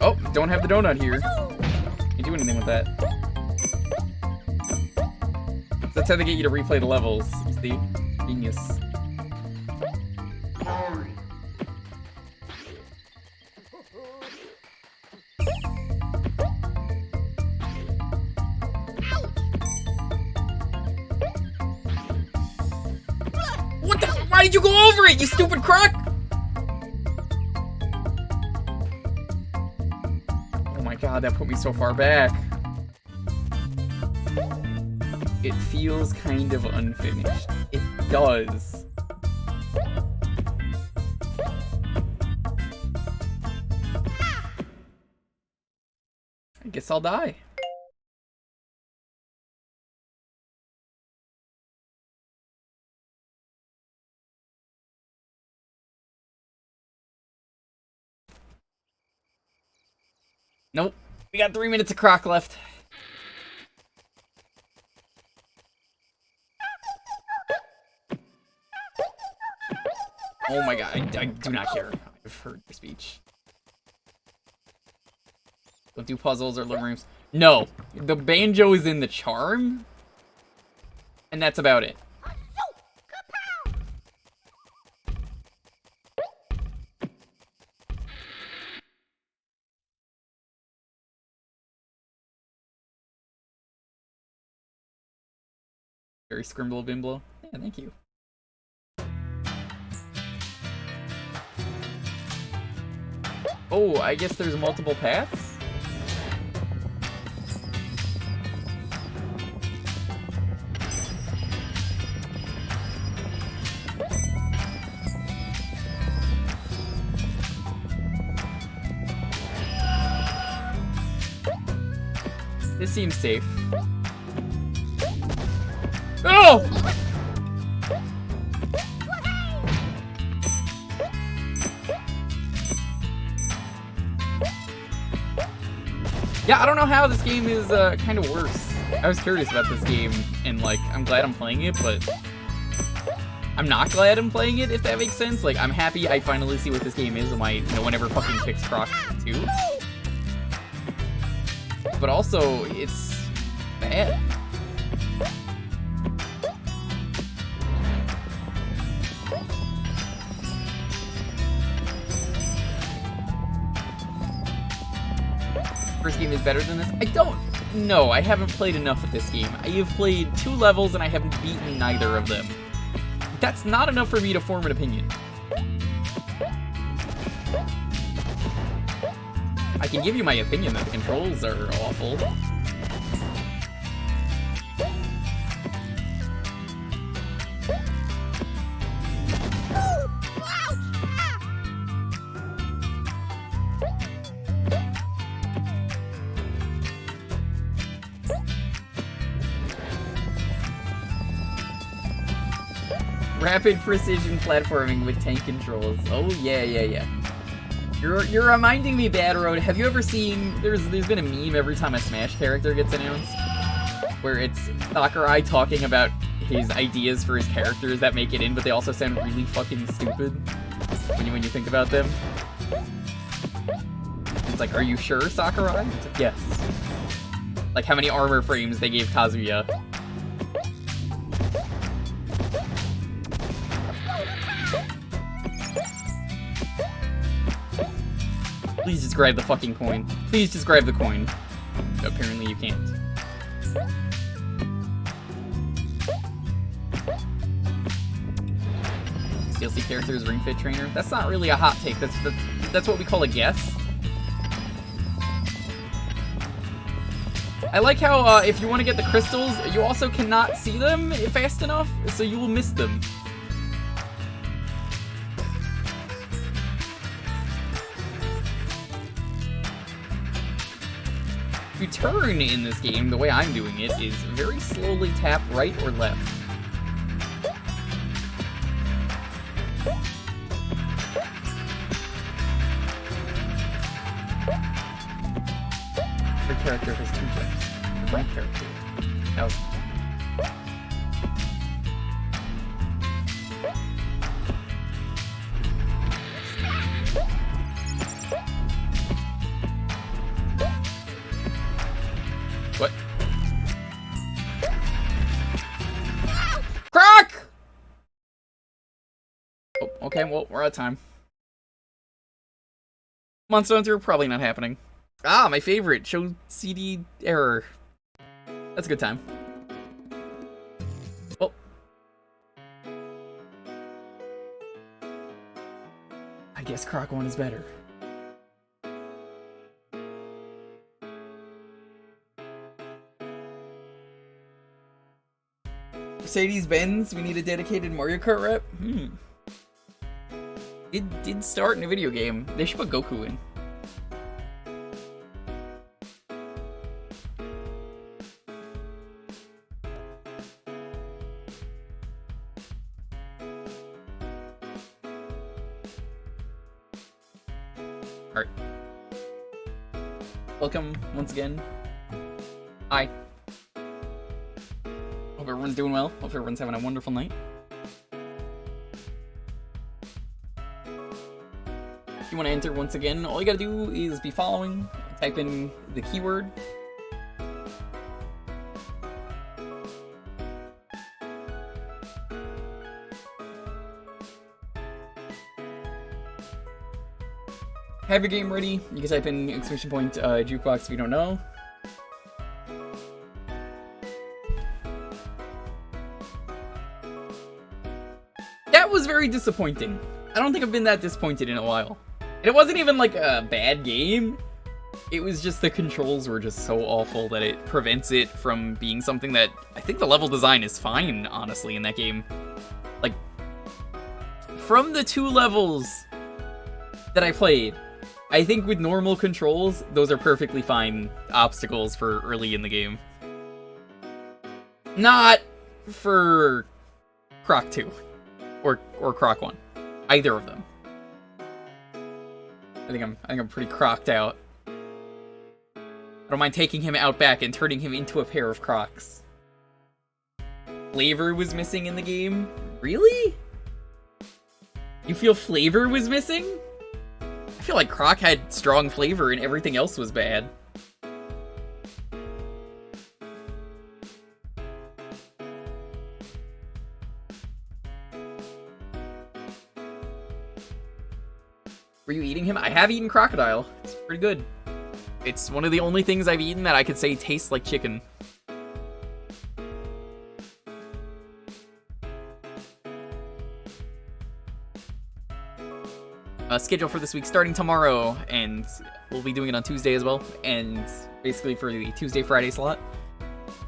Speaker 1: Oh, don't have the donut here. Can't do anything with that. That's how they get you to replay the levels. You see? Genius. What the? Why did you go over it, you stupid Croc? God, that put me so far back. It feels kind of unfinished. It does. I guess I'll die. Nope. We got 3 minutes of Croc left. Oh my god, I do not care. I've heard your speech. Don't do puzzles or living rooms. No, the banjo is in the charm, and that's about it. Very Scrimble Bimblo. Yeah, thank you. Oh, I guess there's multiple paths? This seems safe. Oh! Yeah, I don't know how this game is kind of worse. I was curious about this game, and like, I'm glad I'm playing it, but I'm not glad I'm playing it, if that makes sense. Like, I'm happy I finally see what this game is and why no one ever fucking picks Croc 2. But also, it's bad. First game is better than this? I don't know. I haven't played enough of this game. I have played 2 levels and I haven't beaten neither of them. That's not enough for me to form an opinion. I can give you my opinion that the controls are awful. Rapid precision platforming with tank controls. Oh yeah. You're reminding me, Bad Road. Have you ever seen? There's been a meme every time a Smash character gets announced, where it's Sakurai talking about his ideas for his characters that make it in, but they also sound really fucking stupid when you think about them. It's like, are you sure, Sakurai? It's like, yes. Like how many armor frames they gave Kazuya. Please just grab the fucking coin. Please just grab the coin. Apparently you can't. DLC character is Ring Fit Trainer. That's not really a hot take. That's what we call a guess. I like how if you want to get the crystals, you also cannot see them fast enough, so you will miss them. To turn in this game, the way I'm doing it, is very slowly tap right or left. Your character has 2 jumps. My character. That was... What? Croc! Oh, okay, well, we're out of time. Monster Hunter, probably not happening. Ah, my favorite. Show CD error. That's a good time. Oh. I guess Croc 1 is better. Mercedes-Benz, we need a dedicated Mario Kart rep? It did start in a video game. They should put Goku in. Alright. Welcome once again. Hi. Hope everyone's doing well. Hope everyone's having a wonderful night. If you want to enter once again, all you gotta do is be following, type in the keyword. Have your game ready. You can type in exclamation point Jewkbox if you don't know. very disappointing. I don't think I've been that disappointed in a while. And it wasn't even like a bad game. It was just the controls were just so awful that it prevents it from being something that... I think the level design is fine, honestly, in that game. Like, from the 2 levels that I played, I think with normal controls, those are perfectly fine obstacles for early in the game. Not for Croc 2 or Croc 1. Either of them. I think I'm pretty crocked out. I don't mind taking him out back and turning him into a pair of Crocs. Flavor was missing in the game? Really? You feel flavor was missing? I feel like Croc had strong flavor and everything else was bad. Were you eating him? I have eaten crocodile. It's pretty good. It's one of the only things I've eaten that I could say tastes like chicken. Schedule for this week starting tomorrow, and we'll be doing it on Tuesday as well, and basically for the Tuesday-Friday slot.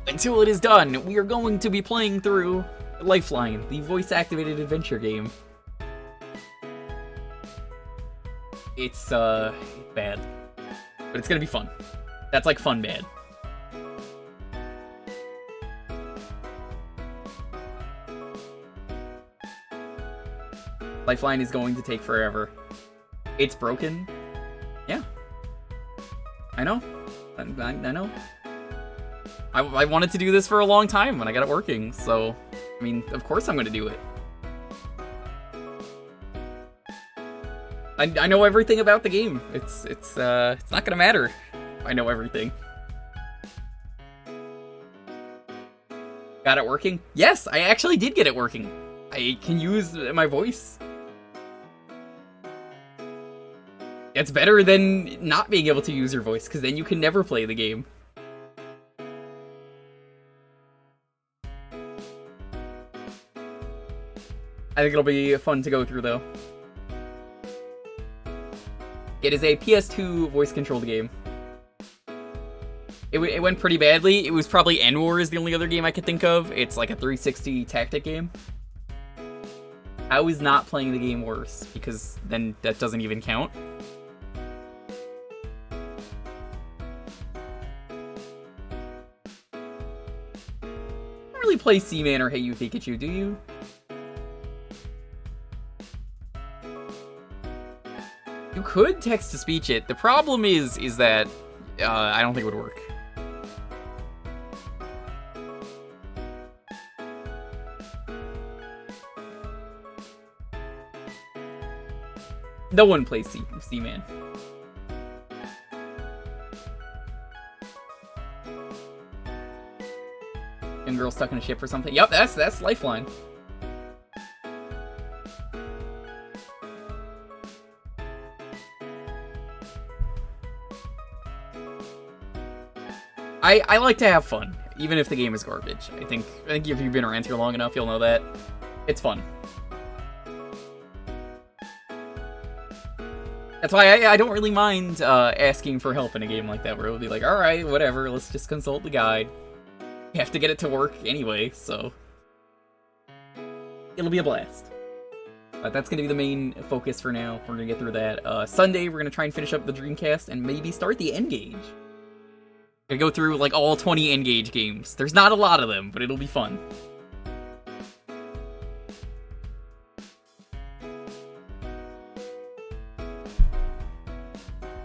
Speaker 1: Until it is done, we are going to be playing through Lifeline, the voice-activated adventure game. It's bad. But it's gonna be fun. That's like fun bad. Lifeline is going to take forever. It's broken. Yeah. I know. I know. I wanted to do this for a long time when I got it working, so... I mean, of course I'm gonna do it. I know everything about the game. It's not gonna matter. I know everything. Got it working? Yes, I actually did get it working. I can use my voice. It's better than not being able to use your voice, because then you can never play the game. I think it'll be fun to go through, though. It is a PS2 voice-controlled game. It went pretty badly. It was probably N-War is the only other game I could think of. It's like a 360 tactic game. I was not playing the game worse, because then that doesn't even count. You don't really play Seaman or Hey You Pikachu, do you? You could text-to-speech it. The problem is that I don't think it would work. No one plays Seaman. And girl stuck in a ship or something. Yep, that's Lifeline. I like to have fun, even if the game is garbage. I think if you've been around here long enough, you'll know that. It's fun. That's why I don't really mind asking for help in a game like that, where it'll be like, alright, whatever, let's just consult the guide. You have to get it to work anyway, so... It'll be a blast. But that's going to be the main focus for now. We're going to get through that. Sunday, we're going to try and finish up the Dreamcast and maybe start the N-Gage. Gonna go through, like, all 20 N-Gage games. There's not a lot of them, but it'll be fun.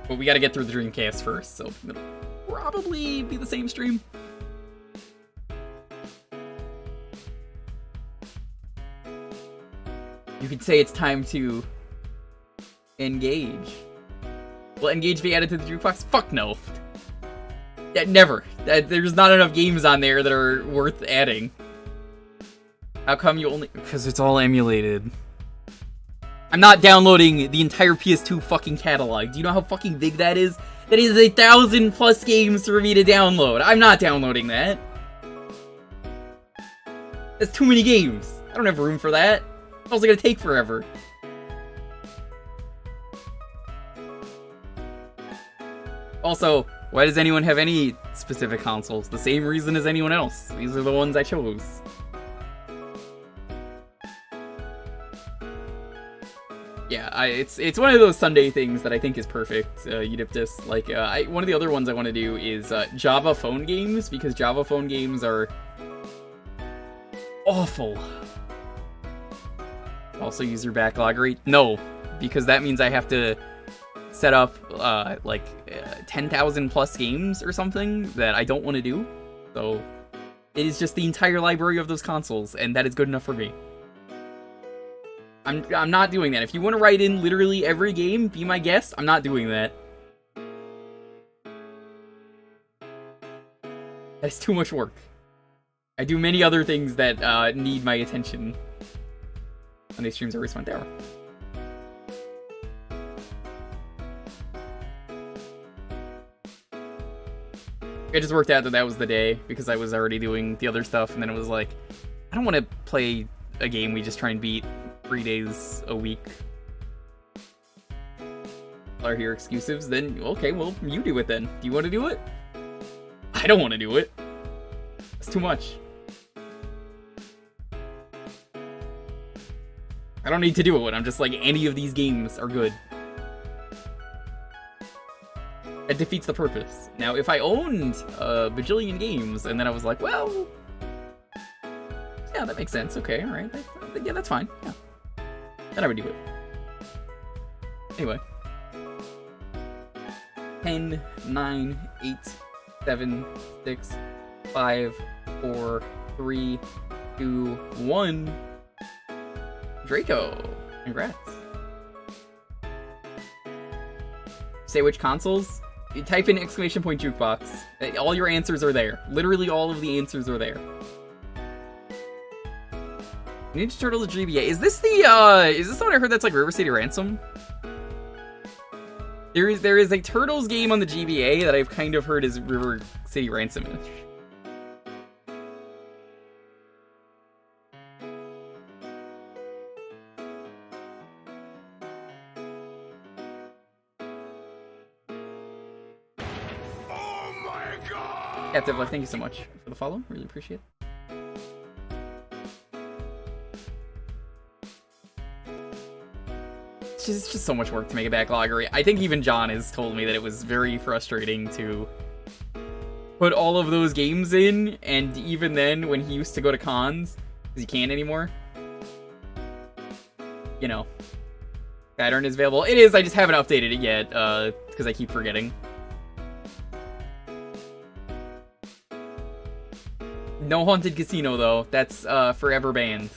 Speaker 1: But we gotta get through the Dreamcast first, so it'll probably be the same stream. You could say it's time to engage. Will N-Gage be added to the Jewkbox? Fuck no. Yeah, never. There's not enough games on there that are worth adding. How come you only... Because it's all emulated. I'm not downloading the entire PS2 fucking catalog. Do you know how fucking big that is? That is 1,000+ games for me to download. I'm not downloading that. That's too many games. I don't have room for that. It's also gonna take forever. Also, why does anyone have any specific consoles? The same reason as anyone else. These are the ones I chose. Yeah, it's one of those Sunday things that I think is perfect, Eudyptus. Like, one of the other ones I want to do is Java phone games, because Java phone games are awful. Also user backlog rate? No, because that means I have to set up, 10,000 plus games or something that I don't want to do. So, it is just the entire library of those consoles, and that is good enough for me. I'm not doing that. If you want to write in literally every game, be my guest, I'm not doing that. That's too much work. I do many other things that need my attention. Sunday streams are Respawn Tower. It just worked out that that was the day, because I was already doing the other stuff, and then it was like, I don't want to play a game we just try and beat 3 days a week. Are here excuses? Then, okay, well, you do it then. Do you want to do it? I don't want to do it. It's too much. I don't need to do it when I'm just like, any of these games are good. It defeats the purpose. Now, if I owned a bajillion games, and then I was like, well, yeah, that makes sense. Okay, alright. Yeah, that's fine. Yeah. Then I would do it. Anyway. 10, 9, 8, 7, 6, 5, 4, 3, 2, 1. Draco. Congrats. Say which consoles? You type in ! Jewkbox. All your answers are there. Literally all of the answers are there. Ninja Turtles GBA. Is this the one I heard that's like River City Ransom? There is a Turtles game on the GBA that I've kind of heard is River City Ransom-ish.
Speaker 6: Oh my god!
Speaker 1: Captive Life, thank you so much for the follow. Really appreciate it. It's just so much work to make a backlog. I think even John has told me that it was very frustrating to put all of those games in, and even then, when he used to go to cons, because he can't anymore, you know, pattern is available. It is, I just haven't updated it yet, because I keep forgetting. No Haunted Casino, though. That's forever banned.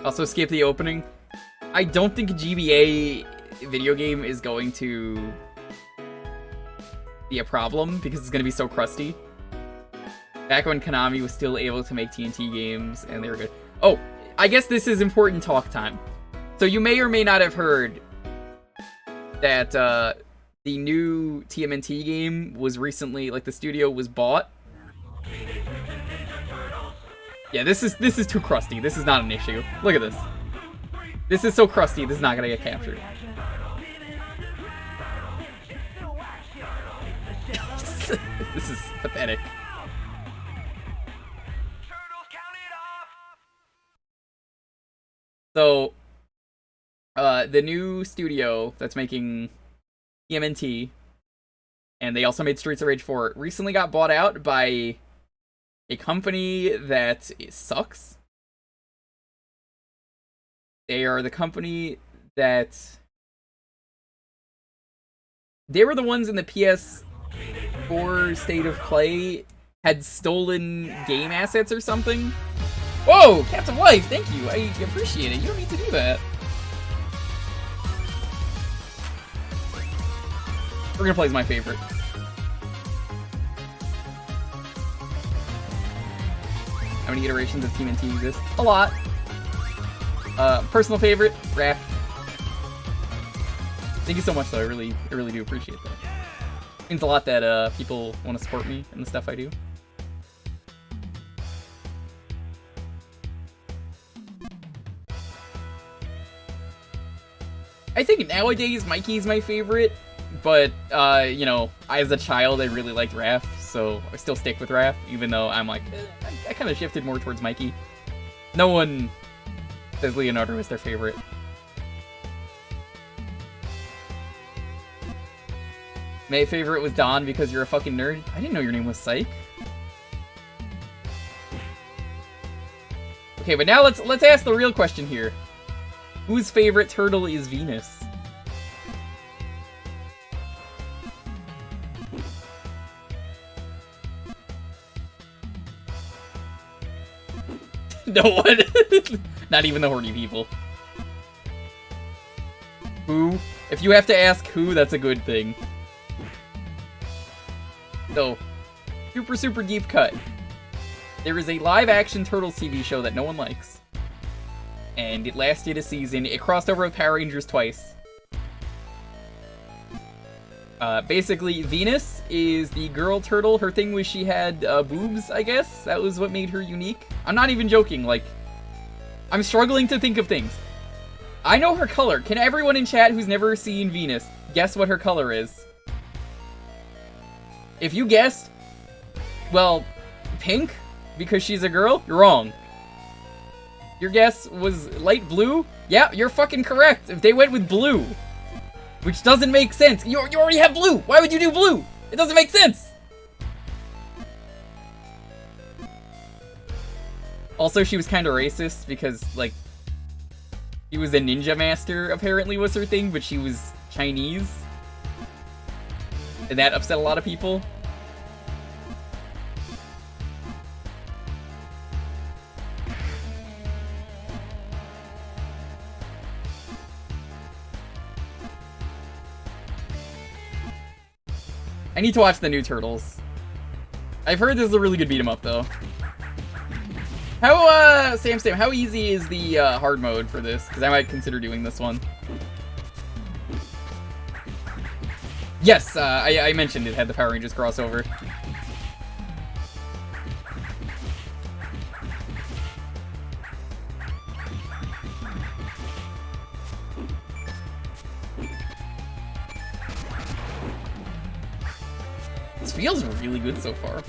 Speaker 1: Also skip the opening. I don't think a GBA video game is going to be a problem because it's going to be so crusty. Back when Konami was still able to make TNT games and they were good. Oh, I guess this is important talk time. So you may or may not have heard that the new TMNT game was recently, like the studio was bought. Yeah, this is too crusty. This is not an issue. Look at this. This is so crusty, this is not gonna get captured. This is pathetic. So, the new studio that's making TMNT, and they also made Streets of Rage 4, recently got bought out by a company that sucks. They are the company that... They were the ones in the PS4 State of Play had stolen game assets or something. Whoa! Captain Life, thank you. I appreciate it. You don't need to do that. We're gonna play as my favorite. How many iterations of TMNT exist? A lot. Personal favorite, Raft. Thank you so much, though. I really do appreciate that. It means a lot that people want to support me and the stuff I do. I think nowadays Mikey's my favorite, but you know, as a child I really liked Raph, so I still stick with Raph, even though I'm like, I kind of shifted more towards Mikey. No one says Leonardo is their favorite. My favorite was Don because you're a fucking nerd. I didn't know your name was Psych. Okay, but now let's ask the real question here. Whose favorite turtle is Venus? No one. Not even the horny people. Who? If you have to ask who, that's a good thing. So, super deep cut. There is a live-action Turtles TV show that no one likes. And it lasted a season. It crossed over with Power Rangers twice. Basically, Venus is the girl turtle. Her thing was she had boobs, I guess. That was what made her unique. I'm not even joking. Like, I'm struggling to think of things. I know her color. Can everyone in chat who's never seen Venus guess what her color is? If you guessed, well, pink, because she's a girl, you're wrong. Your guess was light blue? Yeah, you're fucking correct. If they went with blue, which doesn't make sense. You already have blue. Why would you do blue? It doesn't make sense. Also, she was kind of racist because, like, she was a ninja master, apparently was her thing, but she was Chinese. And that upset a lot of people. I need to watch the new Turtles. I've heard this is a really good beat 'em up, though. How, Sam, how easy is the, hard mode for this? Because I might consider doing this one. Yes, I mentioned it had the Power Rangers crossover. This feels really good so far.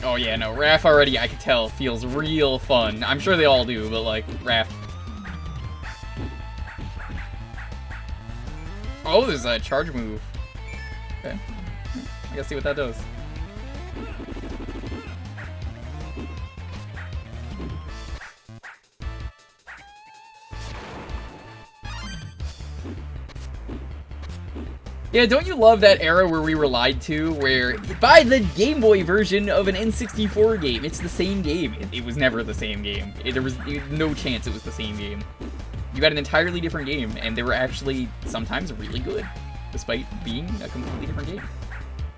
Speaker 1: Oh yeah, no, Raph already, I can tell, feels real fun. I'm sure they all do, but like, Raph. Oh, there's a charge move. Okay. I gotta see what that does. Yeah, don't you love that era where we were lied to, where buy the Game Boy version of an N64 game, it's the same game. It was never the same game. There was no chance it was the same game. You got an entirely different game, and they were actually sometimes really good, despite being a completely different game.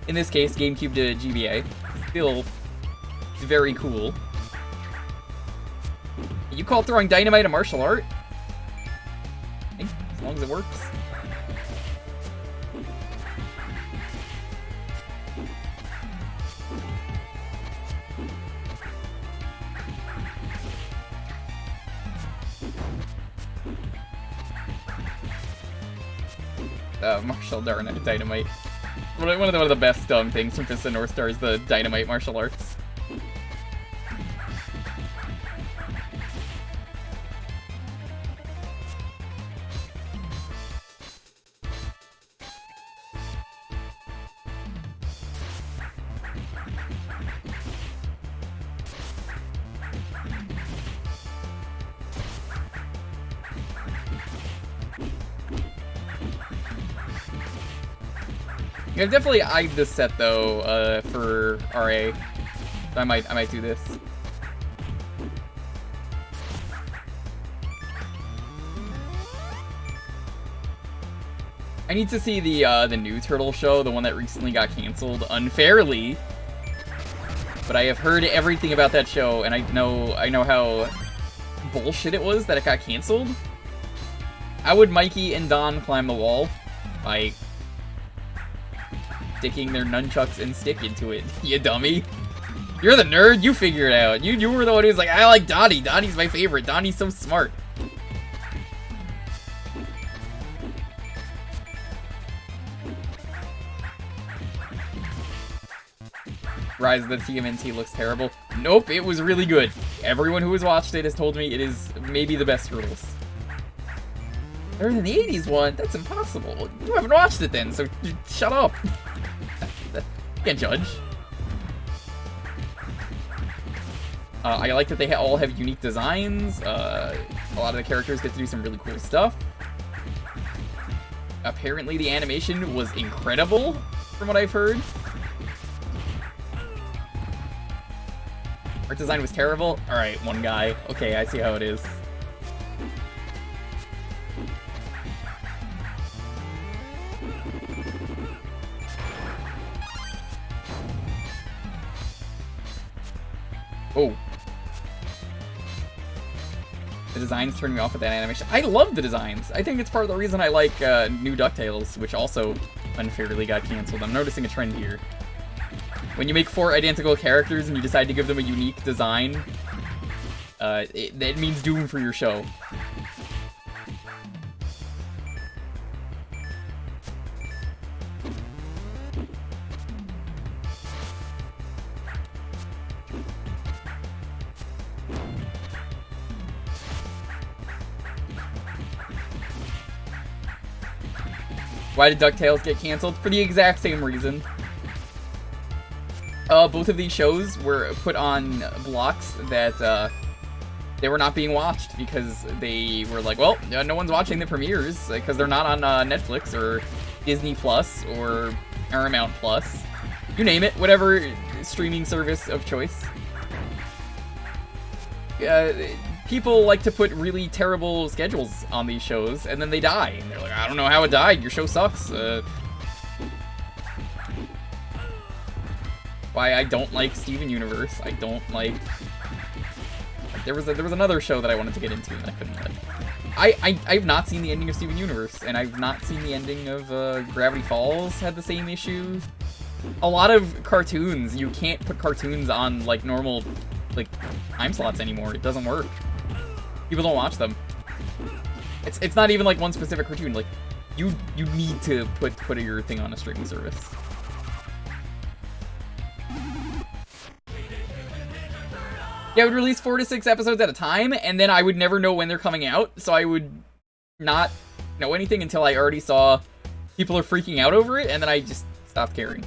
Speaker 1: In this case, GameCube to GBA, still very cool. You call throwing dynamite a martial art? Hey, as long as it works. Martial dynamite. One of the best things from Fist of North Star is the dynamite martial arts. I've definitely eyed this set though, for RA. I might do this. I need to see the new Turtle show, the one that recently got canceled unfairly. but I have heard everything about that show, and I know how bullshit it was that it got canceled. How would Mikey and Don climb the wall? By sticking their nunchucks and stick into it, you dummy. You're the nerd, you figure it out. You were the one who was like, I like Donnie. Donnie's my favorite. Donnie's so smart. Rise of the TMNT looks terrible. Nope, it was really good. Everyone who has watched it has told me it is maybe the best Turtles. Better than the 80s one? That's impossible. You haven't watched it then, so shut up. You can't judge. I like that they all have unique designs. A lot of the characters get to do some really cool stuff. Apparently the animation was incredible, from what I've heard. Art design was terrible? Alright, one guy. Okay, I see how it is. Oh. The designs turned me off with that animation. I love the designs. I think it's part of the reason I like new DuckTales, which also unfairly got canceled. I'm noticing a trend here. When you make 4 identical characters and you decide to give them a unique design, that means doom for your show. Why did DuckTales get canceled? For the exact same reason. Both of these shows were put on blocks that they were not being watched because they were like, well, no one's watching the premieres because they're not on Netflix or Disney Plus or Paramount Plus. You name it, whatever streaming service of choice. People like to put really terrible schedules on these shows, and then they die. And they're like, I don't know how it died. Your show sucks. Why I don't like Steven Universe. I don't like... There was another show that I wanted to get into and I couldn't like. I've not seen the ending of Steven Universe, and I've not seen the ending of Gravity Falls had the same issue. A lot of cartoons, you can't put cartoons on like normal like time slots anymore. It doesn't work. People don't watch them. It's not even like one specific cartoon. Like you need to put your thing on a streaming service. Yeah, I would release 4 to 6 episodes at a time, and then I would never know when they're coming out, so I would not know anything until I already saw people are freaking out over it, and then I just stopped caring.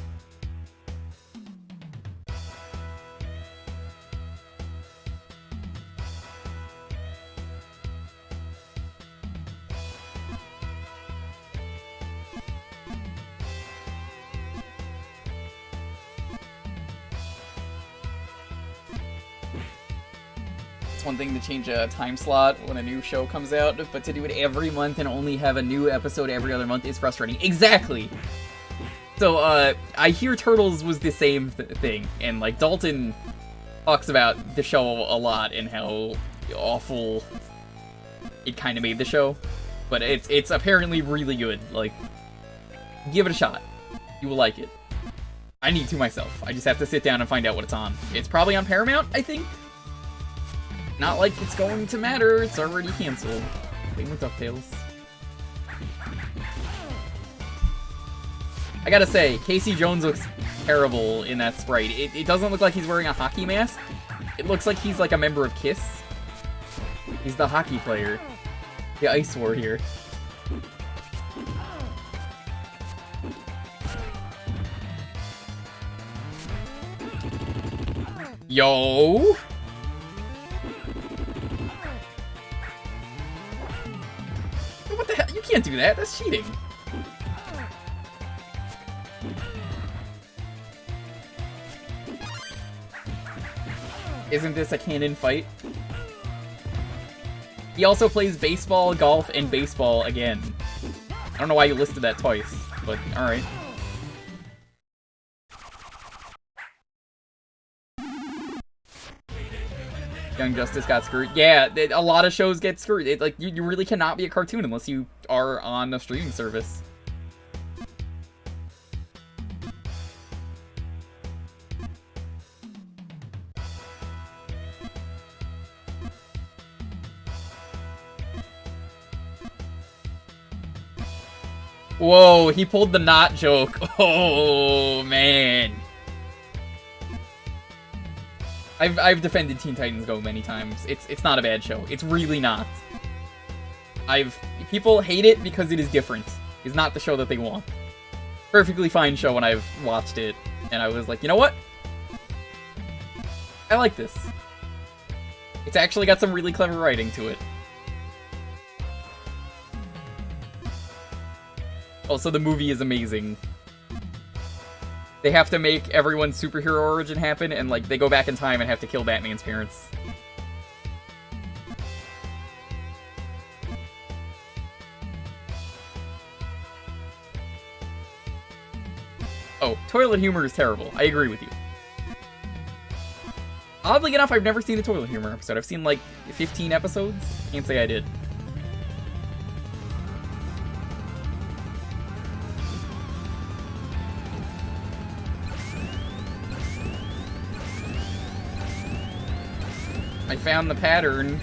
Speaker 1: One thing to change a time slot when a new show comes out, but to do it every month and only have a new episode every other month is frustrating. Exactly! So, I hear Turtles was the same thing, and, like, Dalton talks about the show a lot and how awful it kind of made the show, but it's apparently really good. Like, give it a shot. You will like it. I need to myself. I just have to sit down and find out what it's on. It's probably on Paramount, I think? Not like it's going to matter, it's already canceled. Same with DuckTales. I gotta say, Casey Jones looks terrible in that sprite. It doesn't look like he's wearing a hockey mask. It looks like he's like a member of KISS. He's the hockey player. The Ice Warrior. Yo! What the hell? You can't do that. That's cheating. Isn't this a canon fight? He also plays baseball, golf, and baseball again. I don't know why you listed that twice, but alright. Young Justice got screwed. Yeah, a lot of shows get screwed. Like, you really cannot be a cartoon unless you are on a streaming service. Whoa, he pulled the not joke. Oh, man. I've defended Teen Titans Go many times. It's not a bad show. It's really not. People hate it because it is different. It's not the show that they want. Perfectly fine show when I've watched it, and I was like, you know what? I like this. It's actually got some really clever writing to it. Also, the movie is amazing. They have to make everyone's superhero origin happen, and, like, they go back in time and have to kill Batman's parents. Oh, toilet humor is terrible. I agree with you. Oddly enough, I've never seen a toilet humor episode. I've seen, like, 15 episodes. Can't say I did. I found the pattern.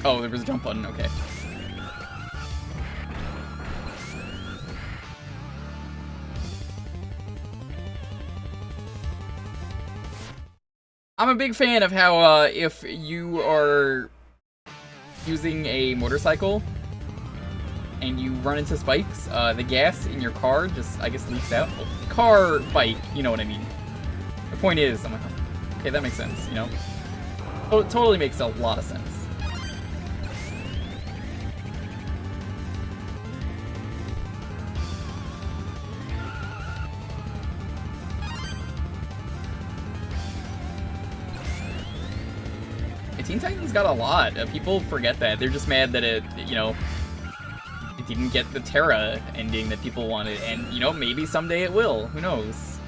Speaker 1: Oh, there was a jump button, okay. I'm a big fan of how, if you are using a motorcycle and you run into spikes, the gas in your car just, I guess, leaks out. Oh, car, bike, you know what I mean. The point is, I'm like, okay, that makes sense, you know? Oh, it totally makes a lot of sense. Teen Titans got a lot. People forget that. They're just mad that it, you know, it didn't get the Terra ending that people wanted. And, you know, maybe someday it will. Who knows?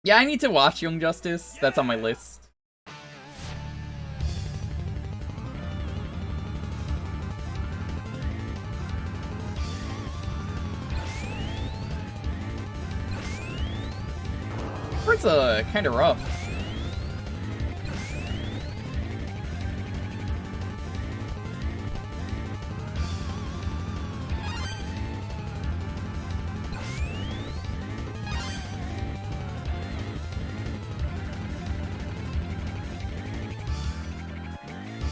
Speaker 1: Yeah, I need to watch Young Justice. That's on my list. It's kind of rough.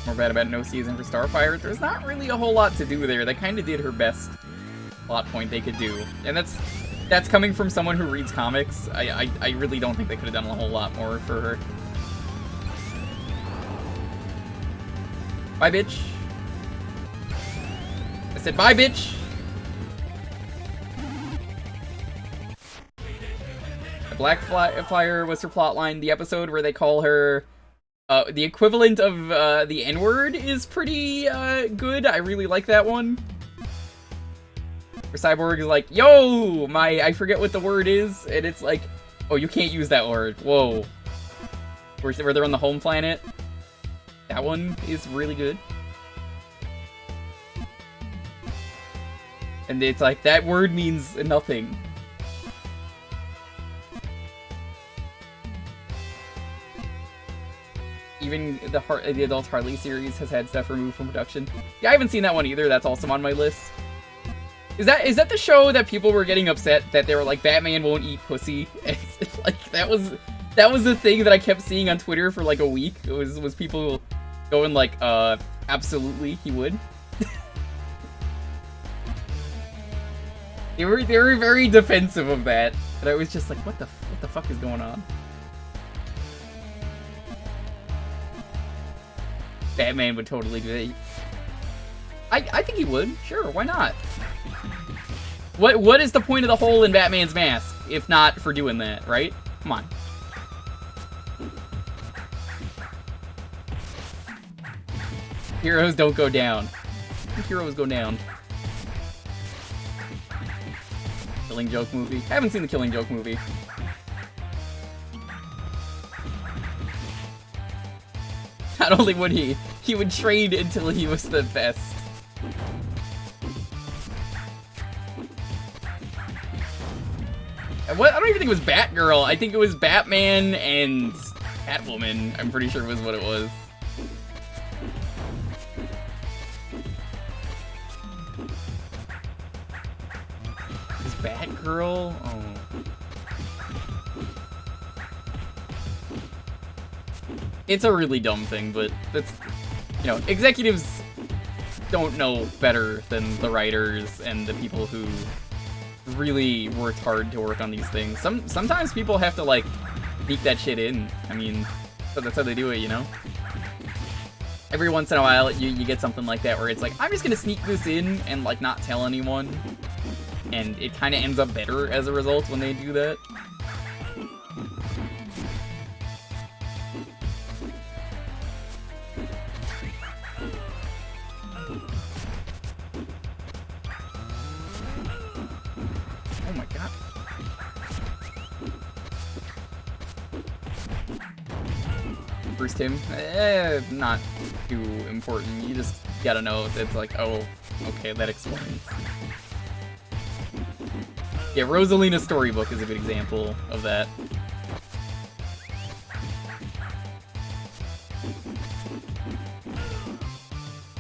Speaker 1: More bad about no season for Starfire. There's not really a whole lot to do there. They kind of did her best plot point they could do, and that's coming from someone who reads comics. I really don't think they could have done a whole lot more for her. Bye, bitch. I said bye, bitch. The Black Flyer was her plotline. The episode where they call her the equivalent of the N-word is pretty good. I really like that one. Where Cyborg is like, yo, I forget what the word is, and it's like, oh, you can't use that word. Whoa. Where they're on the home planet. That one is really good. And it's like, that word means nothing. Even the adult Harley series has had stuff removed from production. Yeah, I haven't seen that one either. That's also on my list. Is that the show that people were getting upset that they were like, Batman won't eat pussy? Like, that was the thing that I kept seeing on Twitter for like a week. It was people going like, absolutely he would. They were very defensive of that, and I was just like, what the fuck is going on? Batman would totally do that. I think he would. Sure, why not? What is the point of the hole in Batman's mask, if not for doing that, right? Come on. Heroes don't go down. Heroes go down. Killing Joke movie. I haven't seen the Killing Joke movie. Not only would he would trade until he was the best. What? I don't even think it was Batgirl. I think it was Batman and Catwoman. I'm pretty sure was what it was. Is Batgirl? Oh. It's a really dumb thing, but that's, you know, executives don't know better than the writers and the people who really worked hard to work on these things. Sometimes people have to, like, sneak that shit in. I mean, that's how they do it, you know? Every once in a while, you get something like that where it's like, I'm just gonna sneak this in and, like, not tell anyone. And it kind of ends up better as a result when they do that. First him, not too important. You just gotta know it's like, oh, okay, that explains. Yeah, Rosalina's storybook is a good example of that.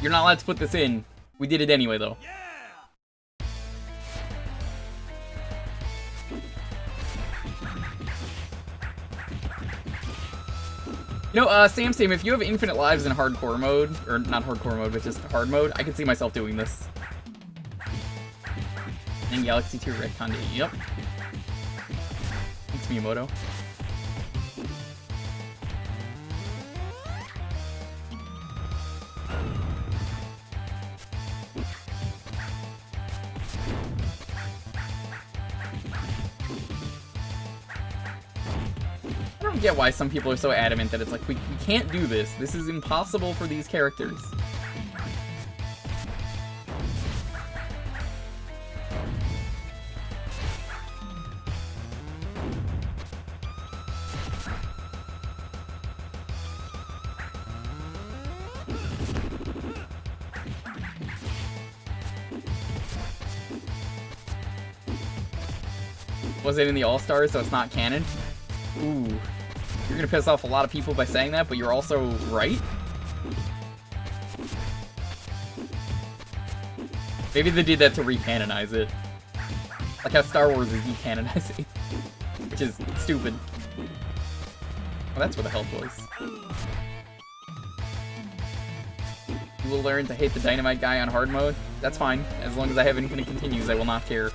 Speaker 1: You're not allowed to put this in. We did it anyway, though. You know, Sam, if you have infinite lives in hardcore mode, or not hardcore mode, but just hard mode, I could see myself doing this. And Galaxy 2 Retcon Day, yep. Thanks, Miyamoto. I don't get why some people are so adamant that it's like, we can't do this. This is impossible for these characters. Was it in the All-Stars, so it's not canon? Ooh. You're gonna piss off a lot of people by saying that, but you're also right? Maybe they did that to recanonize it. Like how Star Wars is decanonizing. Which is stupid. Oh, that's where the help was. You will learn to hate the Dynamite guy on hard mode? That's fine. As long as I have infinite continues, I will not care.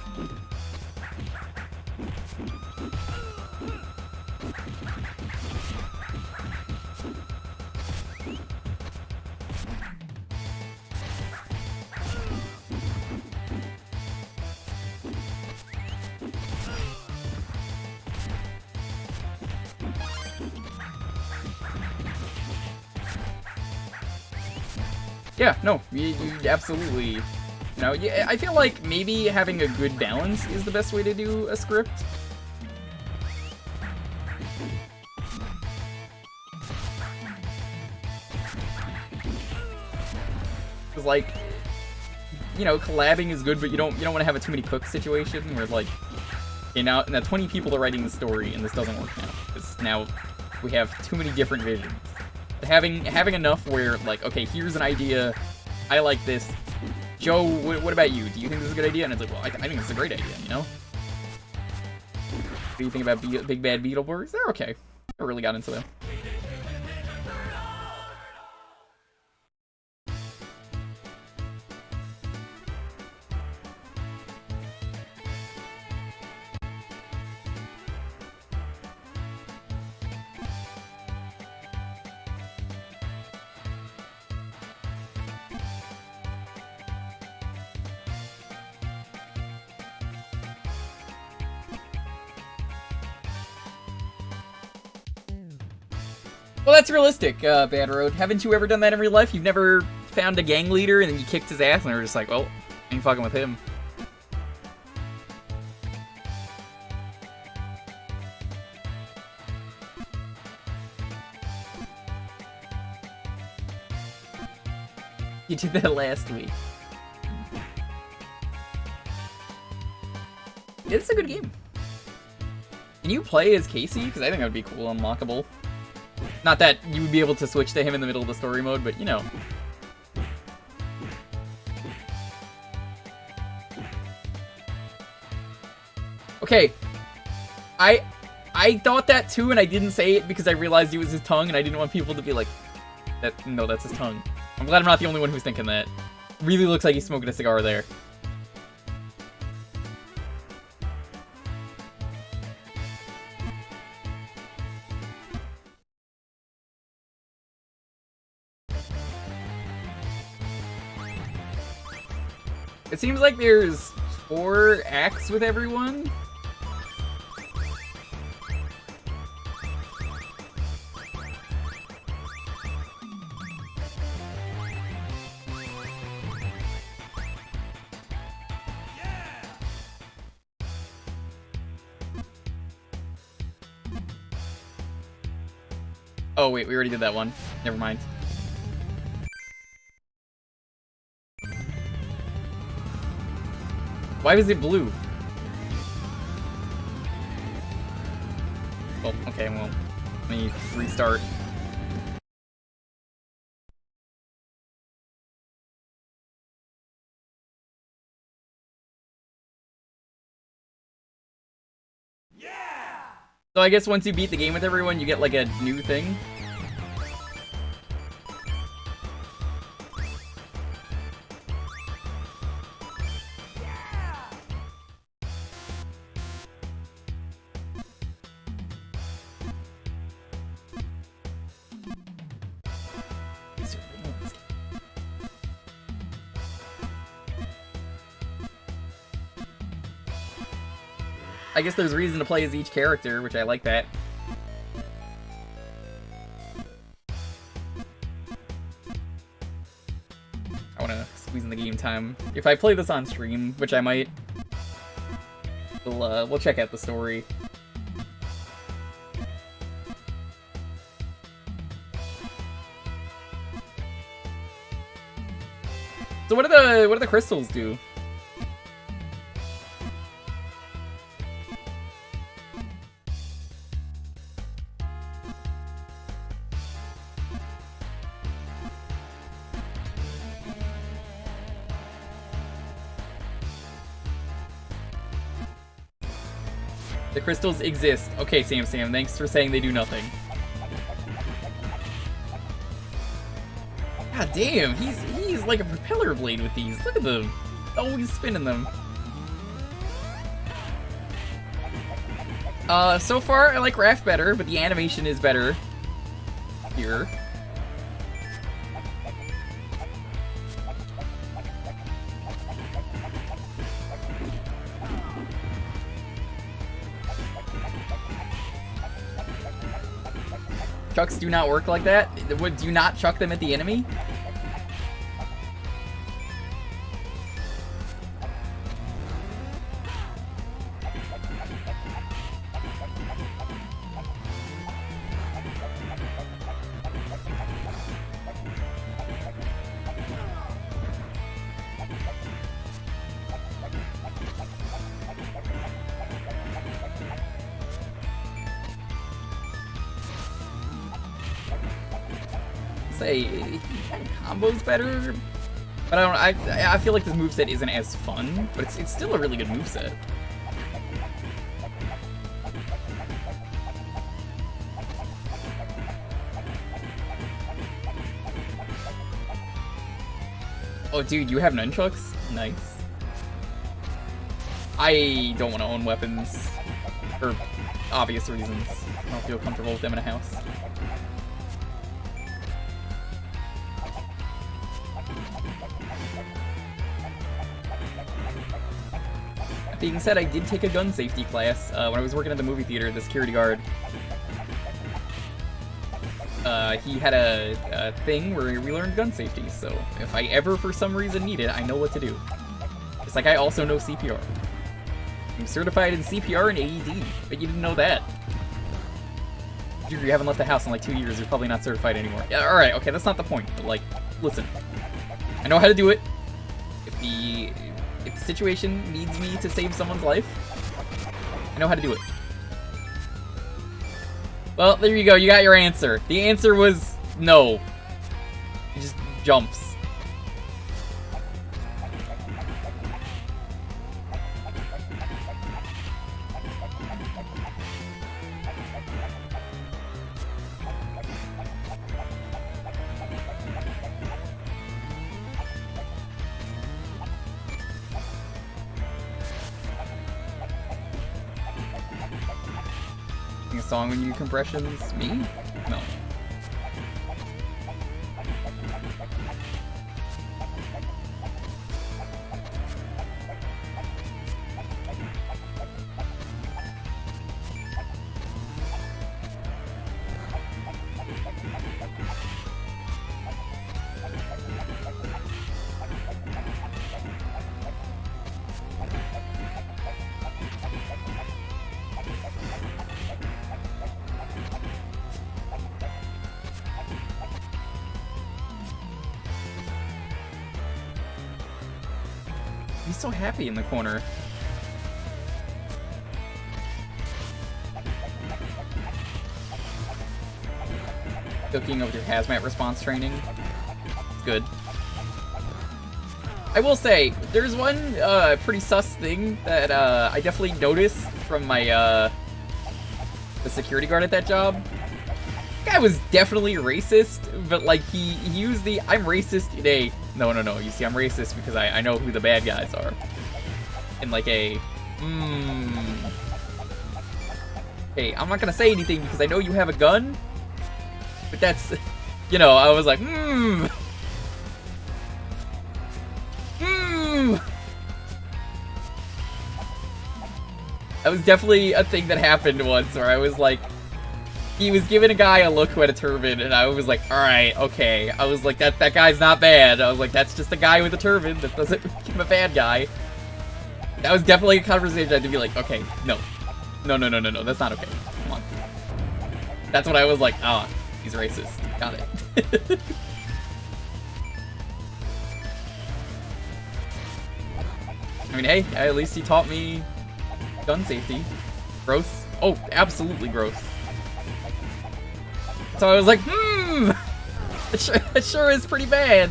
Speaker 1: Yeah, no, you absolutely, you know, yeah, I feel like maybe having a good balance is the best way to do a script. Because, like, you know, collabing is good, but you don't want to have a too many cooks situation where, like, okay, now 20 people are writing the story and this doesn't work now. Because now we have too many different visions. Having enough where, like, okay, here's an idea, I like this. Joe, what about you? Do you think this is a good idea? And it's like, well, I think it's a great idea, you know? What do you think about Big Bad Beetleborgs? They're okay. I really got into them. Well, that's realistic, Bad Road. Haven't you ever done that in real life? You've never found a gang leader and then you kicked his ass and you're just like, well, I ain't fucking with him. You did that last week. Yeah, it's a good game. Can you play as Casey? Because I think that would be cool, unlockable. Not that you would be able to switch to him in the middle of the story mode, but you know. Okay. I thought that too, and I didn't say it because I realized it was his tongue, and I didn't want people to be like, no, that's his tongue. I'm glad I'm not the only one who's thinking that. Really looks like he's smoking a cigar there. It seems like there's 4 acts with everyone. Oh wait, we already did that one. Never mind. Why was it blue? Oh, okay, well, let me restart. So I guess once you beat the game with everyone, you get like a new thing. I guess there's reason to play as each character, which I like that. I want to squeeze in the game time. If I play this on stream, which I might, we'll check out the story. So what do the crystals do? The crystals exist. Okay, Sam, thanks for saying they do nothing. God damn, he's like a propeller blade with these. Look at them. Always spinning them. So far I like Raph better, but the animation is better here. Chucks do not work like that? Do you not chuck them at the enemy? Say he kind of combos better, but I feel like this moveset isn't as fun, but it's still a really good moveset. Oh dude, you have nunchucks? Nice. I don't want to own weapons for obvious reasons. I don't feel comfortable with them in a house. Being said, I did take a gun safety class when I was working at the movie theater, the security guard he had a thing where we learned gun safety, so if I ever for some reason need it, I know what to do. It's like I also know CPR. I'm certified in CPR and AED, but you didn't know that. You haven't left the house in like 2 years, you're probably not certified anymore. Yeah, alright, okay, that's not the point, but like, listen. I know how to do it. If the situation needs me to save someone's life, I know how to do it. Well, there you go, you got your answer. The answer was no. He just jumps. A song when you compressions? Me? No. He's so happy in the corner. Cooking with your hazmat response training. It's good. I will say, there's one pretty sus thing that I definitely noticed from my the security guard at that job. The guy was definitely racist, but like he used the I'm racist today. No, you see, I'm racist because I know who the bad guys are. In like a, hey, I'm not gonna say anything because I know you have a gun, but that's, you know, I was like, That was definitely a thing that happened once where I was like, he was giving a guy a look who had a turban, and I was like, alright, okay. I was like, that guy's not bad. I was like, that's just a guy with a turban. That doesn't make him a bad guy. That was definitely a conversation I had to be like, okay, no, that's not okay. Come on. That's when I was like, ah, he's racist. Got it. I mean, hey, at least he taught me gun safety. Gross. Oh, absolutely gross. So I was like, it sure is pretty bad.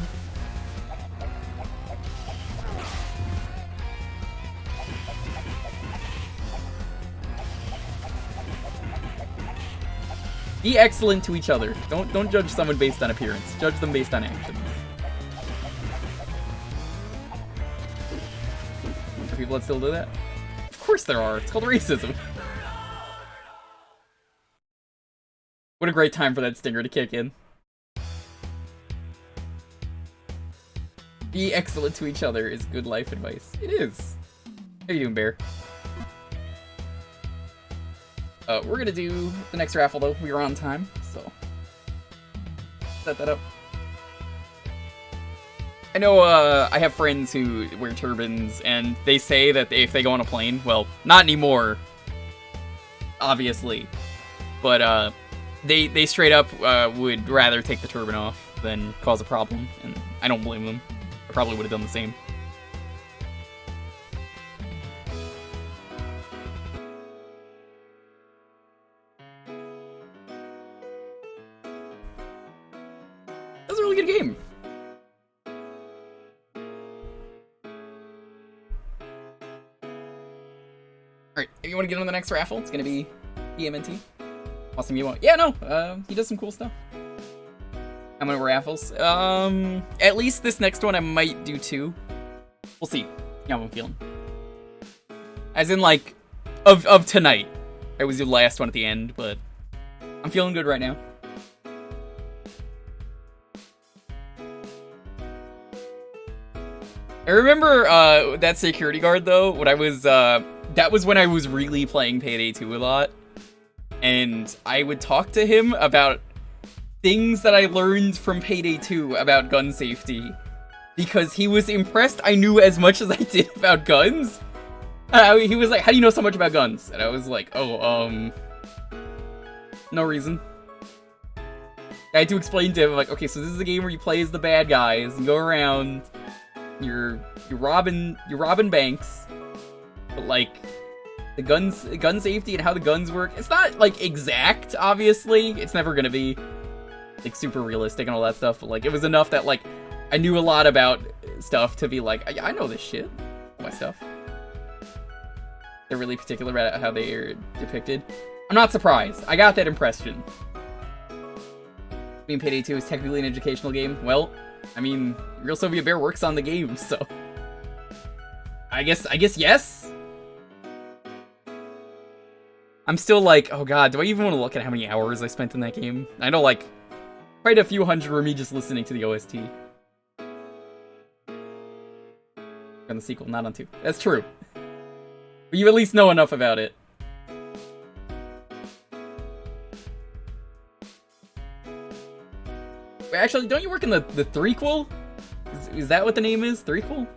Speaker 1: Be excellent to each other. Don't judge someone based on appearance. Judge them based on actions. Are people that still do that? Of course there are. It's called racism. What a great time for that stinger to kick in. Be excellent to each other is good life advice. It is. How you doing, Bear? We're gonna do the next raffle, though. We are on time, so set that up. I know, I have friends who wear turbans, and they say that if they go on a plane, well, not anymore, obviously, but, they straight up, would rather take the turban off than cause a problem, and I don't blame them. I probably would have done the same. That was a really good game. Alright, if you want to get on the next raffle, it's gonna be EMNT. Awesome, you want? Yeah, no, he does some cool stuff. How many raffles? At least this next one I might do 2. We'll see how I'm feeling. As in, like, of tonight. I always do the last one at the end, but I'm feeling good right now. I remember, that security guard, though, when I was, that was when I was really playing Payday 2 a lot. And I would talk to him about things that I learned from Payday 2 about gun safety. Because he was impressed I knew as much as I did about guns. He was like, how do you know so much about guns? And I was like, oh, no reason. I had to explain to him, like, okay, so this is a game where you play as the bad guys, and go around, you're robbing banks, but, like, the gun safety and how the guns work, it's not, like, exact, obviously. It's never gonna be, like, super realistic and all that stuff, but, like, it was enough that, like, I knew a lot about stuff to be like, I know this shit, my stuff. They're really particular about how they are depicted. I'm not surprised. I got that impression. I mean, Payday 2 is technically an educational game. Well, I mean, Real Soviet Bear works on the game, so... I guess yes? I'm still like, oh god, do I even want to look at how many hours I spent in that game? I know, like, quite a few hundred were me just listening to the OST. On the sequel, not on 2. That's true. But you at least know enough about it. Wait, actually, don't you work in the threequel? Is that what the name is? Threequel?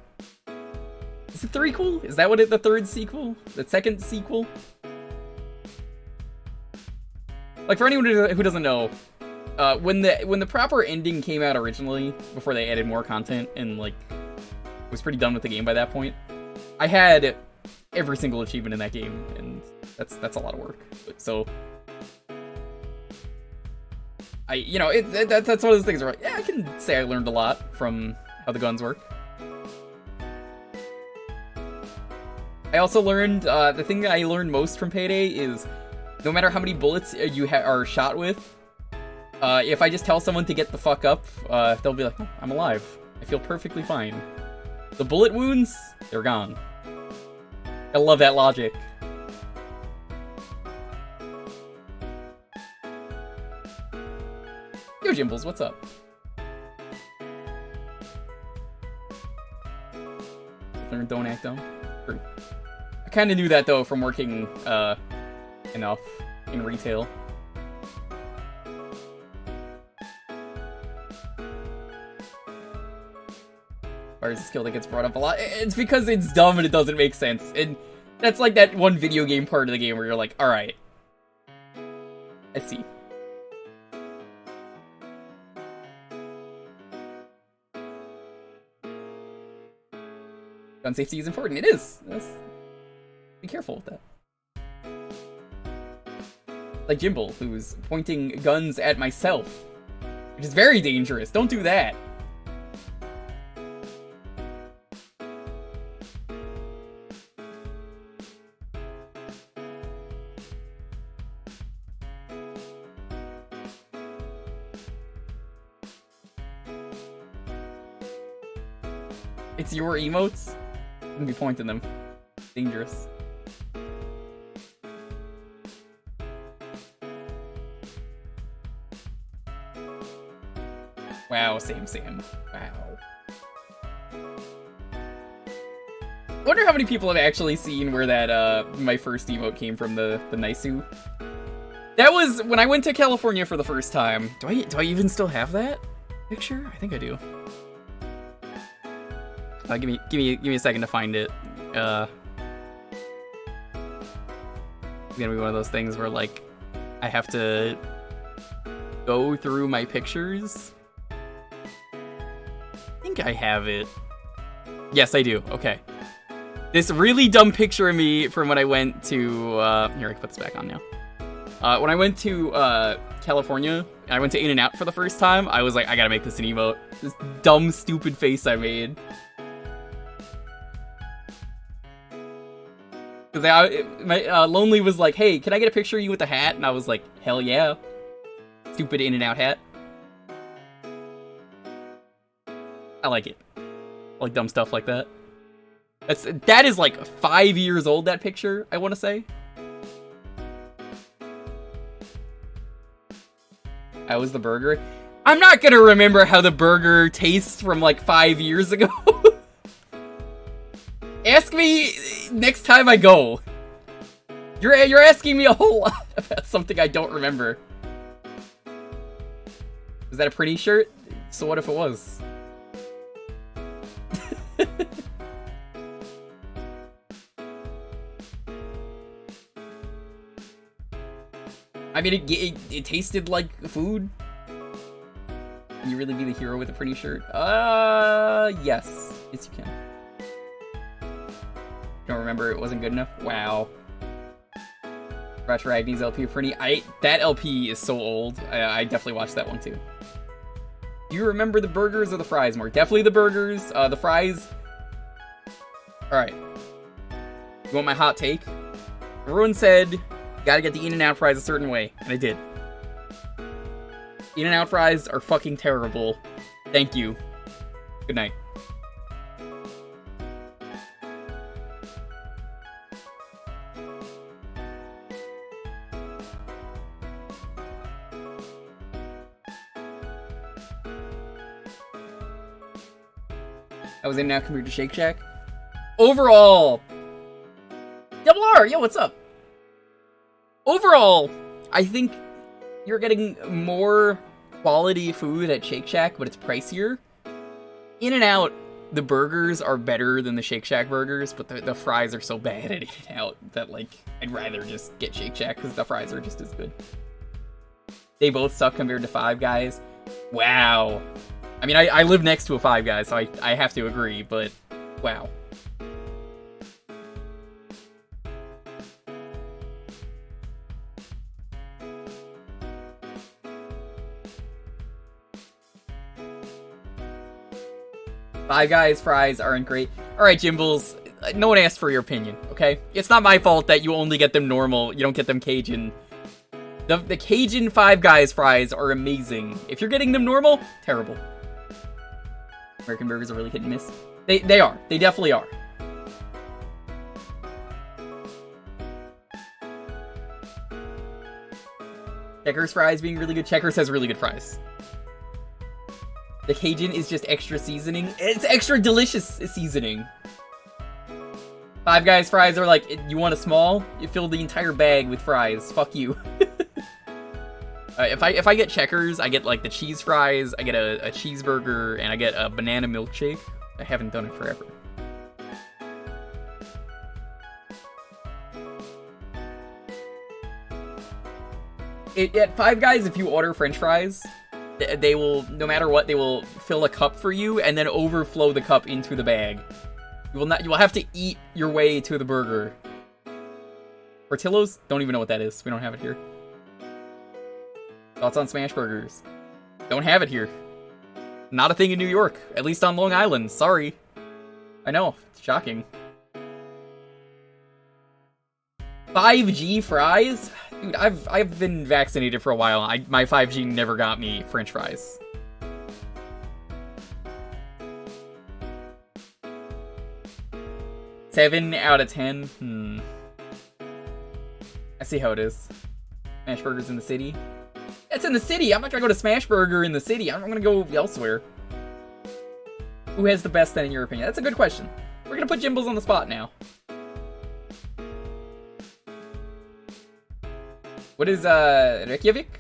Speaker 1: Is it threequel? Is that what the third sequel? The second sequel? Like, for anyone who doesn't know, when the proper ending came out originally, before they added more content, and, like, was pretty done with the game by that point, I had every single achievement in that game, and that's a lot of work. So, you know, that's one of those things where, like, yeah, I can say I learned a lot from how the guns work. I also learned, the thing that I learned most from Payday is, no matter how many bullets you are shot with, if I just tell someone to get the fuck up, they'll be like, oh, I'm alive. I feel perfectly fine. The bullet wounds, they're gone. I love that logic. Yo, Jimbles, what's up? Don't act dumb. True. I kind of knew that, though, from working, enough in retail. Or is a skill that gets brought up a lot? It's because it's dumb and it doesn't make sense. And that's like that one video game part of the game where you're like, alright. I see. Gun safety is important. It is. Be careful with that. Like Jimble, who's pointing guns at myself. Which is very dangerous. Don't do that. It's your emotes? You can be pointing them. Dangerous. Wow, same. Wow. I wonder how many people have actually seen where that, my first emote came from, the Naisu. That was when I went to California for the first time. Do I even still have that picture? I think I do. Give me a second to find it. It's gonna be one of those things where, like, I have to go through my pictures. I think I have it. Yes, I do. Okay. This really dumb picture of me from when I went to, here, I can put this back on now. When I went to, California, and I went to In-N-Out for the first time, I was like, I gotta make this an emote. This dumb, stupid face I made. Because Lonely was like, hey, can I get a picture of you with a hat? And I was like, hell yeah. Stupid In-N-Out hat. I like it. I like dumb stuff like that. That is like 5 years old, that picture, I want to say. How was the burger? I'm not gonna remember how the burger tastes from like 5 years ago. Ask me next time I go. You're asking me a whole lot about something I don't remember. Was that a pretty shirt? So what if it was? I mean, it tasted like food. Can you really be the hero with a pretty shirt? Yes. Yes, you can. Don't remember, it wasn't good enough? Wow. Ratch Ragni's LP pretty. That LP is so old. I definitely watched that one too. Do you remember the burgers or the fries more? Definitely the burgers. The fries. Alright. You want my hot take? Everyone said, you gotta get the In-N-Out fries a certain way, and I did. In-N-Out fries are fucking terrible. Thank you. Good night. I was In-N-Out compared to Shake Shack. Overall, Double R, yo, what's up? Overall, I think you're getting more quality food at Shake Shack, but it's pricier. In-N-Out, the burgers are better than the Shake Shack burgers, but the fries are so bad at In-N-Out that, like, I'd rather just get Shake Shack because the fries are just as good. They both suck compared to Five Guys. Wow. I mean, I live next to a Five Guys, so I have to agree, but wow. Five Guys fries aren't great. Alright, Jimbles, no one asked for your opinion, okay? It's not my fault that you only get them normal, you don't get them Cajun. The Cajun Five Guys fries are amazing. If you're getting them normal, terrible. American burgers are really hit and miss. They are. They definitely are. Checkers fries being really good. Checkers has really good fries. The Cajun is just extra seasoning. It's extra delicious seasoning. Five Guys fries are like, you want a small? You fill the entire bag with fries. Fuck you. If I get Checkers, I get like the cheese fries, I get a cheeseburger, and I get a banana milkshake. I haven't done it forever. At Five Guys, if you order French fries, they will, no matter what, they will fill a cup for you and then overflow the cup into the bag. You will have to eat your way to the burger. Portillo's? Don't even know what that is. We don't have it here. Thoughts on smash burgers? Don't have it here. Not a thing in New York. At least on Long Island. Sorry. I know. It's shocking. 5G fries? Dude, I've been vaccinated for a while. My 5G never got me French fries. Seven out of 10? I see how it is. Smash burgers in the city? It's in the city! I'm not gonna go to Smash Burger in the city. I'm gonna go elsewhere. Who has the best then in your opinion? That's a good question. We're gonna put Jimbles on the spot now. What is, Reykjavik?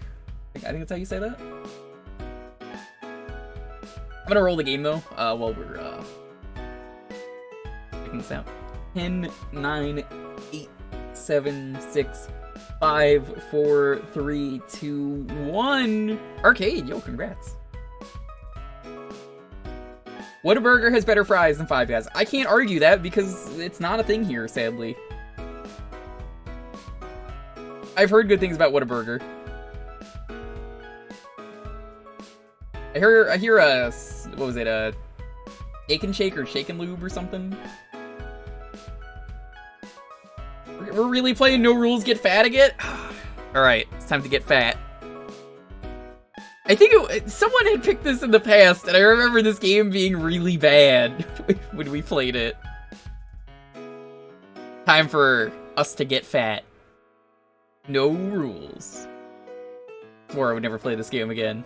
Speaker 1: I think that's how you say that. I'm gonna roll the game though, while we're, checking this out. 10, 9, 8, 7, 6, 5, 4, 3, 2, 1. Arcade, yo, congrats. Whataburger has better fries than Five Guys. I can't argue that because it's not a thing here, sadly. I've heard good things about Whataburger. I hear a, what was it, a Shake and Shake or Shake and Lube or something? We're really playing No Rules Get Fat again? Alright, it's time to get fat. I think someone had picked this in the past, and I remember this game being really bad when we played it. Time for us to get fat. No rules. Swore I would never play this game again.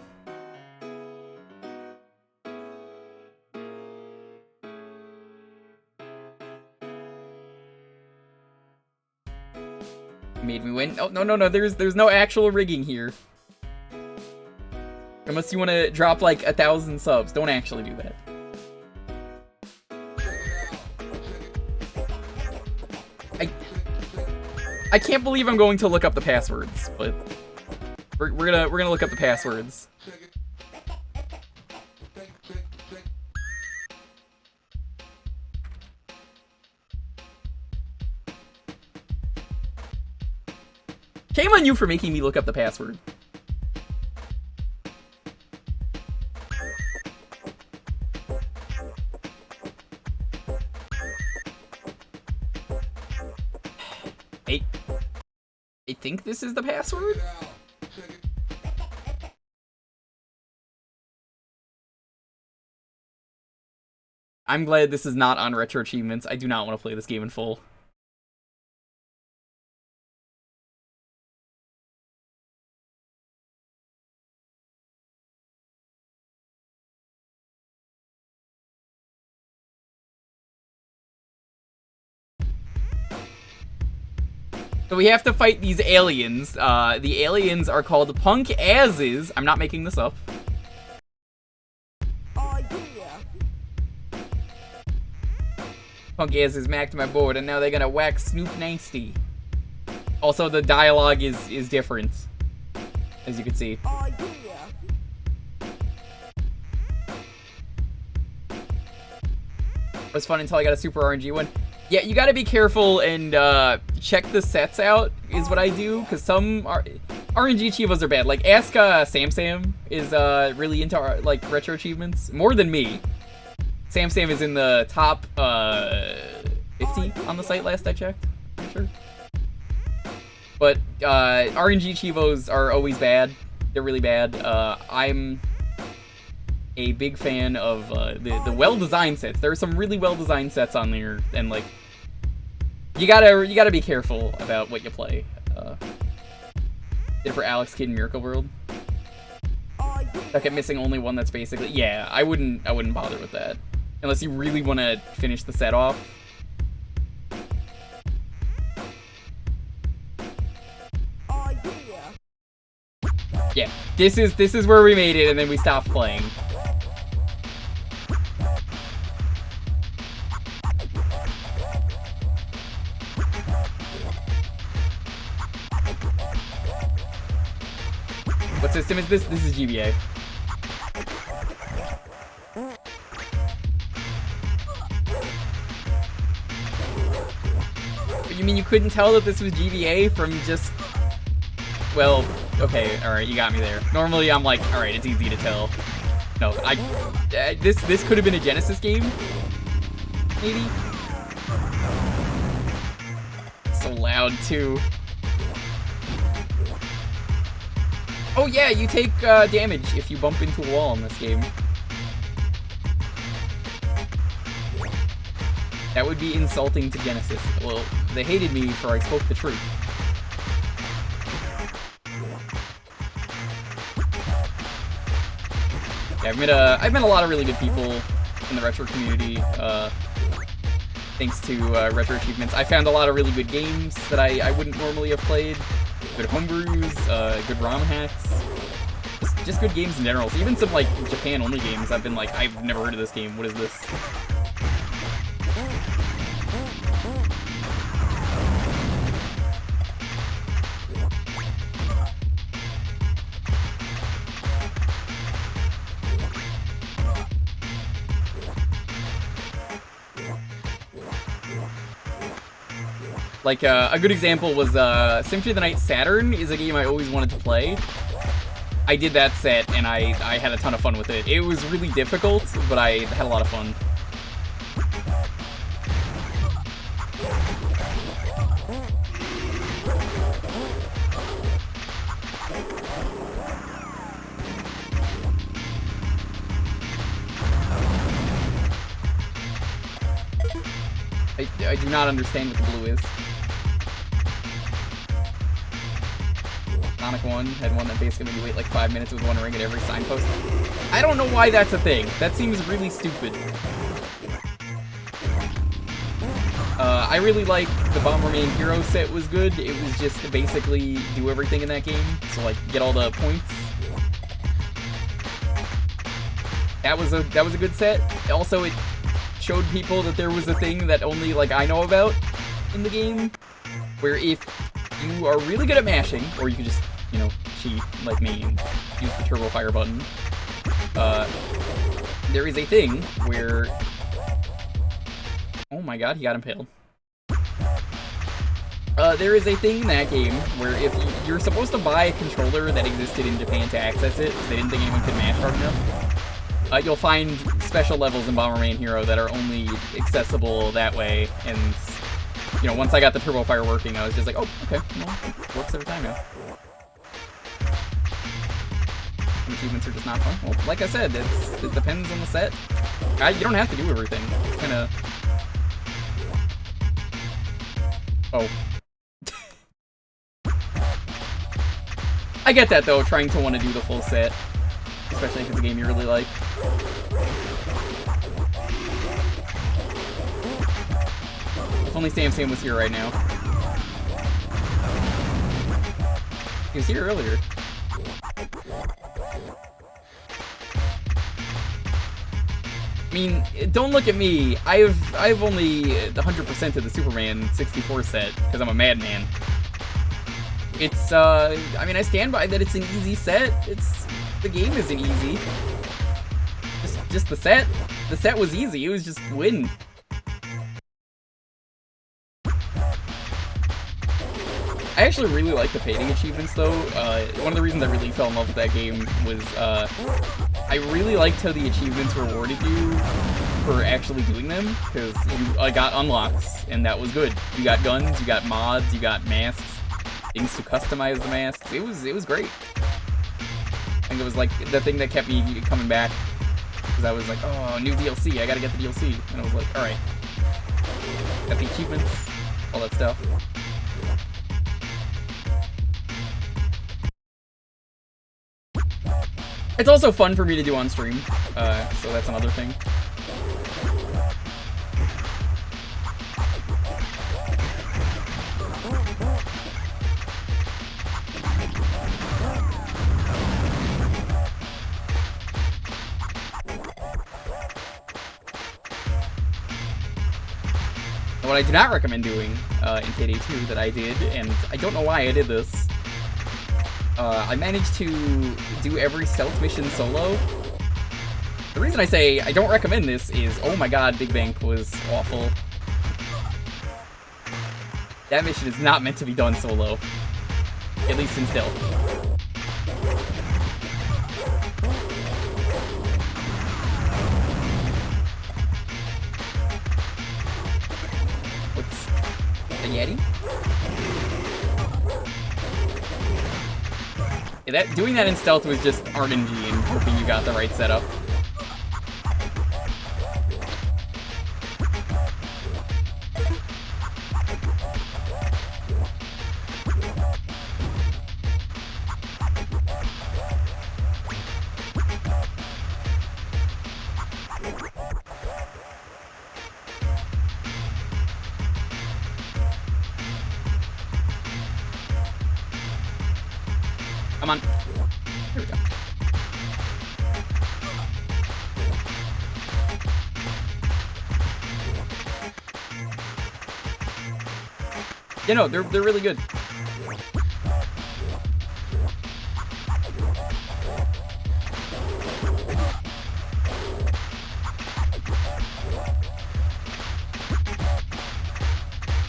Speaker 1: Made me win. Oh, no, there's no actual rigging here. Unless you want to drop like 1,000 subs. Don't actually do that. I can't believe I'm going to look up the passwords, but we're gonna look up the passwords. Shame on you for making me look up the password. I think this is the password? I'm glad this is not on Retro Achievements. I do not want to play this game in full. So we have to fight these aliens. The aliens are called Punk Asses. I'm not making this up.
Speaker 7: Oh yeah.
Speaker 1: Punk Asses macked my board, and now they're gonna whack Snoop Nasty. Also, the dialogue is different, as you can see.
Speaker 7: Oh yeah.
Speaker 1: It was fun until I got a Super RNG one. Yeah, you gotta be careful and check the sets out, is what I do, because some RNG achievos are bad. Like, ask Sam is really into like retro achievements, more than me. Sam is in the top 50 on the site last I checked, I'm sure. But RNG achievos are always bad. They're really bad. I'm a big fan of the well-designed sets. There are some really well-designed sets on there, and like you gotta be careful about what you play. Did it for Alex Kidd in Miracle World. I kept missing only one that's basically I wouldn't bother with that unless you really want to finish the set off. Yeah, this is where we made it, and then we stopped playing. What system is this? This is GBA. You mean you couldn't tell that this was GBA from just... Well, okay, alright, you got me there. Normally I'm like, alright, it's easy to tell. No, this could have been a Genesis game? Maybe? So loud, too. Oh yeah, you take damage if you bump into a wall in this game. That would be insulting to Genesis. Well, they hated me for I spoke the truth. Yeah, I've met a lot of really good people in the retro community, thanks to Retro Achievements. I found a lot of really good games that I wouldn't normally have played. Good homebrews, good ROM hacks. Just good games in general. So even some, like, Japan-only games, I've been like, I've never heard of this game. What is this? Like, a good example was, Symphony of the Night Saturn is a game I always wanted to play. I did that set, and I had a ton of fun with it. It was really difficult, but I had a lot of fun. I do not understand what the blue is. Sonic 1 had one that basically made you wait like 5 minutes with one ring at every signpost. I don't know why that's a thing. That seems really stupid. I really like the Bomberman Hero set was good. It was just to basically do everything in that game. So like get all the points. That was a good set. Also, it showed people that there was a thing that only like I know about in the game, where if you are really good at mashing, or you can just, you know, cheat like me and use the turbo fire button, there is a thing where, oh my god, he got impaled. There is a thing in that game where if you're supposed to buy a controller that existed in Japan to access it, because they didn't think anyone could mash hard enough, you'll find special levels in Bomberman Hero that are only accessible that way, and, you know, once I got the turbo fire working, I was just like, oh, okay, well, it works every time now. Some achievements are just not fun. Well, like I said, it depends on the set. You don't have to do everything. It's kinda... Oh. I get that, though, trying to want to do the full set. Especially if it's a game you really like. If only Sam was here right now. He was here earlier. I mean, don't look at me. I've only 100% of the Superman 64 set, because I'm a madman. It's, I mean, I stand by that it's an easy set. The game isn't easy. Just the set. The set was easy. It was just win. I actually really like the painting achievements, though. One of the reasons I really fell in love with that game was, I really liked how the achievements rewarded you for actually doing them, because you got unlocks, and that was good. You got guns, you got mods, you got masks, things to customize the masks. It was great. I think it was like the thing that kept me coming back, because I was like, oh, new DLC, I gotta get the DLC. And I was like, alright. Got the achievements, all that stuff. It's also fun for me to do on stream, so that's another thing. And what I do not recommend doing in KD2 that I did, and I don't know why I did this, I managed to do every stealth mission solo. The reason I say I don't recommend this is, oh my god, Big Bank was awful. That mission is not meant to be done solo. At least in stealth. What's the Yeti? Yeah, doing that in stealth was just RNG and hoping you got the right setup. Come on. Here we go. You know, they're really good.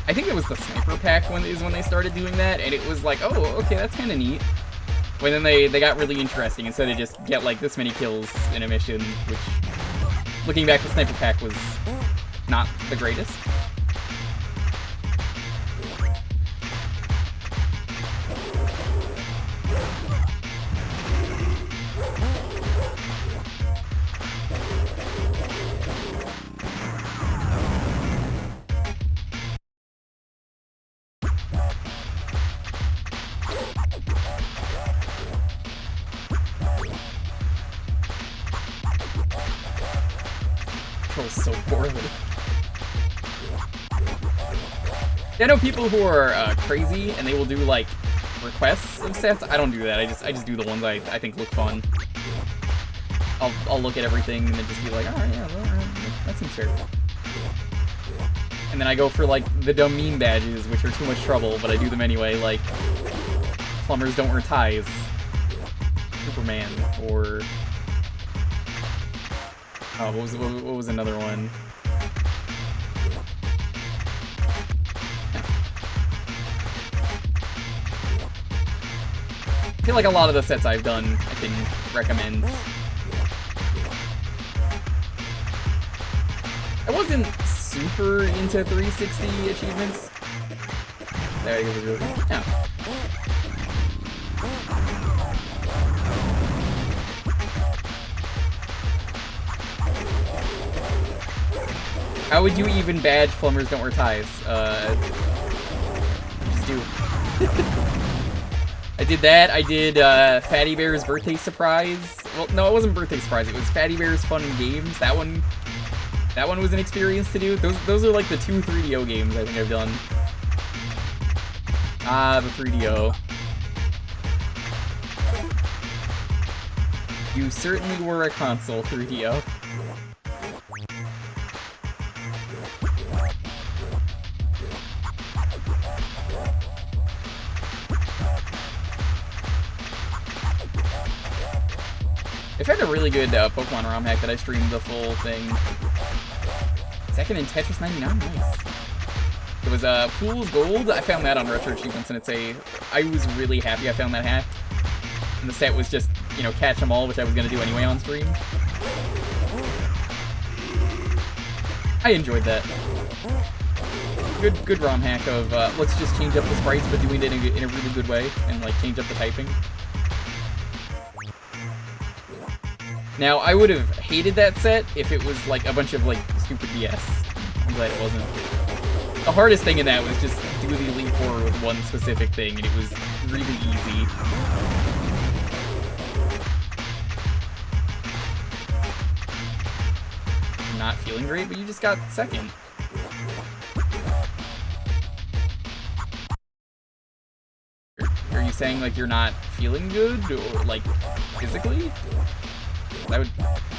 Speaker 1: I think it was the sniper pack when they started doing that, and it was like, oh, okay, that's kind of neat. But then they got really interesting. Instead of just get like this many kills in a mission, which, looking back, the sniper pack was not the greatest. So poorly. I know people who are crazy and they will do like requests of sets. I don't do that. I just do the ones I think look fun. I'll look at everything and then just be like, alright, yeah, well, that seems fair. And then I go for, like, the dumb meme badges, which are too much trouble, but I do them anyway, like, plumbers don't wear ties, Superman, or, oh, what was another one? I feel like a lot of the sets I've done, I can recommend. I wasn't super into 360 achievements. There it was really good. Yeah. How would you even badge plumbers don't wear ties? Just do. I did that. I did Fatty Bear's birthday surprise. Well, no, it wasn't birthday surprise. It was Fatty Bear's Fun and Games. That one was an experience to do. Those are like the 2 3DO games I think I've done. Ah, the 3DO. You certainly were a console 3DO. I've had a really good Pokemon ROM hack that I streamed the full thing. Second in Tetris 99, nice. It was Fool's Gold. I found that on Retro Achievements, and I was really happy I found that hack. And the set was just, you know, catch 'em all, which I was gonna do anyway on stream. I enjoyed that. Good ROM hack of let's just change up the sprites, but doing it in a really good way, and like change up the typing. Now, I would have hated that set if it was, like, a bunch of, like, stupid BS. I'm glad it wasn't. The hardest thing in that was just do the Elite Four with one specific thing, and it was really easy. Not feeling great, but you just got second. Are you saying, like, you're not feeling good, or, like, physically?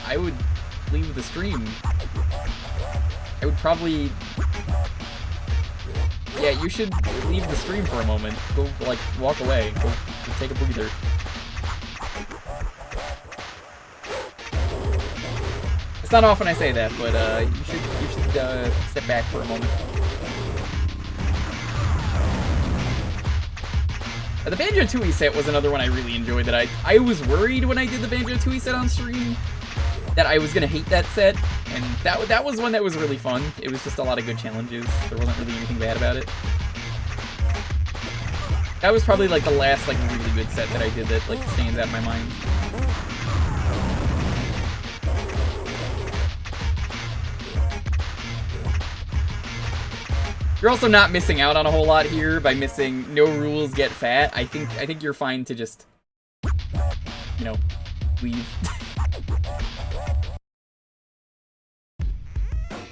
Speaker 1: I would leave the stream. I would probably... Yeah, you should leave the stream for a moment. Go, like, walk away. Go take a breather. It's not often I say that, but you should step back for a moment. The Banjo-Tooie set was another one I really enjoyed that I was worried when I did the Banjo-Tooie set on stream that I was gonna hate that set, and that was one that was really fun. It was just a lot of good challenges. There wasn't really anything bad about it. That was probably like the last like really good set that I did that like stands out in my mind. You're also not missing out on a whole lot here by missing no rules get fat. I think you're fine to just, you know, leave.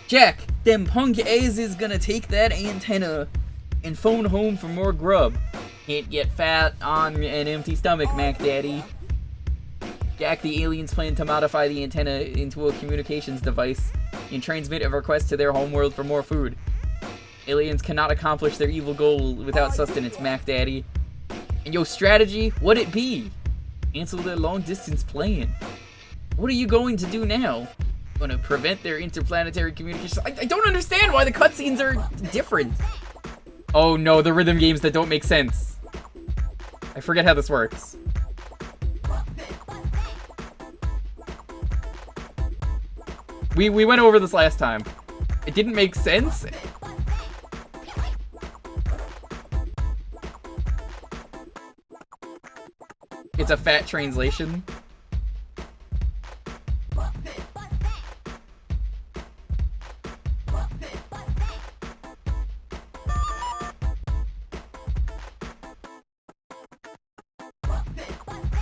Speaker 1: Jack, them punk A's is gonna take that antenna and phone home for more grub. Can't get fat on an empty stomach, Mac Daddy. Jack, the aliens plan to modify the antenna into a communications device and transmit a request to their homeworld for more food. Aliens cannot accomplish their evil goal without sustenance, Mac Daddy. And your strategy, what'd it be? Cancel their long-distance plan. What are you going to do now? Gonna prevent their interplanetary communication? I don't understand why the cutscenes are different. Oh no, the rhythm games that don't make sense. I forget how this works. We went over this last time. It didn't make sense. It's a fat translation.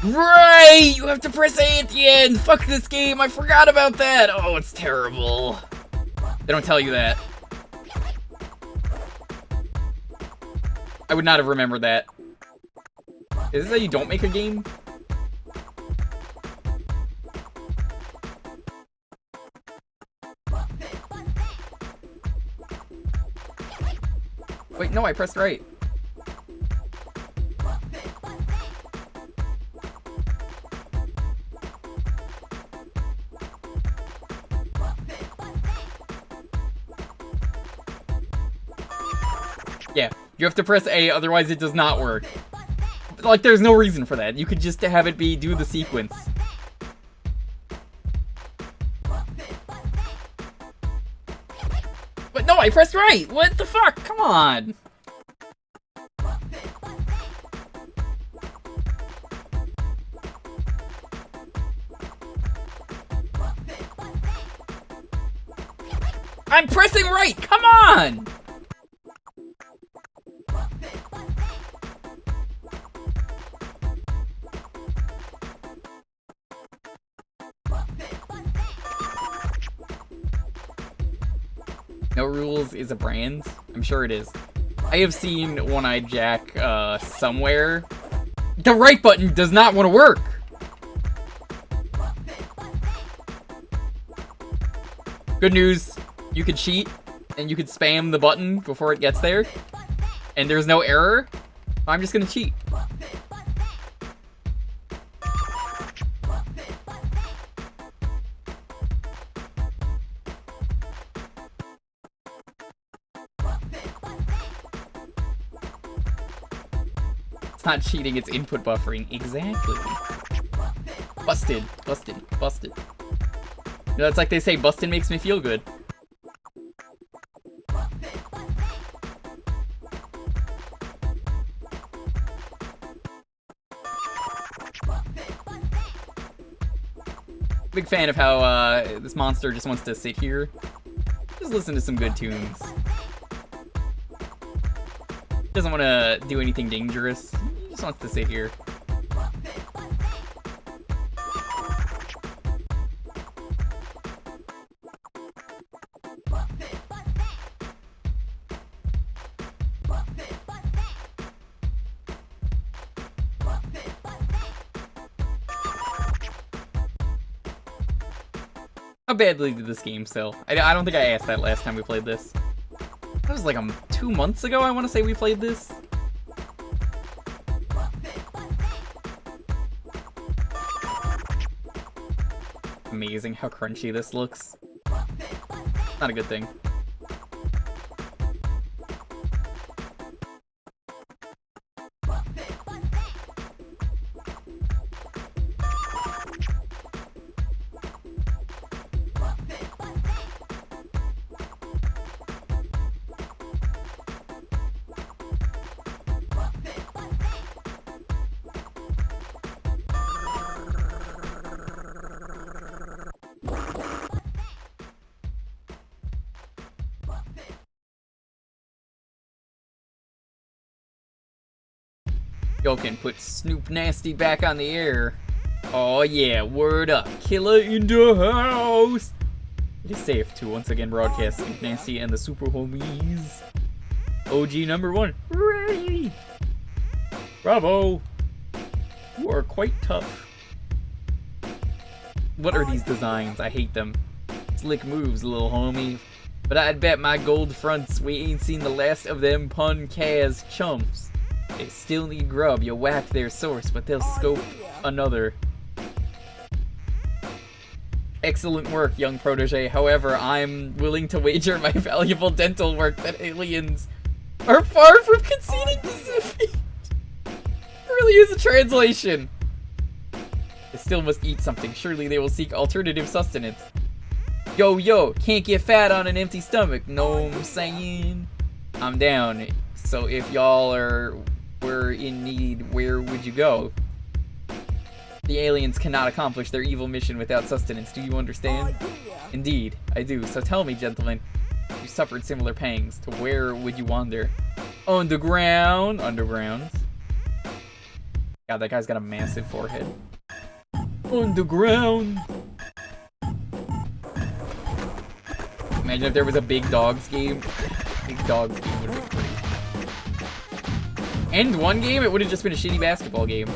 Speaker 1: Right! You have to press A at the end! Fuck this game, I forgot about that! Oh, it's terrible. They don't tell you that. I would not have remembered that. Is this how you don't make a game? Wait, no, I pressed right. Yeah, you have to press A, otherwise it does not work. Like, there's no reason for that. You could just have it do the sequence. But no, I pressed right! What the fuck? Come on! I'm pressing right! Come on! No Rules is a brand? I'm sure it is. I have seen One-Eyed Jack somewhere. The right button does not want to work! Good news, you could cheat, and you could spam the button before it gets there, and there's no error. I'm just gonna cheat. It's not cheating, it's input buffering. Exactly. Busted, busted, busted. You know, it's like they say, bustin' makes me feel good. Big fan of how this monster just wants to sit here. Just listen to some good tunes. Doesn't want to do anything dangerous. He just wants to sit here. How badly did this game sell? I don't think I asked that last time we played this. That was like 2 months ago, I want to say we played this. Amazing how crunchy this looks. Not a good thing. Y'all can put Snoop Nasty back on the air. Oh yeah, word up. Killer in the house. It is safe to once again broadcast Snoop Nasty and the Super Homies. OG #1. Hooray! Bravo! You are quite tough. What are these designs? I hate them. Slick moves, little homie. But I'd bet my gold fronts we ain't seen the last of them pun Kaz chumps. They still need grub, you whack their source, but they'll scope another. Excellent work, young protege. However, I'm willing to wager my valuable dental work that aliens are far from conceding defeat. It really is a translation. They still must eat something. Surely they will seek alternative sustenance. Yo, can't get fat on an empty stomach. Know what I'm saying? I'm down. So if y'all were in need, where would you go? The aliens cannot accomplish their evil mission without sustenance. Do you understand? Indeed, I do. So tell me, gentlemen, you suffered similar pangs. To where would you wander? Underground. Underground. God, that guy's got a massive forehead. Underground. Imagine if there was a Big Dogs game. Big Dogs game would have been pretty. End one game, it would have just been a shitty basketball game.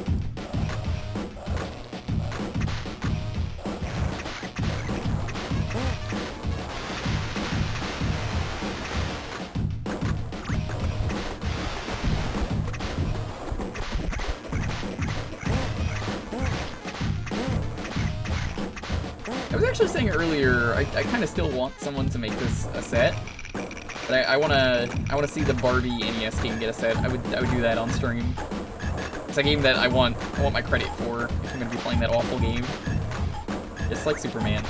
Speaker 1: I was actually saying earlier, I kind of still want someone to make this a set. But I wanna see the Barbie NES game get a set. I would do that on stream. It's a game that I want my credit for if I'm gonna be playing that awful game. It's like Superman.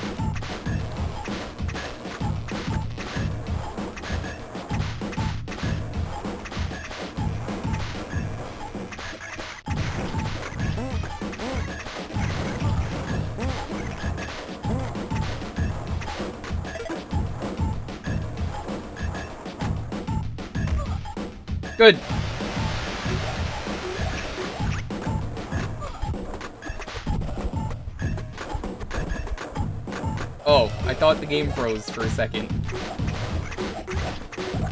Speaker 1: Good. Oh, I thought the game froze for a second.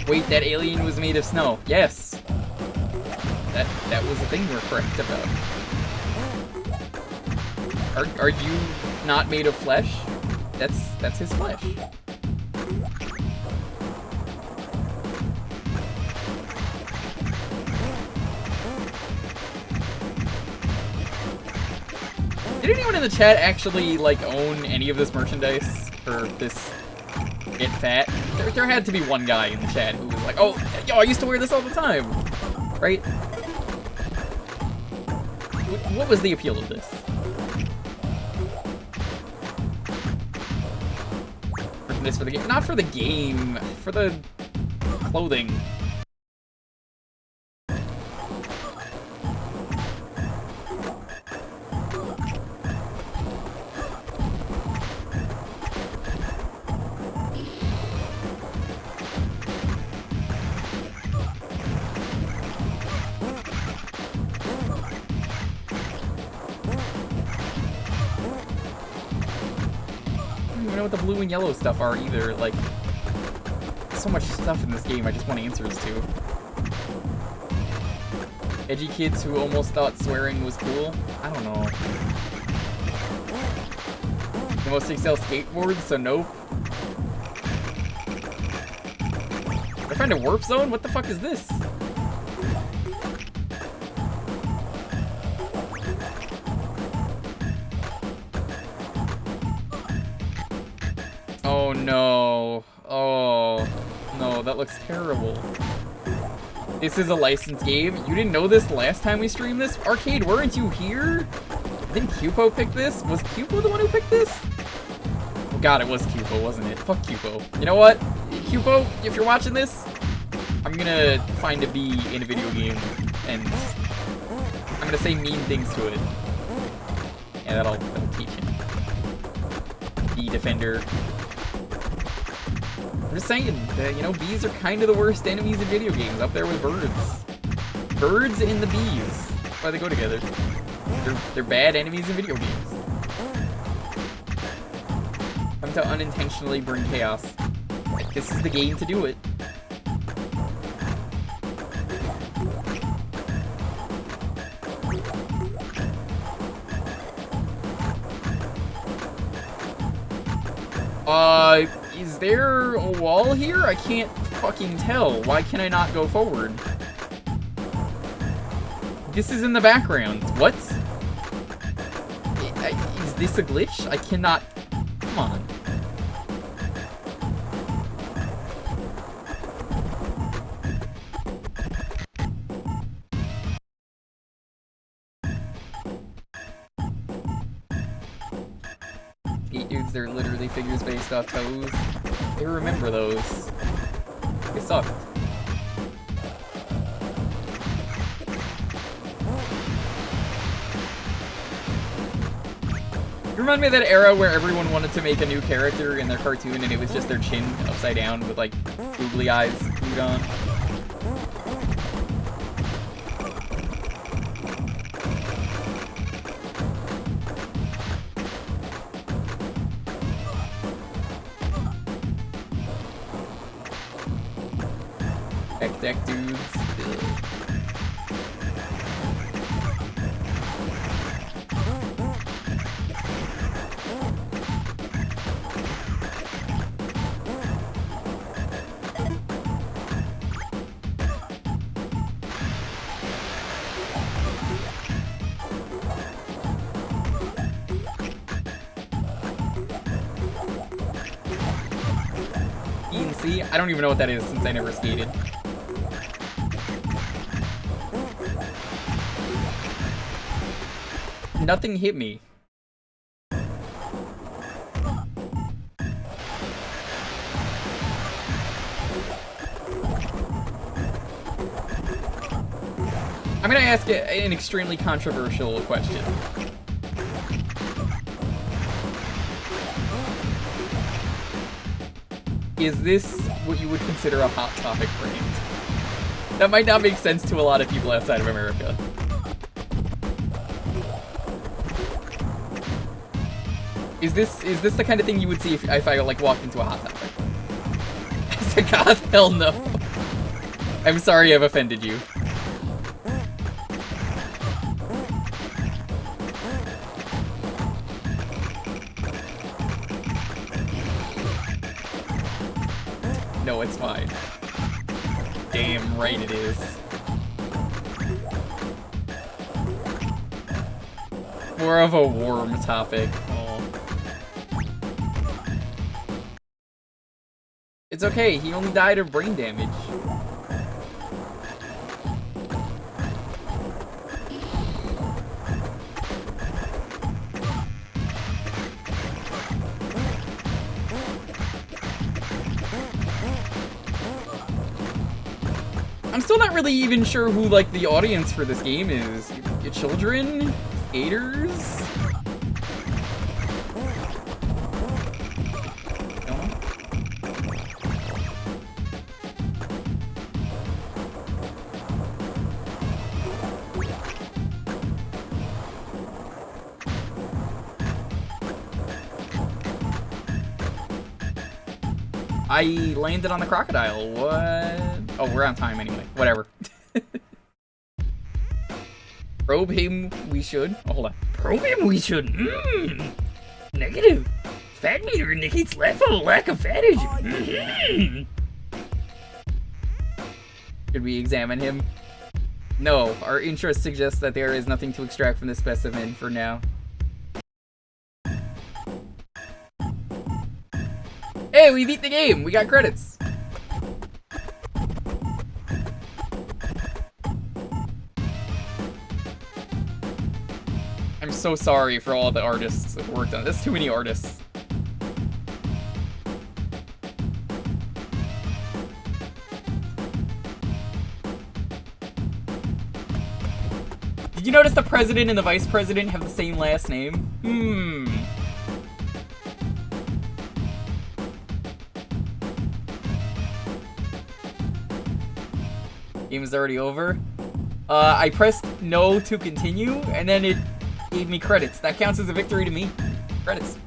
Speaker 1: Wait, that alien was made of snow. Yes. That was the thing we're correct about. Are you not made of flesh? That's his flesh. Did anyone in the chat actually, like, own any of this merchandise? Or this Get Phat? There had to be one guy in the chat who was like, oh, yo, I used to wear this all the time! Right? What was the appeal of this? This for the game? Not for the game, for the clothing. What the blue and yellow stuff are either. Like, so much stuff in this game I just want answers to. Edgy kids who almost thought swearing was cool? I don't know. The most sell skateboards, so nope. Did I find a warp zone? What the fuck is this? Oh no. Oh no, that looks terrible. This is a licensed game? You didn't know this last time we streamed this? Arcade, weren't you here? Didn't Cupo pick this? Was Cupo the one who picked this? Oh god, it was Cupo, wasn't it? Fuck Cupo. You know what? Cupo, if you're watching this, I'm gonna find a bee in a video game, and I'm gonna say mean things to it. Yeah, that'll teach him. Bee defender. I'm just saying, you know, bees are kind of the worst enemies in video games, up there with birds. Birds and the bees. That's why they go together. They're bad enemies in video games. Come to unintentionally bring chaos. Like, this is the game to do it. Is there a wall here? I can't fucking tell. Why can I not go forward? This is in the background. What? Is this a glitch? I cannot... Come on. Skate dudes, they're literally figures based off toes. I remember those. They sucked. You remind me of that era where everyone wanted to make a new character in their cartoon and it was just their chin upside down with like googly eyes glued on. Deck dudes. See, I don't even know what that is since I never skated. Nothing hit me. I'm gonna ask an extremely controversial question. Is this what you would consider a Hot Topic brand? That might not make sense to a lot of people outside of America. Is this the kind of thing you would see if I like walked into a Hot Topic? I said, God, hell no. I'm sorry I've offended you. No, it's fine. Damn right it is. More of a warm topic. Oh. It's okay, he only died of brain damage. I'm still not really even sure who, like, the audience for this game is. Your children? Skaters? I landed on the crocodile. What? Oh, we're on time anyway. Whatever. Probe him we should. Oh, hold on. Probe him we should. Negative. Fat meter indicates lack of fattage. Should we examine him? No. Our interest suggests that there is nothing to extract from this specimen for now. Hey, we beat the game! We got credits! I'm so sorry for all the artists that worked on it. There's too many artists. Did you notice the president and the vice president have the same last name? Game is already over. I pressed no to continue, and then it gave me credits. That counts as a victory to me. Credits.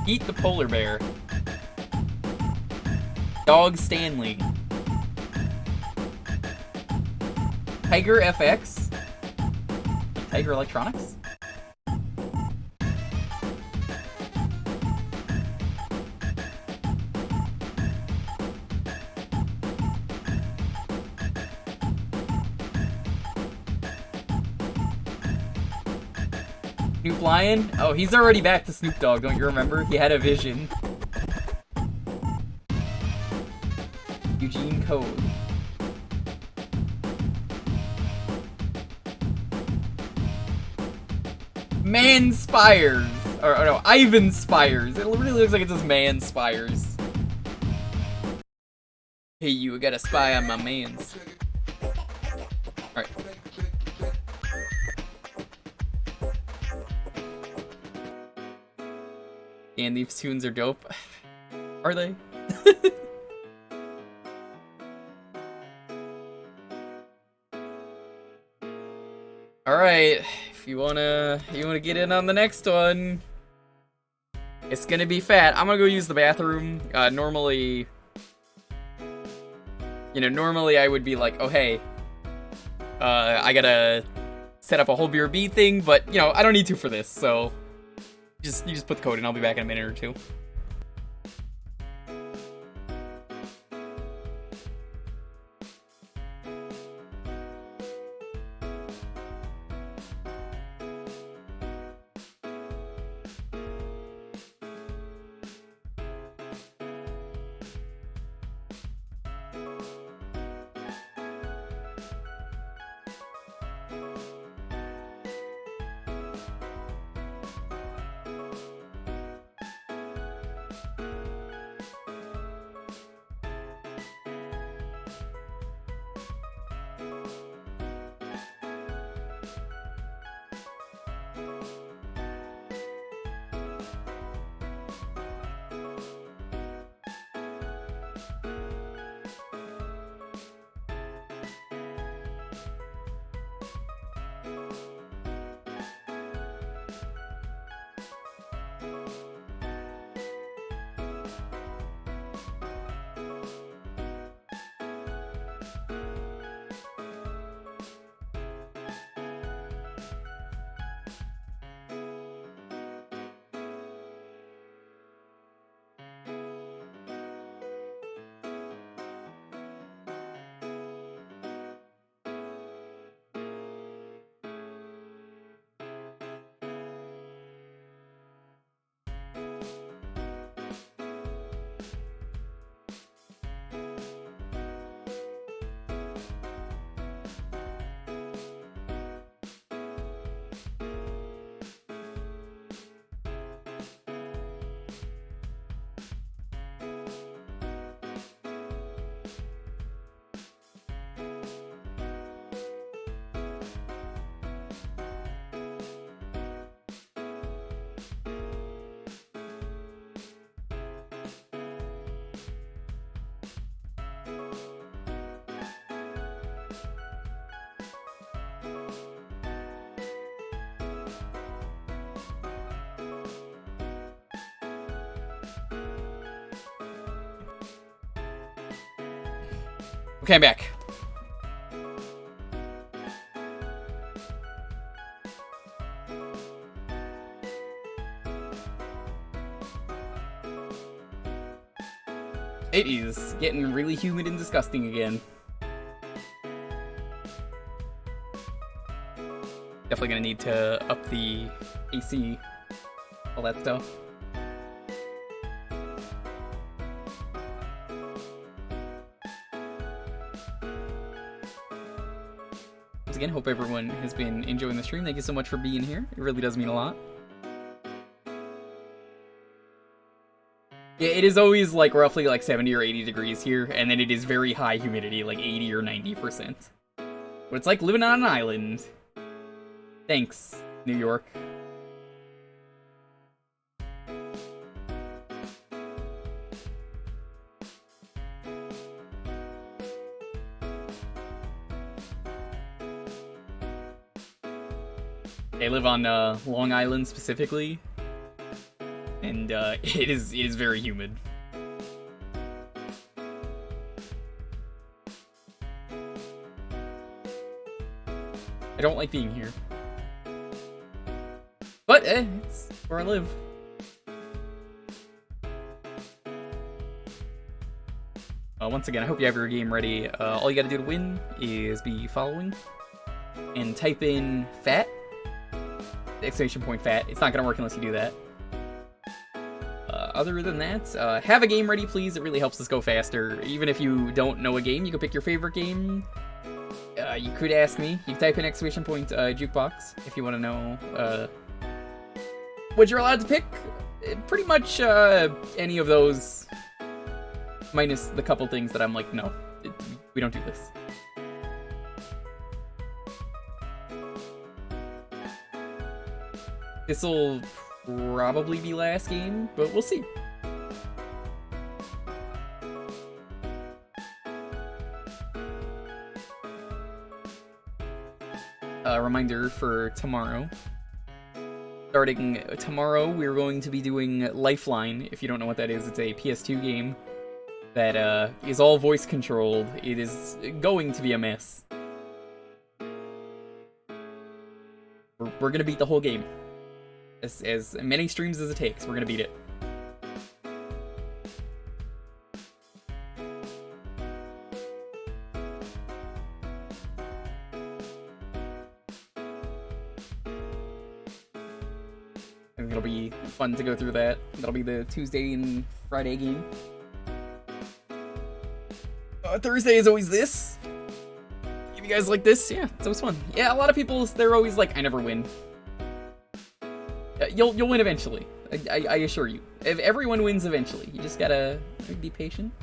Speaker 1: Eat the polar bear. Dog Stanley. Tiger FX. Tiger Electronics. Snoop Lion? Oh, he's already back to Snoop Dogg, don't you remember? He had a vision. Eugene Code. Man Spires. Or no, Ivan Spires. It really looks like it says Man Spires. Hey, you got a spy on my mans. Alright. And these tunes are dope. Are they? Alright, if you wanna get in on the next one, it's gonna be Phat. I'm gonna go use the bathroom. Normally I would be like, oh hey, I gotta set up a whole BRB thing, but I don't need to for this, so you just put the code in. I'll be back in a minute or two. Okay, I'm back. It is getting really humid and disgusting again. Definitely gonna need to up the AC, all that stuff. Once again, hope everyone has been enjoying the stream. Thank you so much for being here. It really does mean a lot. Yeah, it is always like roughly like 70 or 80 degrees here, and then it is very high humidity, like 80 or 90%. But it's like living on an island. Thanks, New York. I live on Long Island specifically, and it is very humid. I don't like being here, but it's where I live. Once again, I hope you have your game ready. All you gotta do to win is be following and type in Phat. Exclamation point Phat. It's not gonna work unless you do that. Other than that, have a game ready, please. It really helps us go faster. Even if you don't know a game, you can pick your favorite game. You could ask me. You can type in exclamation point Jewkbox if you want to know what you're allowed to pick. Pretty much any of those, minus the couple things that I'm like, no, we don't do this. This'll probably be last game, but we'll see. Reminder for tomorrow. Starting tomorrow, we're going to be doing Lifeline. If you don't know what that is, it's a PS2 game that is all voice controlled. It is going to be a mess. We're gonna beat the whole game. As many streams as it takes, we're gonna beat it. I think it'll be fun to go through that. That'll be the Tuesday and Friday game. Thursday is always this. If you guys like this, yeah, it's always fun. Yeah, a lot of people, they're always like, I never win. You'll win eventually. I assure you. If everyone wins eventually, you just gotta be patient.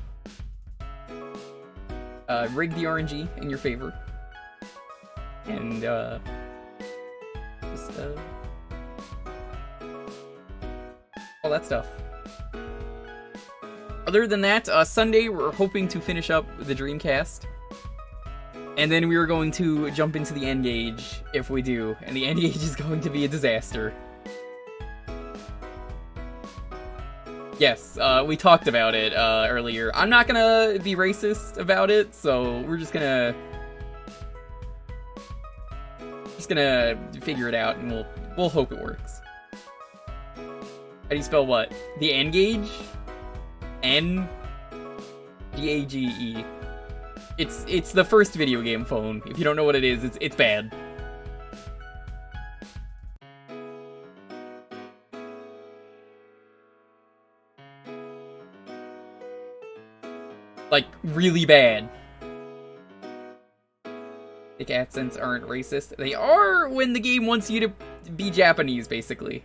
Speaker 1: Rig the RNG in your favor, and just all that stuff. Other than that, Sunday we're hoping to finish up the Dreamcast. And then we were going to jump into the N-Gage if we do. And the N-Gage is going to be a disaster. Yes, we talked about it earlier. I'm not gonna be racist about it, so we're just gonna figure it out, and we'll hope it works. How do you spell what? The N-Gage? N-G-A-G-E. It's the first video game phone. If you don't know what it is, it's bad. Like, really bad. Thick accents aren't racist. They are when the game wants you to be Japanese, basically.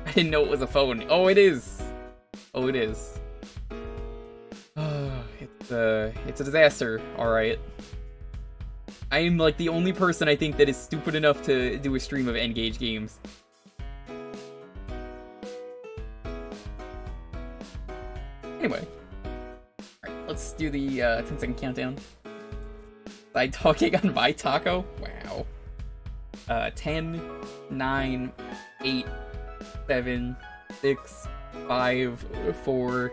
Speaker 1: I didn't know it was a phone. Oh, it is. Oh, it is. It's a disaster, alright. I am, like, the only person I think that is stupid enough to do a stream of N-Gage games. Anyway. Alright, let's do the 10-second countdown. Side talking on my taco? Wow. 10, 9, 8, 7, 6, 5, 4,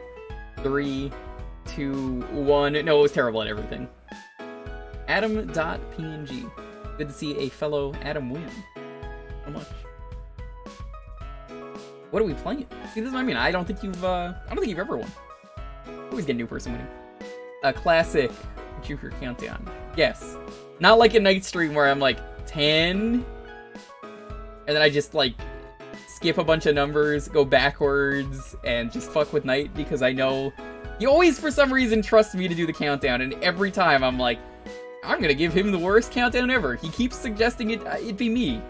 Speaker 1: 3, 2, 1. No, it was terrible at everything. Adam.png. Good to see a fellow Adam win. So much. What are we playing? See, this is what I mean. I don't think you've ever won. Always get a new person winning. A classic Jewker countdown. Yes. Not like a night stream where I'm like 10, and then I just like skip a bunch of numbers, go backwards, and just fuck with night because I know he always for some reason trusts me to do the countdown, and every time I'm like, I'm gonna give him the worst countdown ever. He keeps suggesting it'd be me.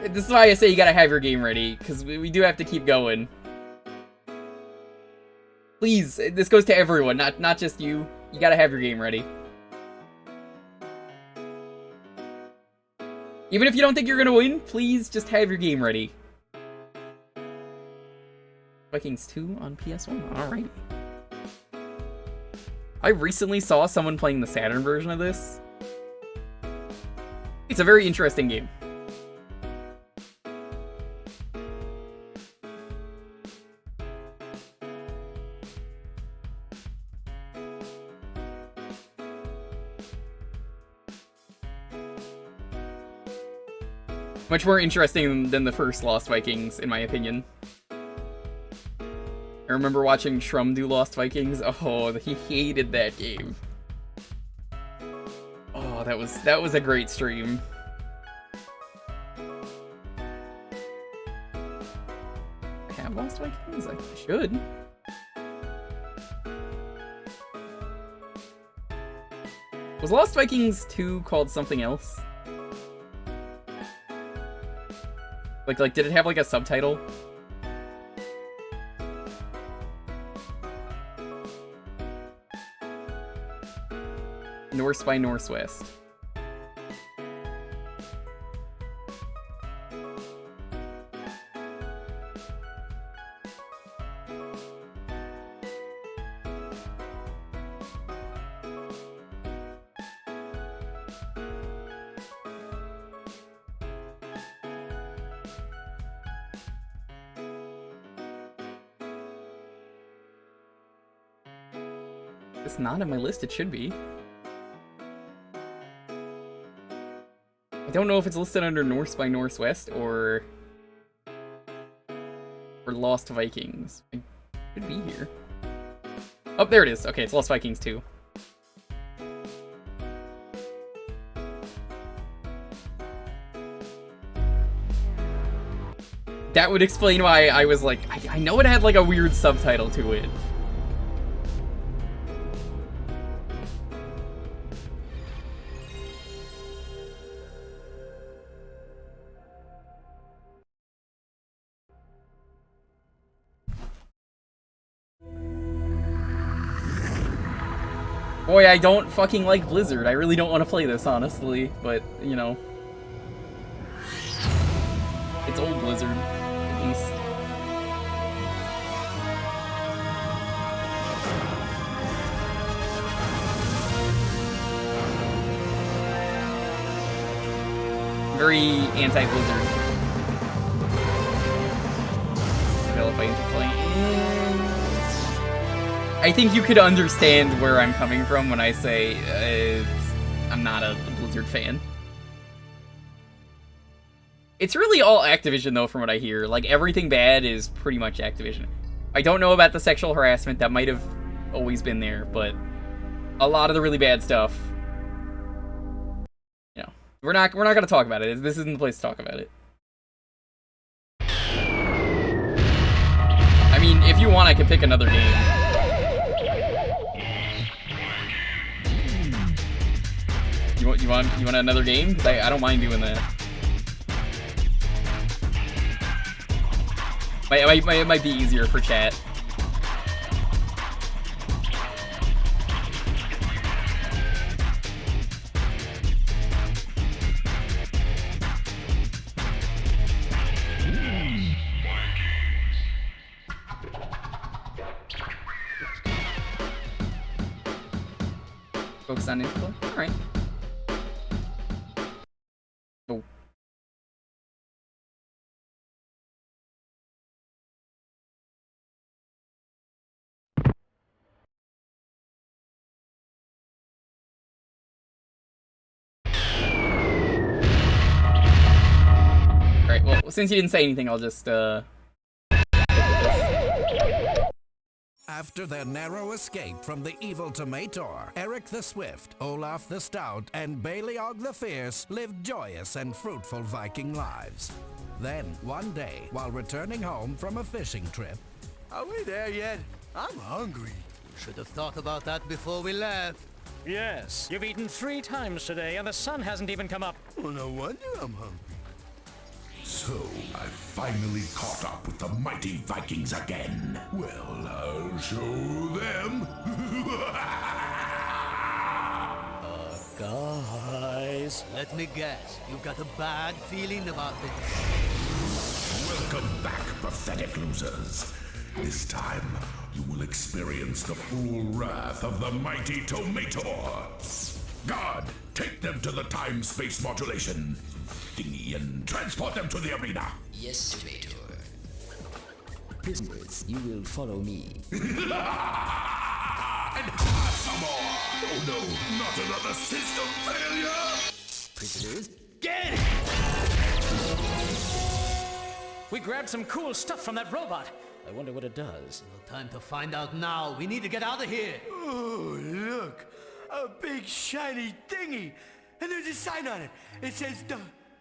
Speaker 1: This is why I say you gotta have your game ready, because we do have to keep going. Please, this goes to everyone, not just you. You gotta have your game ready. Even if you don't think you're gonna win, please just have your game ready. Vikings 2 on PS1, alrighty. I recently saw someone playing the Saturn version of this. It's a very interesting game. Much more interesting than the first Lost Vikings, in my opinion. I remember watching Shrum do Lost Vikings. Oh, he hated that game. Oh, that was a great stream. I have Lost Vikings? I should. Was Lost Vikings 2 called something else? Like, did it have, like, a subtitle? Norse by Norsewest. It's not on my list, it should be. I don't know if it's listed under Norse by Norsewest or Lost Vikings. It should be here. Oh, there it is. Okay, it's Lost Vikings 2. That would explain why I was like, I know it had like a weird subtitle to it. Boy, I don't fucking like Blizzard. I really don't want to play this, honestly, but, you know. It's old Blizzard, at least. Very anti-Blizzard. If I play. I think you could understand where I'm coming from when I say I'm not a Blizzard fan. It's really all Activision, though, from what I hear. Like, everything bad is pretty much Activision. I don't know about the sexual harassment. That might have always been there, but a lot of the really bad stuff, you know, we're not going to talk about it. This isn't the place to talk about it. I mean, if you want, I could pick another game. You want another game? Because I don't mind doing that. It might be easier for chat. Focus on info? Alright. Oh. Alright, well, since you didn't say anything, I'll just,
Speaker 8: After their narrow escape from the evil Tomator, Eric the Swift, Olaf the Stout, and Baleog the Fierce lived joyous and fruitful Viking lives. Then, one day, while returning home from a fishing trip...
Speaker 9: Are we there yet? I'm hungry.
Speaker 10: Should have thought about that before we left.
Speaker 11: Yes, you've eaten 3 times today, and the sun hasn't even come up.
Speaker 9: Well, no wonder I'm hungry.
Speaker 6: So, I finally caught up with the mighty Vikings again. Well, I'll show them.
Speaker 10: Guys, let me guess. You've got a bad feeling about this.
Speaker 6: Welcome back, pathetic losers. This time, you will experience the full wrath of the mighty Tomator. God, take them to the time-space modulation thingy and transport them to the arena.
Speaker 12: Yes, Tomator. Prisoners, you will follow me.
Speaker 6: And some more! Oh no, not another system failure!
Speaker 12: Prisoners,
Speaker 11: get it! We grabbed some cool stuff from that robot. I wonder what it does.
Speaker 10: No time to find out now. We need to get out of here.
Speaker 9: Oh, look. A big shiny thingy. And there's a sign on it. It says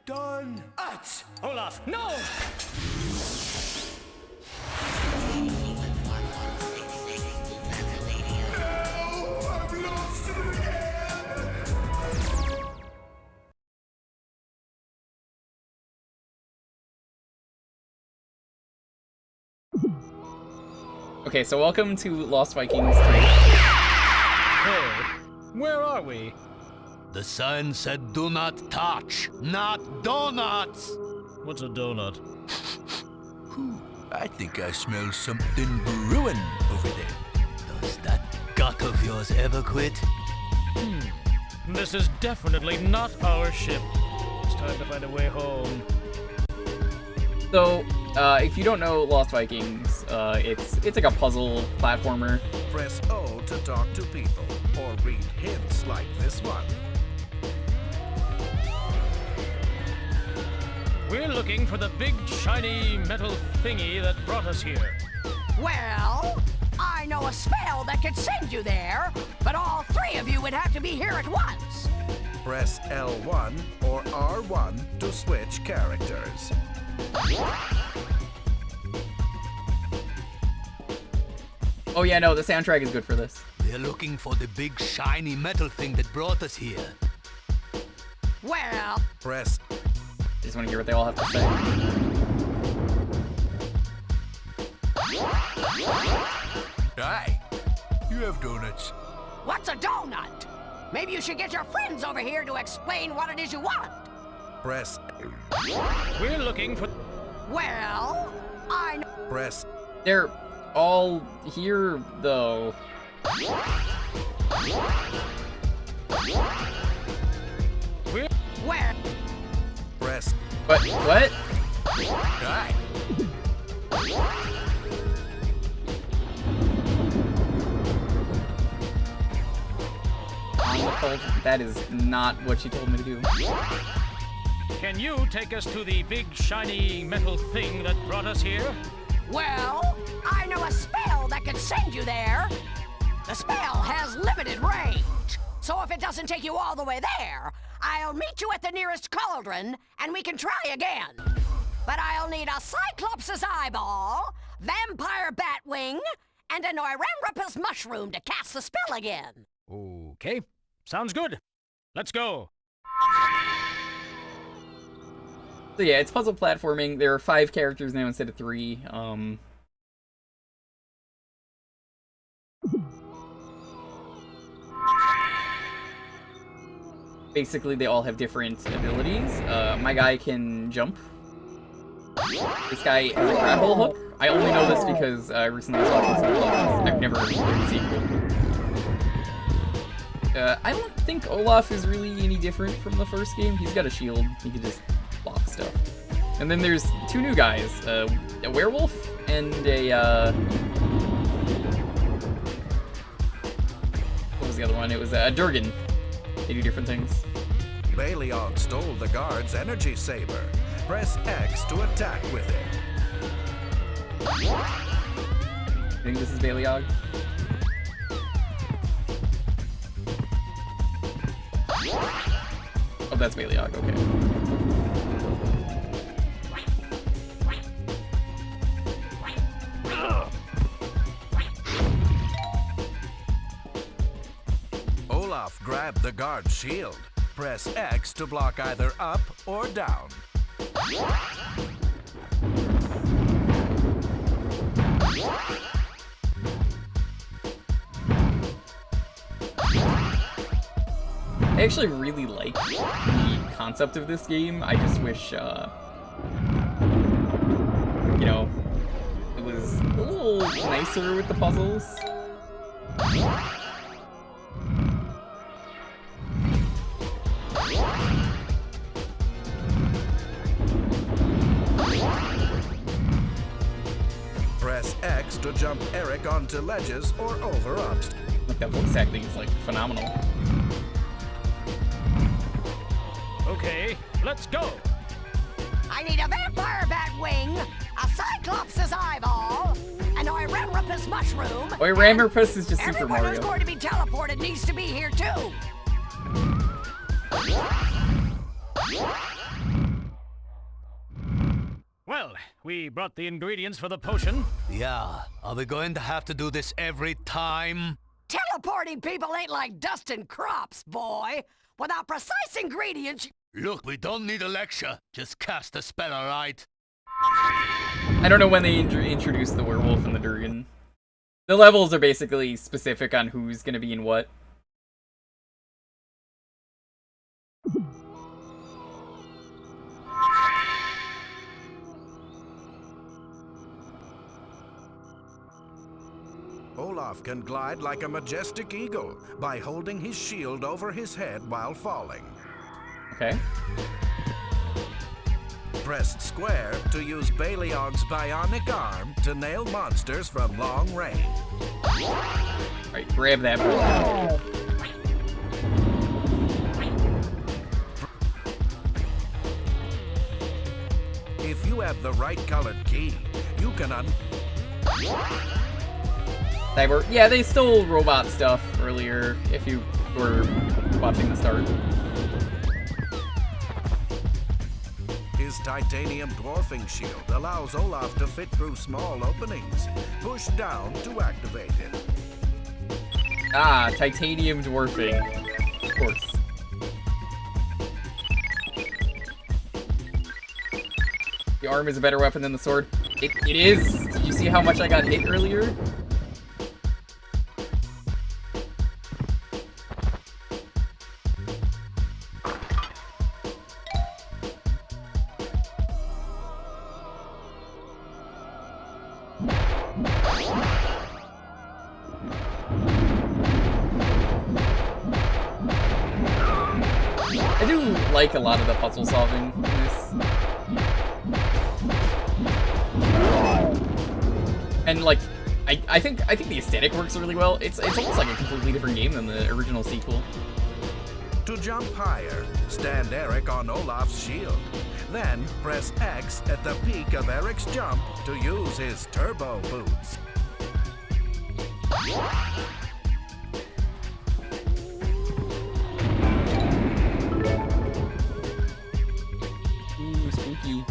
Speaker 9: Done. Uts.
Speaker 11: Olaf, no!
Speaker 6: I've lost it again!
Speaker 1: Okay, so welcome to Lost Vikings 3.
Speaker 11: Hey, where are we?
Speaker 10: The sign said do not touch, not donuts!
Speaker 11: What's a donut?
Speaker 9: I think I smell something brewing over there.
Speaker 10: Does that gut of yours ever quit?
Speaker 11: This is definitely not our ship. It's time to find a way home.
Speaker 1: So, if you don't know Lost Vikings, it's like a puzzle platformer.
Speaker 8: Press O to talk to people, or read hints like this one.
Speaker 11: We're looking for the big, shiny metal thingy that brought us here.
Speaker 7: Well, I know a spell that could send you there, but all 3 of you would have to be here at once.
Speaker 8: Press L1 or R1 to switch characters.
Speaker 1: Oh yeah, no, the soundtrack is good for this.
Speaker 10: We're looking for the big, shiny metal thing that brought us here.
Speaker 7: Well...
Speaker 8: Press...
Speaker 1: I just want to hear what they all have to say.
Speaker 9: Hi. You have donuts.
Speaker 7: What's a donut? Maybe you should get your friends over here to explain what it is you want.
Speaker 8: Press.
Speaker 11: We're looking for...
Speaker 7: Well, I know...
Speaker 8: Press.
Speaker 1: They're all here, though.
Speaker 7: Where?
Speaker 8: Press.
Speaker 1: But, what?
Speaker 8: Right.
Speaker 1: That is not what she told me to do.
Speaker 11: Can you take us to the big, shiny metal thing that brought us here?
Speaker 7: Well, I know a spell that could send you there. The spell has limited range, so if it doesn't take you all the way there, I'll meet you at the nearest cauldron, and we can try again. But I'll need a Cyclops' eyeball, vampire bat wing, and an Oirambrapus mushroom to cast the spell again.
Speaker 11: Okay, sounds good. Let's go.
Speaker 1: So yeah, it's puzzle platforming. There are 5 characters now instead of 3. Basically, they all have different abilities. My guy can jump. This guy has a grapple hook. I only know this because I recently was watching some videos. I've never played the sequel. I don't think Olaf is really any different from the first game. He's got a shield. He can just block stuff. And then there's 2 new guys. A werewolf and a, what was the other one? It was a Durgan. They do different things.
Speaker 8: Baleog stole the guard's energy saber. Press X to attack with it.
Speaker 1: I think this is Baleog. Oh, that's Baleog, okay.
Speaker 8: Olaf grabbed the guard's shield. Press X to block either up or down.
Speaker 1: I actually really like the concept of this game. I just wish, you know, it was a little nicer with the puzzles.
Speaker 8: Press X to jump Eric onto ledges or over ups.
Speaker 1: Like that voice acting is like phenomenal.
Speaker 11: Okay, let's go.
Speaker 7: I need a vampire bat wing, a Cyclops' eyeball, an Oirambrapus mushroom.
Speaker 1: Oirambrapus is just Super
Speaker 7: Everyone
Speaker 1: Mario.
Speaker 7: who's going to be teleported needs to be here too.
Speaker 11: Well, we brought the ingredients for the potion.
Speaker 10: Yeah, are we going to have to do this every time?
Speaker 7: Teleporting people ain't like dusting crops, boy. Without precise ingredients...
Speaker 10: Look, we don't need a lecture. Just cast a spell, alright?
Speaker 1: I don't know when they introduced the werewolf and the Durgan. The levels are basically specific on who's gonna be in what.
Speaker 8: Olaf can glide like a majestic eagle by holding his shield over his head while falling.
Speaker 1: Okay.
Speaker 8: Press square to use Baleog's bionic arm to nail monsters from long range.
Speaker 1: Alright, grab that ball.
Speaker 8: If you have the right colored key, you can
Speaker 1: Yeah, they stole robot stuff earlier, if you were watching the start.
Speaker 8: His titanium dwarfing shield allows Olaf to fit through small openings. Push down to activate it.
Speaker 1: Ah, titanium dwarfing. Of course. The arm is a better weapon than the sword. It is! Did you see how much I got hit earlier? like a lot of the puzzle solving in this. And like, I think the aesthetic works really well. It's almost like a completely different game than the original sequel.
Speaker 8: To jump higher, stand Eric on Olaf's shield. Then press X at the peak of Eric's jump to use his turbo boots.
Speaker 1: Ooh, spooky.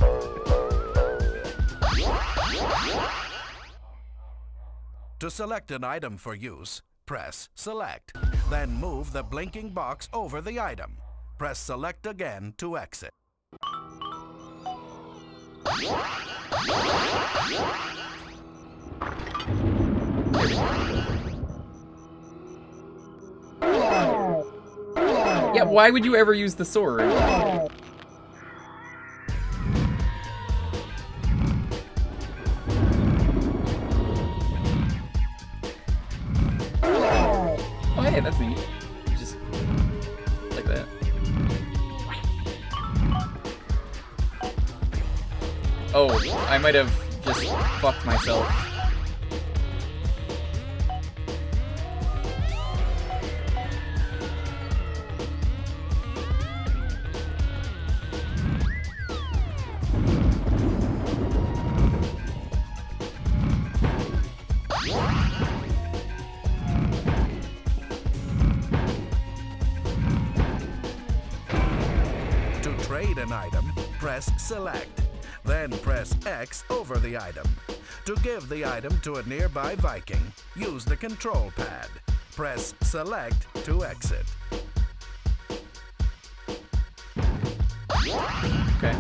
Speaker 8: To select an item for use, press Select. Then move the blinking box over the item. Press Select again to exit.
Speaker 1: Yeah, why would you ever use the sword? Oh, hey, that's neat. Just like that. Oh, I might have just fucked myself.
Speaker 8: Trade an item, press Select. Then press X over the item. To give the item to a nearby Viking, use the control pad. Press Select to exit.
Speaker 1: Okay.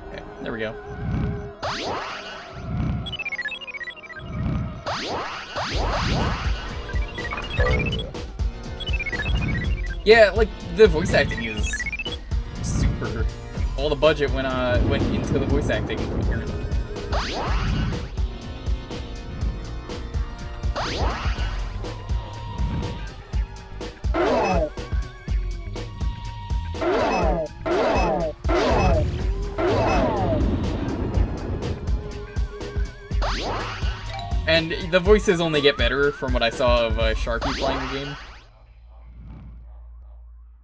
Speaker 1: Okay, there we go. Yeah, like the voice acting is super. All the budget went into the voice acting apparently. And the voices only get better from what I saw of Sharpie playing the game.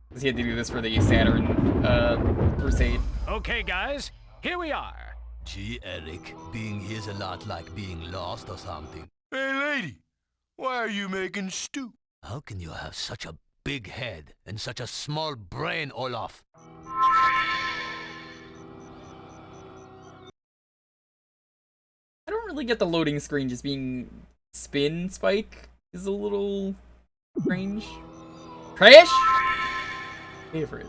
Speaker 1: Because he had to do this for the Saturn Crusade.
Speaker 11: Okay, guys, here we are.
Speaker 10: Gee, Eric, being here's a lot like being lost or something.
Speaker 9: Hey, lady, why are you making stew?
Speaker 10: How can you have such a big head and such a small brain, Olaf?
Speaker 1: I don't really get the loading screen just being spin spike is a little strange. Trash? Favorite.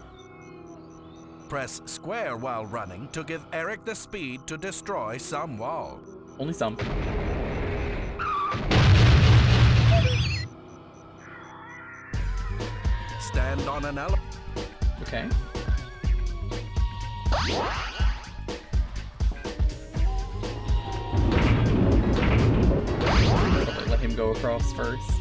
Speaker 8: Press square while running to give Eric the speed to destroy some wall.
Speaker 1: Only some.
Speaker 8: Stand on an elevator.
Speaker 1: Okay. Probably let him go across first.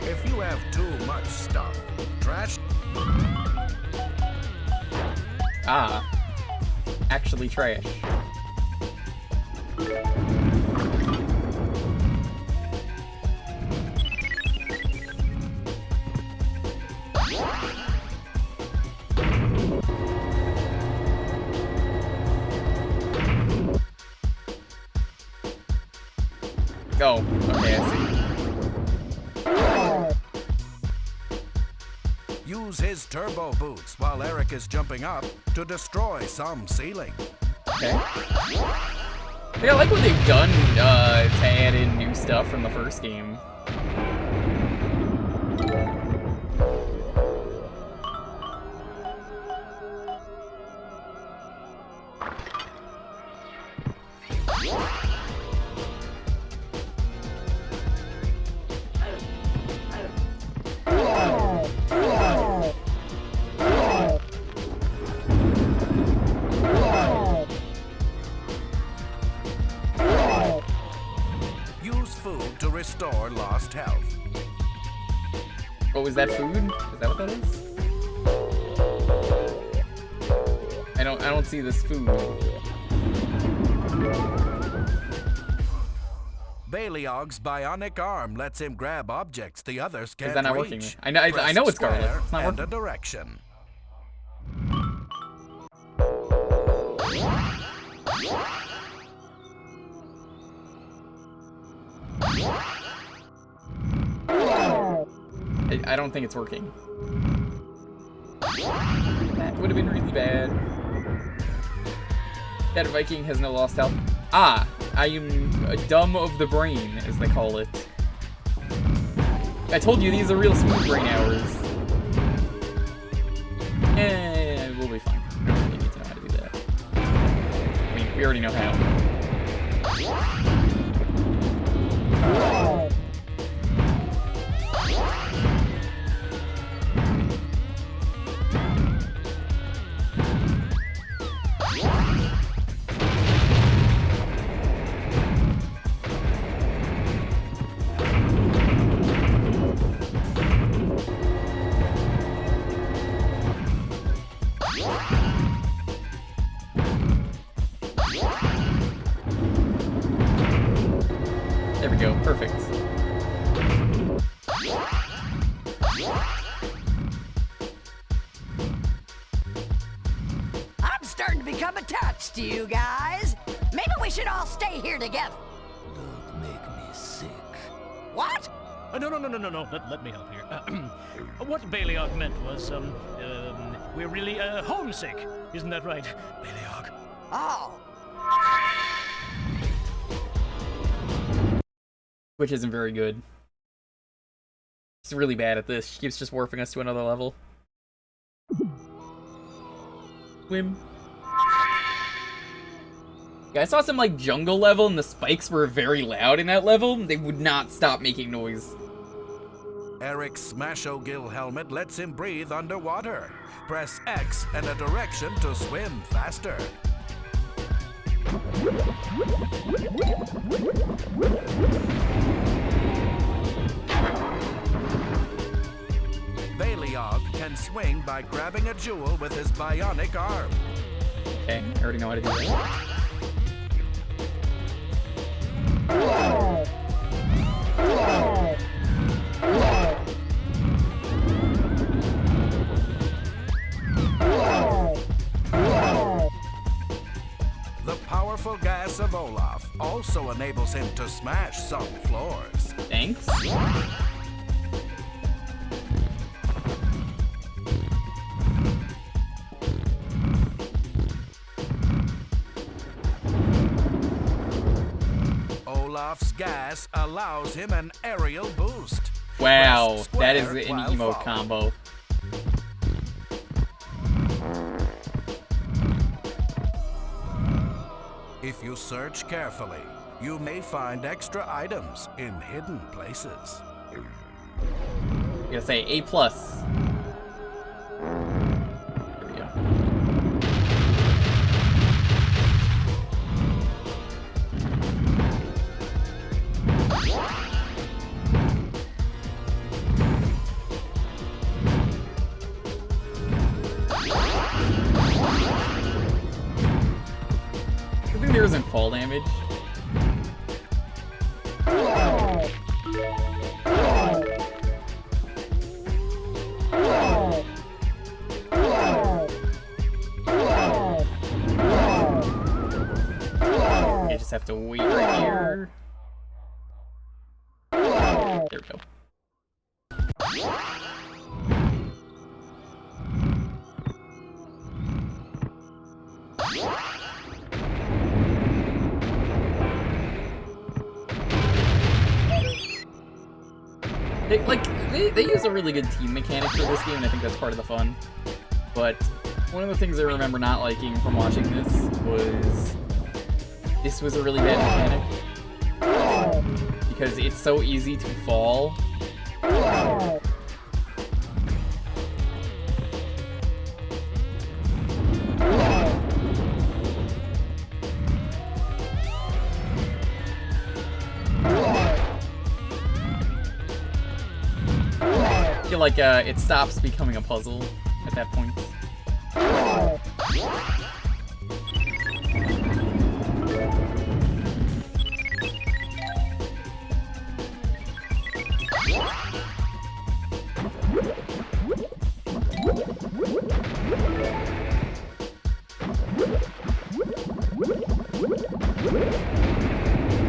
Speaker 8: If you have too much stuff, trash.
Speaker 1: Ah. Actually trash. Oh, okay, I see.
Speaker 8: Use his turbo boots while Eric is jumping up to destroy some ceiling.
Speaker 1: Okay. Yeah, I like what they've done to add in new stuff from the first game.
Speaker 8: restore lost health.
Speaker 1: Oh, is that food? Is that what that is? I don't see this food.
Speaker 8: Baliog's bionic arm lets him grab objects the others can't
Speaker 1: Is that not
Speaker 8: reach.
Speaker 1: working? I know it's Scarlet. It's not
Speaker 8: and
Speaker 1: working.
Speaker 8: a direction.
Speaker 1: I don't think it's working. That would have been really bad. That Viking has no lost health. Ah, I am dumb of the brain, as they call it. I told you these are real smooth brain hours. We'll be fine. We don't really need to know how to do that. I mean, we already know how. There we go, perfect.
Speaker 7: I'm starting to become attached to you guys. Maybe we should all stay here together.
Speaker 10: Don't make me sick.
Speaker 7: What?
Speaker 11: No. Let me help here. What Baliog meant was, we're really homesick. Isn't that right, Baliog?
Speaker 7: Oh.
Speaker 1: Which isn't very good. She's really bad at this. She keeps just warping us to another level. Swim. Yeah, I saw some, like, jungle level, and the spikes were very loud in that level. They would not stop making noise.
Speaker 8: Eric's Smash-O-Gill helmet lets him breathe underwater. Press X and a direction to swim faster. Baliog can swing by grabbing a jewel with his bionic arm.
Speaker 1: Okay, I already know how to do that.
Speaker 8: The powerful gas of Olaf also enables him to smash some floors.
Speaker 1: Thanks.
Speaker 8: Olaf's gas allows him an aerial boost.
Speaker 1: Wow, that is
Speaker 8: Press
Speaker 1: an
Speaker 8: square
Speaker 1: emote
Speaker 8: while
Speaker 1: combo.
Speaker 8: If you search carefully, you may find extra items in hidden places.
Speaker 1: I'm gonna say A+. There we go. I think there isn't fall damage. You just have to wait right here. There we go. They use a really good team mechanic for this game, and I think that's part of the fun. But one of the things I remember not liking from watching this was a really bad mechanic. Because it's so easy to fall. like it stops becoming a puzzle at that point.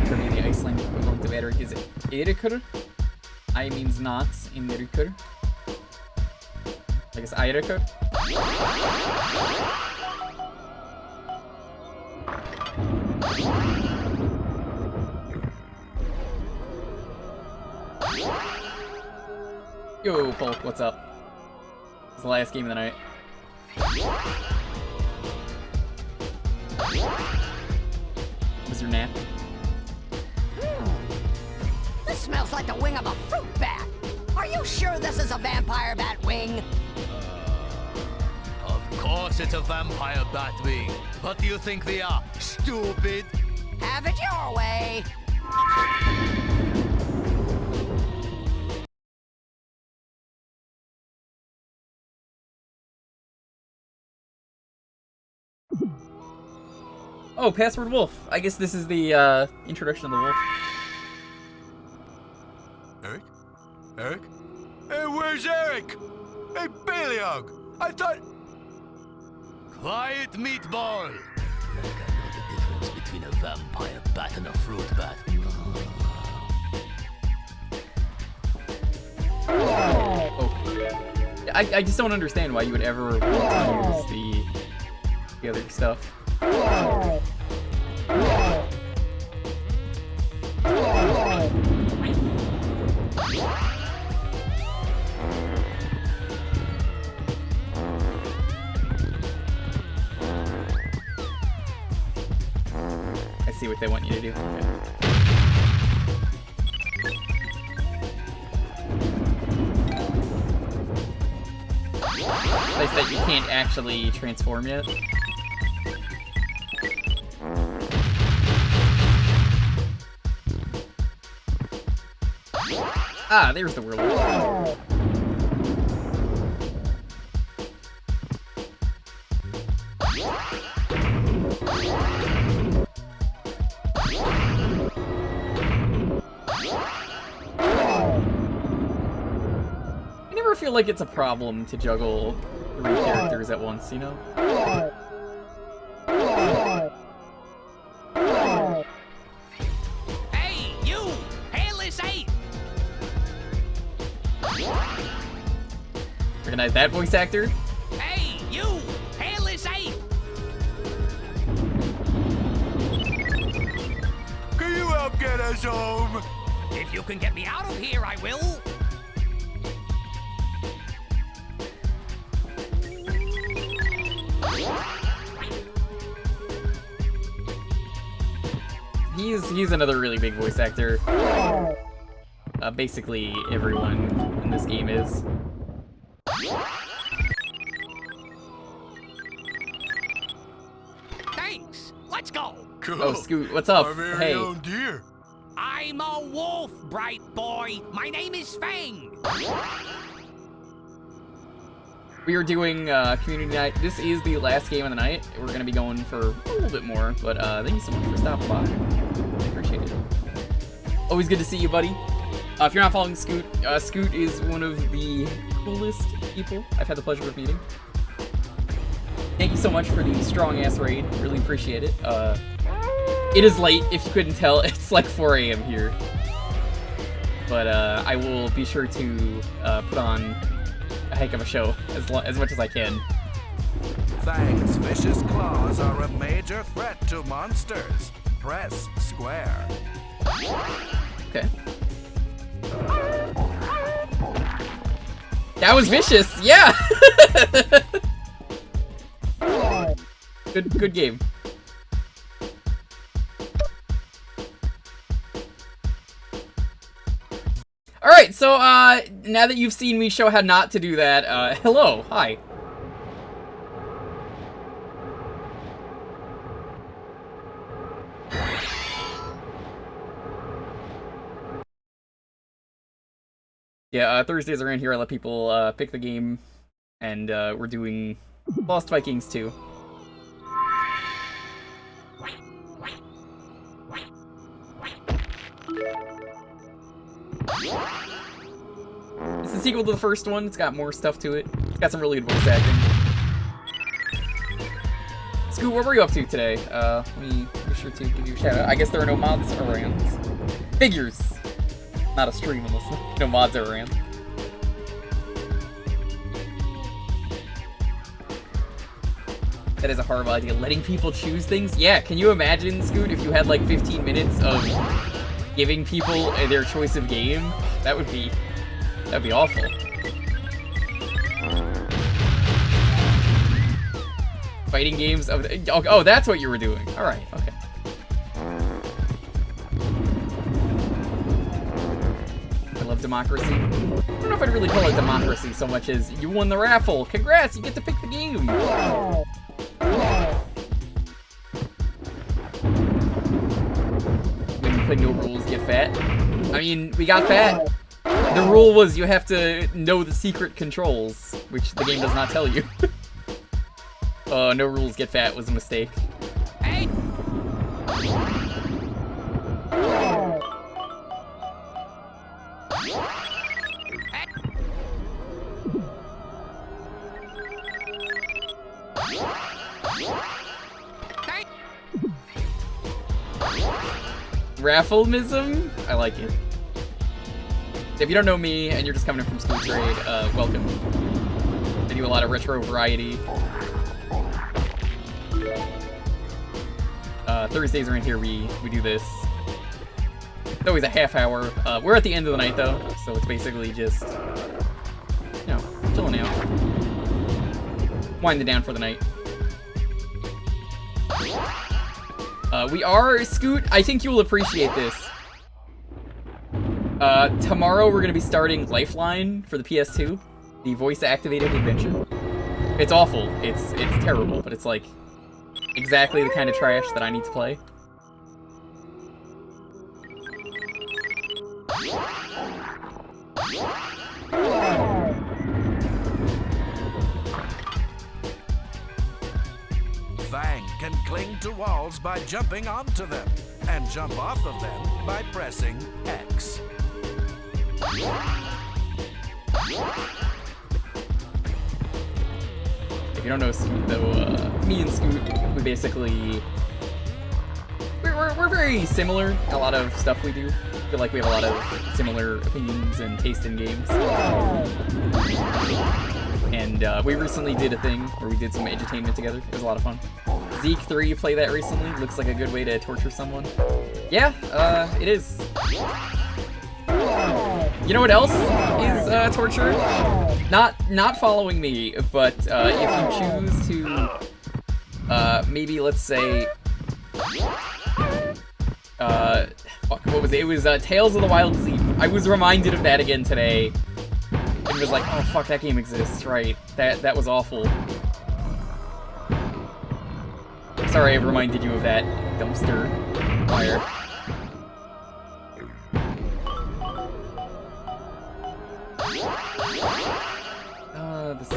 Speaker 1: For me, the Iceland equivalent of Eric is Eirikur. I means not in Eirikur. I guess Eirikur. Yo, Polk, what's up? It's the last game of the night. Was your nap?
Speaker 7: This smells like the wing of a fruit bat. Are you sure this is a vampire bat wing?
Speaker 10: Of course it's a vampire bat wing. What do you think they are? Stupid?
Speaker 7: Have it your way.
Speaker 1: Oh, Password Wolf. I guess this is the introduction of the wolf.
Speaker 9: Eric? Eric? Hey, where's Eric? Hey, Baleog! I thought...
Speaker 10: Quiet, meatball! Like I know the difference between a vampire bat and a fruit bat.
Speaker 1: Oh. I just don't understand why you would ever want to use the other stuff. I see what they want you to do. Okay. Nice that you can't actually transform yet. Ah, there's the werewolf. I never feel like it's a problem to juggle 3 characters at once, you know?
Speaker 7: Hey, you! Hairless ape!
Speaker 1: Recognize that voice actor?
Speaker 7: Hey, you! Hairless ape!
Speaker 9: Can you help get us home?
Speaker 7: If you can get me out of here, I will.
Speaker 1: He's another really big voice actor. Basically everyone in this game is.
Speaker 7: Thanks. Let's go.
Speaker 9: Cool.
Speaker 1: Oh, Scoot, what's up?
Speaker 9: Our very
Speaker 1: Hey.
Speaker 9: own deer.
Speaker 7: I'm a wolf, bright boy. My name is Fang.
Speaker 1: We are doing community night. This is the last game of the night. We're gonna be going for a little bit more, but thank you so much for stopping by. I appreciate it. Always good to see you, buddy. If you're not following Scoot, Scoot is one of the coolest people I've had the pleasure of meeting. Thank you so much for the strong-ass raid. Really appreciate it. It is late, if you couldn't tell. It's like 4 a.m. here. But I will be sure to put on a heck of a show as much as I can.
Speaker 8: Fang's vicious claws are a major threat to monsters. Press square.
Speaker 1: Okay. That was vicious, yeah! Good game. Alright, so, now that you've seen me show how not to do that, hello, hi. Yeah, Thursdays are in here. I let people pick the game, and we're doing Lost Vikings 2. It's the sequel to the first one. It's got more stuff to it. It's got some really good voice acting. Scoot, what were you up to today? Let me be sure to give you a shout out. I guess there are no mods around. Figures! Not a stream unless no mods are around. That is a horrible idea. Letting people choose things? Yeah, can you imagine, Scoot, if you had like 15 minutes of giving people their choice of game? That'd be awful. Fighting games of the, oh, that's what you were doing. All right, okay. I love democracy. I don't know if I'd really call it democracy so much as you won the raffle. Congrats, you get to pick the game. When you play no rules, get Phat. I mean, we got Phat. The rule was you have to know the secret controls, which the game does not tell you. No rules, get Phat was a mistake.
Speaker 7: Hey!
Speaker 1: Rafflemism? I like it. If you don't know me and you're just coming in from School Trade, welcome. I do a lot of retro variety. Thursdays are in here, we do this. It's always a half hour. We're at the end of the night though, so it's basically just, you know, chilling out. Winding down for the night. We are, Scoot, I think you will appreciate this. Tomorrow we're gonna be starting Lifeline for the PS2, the voice-activated adventure. It's awful, it's terrible, but it's like exactly the kind of trash that I need to play.
Speaker 8: Fang can cling to walls by jumping onto them, and jump off of them by pressing X.
Speaker 1: If you don't know Scoot, though, me and Scoot, we basically... We're very similar in a lot of stuff we do. I feel like we have a lot of similar opinions and taste in games. And we recently did a thing where we did some edutainment together. It was a lot of fun. Zeke 3 played that recently. Looks like a good way to torture someone. Yeah, it is. You know what else is torture? Not following me, but if you choose to maybe, let's say, fuck, what was it? It was Tales of the Wild Sleep. I was reminded of that again today. It was like, oh fuck, that game exists, right? That was awful. Sorry I reminded you of that dumpster fire. This...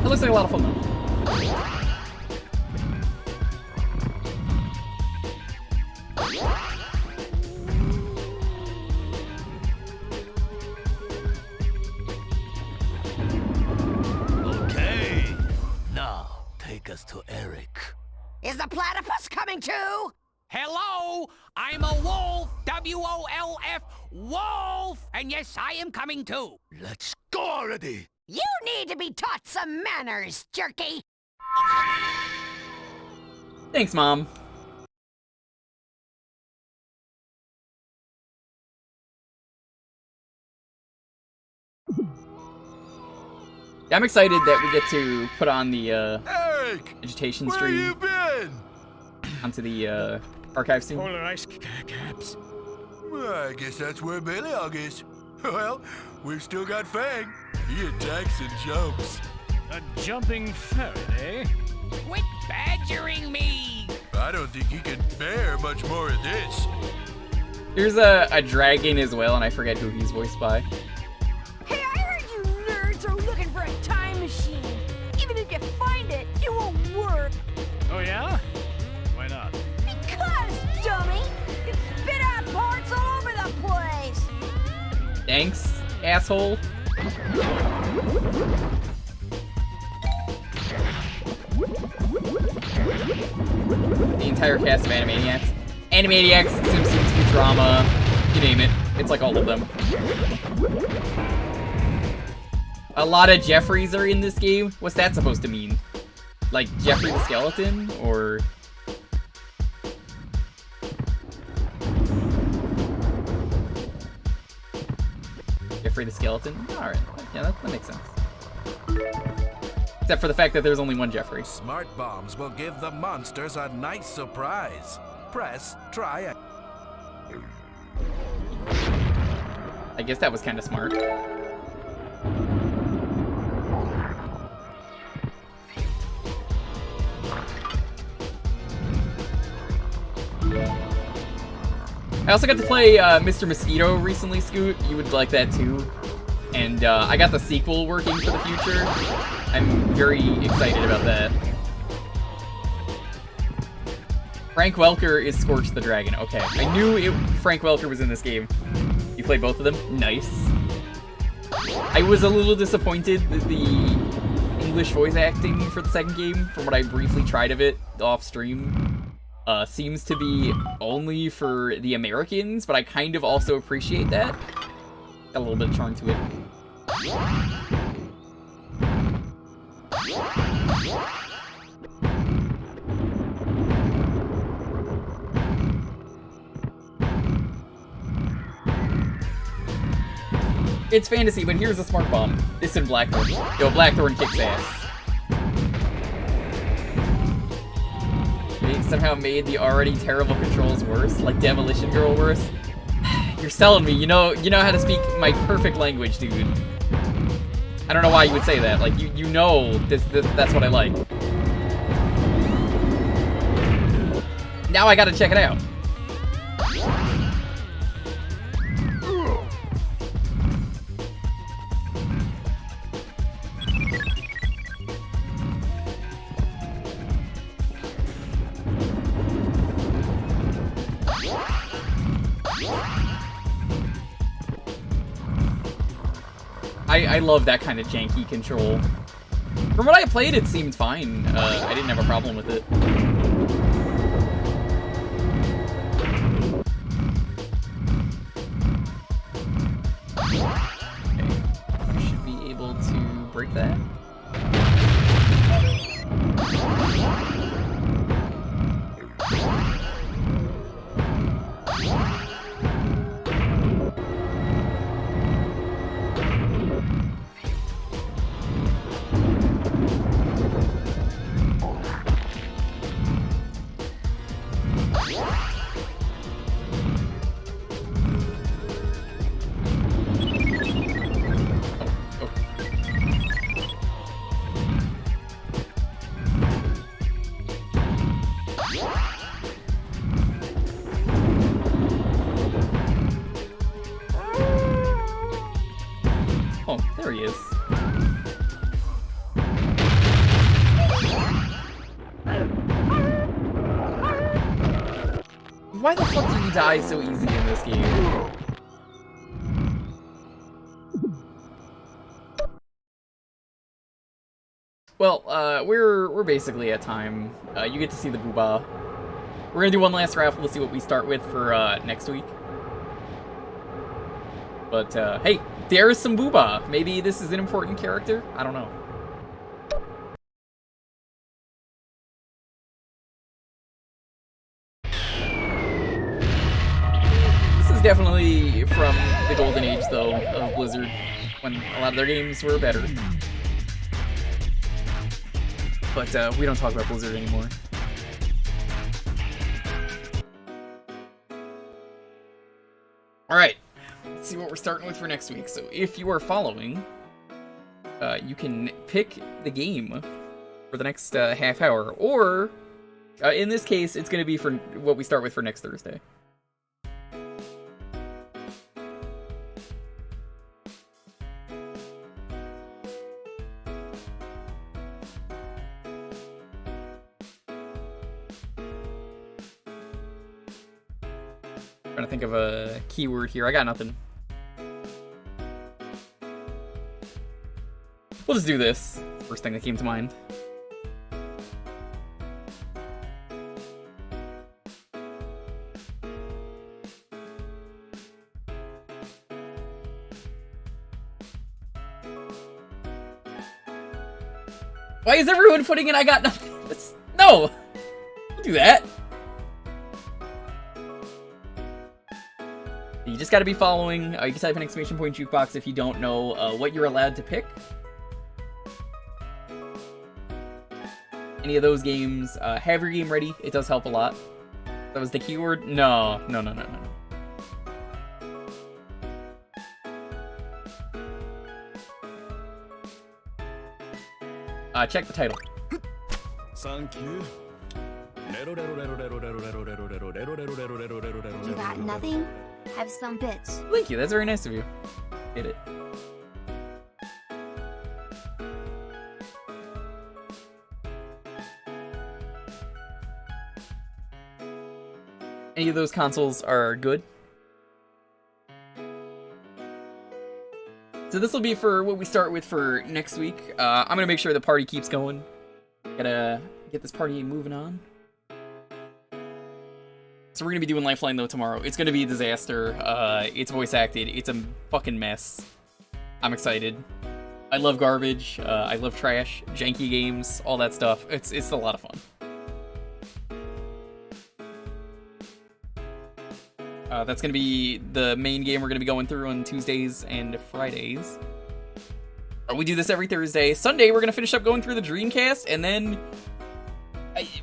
Speaker 1: That looks like a lot of fun though.
Speaker 10: To Eric.
Speaker 7: Is the platypus coming too?
Speaker 13: Hello, I'm a wolf, W-O-L-F, wolf, and yes, I am coming too.
Speaker 10: Let's go already.
Speaker 7: You need to be taught some manners, Jerky.
Speaker 1: Thanks, Mom. Yeah, I'm excited that we get to put on the vegetation stream.
Speaker 9: Where you been?
Speaker 1: Onto the archive scene.
Speaker 11: Polar ice caps.
Speaker 9: I guess that's where Baleog is. Well, we've still got Fang. He attacks and jumps.
Speaker 11: A jumping ferret, eh?
Speaker 13: Quit badgering me!
Speaker 9: I don't think he can bear much more of this.
Speaker 1: There's a dragon as well, and I forget who he's voiced by.
Speaker 7: Hey, I heard you nerds are looking for a time machine. Even if you find it, it won't work.
Speaker 11: Oh yeah? Why not?
Speaker 7: Because, dummy, you spit out parts all over the place.
Speaker 1: Thanks, asshole. The entire cast of Animaniacs. Animaniacs, Simpsons, Futurama, you name it. It's like all of them. A lot of Jeffreys are in this game. What's that supposed to mean? Like Jeffrey the Skeleton, or... Jeffrey the Skeleton? Alright, yeah, that makes sense. Except for the fact that there's only one Jeffrey.
Speaker 8: Smart bombs will give the monsters a nice surprise. Press try it.
Speaker 1: I guess that was kind of smart. I also got to play Mr. Mosquito recently, Scoot. You would like that too. And I got the sequel working for the future. I'm very excited about that. Frank Welker is Scorch the Dragon. Okay, I knew Frank Welker was in this game. You played both of them? Nice. I was a little disappointed that the English voice acting for the second game, from what I briefly tried of it off stream, seems to be only for the Americans, but I kind of also appreciate that. Got a little bit of charm to it. It's fantasy, but here's a smart bomb. This in Blackthorn. Yo, Blackthorn kicks ass. They somehow made the already terrible controls worse, like Demolition Girl worse. You're selling me. You know how to speak my perfect language, dude. I don't know why you would say that. Like, you know that's what I like. Now I gotta check it out. I love that kind of janky control. From what I played, it seemed fine. I didn't have a problem with it. Okay. I should be able to break that. There he is. Why the fuck do you die so easy in this game? Well, we're basically at time. You get to see the booba. We're gonna do one last raffle to see what we start with for next week. But hey, there's some booba. Maybe this is an important character. I don't know. This is definitely from the golden age, though, of Blizzard, when a lot of their games were better. But we don't talk about Blizzard anymore. see what we're starting with for next week. So if you are following, you can pick the game for the next half hour, or in this case, it's going to be for what we start with for next Thursday. Trying to think of a keyword here. I got nothing. We'll just do this. First thing that came to mind. Why is everyone putting in I got nothing? No! Don't do that. You just gotta be following. You can type an exclamation point Jewkbox if you don't know what you're allowed to pick. Any of those games, have your game ready. It does help a lot. That was the keyword? No. Check the title.
Speaker 5: Thank you. You got nothing? Have some bits.
Speaker 1: Thank you, that's very nice of you. Get it. Any of those consoles are good. So this will be for what we start with for next week. I'm gonna make sure the party keeps going. Gotta get this party moving on. So we're gonna be doing Lifeline though tomorrow. It's gonna be a disaster. It's voice acted. It's a fucking mess. I'm excited. I love garbage. I love trash, janky games, all that stuff. It's a lot of fun. That's gonna be the main game we're gonna be going through on Tuesdays and Fridays. We do this every Thursday. Sunday we're gonna finish up going through the Dreamcast, and then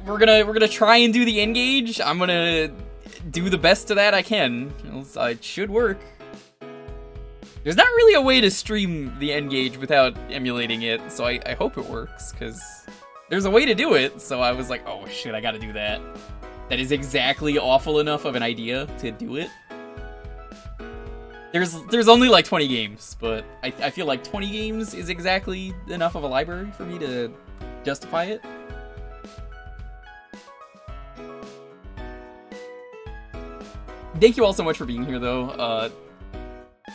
Speaker 1: we're gonna try and do the N-Gage. I'm gonna do the best of that I can. It should work. There's not really a way to stream the N-Gage without emulating it, so I hope it works, because there's a way to do it, so I was like, oh shit, I gotta do that. That is exactly awful enough of an idea to do it. There's only like 20 games, but I feel like 20 games is exactly enough of a library for me to justify it. Thank you all so much for being here, though.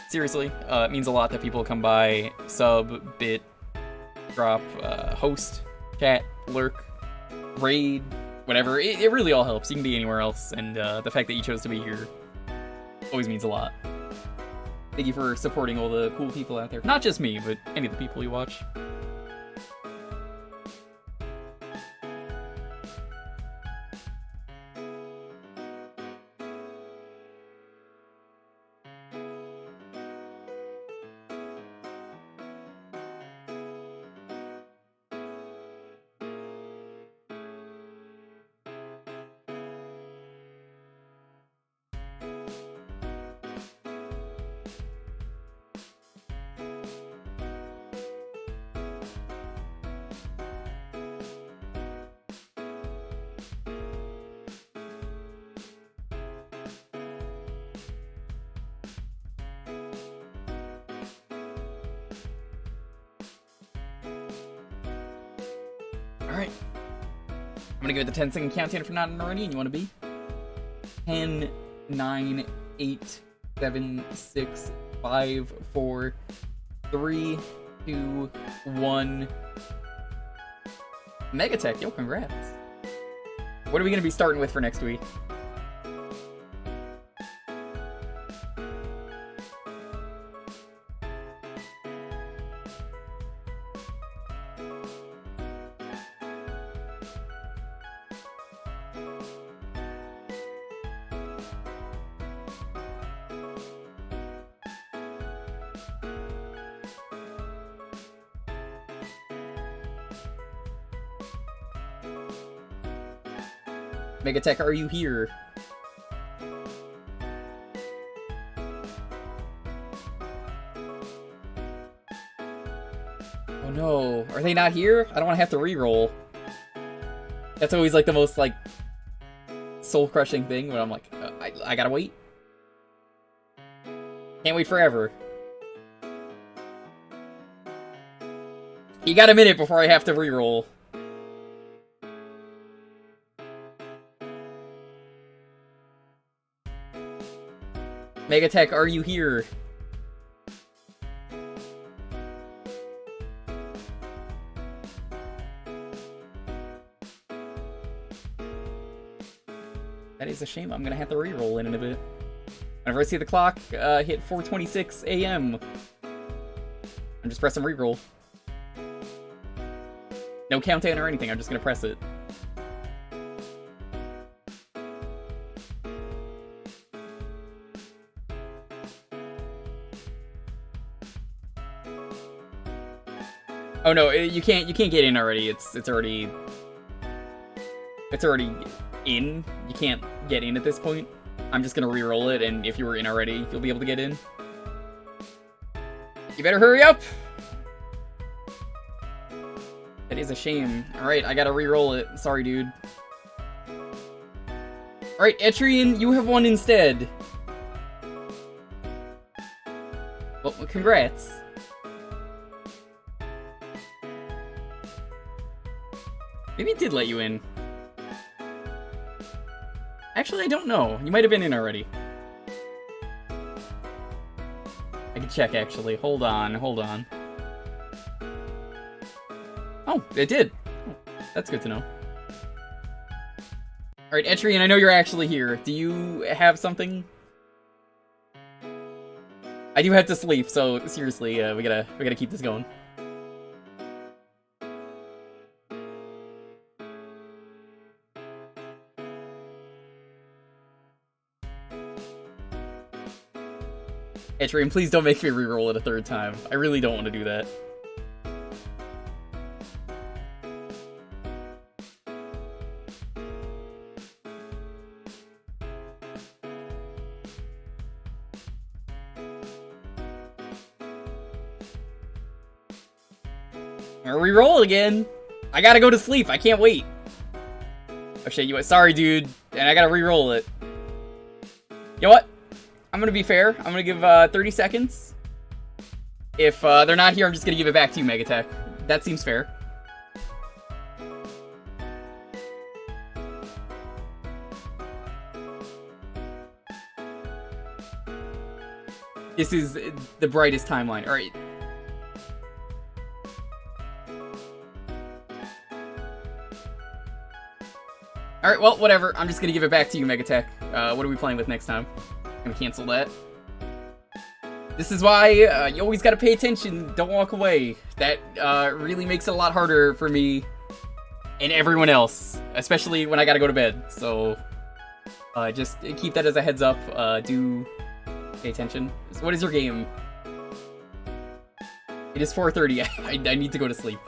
Speaker 1: Seriously, it means a lot that people come by, sub, bit, drop, host, chat, lurk, raid, whatever. It really all helps. You can be anywhere else, and the fact that you chose to be here always means a lot. Thank you for supporting all the cool people out there. Not just me, but any of the people you watch. Alright. I'm gonna give it the 10-second countdown if you're not already and you want to be. 10, 9, 8, 7, 6, 5, 4, 3, 2, 1. Megatech, yo, congrats. What are we gonna be starting with for next week? Megatech, are you here? they not here? I don't want to have to re-roll. That's always like the most like soul-crushing thing when I'm like, I gotta wait. Can't wait forever. You got a minute before I have to re-roll. Megatech, are you here? That is a shame. I'm gonna have to re-roll in a bit. Whenever I see the clock hit 4:26 a.m., I'm just pressing re-roll. No countdown or anything. I'm just gonna press it. Oh no, you can't get in already. It's already in. You can't get in at this point. I'm just gonna re-roll it, and if you were in already, you'll be able to get in. You better hurry up! That is a shame. Alright, I gotta re-roll it. Sorry, dude. Alright, Etrian, you have won instead. Well, congrats. Maybe it did let you in. Actually, I don't know. You might have been in already. I can check, actually. Hold on. Oh, it did. Oh, that's good to know. Alright, Etrian, I know you're actually here. Do you have something? I do have to sleep, so seriously, we gotta keep this going. Etrian, please don't make me re-roll it a third time. I really don't want to do that. I'm gonna re-roll it again. I gotta go to sleep. I can't wait. Oh shit, sorry, dude. And I gotta re-roll it. You know what? I'm gonna be fair. I'm gonna give 30 seconds. If they're not here, I'm just gonna give it back to you, Megatech. That seems fair. This is the brightest timeline. Alright. Alright, well, whatever. I'm just gonna give it back to you, Megatech. What are we playing with next time? I'm gonna cancel that. This is why you always gotta pay attention. Don't walk away. That really makes it a lot harder for me and everyone else, especially when I gotta go to bed. So just keep that as a heads up. Do pay attention. So what is your game? It is 4:30. I need to go to sleep.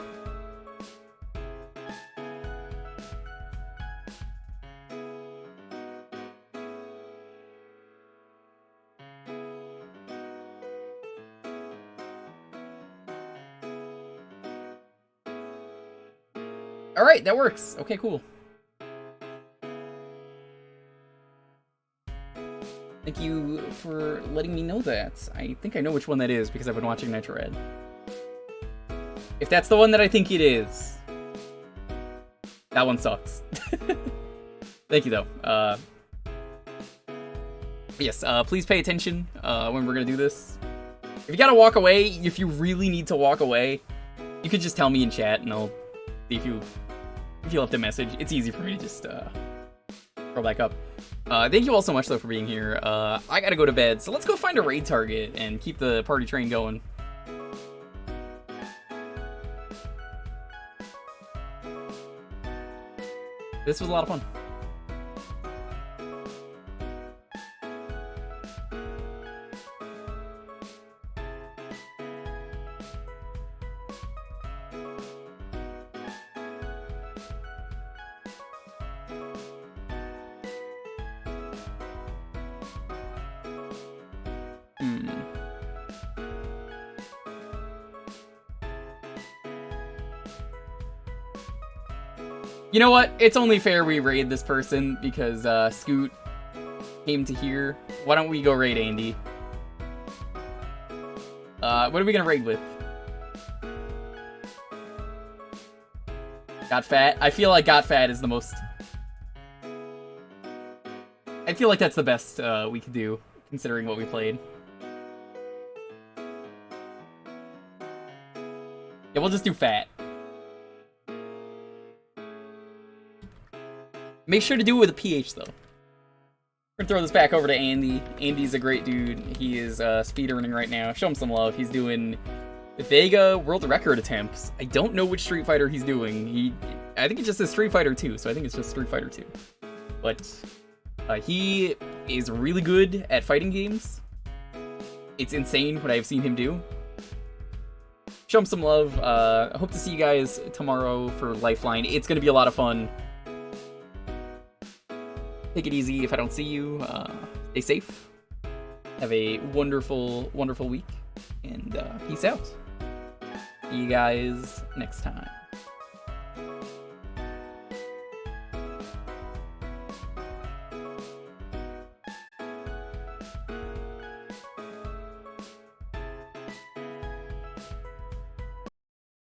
Speaker 1: Alright, that works. Okay, cool. Thank you for letting me know that. I think I know which one that is because I've been watching Nitro Red. If that's the one that I think it is, that one sucks. Thank you, though. Yes, please pay attention when we're gonna do this. If you gotta walk away, if you really need to walk away, you could just tell me in chat and I'll see if you left a message. It's easy for me to just throw back up. Thank you all so much, though, for being here. I gotta go to bed, so let's go find a raid target and keep the party train going. This was a lot of fun. You know what? It's only fair we raid this person because Scoot came to here. Why don't we go raid Andy? What are we gonna raid with? Got Phat? I feel like Got Phat is the most... I feel like that's the best we could do, considering what we played. Yeah, we'll just do Phat. Make sure to do it with a PH, though. We're gonna throw this back over to Andy. Andy's a great dude. He is speedrunning right now. Show him some love. He's doing Vega world record attempts. I don't know which Street Fighter he's doing. I think it just says Street Fighter 2, so I think it's just Street Fighter 2. But he is really good at fighting games. It's insane what I've seen him do. Show him some love. I hope to see you guys tomorrow for Lifeline. It's gonna be a lot of fun. Take it easy if I don't see you. Stay safe. Have a wonderful, wonderful week. And peace out. See you guys next time.